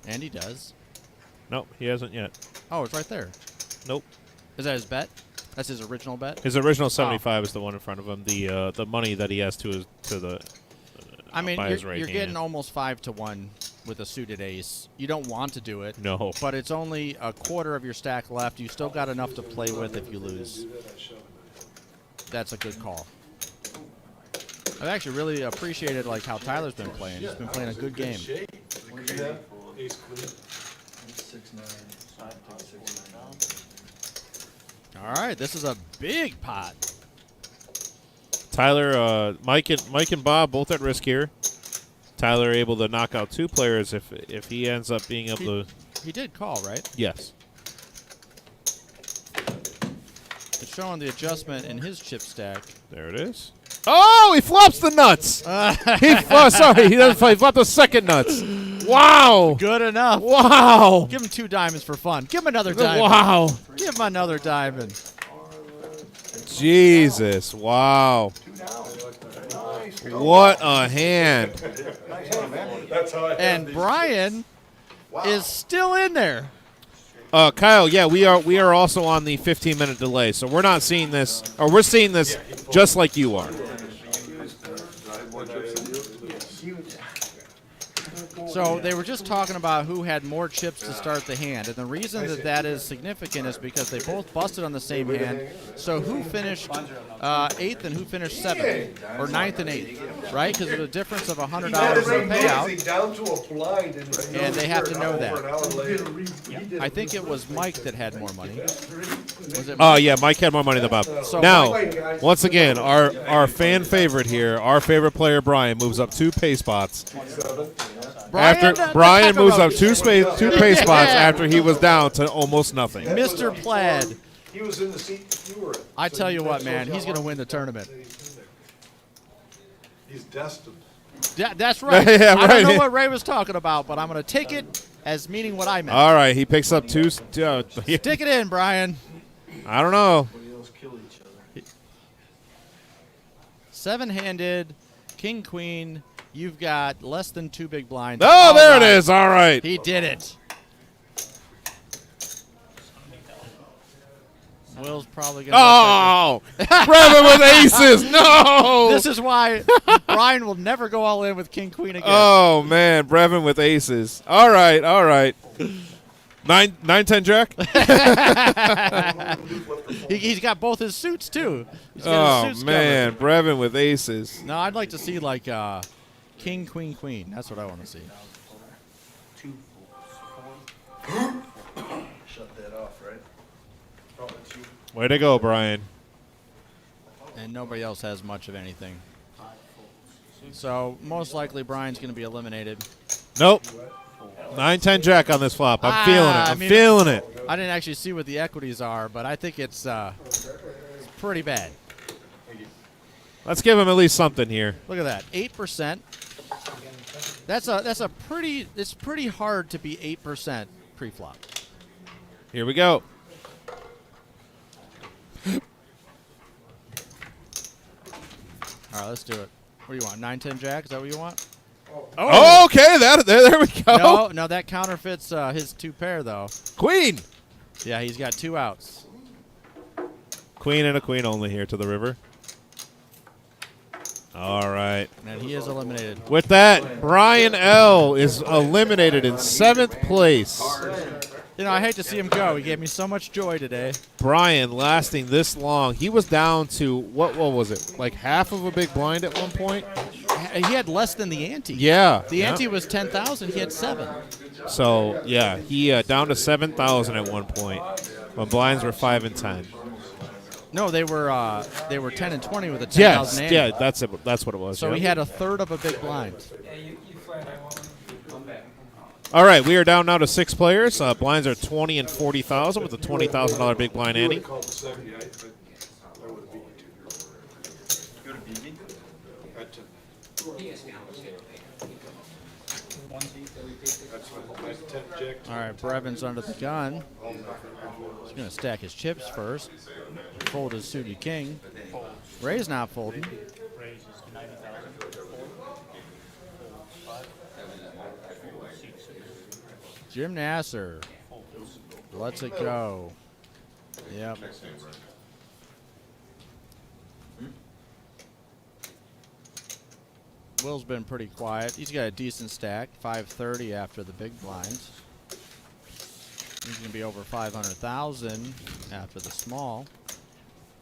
Speaker 1: And he does.
Speaker 2: Nope, he hasn't yet.
Speaker 1: Oh, it's right there.
Speaker 2: Nope.
Speaker 1: Is that his bet? That's his original bet?
Speaker 2: His original 75 is the one in front of him. The money that he has to the
Speaker 1: I mean,
Speaker 2: by his
Speaker 1: you're
Speaker 2: right hand.
Speaker 1: getting almost 5-1 with a suited ace. You don't want to do it.
Speaker 2: No.
Speaker 1: But it's only a quarter of your stack left. You still got enough to play with if you lose. That's a good call. I've actually really appreciated like how Tyler's been playing. He's been playing a good game.
Speaker 3: What do you have? Ace queen.
Speaker 12: 6-9.
Speaker 1: All right, this is a big pot.
Speaker 2: Tyler, Mike and Bob both at risk here. Tyler able to knock out 2 players if he ends up being able to.
Speaker 1: He did call, right?
Speaker 2: Yes.
Speaker 1: It's showing the adjustment in his chip stack.
Speaker 2: There it is. Oh, he flops the nuts. Sorry, he flopped the second nuts. Wow.
Speaker 1: Good enough.
Speaker 2: Wow.
Speaker 1: Give him 2 diamonds for fun. Give him another diamond.
Speaker 2: Wow.
Speaker 1: Give him another diamond.
Speaker 2: Jesus. Wow. What a hand.
Speaker 3: That's how I have
Speaker 1: And
Speaker 3: these.
Speaker 1: Brian is still in there.
Speaker 2: Kyle, yeah, we are also on the 15-minute delay, so we're not seeing this, or we're seeing this just like you are.
Speaker 1: So they were just talking about who had more chips to start the hand, and the reason that that is significant is because they both busted on the same hand. So who finished 8th and who finished 7th, or 9th and 8th, right? Because there's a difference of $100 in the payout,
Speaker 4: down to a blind
Speaker 1: and they have to know that. I think it was Mike that had more money. Was it
Speaker 2: Oh
Speaker 1: Mike?
Speaker 2: yeah, Mike had more money than Bob.
Speaker 1: So
Speaker 2: Now,
Speaker 1: Mike-
Speaker 2: once again, our fan favorite here, our favorite player Brian moves up 2 pay spots. Brian moves up 2 pay spots after he was down to almost nothing.
Speaker 1: Mr. Plaid.
Speaker 4: He was in the seat you were in.
Speaker 1: I tell you what, man, he's going to win the tournament.
Speaker 4: He's destined.
Speaker 1: Yeah, that's right.
Speaker 2: Yeah,
Speaker 1: I don't
Speaker 2: right.
Speaker 1: know what Ray was talking about, but I'm going to take it as meaning what I meant.
Speaker 2: All right, he picks up 2.
Speaker 1: Stick it in, Brian.
Speaker 2: I don't know.
Speaker 1: 7-handed, king, queen. You've got less than 2 big blinds.
Speaker 2: Oh,
Speaker 1: All
Speaker 2: there
Speaker 1: right.
Speaker 2: it is. All right.
Speaker 1: He did it. Will's probably going to.
Speaker 2: Oh, Brevin with aces. No.
Speaker 1: This is why Brian will never go all in with king, queen again.
Speaker 2: Oh man, Brevin with aces. All right, all right. 9-10 jack.
Speaker 1: He's got both his suits too. He's got
Speaker 2: Oh
Speaker 1: his suits
Speaker 2: man,
Speaker 1: covered.
Speaker 2: Brevin with aces.
Speaker 1: No, I'd like to see like king, queen, queen. That's what I want to see.
Speaker 12: Shut that off, right?
Speaker 2: Way to go, Brian.
Speaker 1: And nobody else has much of anything. So most likely Brian's going to be eliminated.
Speaker 2: Nope. 9-10 jack on this flop. I'm feeling it.
Speaker 1: I
Speaker 2: I'm
Speaker 1: mean,
Speaker 2: feeling it.
Speaker 1: I didn't actually see what the equities are, but I think it's pretty bad.
Speaker 2: Let's give him at least something here.
Speaker 1: Look at that, 8%. That's a pretty. It's pretty hard to be 8% pre-flop.
Speaker 2: Here we go.
Speaker 1: All right, let's do it. What do you want? 9-10 jack? Is that what you want?
Speaker 2: Oh, okay. There we go.
Speaker 1: No, that counterfeits his 2 pair though.
Speaker 2: Queen.
Speaker 1: Yeah, he's got 2 outs.
Speaker 2: Queen and a queen only here to the river. All right.
Speaker 1: And he is eliminated.
Speaker 2: With that, Brian L. is eliminated in 7th place.
Speaker 1: You know, I hate to see him go. He gave me so much joy today.
Speaker 2: Brian lasting this long. He was down to, what was it, like half of a big blind at one point?
Speaker 1: He had less than the ante.
Speaker 2: Yeah.
Speaker 1: The ante was 10,000. He had 7.
Speaker 2: So, yeah, he down to 7,000 at one point when blinds were 5 and 10.
Speaker 1: No, they were 10 and 20 with a 10,000 ante.
Speaker 2: Yeah, that's it. That's what it was.
Speaker 1: So
Speaker 2: yeah.
Speaker 1: he had a third of a big blind.
Speaker 2: All right, we are down now to 6 players. Blinds are 20 and 40,000 with a $20,000 big blind ante.
Speaker 1: All right, Brevin's under the gun. He's going to stack his chips first. Fold his suited king. Ray's not folding. Jim Nasser lets it go. Yep. Will's been pretty quiet. He's got a decent stack, 530 after the big blinds. He's going to be over 500,000 after the small.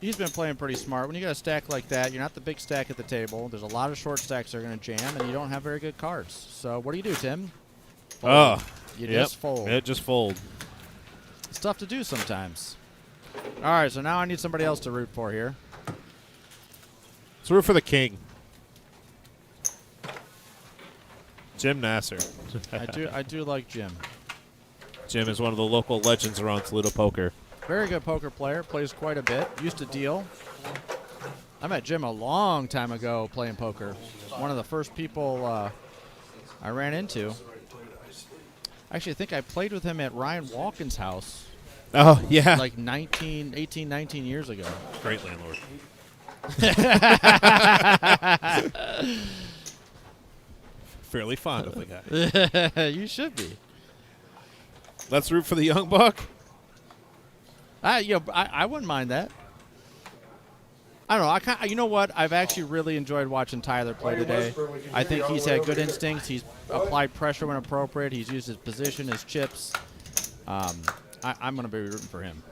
Speaker 1: He's been playing pretty smart. When you got a stack like that, you're not the big stack at the table. There's a lot of short stacks that are going to jam, and you don't have very good cards. So what do, Tim? Fold. You just fold.
Speaker 2: Yeah, just fold.
Speaker 1: It's tough to do sometimes. All right, so now I need somebody else to root for here.
Speaker 2: Let's root for the king. Jim Nasser.
Speaker 1: I do like Jim.
Speaker 2: Jim is one of the local legends around Toledo poker.
Speaker 1: Very good poker player. Plays quite a bit. Used to deal. I met Jim a long time ago playing poker. One of the first people I ran into. Actually, I think I played with him at Ryan Walkin's house.
Speaker 2: Oh, yeah.
Speaker 1: Like 18, 19 years ago.
Speaker 2: Great landlord. Fairly fond of the guy.
Speaker 1: You should be.
Speaker 2: Let's root for the young buck.
Speaker 1: I wouldn't mind that. I don't know. You know what? I've actually really enjoyed watching Tyler play today. I think he's had good instincts. He's applied pressure when appropriate. He's used his position, his chips. I'm going to be rooting for him.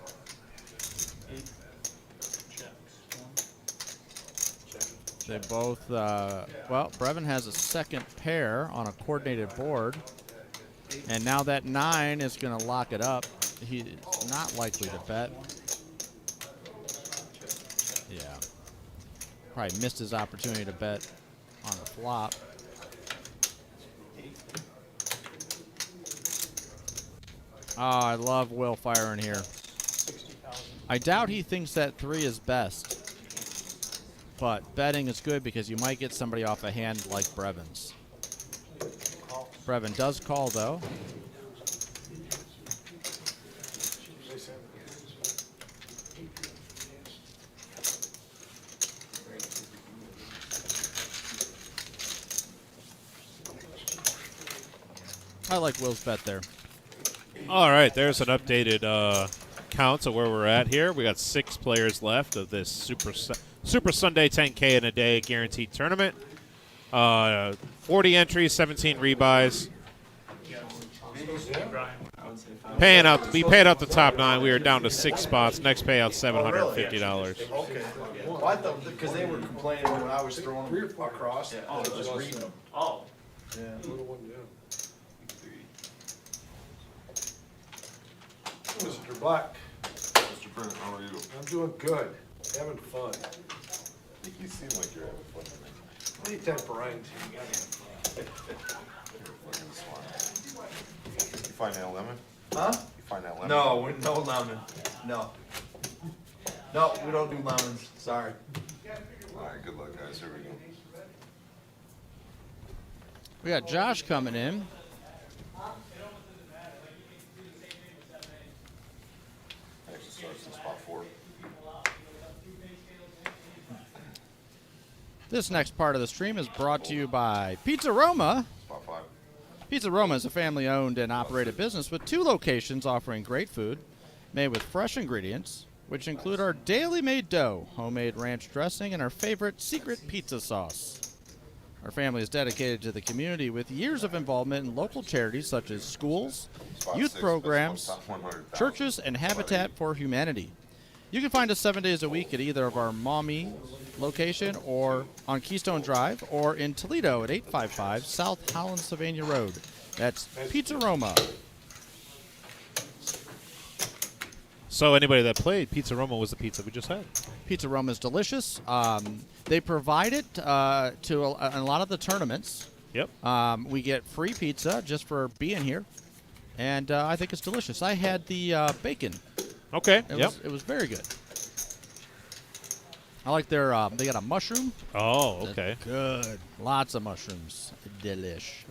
Speaker 1: They both, well, Brevin has a second pair on a coordinated board. And now that 9 is going to lock it up. He's not likely to bet. Yeah. Probably missed his opportunity to bet on the flop. Oh, I love Will firing here. I doubt he thinks that 3 is best. But betting is good because you might get somebody off a hand like Brevin's. Brevin does call, though. I like Will's bet there.
Speaker 2: All right, there's an updated count of where we're at here. We got 6 players left of this Super Sunday 10K in a day guaranteed tournament. 40 entries, 17 rebuys. We paid out the top 9. We are down to 6 spots. Next payout $750.
Speaker 12: Okay. Well, I thought, because they were complaining when I was throwing them across, I was just reading them.
Speaker 7: Oh.
Speaker 12: Yeah.
Speaker 4: Mr. Black,
Speaker 3: Mr. Brent, how are you?
Speaker 4: I'm doing good, having fun.
Speaker 3: You seem like you're having fun tonight.
Speaker 4: Anytime for Ryan, you got
Speaker 3: Fucking smile. You find that lemon?
Speaker 12: Huh?
Speaker 3: You find that lemon?
Speaker 12: No, no lemon. No. No, we don't do lemons. Sorry.
Speaker 3: All right, good luck, guys. Here we go.
Speaker 1: We got Josh coming in.
Speaker 3: Actually starts in spot 4.
Speaker 1: This next part of the stream is brought to you by Pizza Roma.
Speaker 3: Spot 5.
Speaker 1: Pizza Roma is a family-owned and operated business with 2 locations offering great food made with fresh ingredients, which include our daily made dough, homemade ranch dressing, and our favorite secret pizza sauce. Our family is dedicated to the community with years of involvement in local charities such as schools,
Speaker 3: Spot
Speaker 1: youth
Speaker 3: 6,
Speaker 1: programs,
Speaker 3: top 100,000.
Speaker 1: churches, and Habitat for Humanity. You can find us 7 days a week at either of our Maumee location or on Keystone Drive or in Toledo at 855 South Holland-Sylvania Road. That's Pizza Roma.
Speaker 2: So anybody that played, Pizza Roma was the pizza we just had.
Speaker 1: Pizza Roma is delicious. They provide it to a lot of the tournaments.
Speaker 2: Yep.
Speaker 1: We get free pizza just for being here, and I think it's delicious. I had the bacon.
Speaker 2: Okay.
Speaker 1: It was very good. I like their. They got a mushroom.
Speaker 2: Oh, okay.
Speaker 1: That's good. Lots of mushrooms. Delish.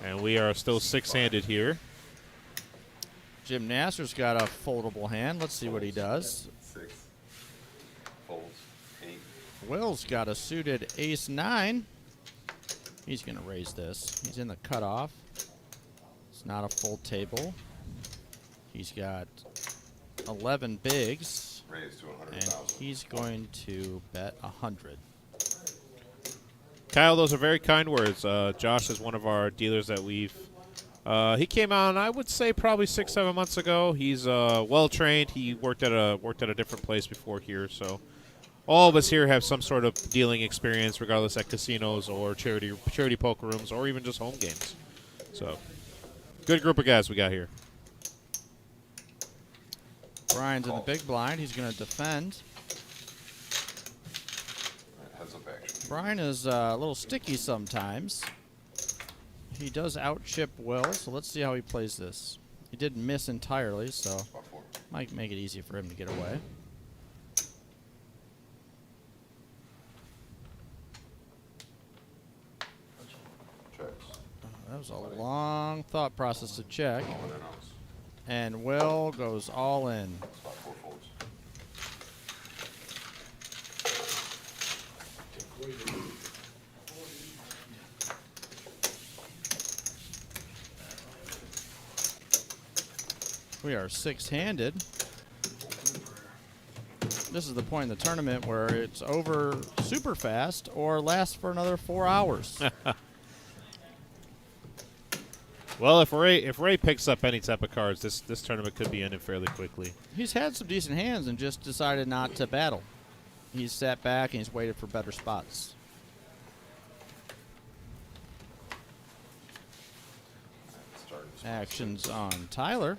Speaker 2: And we are still 6-handed here.
Speaker 1: Jim Nasser's got a foldable hand. Let's see what he does.
Speaker 3: 6. Folds. 8.
Speaker 1: Will's got a suited ace-9. He's going to raise this. He's in the cutoff. It's not a full table. He's got 11 bigs.
Speaker 3: Raised to 100,000.
Speaker 1: And he's going to bet 100.
Speaker 2: Kyle, those are very kind words. Josh is one of our dealers that we've. He came on, I would say, probably 6-7 months ago. He's well trained. He worked at a different place before here, so all of us here have some sort of dealing experience, regardless at casinos or charity poker rooms or even just home games. So, good group of guys we got here.
Speaker 1: Brian's in the big blind. He's going to defend.
Speaker 3: Heads up action.
Speaker 1: Brian is a little sticky sometimes. He does out-chip Will, so let's see how he plays this. He did miss entirely, so might make it easy for him to get away.
Speaker 3: Checks.
Speaker 1: That was a long thought process to check. And Will goes all in.
Speaker 3: Spot 4 folds.
Speaker 1: We are 6-handed. This is the point in the tournament where it's over super fast or lasts for another 4 hours.
Speaker 2: Well, if Ray picks up any type of cards, this tournament could be ended fairly quickly.
Speaker 1: He's had some decent hands and just decided not to battle. He's sat back and he's waited for better spots. Actions on Tyler.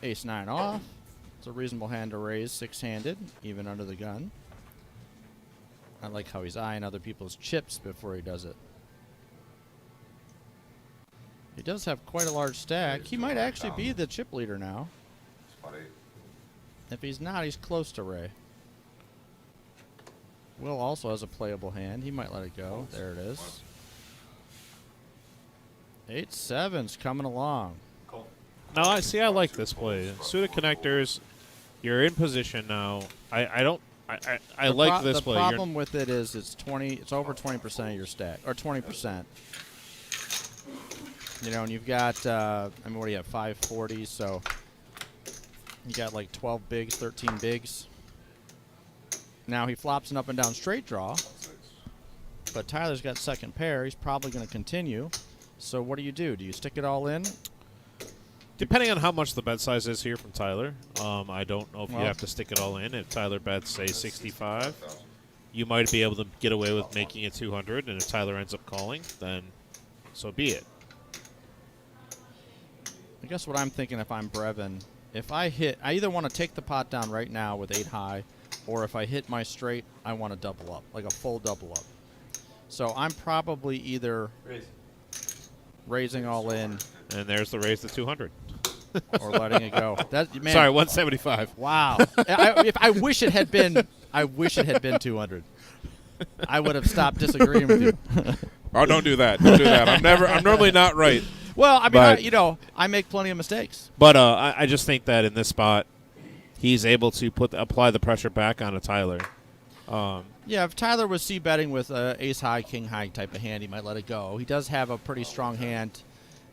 Speaker 1: Ace-9 off. It's a reasonable hand to raise, six-handed, even under the gun. I like how he's eyeing other people's chips before he does it. He does have quite a large stack. He might actually be the chip leader now.
Speaker 3: Spot 8.
Speaker 1: If he's not, he's close to Ray. Will also has a playable hand. He might let it go. There it is. 8-7's coming along.
Speaker 2: No, I like this play. Suited connectors, you're in position now. I like this play.
Speaker 1: The problem with it is it's over 20% of your stack, or 20%. You know, and you've got, I mean, what do you have, 540s, so you got like 12 bigs, 13 bigs. Now he flops an up and down straight draw, but Tyler's got second pair. He's probably going to continue. So what do? Do you stick it all in?
Speaker 2: Depending on how much the bet size is here from Tyler, I don't know if you have to stick it all in. If Tyler bets, say, 65, you might be able to get away with making it 200, and if Tyler ends up calling, then so be it.
Speaker 1: I guess what I'm thinking if I'm Brevin, if I hit, I either want to take the pot down right now with 8 high, or if I hit my straight, I want to double up, like a full double up. So I'm probably either raising all in.
Speaker 2: And there's the raise to 200.
Speaker 1: Or letting it go. Man,
Speaker 2: sorry, 175.
Speaker 1: Wow. I wish it had been 200. I would have stopped disagreeing with you.
Speaker 2: Oh, don't do that. Don't do that. I'm normally not right.
Speaker 1: Well, I mean, I make plenty of mistakes.
Speaker 2: But I just think that in this spot, he's able to apply the pressure back onto Tyler.
Speaker 1: Yeah, if Tyler was c-betting with ace high, king high type of hand, he might let it go. He does have a pretty strong hand,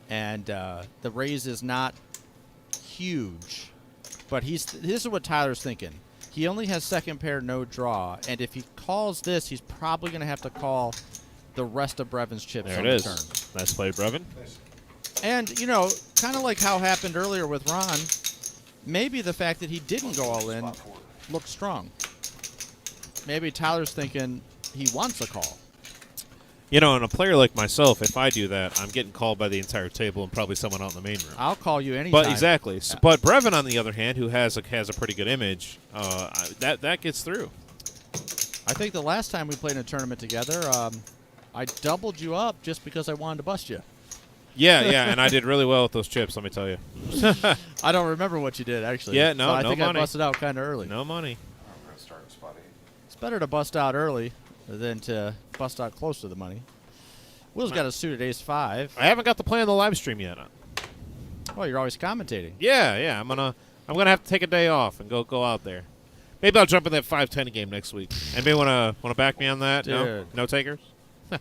Speaker 1: and the raise is not huge. But this is what Tyler's thinking. He only has second pair, no draw, and if he calls this, he's probably going to have to call the rest of Brevin's chips
Speaker 2: there
Speaker 1: on
Speaker 2: it
Speaker 1: the
Speaker 2: is.
Speaker 1: turn.
Speaker 2: Nice play, Brevin.
Speaker 1: And, you know, kind of like how happened earlier with Ron, maybe the fact that he didn't go all in looked strong. Maybe Tyler's thinking he wants a call.
Speaker 2: You know, and a player like myself, if I do that, I'm getting called by the entire table and probably someone out in the main room.
Speaker 1: I'll call you anytime.
Speaker 2: But exactly. Yeah. But Brevin, on the other hand, who has a pretty good image, that gets through.
Speaker 1: I think the last time we played in a tournament together, I doubled you up just because I wanted to bust you.
Speaker 2: Yeah, and I did really well with those chips, let me tell you.
Speaker 1: I don't remember what you did, actually.
Speaker 2: Yeah, no,
Speaker 1: so I
Speaker 2: no
Speaker 1: think
Speaker 2: money.
Speaker 1: I busted out kind of early.
Speaker 2: No money.
Speaker 3: I'm going to start at spot 8.
Speaker 1: It's better to bust out early than to bust out close to the money. Will's got a suited ace-5.
Speaker 2: I haven't got to play on the live stream yet.
Speaker 1: Oh, you're always commentating.
Speaker 2: Yeah. I'm gonna have to take a day off and go out there. Maybe I'll jump in that 5-10 game next week. Anybody wanna back me on that?
Speaker 1: Dude.
Speaker 2: No takers?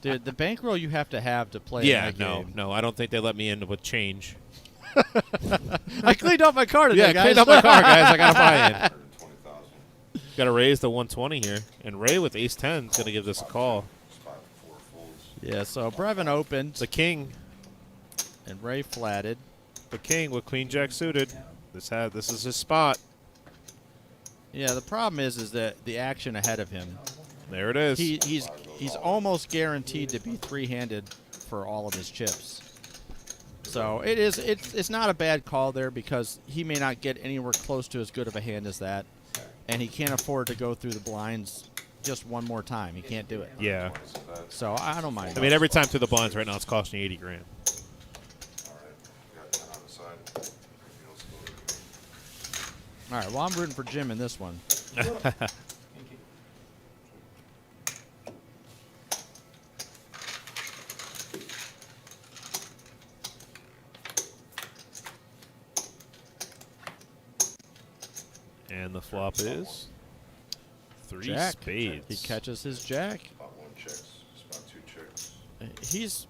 Speaker 1: Dude, the bankroll you have to play in that game.
Speaker 2: No, I don't think they let me in with change.
Speaker 1: I cleaned up my card today, guys.
Speaker 2: Yeah, cleaned up my card, guys. I got to buy in. Got to raise to 120 here. And Ray with ace-10 is going to give this a call.
Speaker 1: Yeah, so Brevin opened.
Speaker 2: The king.
Speaker 1: And Ray flatted.
Speaker 2: The king with queen-jack suited. This is his spot.
Speaker 1: Yeah, the problem is that the action ahead of him.
Speaker 2: There it is.
Speaker 1: He's almost guaranteed to be three-handed for all of his chips. So it's not a bad call there because he may not get anywhere close to as good of a hand as that, and he can't afford to go through the blinds just one more time. He can't do it.
Speaker 2: Yeah.
Speaker 1: So I don't mind.
Speaker 2: I mean, every time through the blinds right now, it's costing you 80 grand.
Speaker 1: All right, well, I'm rooting for Jim in this one.
Speaker 2: And the flop is 3
Speaker 1: Jack.
Speaker 2: spades.
Speaker 1: He catches his jack.
Speaker 3: Spot 1 checks. Spot 2 checks.
Speaker 1: He's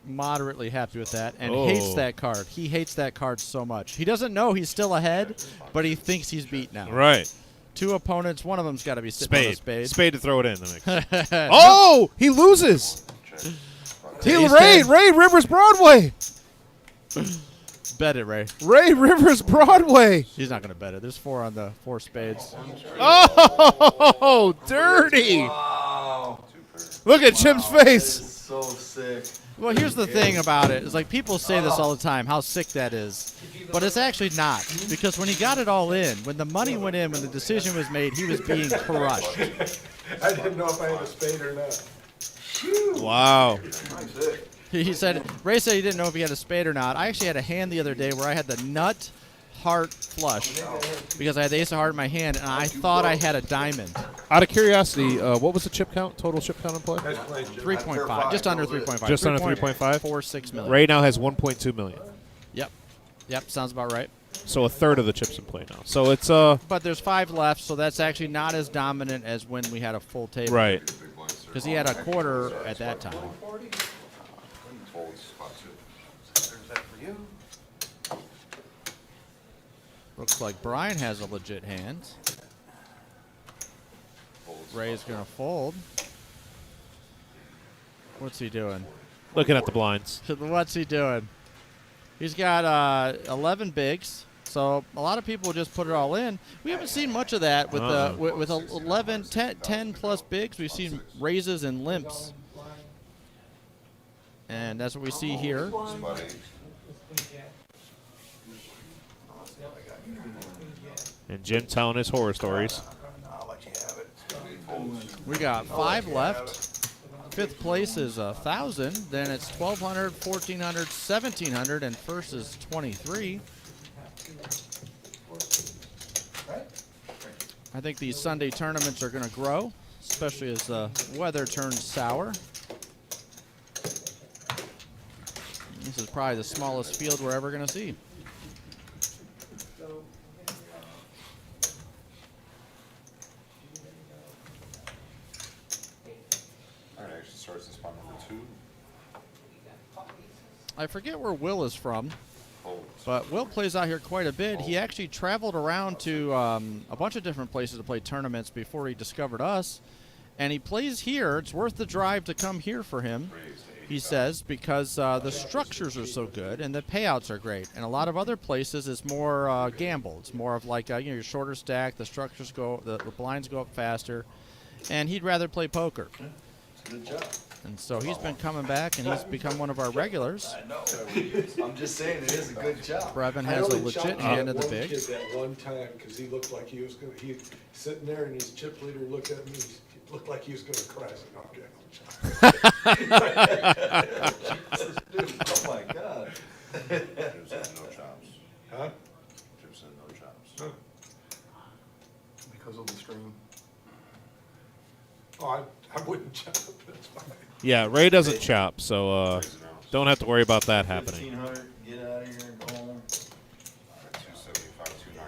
Speaker 1: moderately happy with that and hates that card. He hates that card so much. He doesn't know he's still ahead, but he thinks he's beat now.
Speaker 2: Right.
Speaker 1: 2 opponents. One of them's got to be sitting on a
Speaker 2: Spade.
Speaker 1: spade.
Speaker 2: Spade to throw it in the mix. Oh, he loses. Ray Rivers Broadway.
Speaker 1: Bet it, Ray.
Speaker 2: Ray Rivers Broadway.
Speaker 1: He's not going to bet it. There's 4 on the 4 spades.
Speaker 2: Oh, dirty.
Speaker 12: Wow.
Speaker 2: Look at Chip's face.
Speaker 12: So sick.
Speaker 1: Well, here's the thing about it. It's like people say this all the time, how sick that is. But it's actually not. Because when he got it all in, when the money went in, when the decision was made, he was being crushed.
Speaker 12: I didn't know if I had a spade or not.
Speaker 2: Wow.
Speaker 1: He said, Ray said he didn't know if he had a spade or not. I actually had a hand the other day where I had the nut heart flush because I had the ace of heart in my hand, and I thought I had a diamond.
Speaker 2: Out of curiosity, what was the chip count, total chip count in play?
Speaker 1: 3.5, just under 3.5.
Speaker 2: Just under 3.5?
Speaker 1: 46 million.
Speaker 2: Ray now has 1.2 million.
Speaker 1: Yep, sounds about right.
Speaker 2: So a third of the chips in play now. So it's
Speaker 1: But there's 5 left, so that's actually not as dominant as when we had a full table.
Speaker 2: right.
Speaker 1: Because he had a quarter at that time. Looks like Brian has a legit hand. Ray's going to fold. What's he doing?
Speaker 2: Looking at the blinds.
Speaker 1: What's he doing? He's got 11 bigs, so a lot of people just put it all in. We haven't seen much of that with with 11, 10 plus bigs. We've seen raises and limps, and that's what we see here.
Speaker 2: And Jim telling his horror stories.
Speaker 1: We got 5 left. 5th place is 1,000. Then it's 1,200, 1,400, 1,700, and first is 23. I think these Sunday tournaments are going to grow, especially as the weather turns sour. This is probably the smallest field we're ever going to see.
Speaker 3: Starts in spot number 2.
Speaker 1: I forget where Will is from, but Will plays out here quite a bit. He actually traveled around to a bunch of different places to play tournaments before he discovered us, and he plays here. It's worth the drive to come here for him, he says, because the structures are so good and the payouts are great. And a lot of other places it's more gamble. It's more of like your shorter stack, the structures go, the blinds go up faster, and he'd rather play poker.
Speaker 12: Good job.
Speaker 1: And so he's been coming back, and he's become one of our regulars.
Speaker 12: I know. I'm just saying it is a good job.
Speaker 1: Brevin has a legit hand in the big.
Speaker 13: Kid that one time because he looked like he was going to, he sitting there and his chip leader looked at me, he looked like he was going to cry. I said,
Speaker 12: Dude, oh my God.
Speaker 3: Jim said no chops.
Speaker 13: huh?
Speaker 3: Jim said no chops.
Speaker 13: Huh.
Speaker 12: Because of the stream.
Speaker 13: Oh, I wouldn't chop. That's fine.
Speaker 2: Yeah, Ray doesn't chop, so don't have to worry about that happening.
Speaker 12: 1,500, get out of here and go home.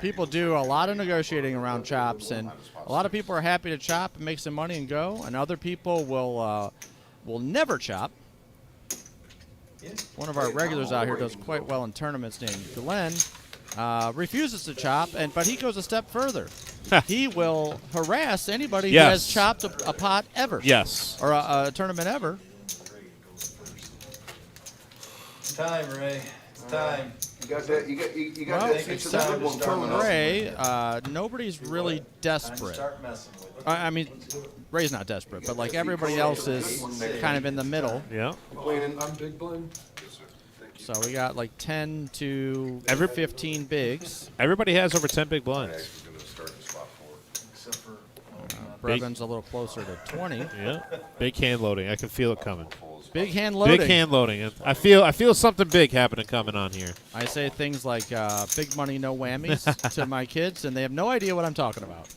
Speaker 1: People do a lot of negotiating around chops, and a lot of people are happy to chop and make some money and go, and other people will never chop. One of our regulars out here does quite well in tournaments named Glenn. Refuses to chop, but he goes a step further. He will harass anybody who has chopped a pot ever.
Speaker 2: Yes.
Speaker 1: Or a tournament ever.
Speaker 12: It's time, Ray. It's time.
Speaker 3: You got that? You got
Speaker 1: Well,
Speaker 3: that?
Speaker 1: except for Ray, nobody's really desperate.
Speaker 12: Start messing with it.
Speaker 1: I mean, Ray's not desperate, but like everybody else is kind of in the middle.
Speaker 2: Yeah.
Speaker 13: I'm big blind.
Speaker 1: So we got like 10 to 15 bigs.
Speaker 2: Everybody has over 10 big blinds.
Speaker 12: Except for
Speaker 1: Brevin's a little closer to 20.
Speaker 2: Yeah. Big hand loading. I can feel it coming.
Speaker 1: Big hand loading.
Speaker 2: Big hand loading. I feel something big happening coming on here.
Speaker 1: I say things like big money, no whammies to my kids, and they have no idea what I'm talking about.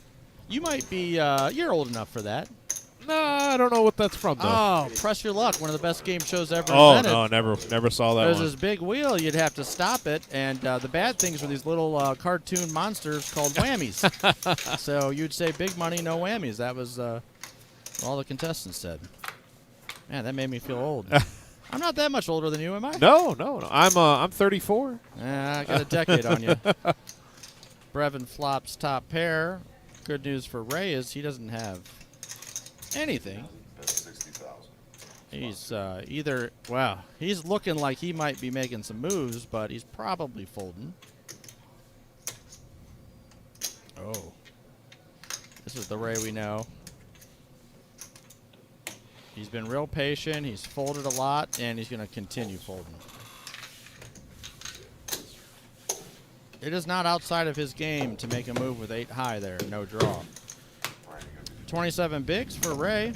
Speaker 1: You might be, you're old enough for that.
Speaker 2: No, I don't know what that's from, though.
Speaker 1: Oh, Press Your Luck, one of the best game shows ever invented.
Speaker 2: No, never saw that
Speaker 1: There's
Speaker 2: one.
Speaker 1: this big wheel. You'd have to stop it, and the bad things were these little cartoon monsters called whammies. So you'd say big money, no whammies. That was all the contestants said. Man, that made me feel old. I'm not that much older than you, am I?
Speaker 2: No. I'm 34.
Speaker 1: I got a decade on you. Brevin flops top pair. Good news for Ray is he doesn't have anything.
Speaker 3: That's 60,000.
Speaker 1: He's either, wow, he's looking like he might be making some moves, but he's probably folding. Oh. This is the Ray we know. He's been real patient. He's folded a lot, and he's going to continue folding. It is not outside of his game to make a move with 8 high there. No draw. 27 bigs for Ray.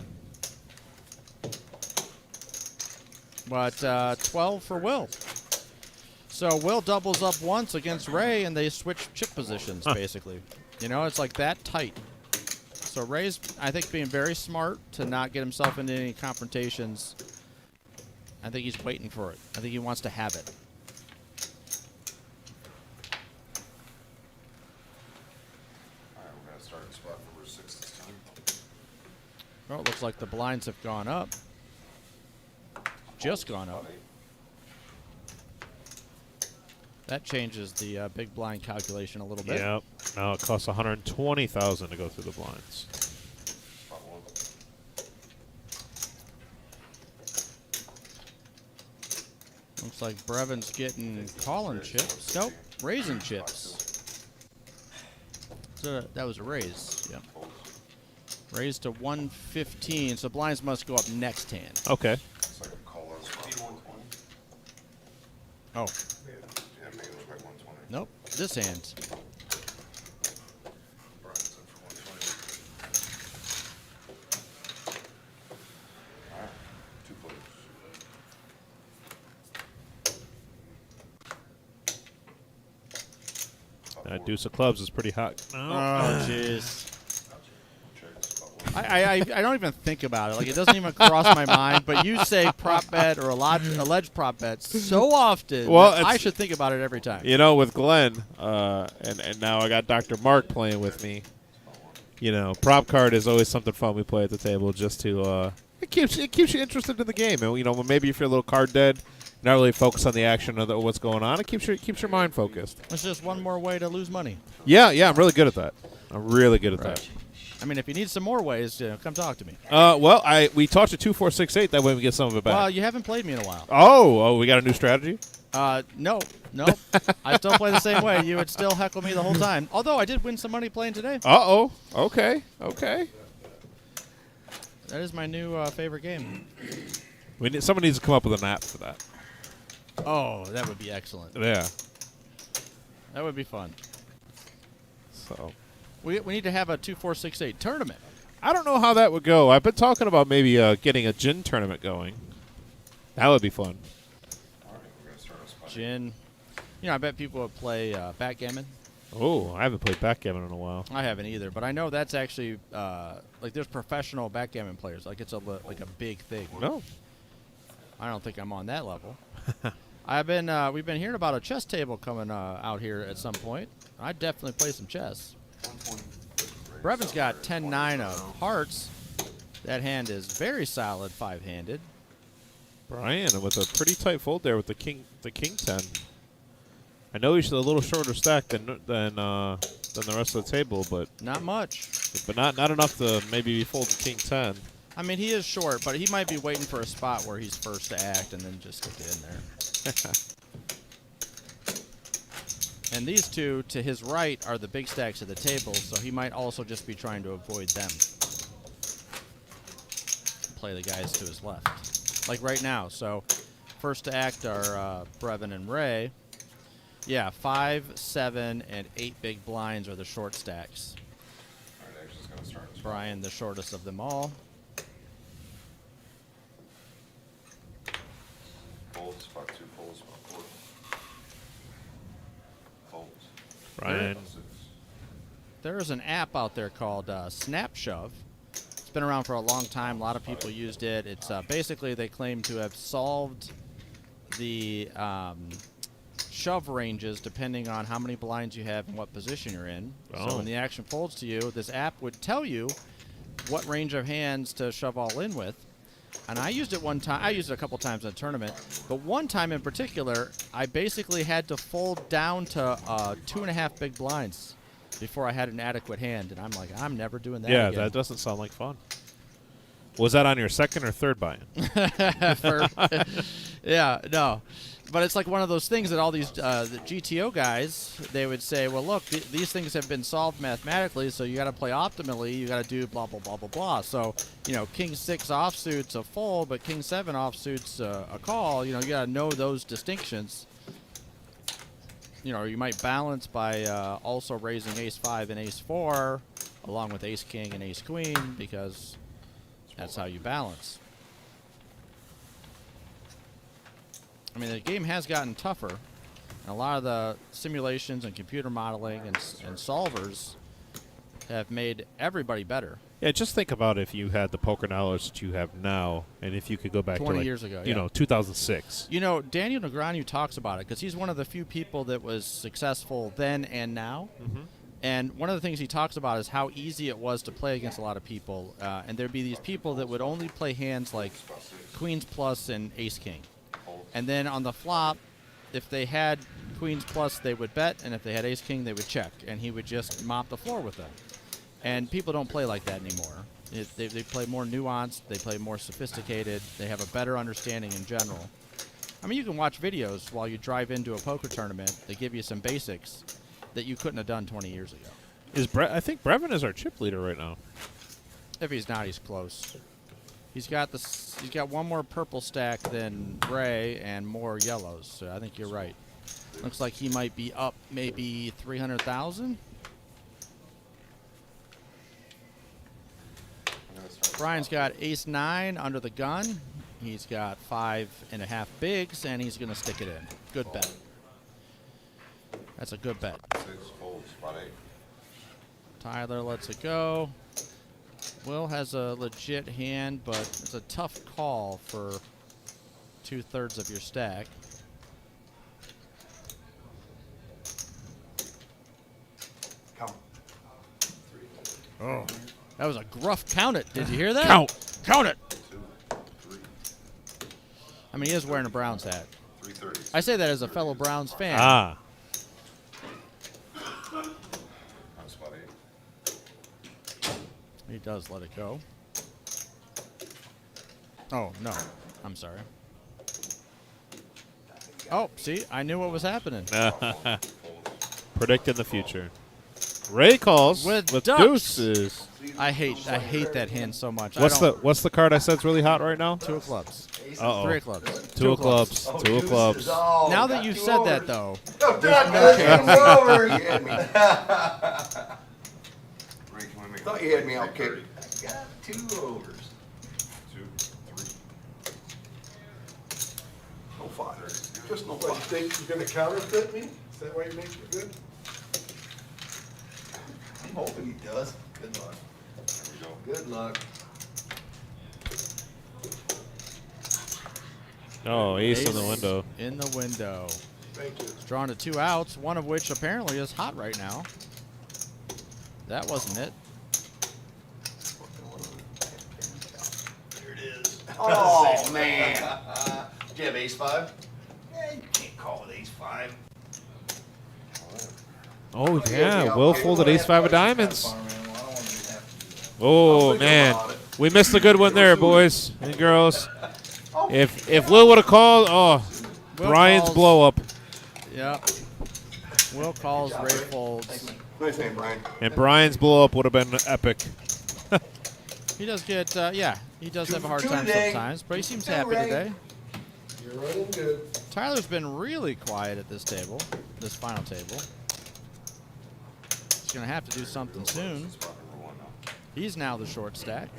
Speaker 1: But 12 for Will. So Will doubles up once against Ray, and they switch chip positions, basically. You know, it's like that tight. So Ray's, I think, being very smart to not get himself into any confrontations. I think he's waiting for it. I think he wants to have it.
Speaker 3: All right, we're going to start at spot number 6 this time.
Speaker 1: Well, it looks like the blinds have gone up. Just gone up. That changes the big blind calculation a little bit.
Speaker 2: Yep. Now it costs 120,000 to go through the blinds.
Speaker 3: Spot 1.
Speaker 1: Looks like Brevin's getting calling chips. Nope, raising chips. So that was a raise. Yep. Raise to 115. So blinds must go up next hand.
Speaker 2: Okay.
Speaker 3: It's like a call on spot 120.
Speaker 1: Oh.
Speaker 3: Yeah, maybe it was like 120.
Speaker 1: Nope. This hand.
Speaker 3: Brian's in for 120. All right, 2 players.
Speaker 2: That deuce of clubs is pretty hot.
Speaker 1: Oh, jeez.
Speaker 3: Check spot 1.
Speaker 1: I don't even think about it. Like, it doesn't even cross my mind. But you say prop bet or alleged prop bet so often.
Speaker 2: Well,
Speaker 1: that I should think about it every time.
Speaker 2: You know, with Glenn, and now I got Dr. Mark playing with me. You know, prop card is always something fun we play at the table just to it keeps you interested in the game. And you know, maybe if you're a little card dead, not really focused on the action of what's going on, it keeps your mind focused.
Speaker 1: It's just one more way to lose money.
Speaker 2: Yeah, I'm really good at that. I'm really good at that.
Speaker 1: I mean, if you need some more ways, come talk to me.
Speaker 2: Well, we taught you 2, 4, 6, 8. That way we get some of it back.
Speaker 1: Well, you haven't played me in a while.
Speaker 2: Oh, we got a new strategy?
Speaker 1: No. I still play the same way. You would still heckle me the whole time. Although I did win some money playing today.
Speaker 2: Uh-oh. Okay.
Speaker 1: That is my new favorite game.
Speaker 2: Someone needs to come up with an app for that.
Speaker 1: Oh, that would be excellent.
Speaker 2: Yeah.
Speaker 1: That would be fun.
Speaker 2: So
Speaker 1: we need to have a 2, 4, 6, 8 tournament.
Speaker 2: I don't know how that would go. I've been talking about maybe getting a gin tournament going. That would be fun.
Speaker 3: All right, we're going to start at spot 8.
Speaker 1: Gin. You know, I bet people would play backgammon.
Speaker 2: Oh, I haven't played backgammon in a while.
Speaker 1: I haven't either, but I know that's actually like there's professional backgammon players. Like it's like a big thing.
Speaker 2: No.
Speaker 1: I don't think I'm on that level. We've been hearing about a chess table coming out here at some point. I'd definitely play some chess.
Speaker 3: 120.
Speaker 1: Brevin's got 10-9 of hearts. That hand is very solid 5-handed.
Speaker 2: Brian with a pretty tight fold there with the king 10. I know he's a little shorter stack than the rest of the table, but
Speaker 1: not much.
Speaker 2: But not enough to maybe fold the king 10.
Speaker 1: I mean, he is short, but he might be waiting for a spot where he's first to act and then just stick it in there. And these two to his right are the big stacks of the table, so he might also just be trying to avoid them. Play the guys to his left. Like right now. So first to act are Brevin and Ray. Yeah, 5, 7, and 8 big blinds are the short stacks.
Speaker 3: All right, action's going to start.
Speaker 1: Brian, the shortest of them all.
Speaker 3: Fold, spot 2, fold, spot 4. Fold.
Speaker 2: Brian.
Speaker 1: There is an app out there called Snap Shove. It's been around for a long time. A lot of people used it. It's basically they claim to have solved the shove ranges depending on how many blinds you have and what position you're in.
Speaker 2: Oh.
Speaker 1: So when the action folds to you, this app would tell you what range of hands to shove all in with. And I used it one time. I used it a couple times in a tournament. But one time in particular, I basically had to fold down to 2.5 big blinds. before I had an adequate hand, and I'm like, I'm never doing that
Speaker 2: Yeah,
Speaker 1: again.
Speaker 2: that doesn't sound like fun. Was that on your second or third buy-in?
Speaker 1: Yeah, no. But it's like one of those things that all these the GTO guys, they would say, well, look, these things have been solved mathematically, so you got to play optimally. You got to do blah, blah, blah, blah, blah. So, you know, King 6 offsuit's a fold, but King 7 offsuit's a call. You know, you got to know those distinctions. You know, you might balance by also raising Ace 5 and Ace 4, along with Ace King and Ace Queen, because that's how you balance. I mean, the game has gotten tougher, and a lot of the simulations and computer modeling and solvers have made everybody better.
Speaker 2: Yeah, just think about if you had the poker knowledge that you have now, and if you could go back
Speaker 1: 20
Speaker 2: to
Speaker 1: years ago,
Speaker 2: you know, 2006.
Speaker 1: You know, Daniel Negreanu talks about it because he's one of the few people that was successful then and now.
Speaker 2: Mm-hmm.
Speaker 1: And one of the things he talks about is how easy it was to play against a lot of people. And there'd be these people that would only play hands like Queens Plus and Ace King. And then on the flop, if they had Queens Plus, they would bet, and if they had Ace King, they would check. And he would just mop the floor with them. And people don't play like that anymore. They play more nuanced, they play more sophisticated, they have a better understanding in general. I mean, you can watch videos while you drive into a poker tournament that give you some basics that you couldn't have done 20 years ago.
Speaker 2: I think Brevin is our chip leader right now.
Speaker 1: If he's not, he's close. He's got one more purple stack than Ray and more yellows. So I think you're right. Looks like he might be up maybe 300,000. Brian's got Ace 9 under the gun. He's got 5.5 bigs, and he's going to stick it in. Good bet. That's a good bet.
Speaker 3: 6 folds, spot 8.
Speaker 1: Tyler lets it go. Will has a legit hand, but it's a tough call for 2/3 of your stack.
Speaker 12: Count.
Speaker 1: Oh, that was a gruff count it. Did you hear that?
Speaker 2: Count it.
Speaker 3: 2, 3.
Speaker 1: I mean, he is wearing a Browns hat.
Speaker 3: 330.
Speaker 1: I say that as a fellow Browns fan.
Speaker 2: Ah.
Speaker 3: On spot 8.
Speaker 1: He does let it go. Oh, no. I'm sorry. Oh, see? I knew what was happening.
Speaker 2: Predicting the future. Ray calls
Speaker 1: With
Speaker 2: with
Speaker 1: ducks.
Speaker 2: deuces.
Speaker 1: I hate that hand so much.
Speaker 2: What's the card I said's really hot right now?
Speaker 1: 2 of clubs.
Speaker 2: Uh-oh.
Speaker 1: 3 of clubs.
Speaker 2: 2 of clubs. 2 of clubs.
Speaker 1: Now that you've said that, though,
Speaker 12: Oh,
Speaker 1: there's
Speaker 12: God,
Speaker 1: no
Speaker 12: game's
Speaker 1: chance.
Speaker 12: over. You had me.
Speaker 3: Ray, can we make
Speaker 12: Thought
Speaker 3: it
Speaker 12: you had me all
Speaker 3: 330?
Speaker 12: kicked. I got 2 overs.
Speaker 3: 2, 3.
Speaker 12: No 5. Just no
Speaker 13: What, you
Speaker 12: 5.
Speaker 13: think you're gonna counterfeit me? Is that why you make it good?
Speaker 12: I'm hoping he does. Good luck.
Speaker 3: There we go.
Speaker 12: Good luck.
Speaker 2: Oh, ace in the window.
Speaker 1: In the window.
Speaker 13: Thank you.
Speaker 1: It's drawn to 2 outs, one of which apparently is hot right now. That wasn't it.
Speaker 12: There it is. Oh, man. Do you have ace 5? Yeah, you can't call it ace 5.
Speaker 2: Oh, yeah. Will folded ace 5 of diamonds. Oh, man. We missed a good one there, boys and girls. If Will would have called,
Speaker 1: Will
Speaker 2: Brian's
Speaker 1: calls.
Speaker 2: blow up.
Speaker 1: Yep. Will calls, Ray folds.
Speaker 12: Nice name, Brian.
Speaker 2: And Brian's blow up would have been epic.
Speaker 1: He does get, he does have a hard
Speaker 12: Two
Speaker 1: time
Speaker 12: today.
Speaker 1: sometimes, but he seems
Speaker 12: Two,
Speaker 1: happy
Speaker 12: Ray.
Speaker 1: today.
Speaker 13: You're running good.
Speaker 1: Tyler's been really quiet at this table, this final table. He's going to have to do something soon.
Speaker 3: Spot number 1 now.
Speaker 1: He's now the short stack.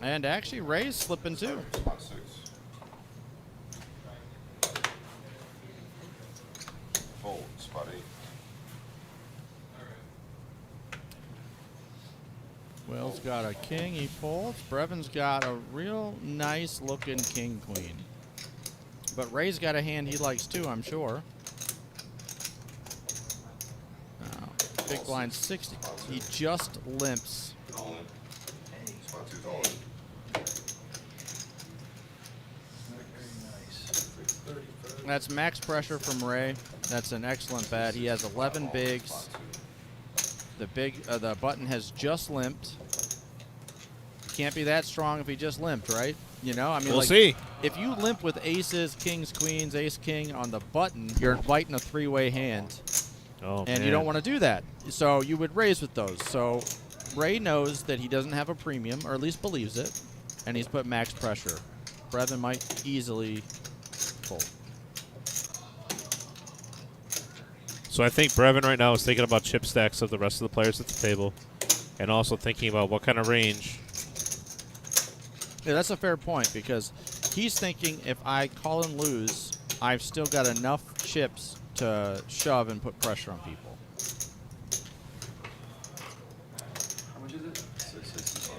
Speaker 1: And actually, Ray's slipping too.
Speaker 3: Spot 6. Fold, spot 8.
Speaker 1: Will's got a king, he folds. Brevin's got a real nice looking king queen. But Ray's got a hand he likes too, I'm sure. Big blind 60. He just limps.
Speaker 3: All in. Spot 2's all in.
Speaker 1: That's max pressure from Ray. That's an excellent bet. He has 11 bigs. The button has just limped. Can't be that strong if he just limped, right? You know, I mean,
Speaker 2: We'll see.
Speaker 1: If you limp with aces, kings, queens, ace, king on the button, you're inviting a three-way hand.
Speaker 2: Oh,
Speaker 1: and
Speaker 2: man.
Speaker 1: you don't want to do that. So you would raise with those. So Ray knows that he doesn't have a premium, or at least believes it, and he's put max pressure. Brevin might easily fold.
Speaker 2: So I think Brevin right now is thinking about chip stacks of the rest of the players at the table, and also thinking about what kind of range.
Speaker 1: Yeah, that's a fair point, because he's thinking if I call and lose, I've still got enough chips to shove and put pressure on people.
Speaker 12: How much is it? 665.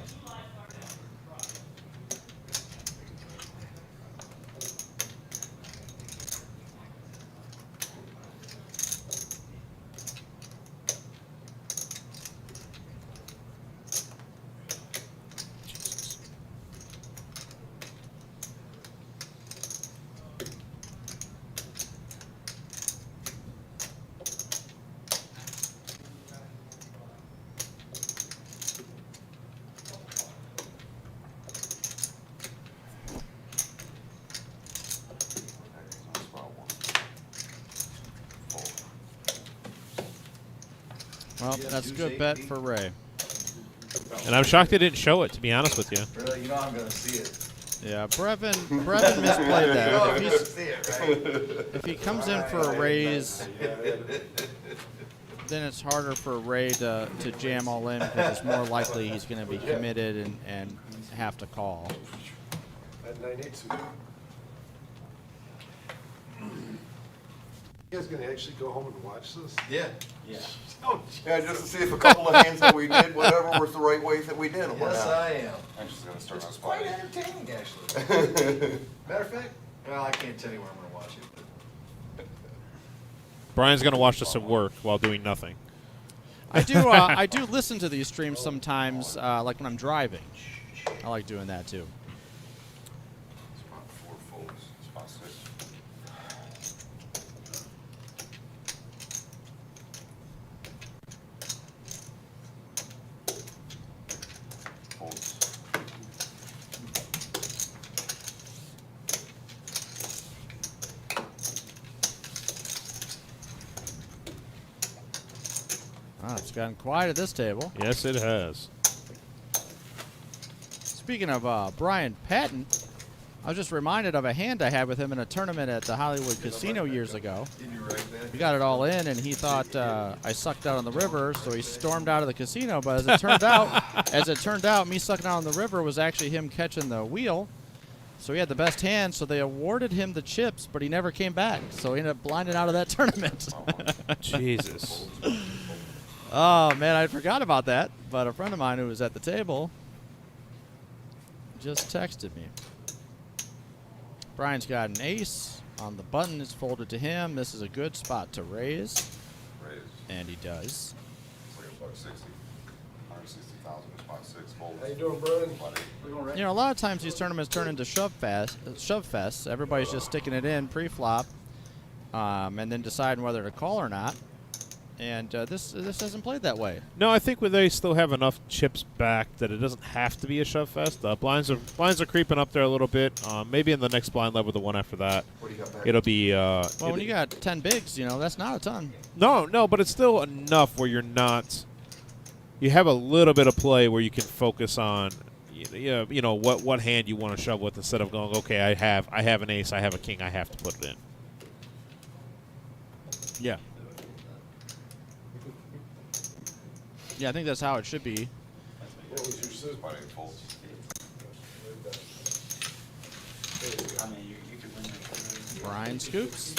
Speaker 1: Well, that's a good bet for Ray.
Speaker 2: And I'm shocked they didn't show it, to be honest with you.
Speaker 12: Really, you know I'm gonna see it.
Speaker 1: Yeah, Brevin misplayed that.
Speaker 12: You know I'm
Speaker 1: If
Speaker 12: gonna
Speaker 1: he's-
Speaker 12: see it, right?
Speaker 1: If he comes in for a raise, then it's harder for Ray to jam all in, because it's more likely he's going to be committed and have to call.
Speaker 13: At 9/8 suit. You guys gonna actually go home and watch this?
Speaker 12: Yeah.
Speaker 8: Yeah.
Speaker 12: Yeah, just to see if a couple of hands that we did, whatever, was the right ways that we did them.
Speaker 3: Yes,
Speaker 12: I
Speaker 3: am.
Speaker 12: am.
Speaker 3: She's gonna start on
Speaker 12: It's
Speaker 3: spot
Speaker 12: quite
Speaker 3: 8.
Speaker 12: entertaining, actually. Matter of fact, well, I can't tell you where I'm gonna watch it.
Speaker 2: Brian's going to watch this at work while doing nothing.
Speaker 1: I do listen to these streams sometimes, like when I'm driving. I like doing that too.
Speaker 3: Spot 4 folds. Spot 6. Folds.
Speaker 1: Ah, it's gotten quiet at this table.
Speaker 2: Yes, it has.
Speaker 1: Speaking of Brian Patton, I was just reminded of a hand I had with him in a tournament at the Hollywood Casino years ago. We got it all in, and he thought I sucked out on the river, so he stormed out of the casino. But as it turned out, me sucking out on the river was actually him catching the wheel. So he had the best hand, so they awarded him the chips, but he never came back. So he ended up blinded out of that tournament.
Speaker 2: Jesus.
Speaker 1: Oh, man, I forgot about that. But a friend of mine who was at the table just texted me. Brian's got an ace. On the button is folded to him. This is a good spot to raise.
Speaker 3: Raise.
Speaker 1: And he does.
Speaker 3: It's like a buck 60. 160,000. Spot 6 folds.
Speaker 13: How you doing, Brian?
Speaker 3: Spot 8.
Speaker 1: You know, a lot of times these tournaments turn into shove fests. Everybody's just sticking it in pre-flop, and then deciding whether to call or not. And this hasn't played that way.
Speaker 2: No, I think they still have enough chips back that it doesn't have to be a shove fest. Blinds are creeping up there a little bit. Maybe in the next blind level, the one after that,
Speaker 12: What do you got back?
Speaker 2: it'll be.
Speaker 1: Well, when you got 10 bigs, you know, that's not a ton.
Speaker 2: No, but it's still enough where you're not. You have a little bit of play where you can focus on, you know what hand you want to shove with instead of going, okay, I have an ace, I have a king, I have to put it in.
Speaker 1: Yeah. Yeah, I think that's how it should be.
Speaker 13: What was your suit?
Speaker 3: Spot 8 folds.
Speaker 8: I mean, you could win that.
Speaker 1: Brian scoops.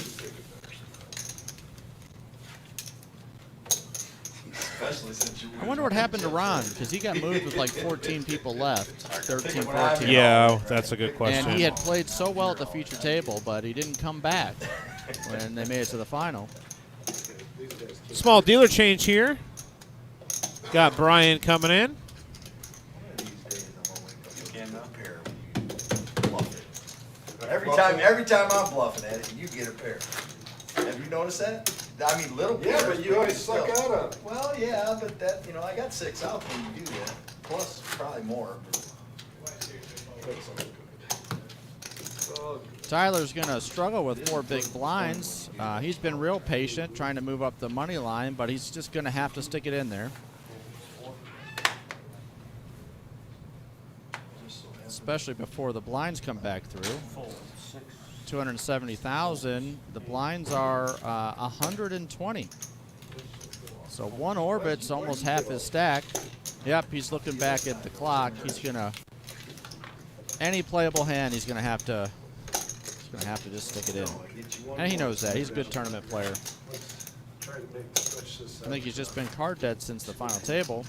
Speaker 12: Especially since you.
Speaker 1: I wonder what happened to Ron, because he got moved with like 14 people left. 13, 14.
Speaker 2: Yeah, that's a good question.
Speaker 1: And he had played so well at the feature table, but he didn't come back when they made it to the final.
Speaker 2: Small dealer change here. Got Brian coming in.
Speaker 12: Every time I'm bluffing at it, you get a pair. Have you noticed that? I mean, little
Speaker 13: Yeah,
Speaker 12: pairs,
Speaker 13: but you always suck
Speaker 12: still.
Speaker 13: out on it.
Speaker 12: Well, yeah, but that, you know, I got 6 out when you do that. Plus, probably more.
Speaker 1: Tyler's going to struggle with 4 big blinds. He's been real patient trying to move up the money line, but he's just going to have to stick it in there. Especially before the blinds come back through. 270,000. The blinds are 120. So 1 orbit's almost half his stack. Yep, he's looking back at the clock. He's gonna any playable hand. He's gonna have to just stick it in. And he knows that. He's a good tournament player. I think he's just been card dead since the final table.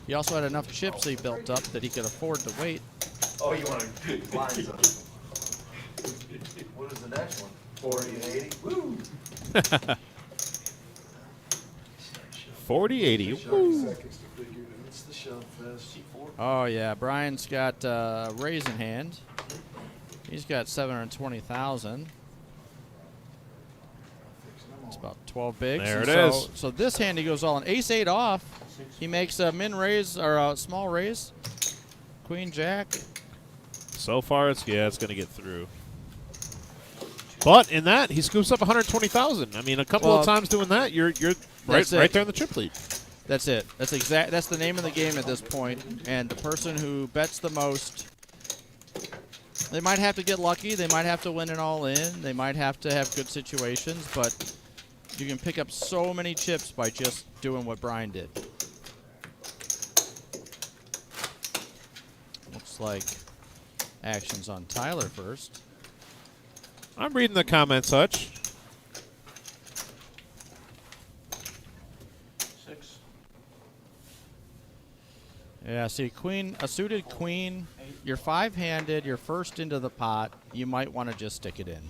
Speaker 1: He also had enough chips he built up that he could afford to wait.
Speaker 12: Oh, you want to blinds up. What is the next one? 40 and 80? Woo!
Speaker 2: 40-80. Woo.
Speaker 1: Oh, yeah. Brian's got raise in hand. He's got 720,000. It's about 12 bigs.
Speaker 2: There it is.
Speaker 1: So this hand he goes all in. Ace-8 off. He makes a min raise or a small raise. Queen Jack.
Speaker 2: So far, it's going to get through. But in that, he scoops up 120,000. I mean, a couple of times doing that, you're right there in the chip lead.
Speaker 1: That's it. That's the name of the game at this point. And the person who bets the most, they might have to get lucky. They might have to win it all in. They might have to have good situations. But you can pick up so many chips by just doing what Brian did. Looks like action's on Tyler first.
Speaker 2: I'm reading the comments, Hutch.
Speaker 7: 6.
Speaker 1: Yeah, see, a suited queen, you're 5-handed, you're first into the pot, you might want to just stick it in.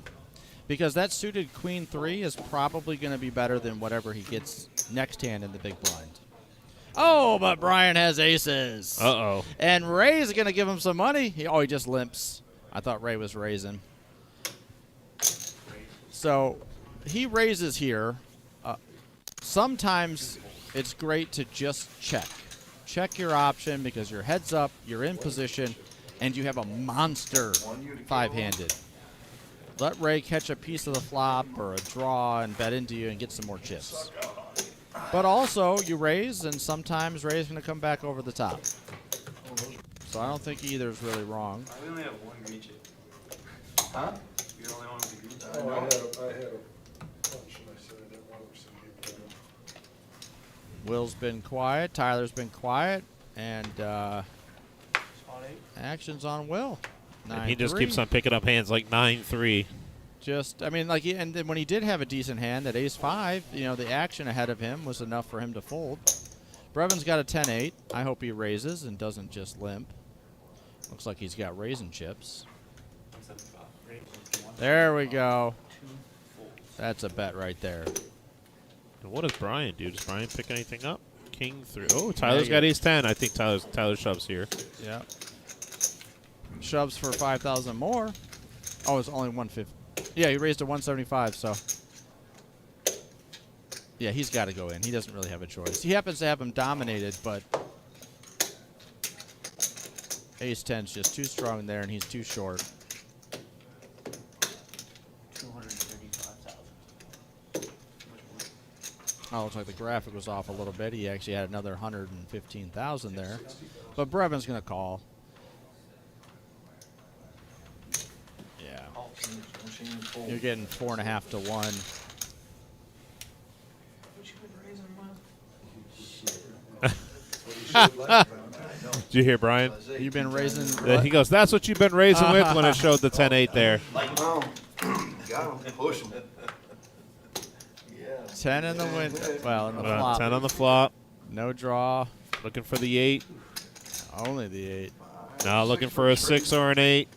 Speaker 1: Because that suited queen 3 is probably going to be better than whatever he gets next hand in the big blind. Oh, but Brian has aces.
Speaker 2: Uh-oh.
Speaker 1: And Ray's going to give him some money. He just limps. I thought Ray was raising. So he raises here. Sometimes it's great to just check. Check your option because you're heads up, you're in position, and you have a monster 5-handed. Let Ray catch a piece of the flop or a draw and bet into you and get some more chips. But also, you raise, and sometimes Ray's going to come back over the top. So I don't think either is really wrong.
Speaker 4: We only have one reach it.
Speaker 12: Huh?
Speaker 4: You're the only one who reach it.
Speaker 13: Oh, I had a punch and I said I didn't want to see people.
Speaker 1: Will's been quiet. Tyler's been quiet. And
Speaker 7: Spot 8.
Speaker 1: action's on Will.
Speaker 2: And he just
Speaker 1: 9-3.
Speaker 2: keeps on picking up hands like 9-3.
Speaker 1: I mean, and then when he did have a decent hand, that ace-5, the action ahead of him was enough for him to fold. Brevin's got a 10-8. I hope he raises and doesn't just limp. Looks like he's got raisin chips. There we go. That's a bet right there.
Speaker 2: And what does Brian do? Does Brian pick anything up? King 3. Oh, Tyler's got ace-10. I think Tyler shoves here.
Speaker 1: Yeah. Shoves for 5,000 more. Oh, it's only 150. Yeah, he raised to 175, so. Yeah, he's got to go in. He doesn't really have a choice. He happens to have him dominated, but ace-10's just too strong there, and he's too short.
Speaker 11: 235,000.
Speaker 1: Oh, looks like the graphic was off a little bit. He actually had another 115,000 there. But Brevin's going to call. Yeah. You're getting 4.5 to 1.
Speaker 2: Did you hear Brian?
Speaker 1: You've been raising.
Speaker 2: He goes, that's what you've been raising with when it showed the 10-8 there.
Speaker 12: No. Got him. Push him.
Speaker 1: 10 in the window. Well, in the flop.
Speaker 2: 10 on the flop.
Speaker 1: No draw.
Speaker 2: Looking for the 8.
Speaker 1: Only the 8.
Speaker 2: Now looking for a 6 or an 8.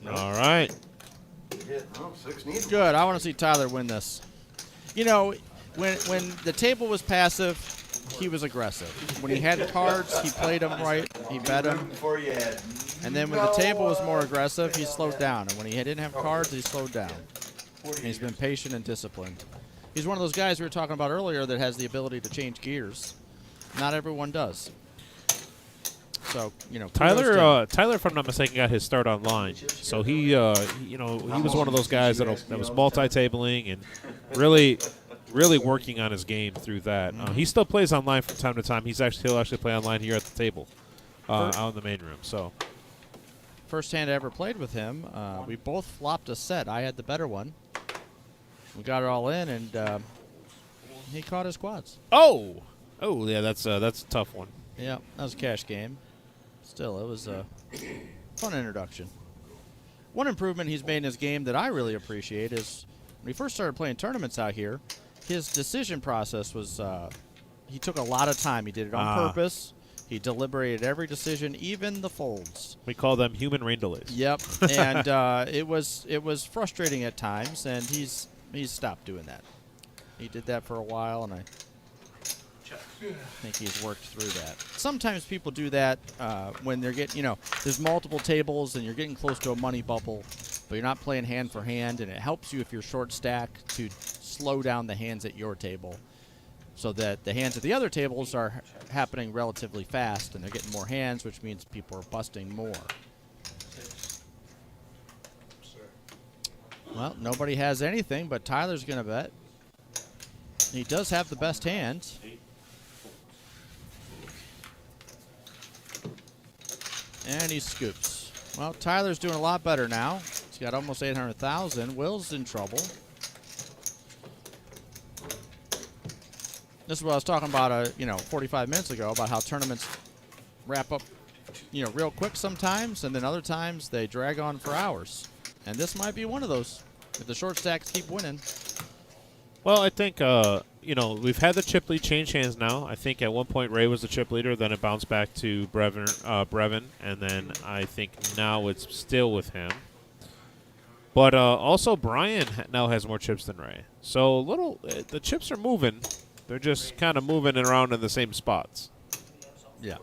Speaker 1: Nope.
Speaker 2: All right.
Speaker 1: Good. I want to see Tyler win this. When the table was passive, he was aggressive. When he had cards, he played them right. He bet them.
Speaker 12: Before you had.
Speaker 1: And then when the table was more aggressive, he slowed down. And when he didn't have cards, he slowed down. And he's been patient and disciplined. He's one of those guys we were talking about earlier that has the ability to change gears. Not everyone does. So, you know,
Speaker 2: Tyler, if I'm not mistaken, got his start online. So he was one of those guys that was multi-tabling and really working on his game through that. He still plays online from time to time. He'll actually play online here at the table, out in the main room. So,
Speaker 1: first hand I ever played with him, we both flopped a set. I had the better one. We got it all in, and he caught his quads.
Speaker 2: Oh, yeah, that's a tough one.
Speaker 1: Yeah, that was a cash game. Still, it was a fun introduction. One improvement he's made in his game that I really appreciate is when he first started playing tournaments out here, his decision process was he took a lot of time. He did it on purpose. He deliberated every decision, even the folds.
Speaker 2: We call them human rain delays.
Speaker 1: Yep, and it was frustrating at times, and he's stopped doing that. He did that for a while, and I think he's worked through that. Sometimes people do that when they're getting, there's multiple tables and you're getting close to a money bubble, but you're not playing hand for hand, and it helps you if you're short stack to slow down the hands at your table so that the hands at the other tables are happening relatively fast and they're getting more hands, which means people are busting more. Well, nobody has anything, but Tyler's going to bet. He does have the best hands. And he scoops. Well, Tyler's doing a lot better now. He's got almost 800,000. Will's in trouble. This is what I was talking about, 45 minutes ago, about how tournaments wrap up, real quick sometimes, and then other times they drag on for hours. And this might be one of those, if the short stacks keep winning.
Speaker 2: Well, I think, we've had the chip lead change hands now. I think at one point Ray was the chip leader, then it bounced back to Brevin, and then I think now it's still with him. But also Brian now has more chips than Ray. So the chips are moving. They're just kind of moving around in the same spots.
Speaker 1: Yeah.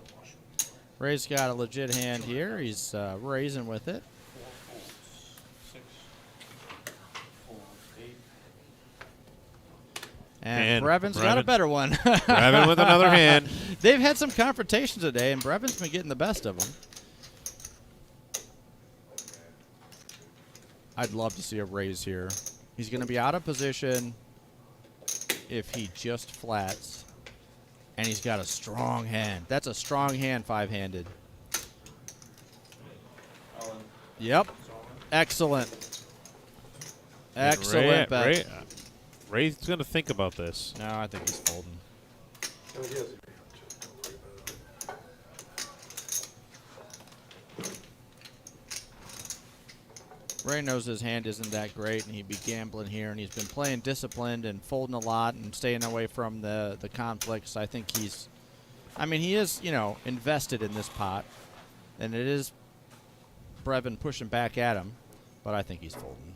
Speaker 1: Ray's got a legit hand here. He's raising with it. And Brevin's got a better one.
Speaker 2: Brevin with another hand.
Speaker 1: They've had some confrontations today, and Brevin's been getting the best of them. I'd love to see a raise here. He's going to be out of position if he just flats. And he's got a strong hand. That's a strong hand, five-handed. Yep. Excellent. Excellent bet.
Speaker 2: Ray's going to think about this.
Speaker 1: No, I think he's folding. Ray knows his hand isn't that great, and he'd be gambling here, and he's been playing disciplined and folding a lot and staying away from the conflicts. I think he is, invested in this pot, and it is Brevin pushing back at him, but I think he's folding.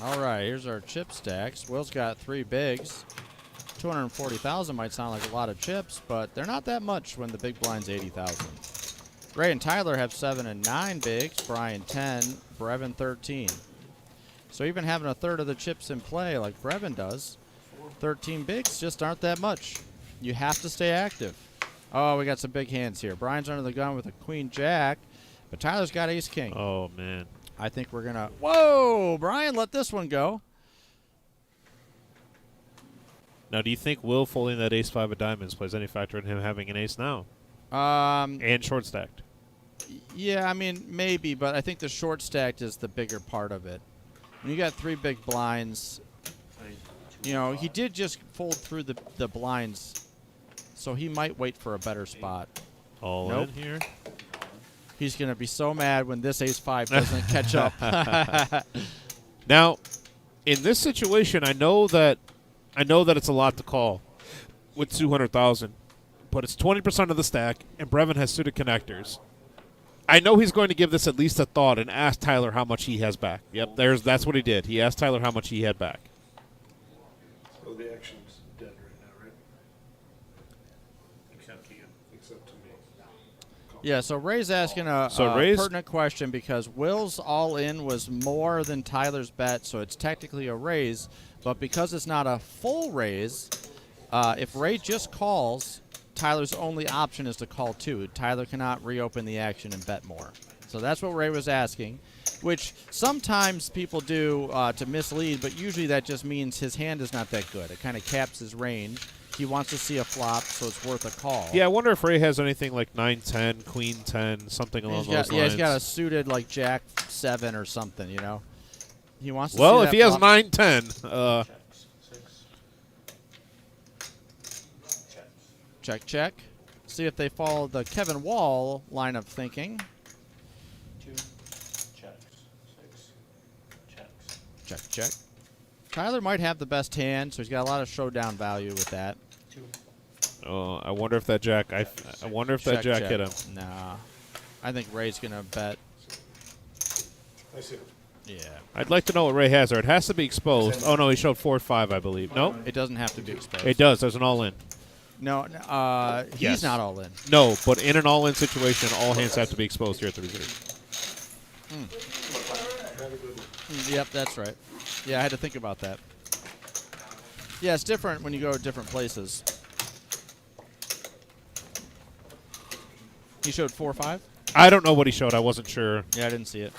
Speaker 1: All right, here's our chip stacks. Will's got 3 bigs. 240,000 might sound like a lot of chips, but they're not that much when the big blind's 80,000. Ray and Tyler have 7 and 9 bigs. Brian 10, Brevin 13. So even having a third of the chips in play like Brevin does, 13 bigs just aren't that much. You have to stay active. Oh, we got some big hands here. Brian's under the gun with a queen jack, but Tyler's got ace king.
Speaker 2: Oh, man.
Speaker 1: I think we're going to... Whoa! Brian let this one go.
Speaker 2: Now, do you think Will folding that ace-5 of diamonds plays any factor in him having an ace now? And short-stacked.
Speaker 1: Yeah, maybe, but I think the short-stacked is the bigger part of it. When you got 3 big blinds, he did just fold through the blinds, so he might wait for a better spot.
Speaker 2: All
Speaker 1: nope.
Speaker 2: in here?
Speaker 1: He's going to be so mad when this ace-5 doesn't catch up.
Speaker 2: Now, in this situation, I know that it's a lot to call with 200,000, but it's 20% of the stack, and Brevin has suited connectors. I know he's going to give this at least a thought and ask Tyler how much he has back. Yep, that's what he did. He asked Tyler how much he had back.
Speaker 13: So the action's dead right now, right? Except to you. Except to me.
Speaker 1: Yeah, so Ray's asking a pertinent question because Will's all-in was more than Tyler's bet, so it's technically a raise. But because it's not a full raise, if Ray just calls, Tyler's only option is to call 2. Tyler cannot reopen the action and bet more. So that's what Ray was asking, which sometimes people do to mislead, but usually that just means his hand is not that good. It kind of caps his range. He wants to see a flop, so it's worth a call.
Speaker 2: Yeah, I wonder if Ray has anything like 9-10, Queen 10, something along those lines.
Speaker 1: Yeah, he's got a suited like Jack 7 or something, you know. He wants to see
Speaker 2: well,
Speaker 1: that
Speaker 2: if he has
Speaker 1: flop.
Speaker 2: 9-10,
Speaker 1: check, check. See if they follow the Kevin Wall line of thinking.
Speaker 4: 2 checks, 6 checks.
Speaker 1: Check, check. Tyler might have the best hand, so he's got a lot of showdown value with that.
Speaker 2: 2. I wonder if that Jack. I wonder if that Jack hit him.
Speaker 1: Nah, I think Ray's gonna bet.
Speaker 13: I see it.
Speaker 1: Yeah.
Speaker 2: I'd like to know what Ray has there. It has to be exposed. Oh no, he showed 4-5, I believe. No,
Speaker 1: it doesn't have to be exposed.
Speaker 2: It does. There's an all-in.
Speaker 1: No, he's
Speaker 2: Yes.
Speaker 1: not all in.
Speaker 2: No, but in an all-in situation, all hands have to be exposed here at the reserve.
Speaker 1: Yep, that's right. Yeah, I had to think about that. Yeah, it's different when you go to different places. He showed 4-5?
Speaker 2: I don't know what he showed. I wasn't sure.
Speaker 1: Yeah, I didn't see it.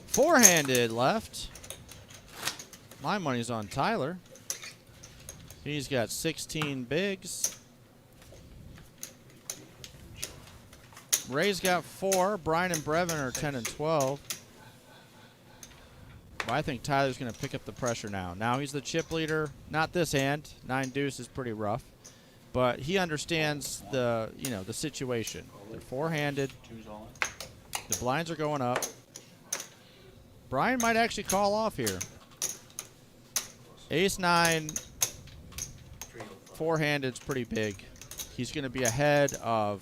Speaker 1: Four-handed left. My money's on Tyler. He's got 16 bigs. Ray's got 4. Brian and Brevin are 10 and 12. But I think Tyler's going to pick up the pressure now. Now he's the chip leader. Not this hand. 9 deuce is pretty rough. But he understands the situation. They're four-handed. The blinds are going up. Brian might actually call off here. Ace-9, four-handed is pretty big. He's going to be ahead of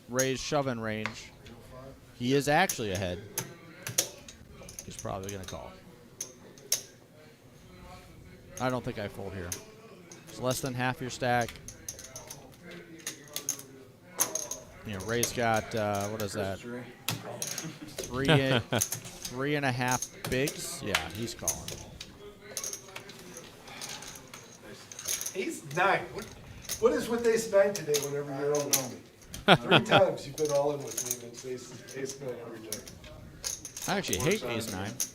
Speaker 1: Ray's shoving range. He is actually ahead. He's probably going to call. I don't think I fold here. It's less than half your stack. You know, Ray's got, what is that? 3.5 bigs? Yeah, he's calling.
Speaker 13: Ace-9. What is with ace-9 today whenever you're on me? 3 times you've been all in with me, and it's ace-9 every time.
Speaker 1: I actually hate ace-9.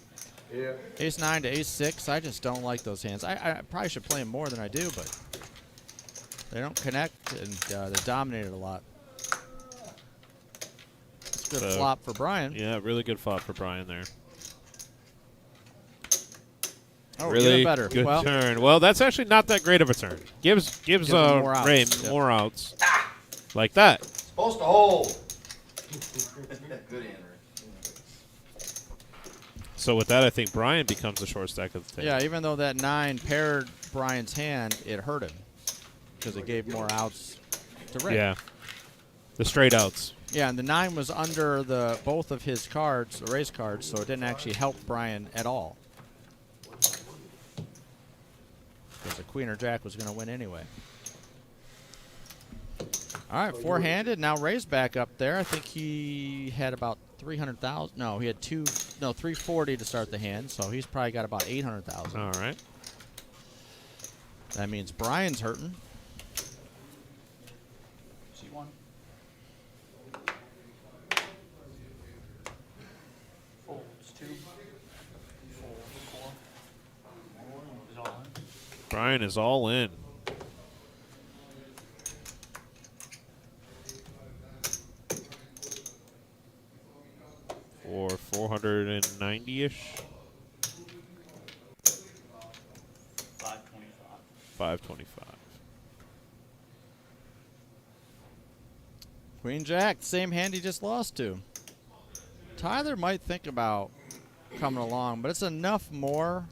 Speaker 13: Yeah.
Speaker 1: Ace-9 to ace-6, I just don't like those hands. I probably should play them more than I do, but they don't connect, and they're dominated a lot. It's a good flop for Brian.
Speaker 2: Yeah, really good flop for Brian there.
Speaker 1: Oh,
Speaker 2: really
Speaker 1: even better.
Speaker 2: Good
Speaker 1: Well,
Speaker 2: turn. Well, that's actually not that great of a turn. Gives
Speaker 1: more outs.
Speaker 2: Ray more outs. Like that.
Speaker 12: Supposed to hold. Good hand, Rick.
Speaker 2: So with that, I think Brian becomes the short stack of the table.
Speaker 1: yeah, even though that 9 paired Brian's hand, it hurt him because it gave more outs to Ray.
Speaker 2: Yeah. The straight outs.
Speaker 1: Yeah, and the 9 was under both of his cards, the Ray's cards, so it didn't actually help Brian at all. Because the queen or jack was going to win anyway. All right, four-handed. Now Ray's back up there. I think he had about 300,000. No, he had 340 to start the hand, so he's probably got about 800,000.
Speaker 2: All right.
Speaker 1: That means Brian's hurting.
Speaker 4: C1. Folds 2. Folds 4. Is all in.
Speaker 2: Brian is all in. For 490-ish.
Speaker 4: 525.
Speaker 2: 525.
Speaker 1: Queen Jack, same hand he just lost to. Tyler might think about coming along, but it's enough more.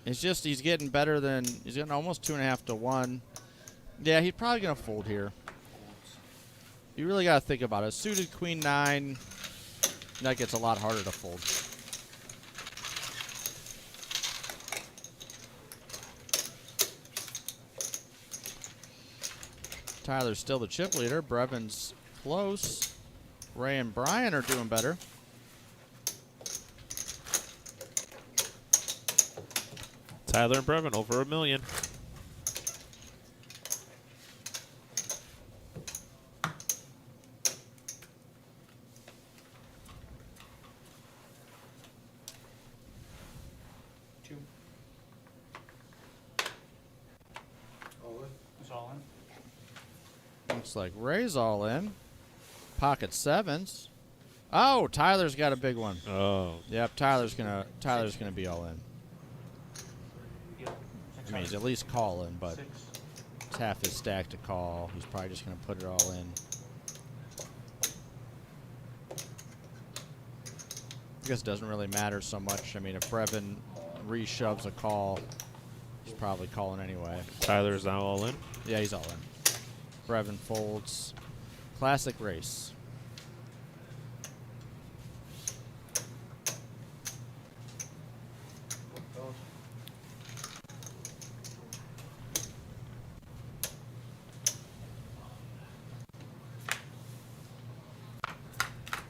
Speaker 1: It's just he's getting better than, he's getting almost 2.5 to 1. Yeah, he's probably going to fold here. You really got to think about it. Suited Queen 9, that gets a lot harder to fold. Tyler's still the chip leader. Brevin's close. Ray and Brian are doing better.
Speaker 2: Tyler and Brevin over $1 million.
Speaker 7: It's all in.
Speaker 1: Looks like Ray's all in. Pocket sevens. Oh, Tyler's got a big one.
Speaker 2: Oh.
Speaker 1: Yep, Tyler's gonna be all in. I mean, he's at least calling, but it's half his stack to call. He's probably just gonna put it all in. I guess it doesn't really matter so much. I mean, if Brevin reshoves a call, he's probably calling anyway.
Speaker 2: Tyler's now all in?
Speaker 1: Yeah, he's all in. Brevin folds. Classic race.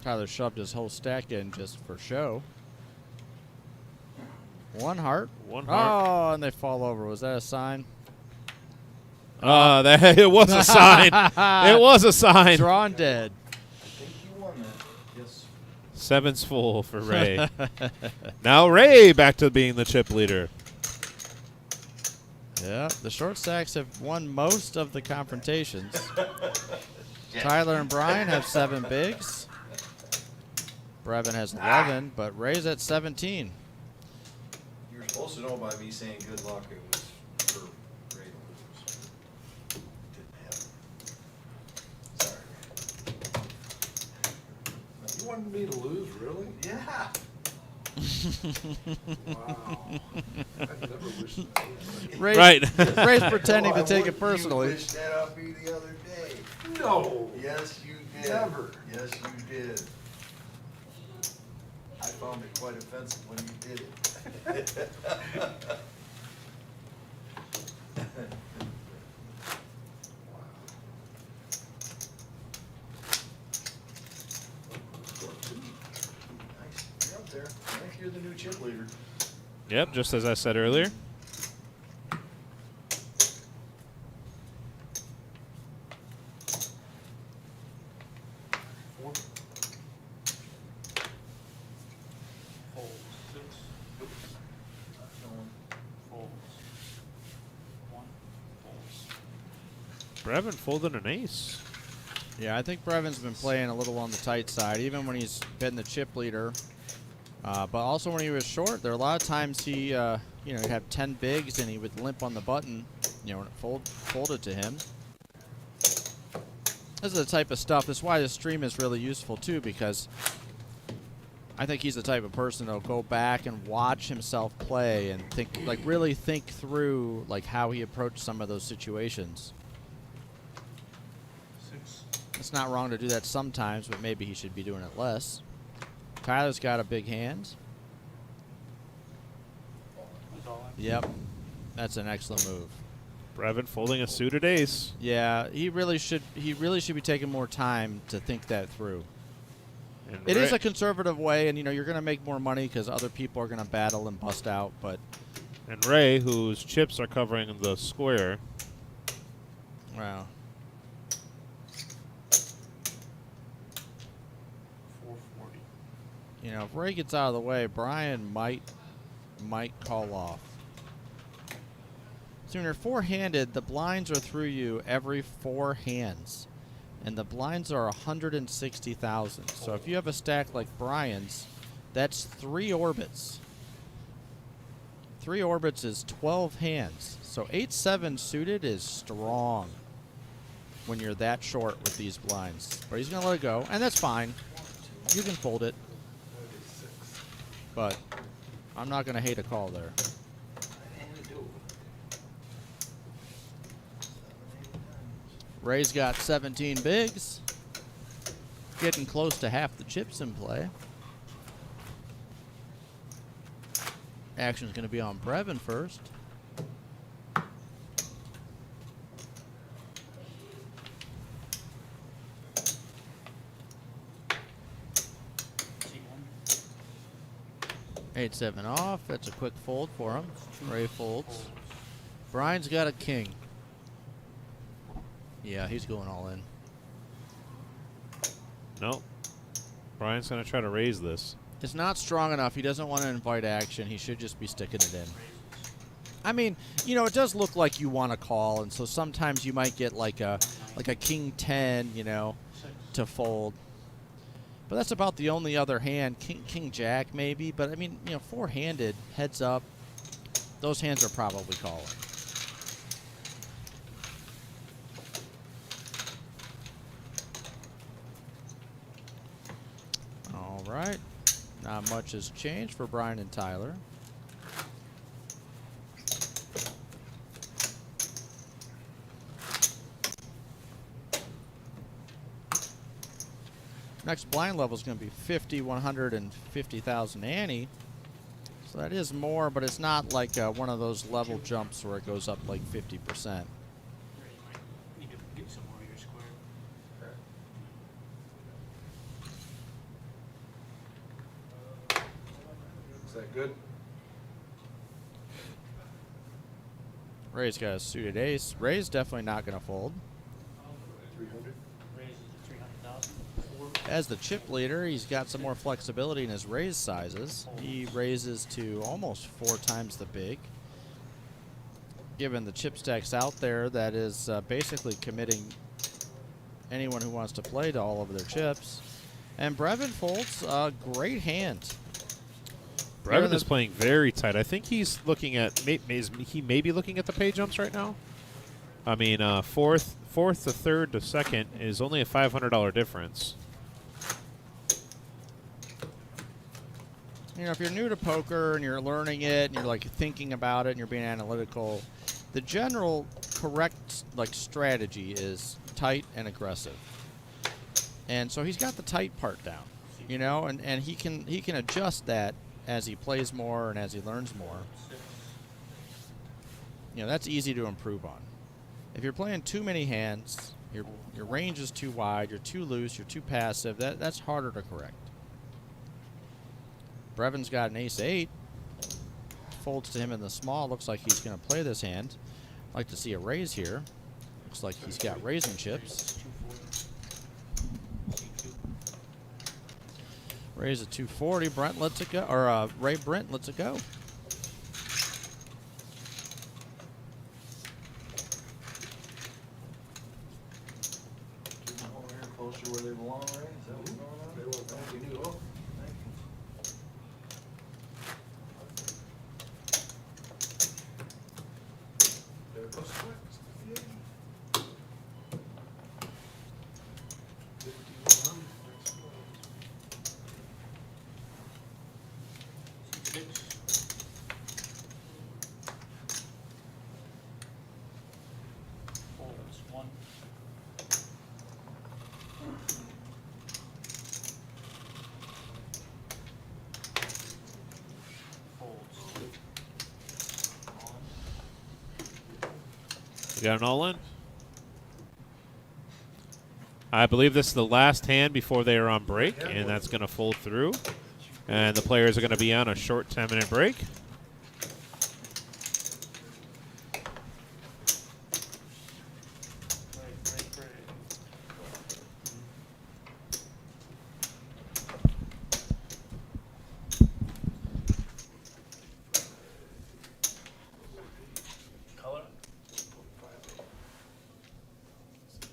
Speaker 1: Tyler shoved his whole stack in just for show. One heart.
Speaker 2: One heart.
Speaker 1: Oh, and they fall over. Was that a sign?
Speaker 2: It was a sign. It was a sign.
Speaker 1: Drawn dead.
Speaker 12: I think you won that. Yes.
Speaker 2: Seven's full for Ray. Now Ray back to being the chip leader.
Speaker 1: Yeah, the short stacks have won most of the confrontations. Tyler and Brian have 7 bigs. Brevin has 11, but Ray's at 17.
Speaker 12: You were supposed to know by me saying good luck it was for Ray to lose. Didn't happen. Sorry.
Speaker 13: You wanted me to lose, really?
Speaker 12: Yeah.
Speaker 13: Wow. I've never wished that.
Speaker 1: Ray's,
Speaker 2: Right.
Speaker 1: Ray's pretending
Speaker 12: Oh,
Speaker 1: to
Speaker 12: I
Speaker 1: take it
Speaker 12: wouldn't-
Speaker 1: personally.
Speaker 12: You wished that on me the other day.
Speaker 13: No.
Speaker 12: Yes, you did.
Speaker 13: Never.
Speaker 12: Yes, you did. I found it quite offensive when you did it. Nice. You're up there. I think you're the new chip leader.
Speaker 2: Yep, just as I said earlier. Brevin folded an ace.
Speaker 1: Yeah, I think Brevin's been playing a little on the tight side, even when he's been the chip leader. But also when he was short, there are a lot of times he, he'd have 10 bigs and he would limp on the button, when it folded to him. This is the type of stuff. That's why this stream is really useful too, because I think he's the type of person that'll go back and watch himself play and think, really think through, how he approached some of those situations. It's not wrong to do that sometimes, but maybe he should be doing it less. Tyler's got a big hand. Yep. That's an excellent move.
Speaker 2: Brevin folding a suited ace.
Speaker 1: Yeah, he really should be taking more time to think that through.
Speaker 2: And
Speaker 1: It is a conservative way, and you're going to make more money because other people are going to battle and bust out, but
Speaker 2: And Ray, whose chips are covering the square.
Speaker 1: wow.
Speaker 7: 440.
Speaker 1: If Ray gets out of the way, Brian might call off. So when you're four-handed, the blinds are through you every 4 hands. And the blinds are 160,000. So if you have a stack like Brian's, that's 3 orbits. 3 orbits is 12 hands. So 8-7 suited is strong. when you're that short with these blinds. But he's going to let it go, and that's fine. You can fold it. But I'm not going to hate a call there. Ray's got 17 bigs. Getting close to half the chips in play. Action's going to be on Brevin first. Eight, 7 off. That's a quick fold for him. Ray folds. Brian's got a king. Yeah, he's going all in.
Speaker 2: No. Brian's going to try to raise this.
Speaker 1: It's not strong enough. He doesn't want to invite action. He should just be sticking it in. I mean, you know, it does look like you want to call, and so sometimes you might get like a king 10, you know, to fold. But that's about the only other hand. King Jack maybe, but I mean, you know, four-handed, heads up, those hands are probably calling. All right. Not much has changed for Brian and Tyler. Next blind level is going to be 50, 100, and 50,000 ante. So that is more, but it's not like one of those level jumps where it goes up like 50%.
Speaker 13: Is that good?
Speaker 1: Ray's got a suited ace. Ray's definitely not going to fold.
Speaker 13: 300?
Speaker 1: As the chip leader, he's got some more flexibility in his raise sizes. He raises to almost 4 times the big. Given the chip stacks out there, that is basically committing anyone who wants to play to all of their chips. And Brevin folds a great hand.
Speaker 2: Brevin is playing very tight. I think he's looking at, he may be looking at the pay jumps right now. I mean, fourth to third to second is only a $500 difference.
Speaker 1: You know, if you're new to poker and you're learning it and you're like thinking about it and you're being analytical, the general correct like strategy is tight and aggressive. And so he's got the tight part down, you know, and he can adjust that as he plays more and as he learns more. You know, that's easy to improve on. If you're playing too many hands, your range is too wide, you're too loose, you're too passive, that's harder to correct. Brevin's got an ace-8. Folds to him in the small. Looks like he's going to play this hand. I'd like to see a raise here. Looks like he's got raising chips. Raise at 240. Brent lets it go. Or Ray Brent lets it go.
Speaker 4: Closer where they belong, right? Is that what's going on?
Speaker 13: They will, thank you. Oh, thank you. There goes Swift. Yay. 5100 next one.
Speaker 2: You got an all-in? I believe this is the last hand before they are on break, and that's going to fold through. And the players are going to be on a short 10-minute break.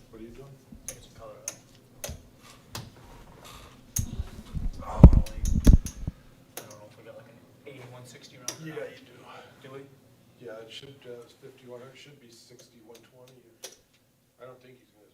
Speaker 13: What are you doing?
Speaker 7: Take some color out.
Speaker 13: Oh.
Speaker 7: I don't know if we got like an 8160 round.
Speaker 13: Yeah, you do.
Speaker 7: Do we?
Speaker 13: Yeah, it should, it's 5100, it should be 6120. I don't think he's gonna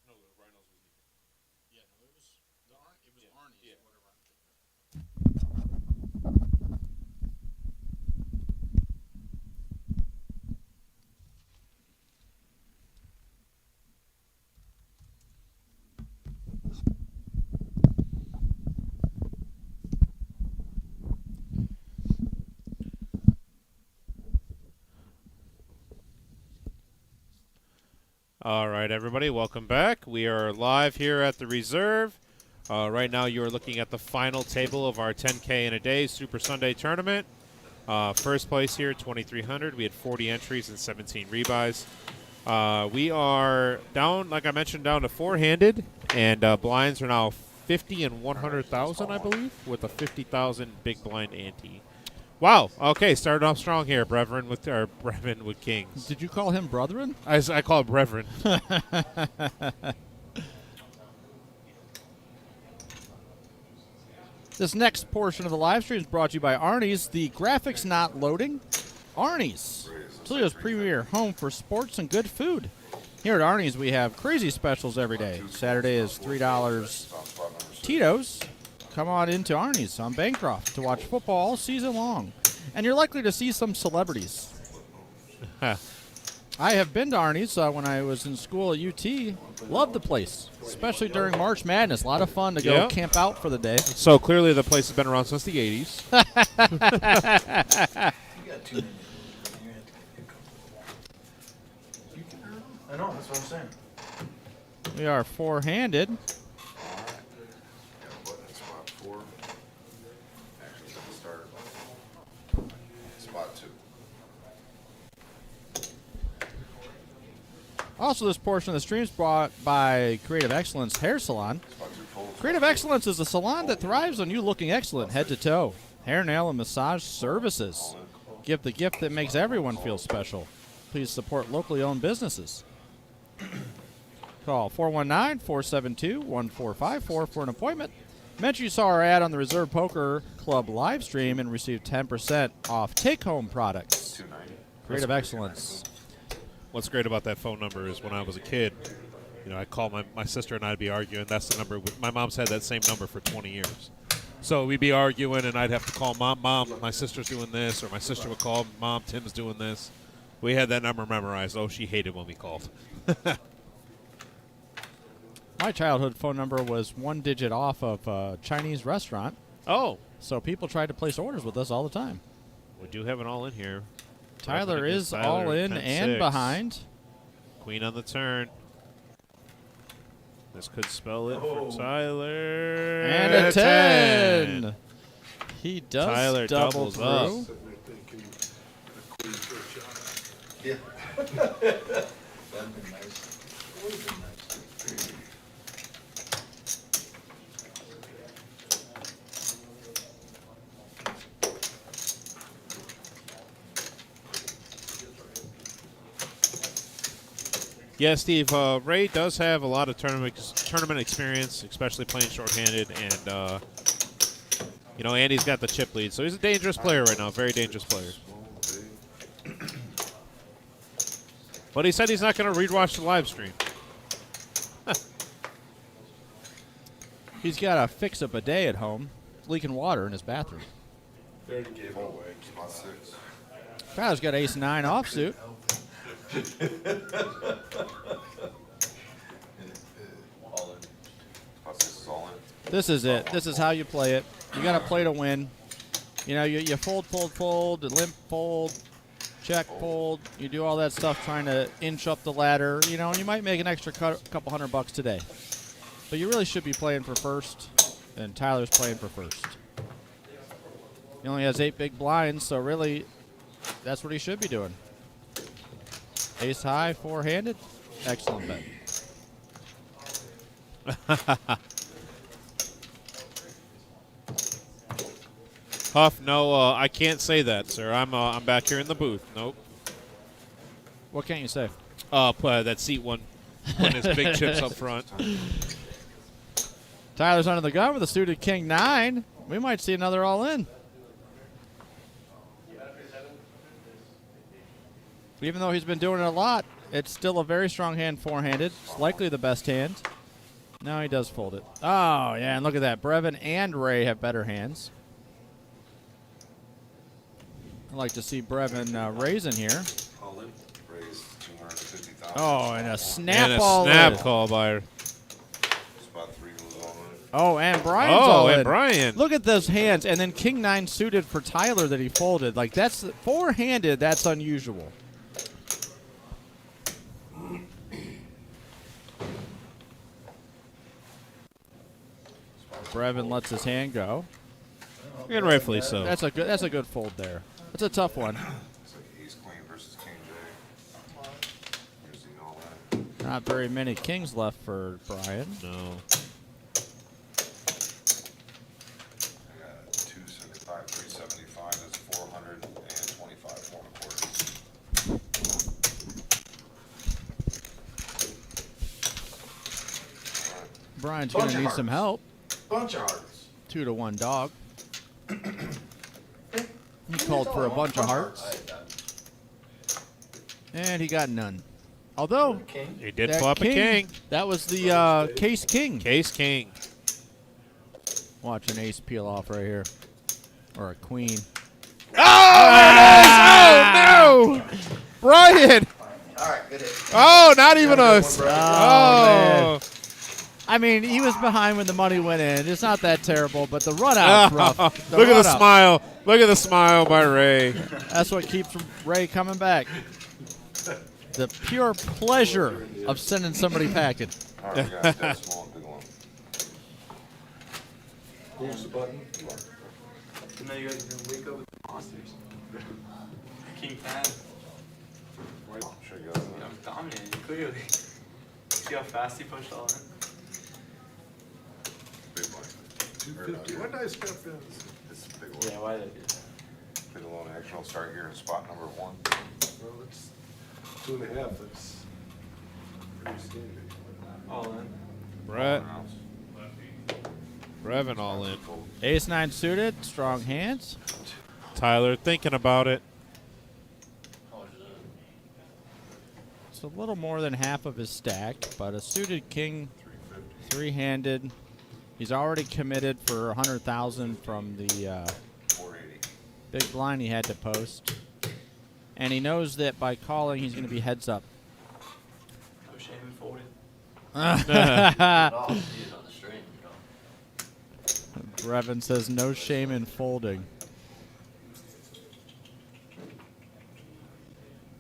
Speaker 1: Yeah, no, it was Arnie's, whatever I'm thinking of.
Speaker 2: All right, everybody, welcome back. We are live here at the Reserve. Right now, you are looking at the final table of our 10K in a day Super Sunday tournament. First place here, 2,300. We had 40 entries and 17 rebuys. We are down, like I mentioned, down to four-handed, and blinds are now 50 and 100,000, I believe, with a 50,000 big blind ante. Wow. Okay, started off strong here, Brevin with Kings.
Speaker 1: Did you call him Brethren?
Speaker 2: I call it Brevin.
Speaker 1: This next portion of the live stream is brought to you by Arnie's. The graphics not loading. Arnie's, Toledo's premier home for sports and good food. Here at Arnie's, we have crazy specials every day. Saturday is $3 Tito's. Come on into Arnie's on Bancroft to watch football all season long. And you're likely to see some celebrities. I have been to Arnie's when I was in school at UT. Loved the place, especially during March Madness. A lot of fun to go camp out for the day.
Speaker 2: So clearly the place has been around since the 80s.
Speaker 4: I know, that's what I'm saying.
Speaker 1: We are four-handed.
Speaker 3: Yeah, button spot 4. Actually, it's gonna start spot 2.
Speaker 1: Also, this portion of the stream is brought by Creative Excellence Hair Salon. Creative Excellence is a salon that thrives on you looking excellent head to toe. Hair, nail, and massage services. Give the gift that makes everyone feel special. Please support locally owned businesses. Call 419-472-1454 for an appointment. Mention you saw our ad on the Reserve Poker Club live stream and receive 10% off take-home products. Creative Excellence.
Speaker 2: What's great about that phone number is when I was a kid, you know, I'd call my sister and I'd be arguing. That's the number. My mom's had that same number for 20 years. So we'd be arguing and I'd have to call Mom, my sister's doing this, or my sister would call, Mom, Tim's doing this. We had that number memorized. Oh, she hated when we called.
Speaker 1: My childhood phone number was one digit off of a Chinese restaurant.
Speaker 2: Oh.
Speaker 1: So people tried to place orders with us all the time.
Speaker 2: We do have it all in here.
Speaker 1: Tyler is all in and behind.
Speaker 2: Queen on the turn. This could spell it for Tyler.
Speaker 1: And a 10. He does
Speaker 2: Tyler
Speaker 1: double
Speaker 2: doubles
Speaker 1: through.
Speaker 2: up.
Speaker 12: Yeah. That'd be nice. Would've been nice.
Speaker 2: Yeah, Steve, Ray does have a lot of tournament experience, especially playing shorthanded, and you know, Andy's got the chip lead, so he's a dangerous player right now, very dangerous player. But he said he's not going to rewatch the live stream.
Speaker 1: He's got to fix a bidet at home. It's leaking water in his bathroom.
Speaker 13: They already gave it away.
Speaker 3: Spot 6.
Speaker 1: Tyler's got ace-9 offsuit.
Speaker 3: All in. Spot 6 is all in.
Speaker 1: This is it. This is how you play it. You got to play to win. You know, you fold, limp fold, check fold. You do all that stuff trying to inch up the ladder. You know, and you might make an extra couple $100 today. But you really should be playing for first, and Tyler's playing for first. He only has 8 big blinds, so really that's what he should be doing. Ace high, four-handed. Excellent bet.
Speaker 2: Huff, no, I can't say that, sir. I'm back here in the booth. Nope.
Speaker 1: What can't you say?
Speaker 2: That seat one, putting his big chips up front.
Speaker 1: Tyler's under the gun with a suited king 9. We might see another all-in. Even though he's been doing it a lot It's still a very strong hand, four-handed. It's likely the best hand. No, he does fold it. Oh, yeah, and look at that. Brevin and Ray have better hands. I'd like to see Brevin raise in here.
Speaker 3: All in. Raise 250,000.
Speaker 1: Oh, and a snap
Speaker 2: And a
Speaker 1: all
Speaker 2: snap
Speaker 1: in.
Speaker 2: call by.
Speaker 3: Spot 3 was all in.
Speaker 1: Oh, and Brian's all
Speaker 2: and
Speaker 1: in.
Speaker 2: Brian.
Speaker 1: Look at those hands. And then King 9 suited for Tyler that he folded. Like, that's four-handed. That's unusual. Brevin lets his hand go.
Speaker 2: And rightfully so.
Speaker 1: That's a good fold there. That's a tough one.
Speaker 3: It's like ace queen versus king jack. Using all that.
Speaker 1: Not very many kings left for Brian.
Speaker 2: No.
Speaker 3: I got 275, 375. That's 425, 4 and a quarter.
Speaker 1: Brian's
Speaker 12: Bunch
Speaker 1: going to
Speaker 12: of
Speaker 1: need some
Speaker 12: hearts.
Speaker 1: help.
Speaker 12: Bunch of hearts.
Speaker 1: 2-1 dog. He called for a bunch of hearts. And he got none. Although,
Speaker 2: He did
Speaker 1: that
Speaker 2: flop a king.
Speaker 1: That was the case king.
Speaker 2: Case king.
Speaker 1: Watch an ace peel off right here. Or a queen.
Speaker 2: Oh, no! Brian!
Speaker 12: All right, good hit.
Speaker 2: Oh, not even us.
Speaker 1: man.
Speaker 2: Oh.
Speaker 1: I mean, he was behind when the money went in. It's not that terrible, but the run out's rough. The
Speaker 2: Look at the
Speaker 1: run out.
Speaker 2: smile. Look at the smile by Ray.
Speaker 1: That's what keeps Ray coming back. The pure pleasure of sending somebody packing.
Speaker 3: All right, we got dead small and big one.
Speaker 13: Who's the button?
Speaker 4: And now you guys can wake up with the monsters. King 10.
Speaker 3: Sure you got it.
Speaker 4: I'm dominating, clearly. See how fast he pushed all in?
Speaker 3: Big one.
Speaker 13: 250. When did I step in?
Speaker 3: This is a big one.
Speaker 4: Yeah, why did I do that?
Speaker 3: Big alone action. I'll start here in spot number 1.
Speaker 13: Well, it's 2.5. That's pretty standard.
Speaker 4: All in.
Speaker 2: Brett. Brevin all in.
Speaker 1: Ace 9 suited, strong hands.
Speaker 2: Tyler thinking about it.
Speaker 1: It's a little more than half of his stack, but a suited king, three-handed. He's already committed for 100,000 from the
Speaker 3: 480.
Speaker 1: big blind he had to post. And he knows that by calling, he's going to be heads up.
Speaker 4: No shame in folding.
Speaker 1: Brevin says no shame in folding.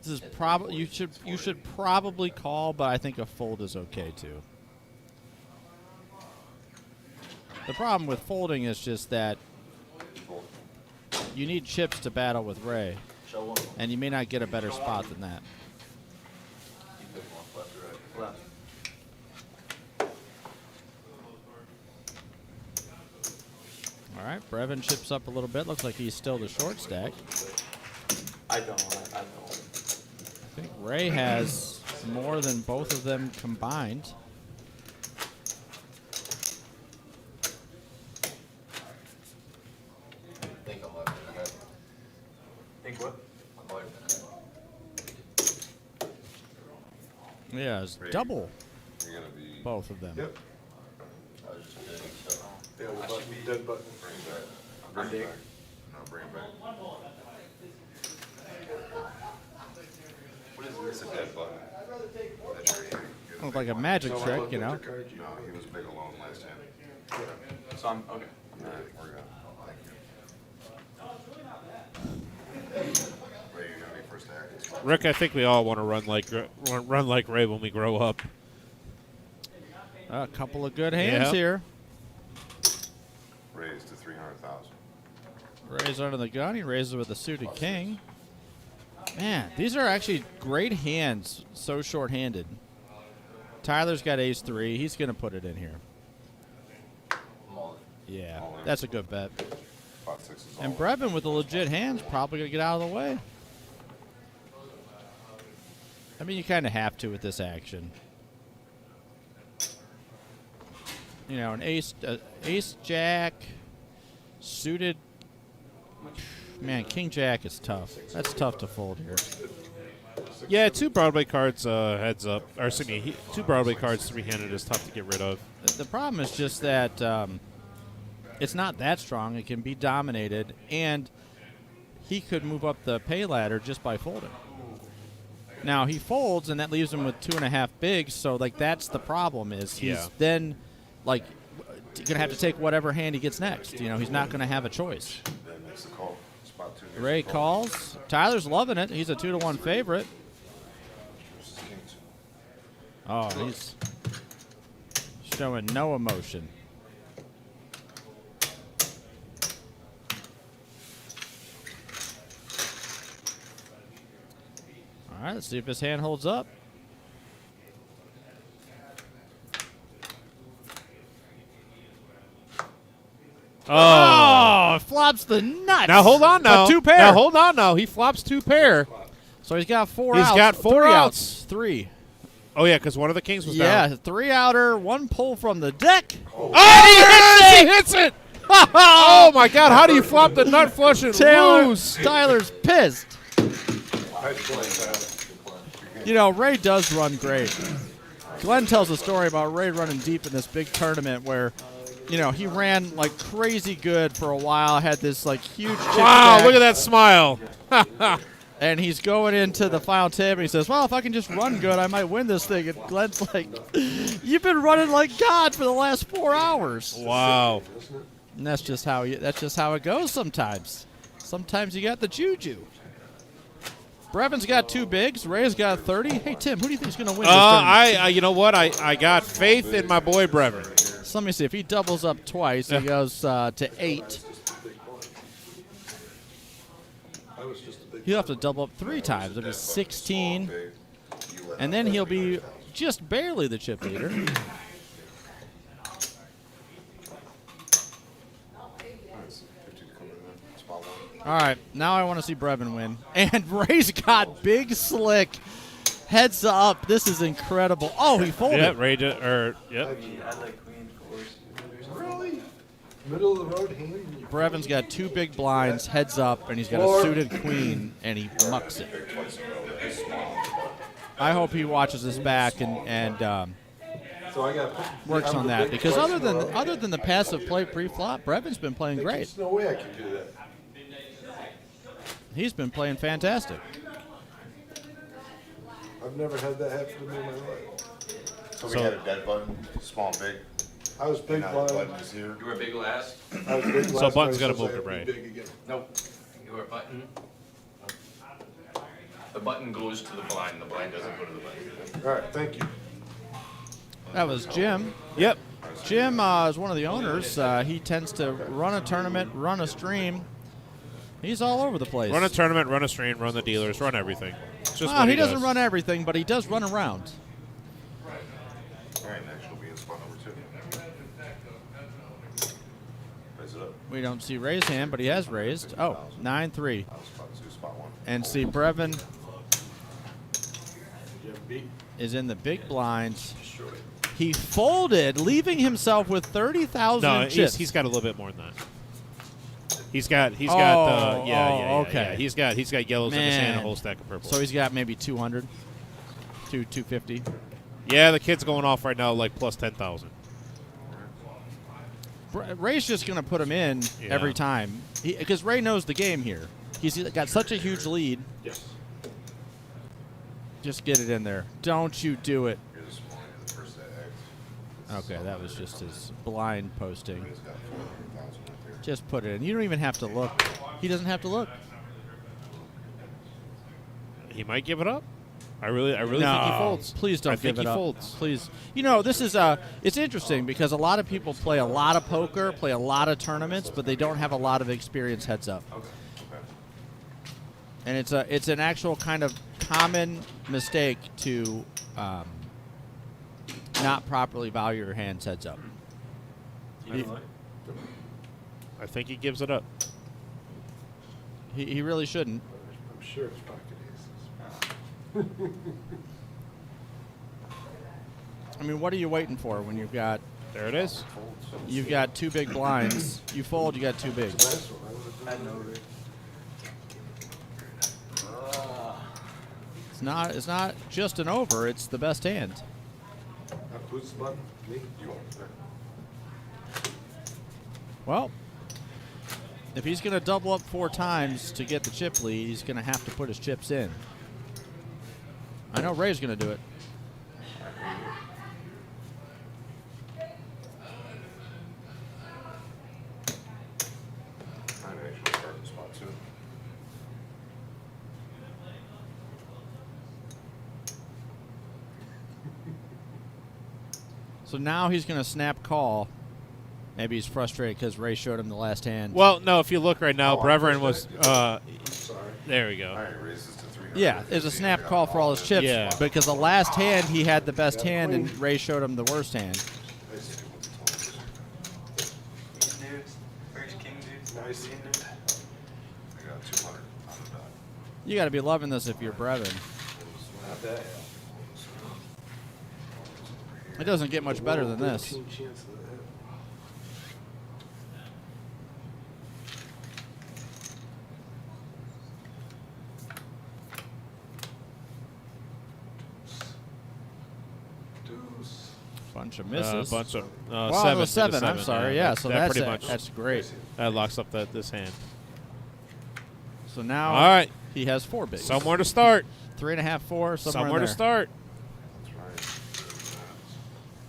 Speaker 1: This is probably you should probably call, but I think a fold is okay too. The problem with folding is just that you need chips to battle with Ray, and you may not get a better spot than that.
Speaker 4: Left.
Speaker 1: All right, Brevin chips up a little bit. Looks like he's still the short stack.
Speaker 4: I don't.
Speaker 1: I think Ray has more than both of them combined.
Speaker 4: Think what?
Speaker 1: Yeah, it's
Speaker 3: Ray,
Speaker 1: double
Speaker 3: You're going to be.
Speaker 1: both of them.
Speaker 13: Yep. Yeah, the button, dead button.
Speaker 3: Bring it back. Bring it back. No, bring it back.
Speaker 4: What is
Speaker 3: It's a dead button. That's your hand. You're the
Speaker 1: Looks
Speaker 3: big
Speaker 1: like a
Speaker 3: one.
Speaker 1: magic
Speaker 13: No,
Speaker 1: trick,
Speaker 13: look
Speaker 1: you
Speaker 13: at
Speaker 1: know.
Speaker 13: your card, you
Speaker 3: No, he was big alone last hand.
Speaker 4: So I'm okay.
Speaker 3: All right, we're good. Thank you. Ray, you're going to be first act.
Speaker 2: Rick, I think we all want to run like Ray when we grow up.
Speaker 1: A couple of good hands
Speaker 2: Yep.
Speaker 1: here.
Speaker 3: Raised to 300,000.
Speaker 1: Raise under the gun. He raises with a suited king. Man, these are actually great hands, so short-handed. Tyler's got ace 3. He's going to put it in here. Yeah,
Speaker 3: All in.
Speaker 1: that's a good bet.
Speaker 3: Spot 6 is all
Speaker 1: And
Speaker 3: in.
Speaker 1: Brevin with a legit hand's probably going to get out of the way. I mean, you kind of have to with this action. You know, an ace jack, suited. Man, king jack is tough. That's tough to fold here.
Speaker 2: Yeah, 2 Broadway cards heads up. Or excuse me, 2 Broadway cards 3-handed is tough to get rid of.
Speaker 1: The problem is just that it's not that strong. It can be dominated, and he could move up the pay ladder just by folding. Now he folds, and that leaves him with 2.5 bigs. So like that's the problem is he's then like gonna have to take whatever hand he gets next. You know, he's not gonna have a choice.
Speaker 3: Then makes the call. Spot 2.
Speaker 1: Ray calls. Tyler's loving it. He's a 2-1 favorite. Oh, he's showing no emotion. All right, let's see if his hand holds up. Oh, flops the nuts.
Speaker 2: Now hold on now.
Speaker 1: A 2-pair.
Speaker 2: Now hold on now. He flops 2-pair.
Speaker 1: So he's got 4
Speaker 2: He's
Speaker 1: outs.
Speaker 2: got 4
Speaker 1: 3
Speaker 2: outs.
Speaker 1: 3.
Speaker 2: Oh yeah, because one of the kings was down.
Speaker 1: Yeah, 3 outer, 1 pull from the deck.
Speaker 2: Oh, he hits it! Oh my God! How do you flop the nut flush and lose?
Speaker 1: Tyler's pissed. You know, Ray does run great. Glenn tells a story about Ray running deep in this big tournament where, you know, he ran like crazy good for a while. Had this like huge chip
Speaker 2: Wow!
Speaker 1: stack,
Speaker 2: Look at that smile.
Speaker 1: and he's going into the final table. And he says, "Well, if I can just run good, I might win this thing." And Glenn's like, "You've been running like God for the last 4 hours."
Speaker 2: Wow.
Speaker 1: And that's just how it goes sometimes. Sometimes you got the juju. Brevin's got 2 bigs. Ray's got 30. Hey Tim, who do you think is going to win this tournament?
Speaker 2: You know what? I got faith in my boy Brevin.
Speaker 1: So let me see. If he doubles up twice, he goes to 8. He'll have to double up 3 times. It'll be 16. And then he'll be just barely the chip leader. All right, now I want to see Brevin win. And Ray's got big slick. Heads up. This is incredible. Oh, he folded.
Speaker 2: Yeah, Ray yep.
Speaker 4: I like queen fours.
Speaker 13: Really? Middle of the road hand?
Speaker 1: Brevin's got 2 big blinds, heads up, and he's got a suited queen, and he mucks it. I hope he watches this back and
Speaker 13: So I got
Speaker 1: works on that, because other than the passive play pre-flop, Brevin's been playing great.
Speaker 13: There's no way I can do that.
Speaker 1: He's been playing fantastic.
Speaker 13: I've never had that happen to me in my life.
Speaker 3: So we had a dead button, small and big.
Speaker 13: I was big
Speaker 3: Now
Speaker 13: blind.
Speaker 3: the button is here.
Speaker 6: You were big last?
Speaker 13: I was big
Speaker 2: So
Speaker 13: last
Speaker 2: button's
Speaker 13: night,
Speaker 2: gotta
Speaker 13: so
Speaker 2: move
Speaker 13: I
Speaker 2: to
Speaker 13: have
Speaker 2: Ray.
Speaker 13: be big again.
Speaker 6: Nope. You were button. The button goes to the blind. The blind doesn't go to the button.
Speaker 13: All right, thank you.
Speaker 1: That was Jim.
Speaker 2: Yep.
Speaker 1: Jim is one of the owners. He tends to run a tournament, run a stream. He's all over the place.
Speaker 2: Run a tournament, run a stream, run the dealers, run everything. It's just
Speaker 1: Well,
Speaker 2: what
Speaker 1: he doesn't
Speaker 2: does.
Speaker 1: run everything, but he does run around.
Speaker 3: All right, next will be in spot number 2. Raise it up.
Speaker 1: We don't see Ray's hand, but he has raised. Oh, 9-3.
Speaker 3: Spot 2, spot 1.
Speaker 1: And see, Brevin is in the big blinds. He folded, leaving himself with 30,000
Speaker 2: No,
Speaker 1: chips.
Speaker 2: he's got a little bit more than that. He's got
Speaker 1: okay.
Speaker 2: He's got yellows in his hand,
Speaker 1: Man.
Speaker 2: a whole stack of purple.
Speaker 1: So he's got maybe 200, 250.
Speaker 2: Yeah, the kid's going off right now like plus 10,000.
Speaker 1: Ray's just going to put him in every time because Ray knows the game here. He's got such a huge lead.
Speaker 13: Yes.
Speaker 1: Just get it in there. Don't you do it.
Speaker 3: Here's the first X.
Speaker 1: Okay, that was just his blind posting.
Speaker 3: He's got 400,000 right there.
Speaker 1: Just put it in. You don't even have to look. He doesn't have to look.
Speaker 2: He might give it up. I really
Speaker 1: No,
Speaker 2: think he folds.
Speaker 1: Please don't
Speaker 2: I
Speaker 1: give
Speaker 2: think
Speaker 1: it
Speaker 2: he
Speaker 1: up.
Speaker 2: folds.
Speaker 1: Please. You know, this is it's interesting because a lot of people play a lot of poker, play a lot of tournaments, but they don't have a lot of experience heads up. And it's an actual kind of common mistake to not properly value your hands heads up.
Speaker 2: I think he gives it up.
Speaker 1: He really shouldn't.
Speaker 13: I'm sure it's pocket aces.
Speaker 1: I mean, what are you waiting for when you've got?
Speaker 2: There it is.
Speaker 1: You've got 2 big blinds. You fold, you got 2 bigs.
Speaker 4: I know, Rick.
Speaker 1: It's not just an over. It's the best hand.
Speaker 13: Who's the button? Me?
Speaker 3: You want there?
Speaker 1: Well, if he's going to double up 4 times to get the chip lead, he's going to have to put his chips in. I know Ray's going to do it.
Speaker 3: I'd actually start in spot 2.
Speaker 1: So now he's going to snap call. Maybe he's frustrated because Ray showed him the last hand.
Speaker 2: Well, no, if you look right now,
Speaker 3: Oh,
Speaker 2: Brevern was.
Speaker 3: sorry.
Speaker 2: There we go.
Speaker 3: All right, raise this to 300.
Speaker 1: Yeah, it's a snap call for all his chips.
Speaker 2: Yeah.
Speaker 1: Because the last hand, he had the best hand, and Ray showed him the worst hand.
Speaker 4: Dudes. First king dudes.
Speaker 13: Nice.
Speaker 4: Dude.
Speaker 3: I got 200 on the dot.
Speaker 1: You got to be loving this if you're Brevin.
Speaker 13: Not that.
Speaker 1: It doesn't get much better than this.
Speaker 13: 13 chance of that. Deuce.
Speaker 1: Bunch of misses.
Speaker 2: Bunch of
Speaker 1: Wow,
Speaker 2: seven.
Speaker 1: it was 7. I'm
Speaker 2: Seven,
Speaker 1: sorry.
Speaker 2: yeah.
Speaker 1: Yeah,
Speaker 2: That-
Speaker 1: so
Speaker 2: that
Speaker 1: that's
Speaker 2: pretty much
Speaker 1: that's great.
Speaker 2: that locks up this hand.
Speaker 1: So now
Speaker 2: All right.
Speaker 1: he has 4 bigs.
Speaker 2: Somewhere to start.
Speaker 1: 3.5, 4, somewhere
Speaker 2: Somewhere
Speaker 1: in
Speaker 2: to
Speaker 1: there.
Speaker 2: start.
Speaker 3: That's right.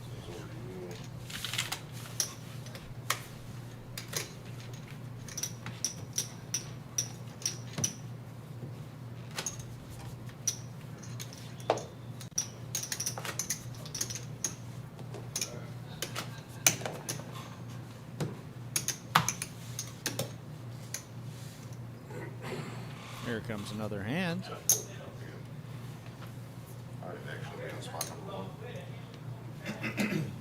Speaker 3: It's over to you.
Speaker 1: Here comes another hand.
Speaker 3: All right, actually, be on spot number 1.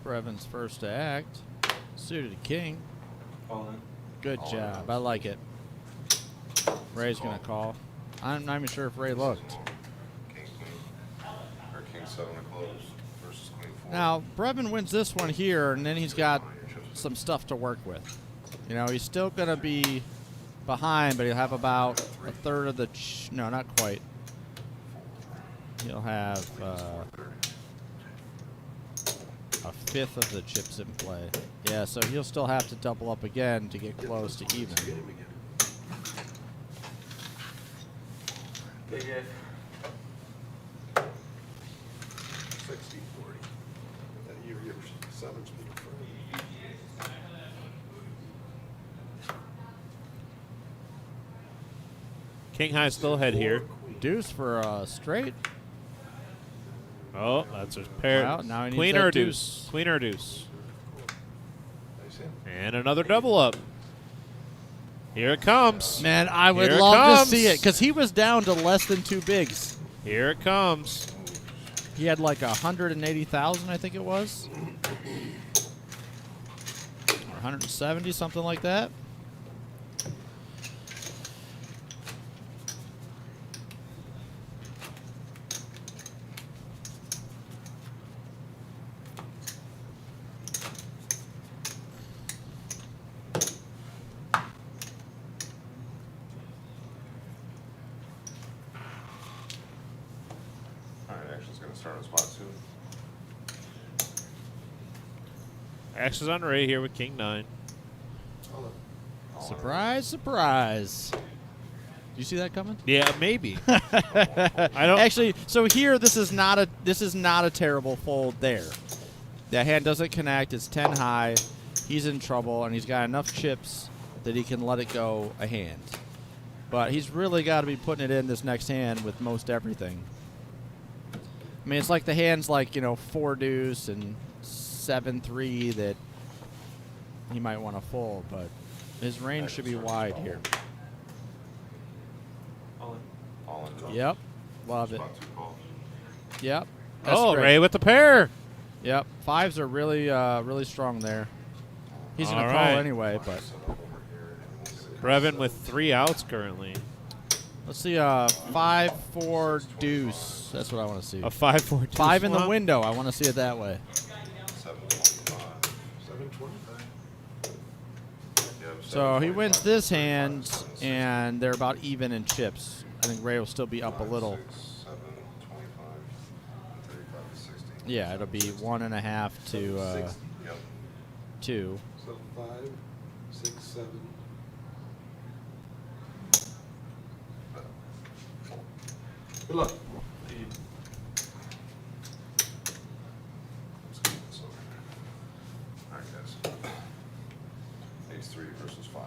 Speaker 1: Brevin's first to act. Suited king.
Speaker 4: All in.
Speaker 1: Good
Speaker 3: All
Speaker 1: job.
Speaker 3: in.
Speaker 1: I like it. Ray's going to call. I'm not even sure if Ray looked.
Speaker 3: King, queen. Or king 7 to close versus queen 4.
Speaker 1: Now, Brevin wins this one here, and then he's got some stuff to work with. You know, he's still going to be behind, but he'll have about a third of the... no, not quite. He'll have a fifth of the chips in play. Yeah, so he'll still have to double up again to get close to even.
Speaker 4: Big F.
Speaker 13: 60, 40. That year, your 7's been free.
Speaker 2: King high still ahead here.
Speaker 1: Deuce for a straight.
Speaker 2: Oh, that's a pair.
Speaker 1: Well, now he needs
Speaker 2: Queen
Speaker 1: that
Speaker 2: or
Speaker 1: deuce.
Speaker 2: deuce. Queen or deuce.
Speaker 13: Nice hand.
Speaker 2: And another double up. Here it comes.
Speaker 1: Man, I would
Speaker 2: Here it
Speaker 1: love
Speaker 2: comes.
Speaker 1: to see it, because he was down to less than 2 bigs.
Speaker 2: Here it comes.
Speaker 1: He had like 180,000, I think it was. Or 170, something like that.
Speaker 3: All right, action's going to start on spot 2.
Speaker 2: Action's on Ray here with King 9.
Speaker 1: Surprise, surprise. Do you see that coming?
Speaker 2: Yeah, maybe. I don't
Speaker 1: Actually, so here this is not a terrible fold there. That hand doesn't connect, it's 10 high. He's in trouble and he's got enough chips that he can let it go a hand. But he's really got to be putting it in this next hand with most everything. I mean, it's like the hands like, 4 deuce and 7-3 that he might want to fold, but his range should be wide here.
Speaker 4: All in.
Speaker 3: All in.
Speaker 1: Yep. Love it.
Speaker 3: Spot 2 call.
Speaker 1: Yep. That's
Speaker 2: Oh,
Speaker 1: great.
Speaker 2: Ray with the pair.
Speaker 1: Yep. 5s are really, really strong there. He's going
Speaker 2: All
Speaker 1: to call
Speaker 2: right.
Speaker 1: anyway, but
Speaker 2: Brevin with 3 outs currently.
Speaker 1: let's see 5-4 deuce. That's what I want to see.
Speaker 2: A 5-4 deuce
Speaker 1: 5 in the
Speaker 2: flop.
Speaker 1: window. I want to see it that way.
Speaker 3: 725.
Speaker 13: 725.
Speaker 3: Yep,
Speaker 1: So he
Speaker 3: 725.
Speaker 1: wins this hand, and they're about even in chips. I think Ray will still be up a little.
Speaker 3: 5, 6, 7, 25, 35 to 60.
Speaker 1: Yeah, it'll be 1.5 to
Speaker 13: 60.
Speaker 1: 2.
Speaker 13: So 5, 6, 7. Good luck.
Speaker 3: Let's get this over here. All right, guys. Ace 3 versus 5.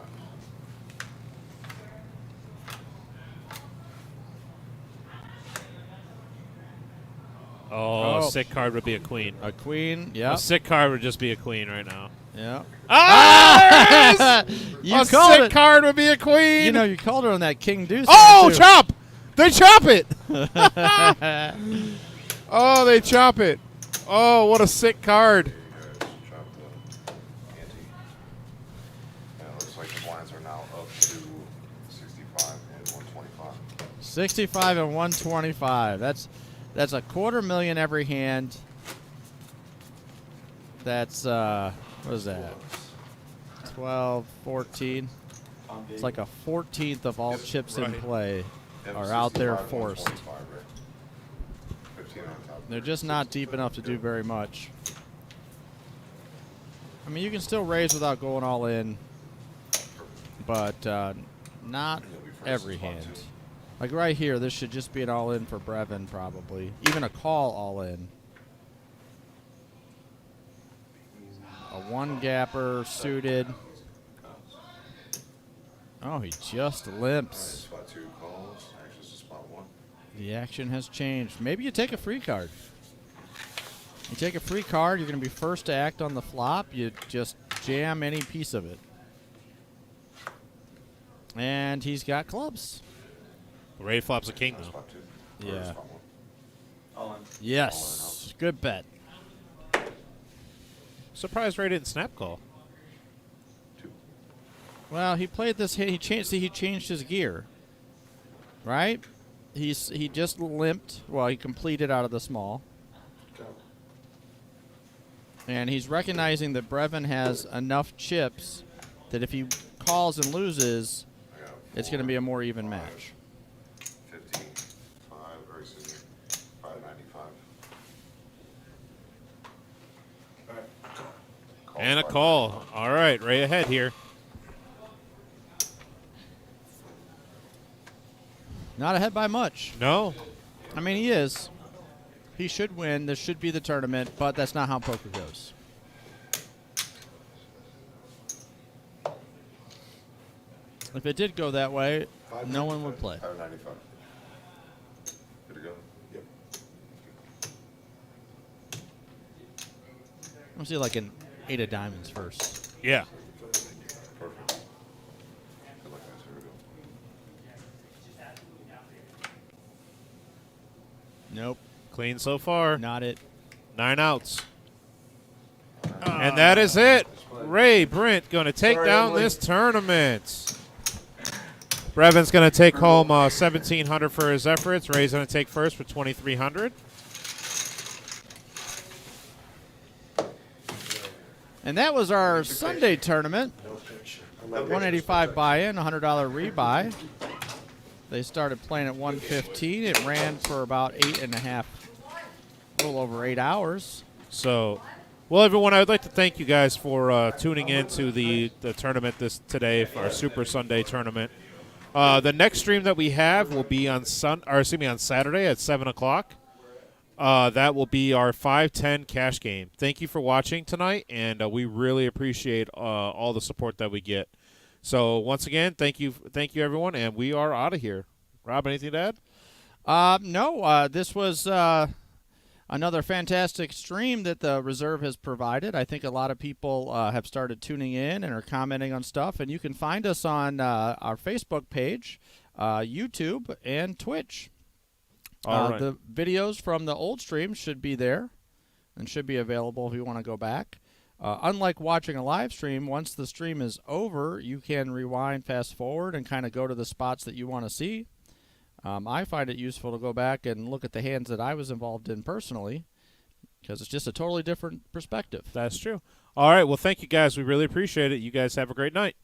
Speaker 2: Oh,
Speaker 1: Oh.
Speaker 2: a sick card would be a queen.
Speaker 1: A queen,
Speaker 2: A
Speaker 1: yeah.
Speaker 2: sick card would just be a queen right now.
Speaker 1: Yeah.
Speaker 2: Ah!
Speaker 1: You
Speaker 2: a
Speaker 1: called
Speaker 2: sick
Speaker 1: it.
Speaker 2: card would be a queen.
Speaker 1: You know, you called her on that king deuce.
Speaker 2: Oh,
Speaker 1: there, too.
Speaker 2: chop! They chop it. Oh, they chop it. Oh, what a sick card.
Speaker 3: You guys drop the ante. And it looks like the blinds are now up to 65 and 125.
Speaker 1: 65 and 125. That's a $250,000 every hand. That's what is that? 12, 14. It's like a 14th of all chips in play are out there forced.
Speaker 3: 15 on top.
Speaker 1: They're just not deep enough to do very much. I mean, you can still raise without going all in, but not every hand. Like right here, this should just be an all-in for Brevin, probably. Even a call all-in. A one-gapper suited. Oh, he just limps.
Speaker 3: Spot 2 calls. Actions to spot 1.
Speaker 1: The action has changed. Maybe you take a free card. You take a free card, you're going to be first to act on the flop. You just jam any piece of it. And he's got clubs.
Speaker 2: Ray flops a king, though.
Speaker 3: Spot 2. Or
Speaker 1: Yeah.
Speaker 3: spot 1.
Speaker 4: All in.
Speaker 1: Yes. Good bet.
Speaker 2: Surprised Ray didn't snap call.
Speaker 3: 2.
Speaker 1: Well, he played this. He changed. He changed his gear. Right? He just limped. Well, he completed out of the small, and he's recognizing that Brevin has enough chips that if he calls and loses, it's going to be a more even match.
Speaker 3: 15. 5. Or excuse me. 595.
Speaker 2: And a call. All right, Ray ahead here.
Speaker 1: Not ahead by much.
Speaker 2: No.
Speaker 1: I mean, he is. He should win. This should be the tournament, but that's not how poker goes. If it did go that way, no one would play.
Speaker 3: 595. Good to go? Yep.
Speaker 1: I'm going to see like an 8 of diamonds first.
Speaker 2: Yeah.
Speaker 3: Perfect. Good luck, guys. Here we go.
Speaker 1: Nope.
Speaker 2: Clean so far.
Speaker 1: Not it.
Speaker 2: 9 outs. And that is it. Ray Brent going to take down this tournament. Brevin's going to take home $1,700 for his efforts. Ray's going to take first for $2,300.
Speaker 1: And that was our Sunday tournament. 185 buy-in, $100 rebuy. They started playing at 115. It ran for about 8.5, a little over 8 hours.
Speaker 2: So, well, everyone, I would like to thank you guys for tuning in to the tournament today, for our Super Sunday tournament. The next stream that we have will be on Saturday at 7 o'clock. That will be our 5-10 cash game. Thank you for watching tonight, and we really appreciate all the support that we get. So once again, thank you everyone, and we are out of here. Rob, anything to add?
Speaker 1: No, this was another fantastic stream that the Reserve has provided. I think a lot of people have started tuning in and are commenting on stuff, and you can find us on our Facebook page, YouTube, and Twitch.
Speaker 2: All right.
Speaker 1: The videos from the old streams should be there and should be available if you want to go back. Unlike watching a live stream, once the stream is over, you can rewind, fast forward, and kind of go to the spots that you want to see. I find it useful to go back and look at the hands that I was involved in personally because it's just a totally different perspective.
Speaker 2: That's true. All right. Well, thank you guys. We really appreciate it. You guys have a great night.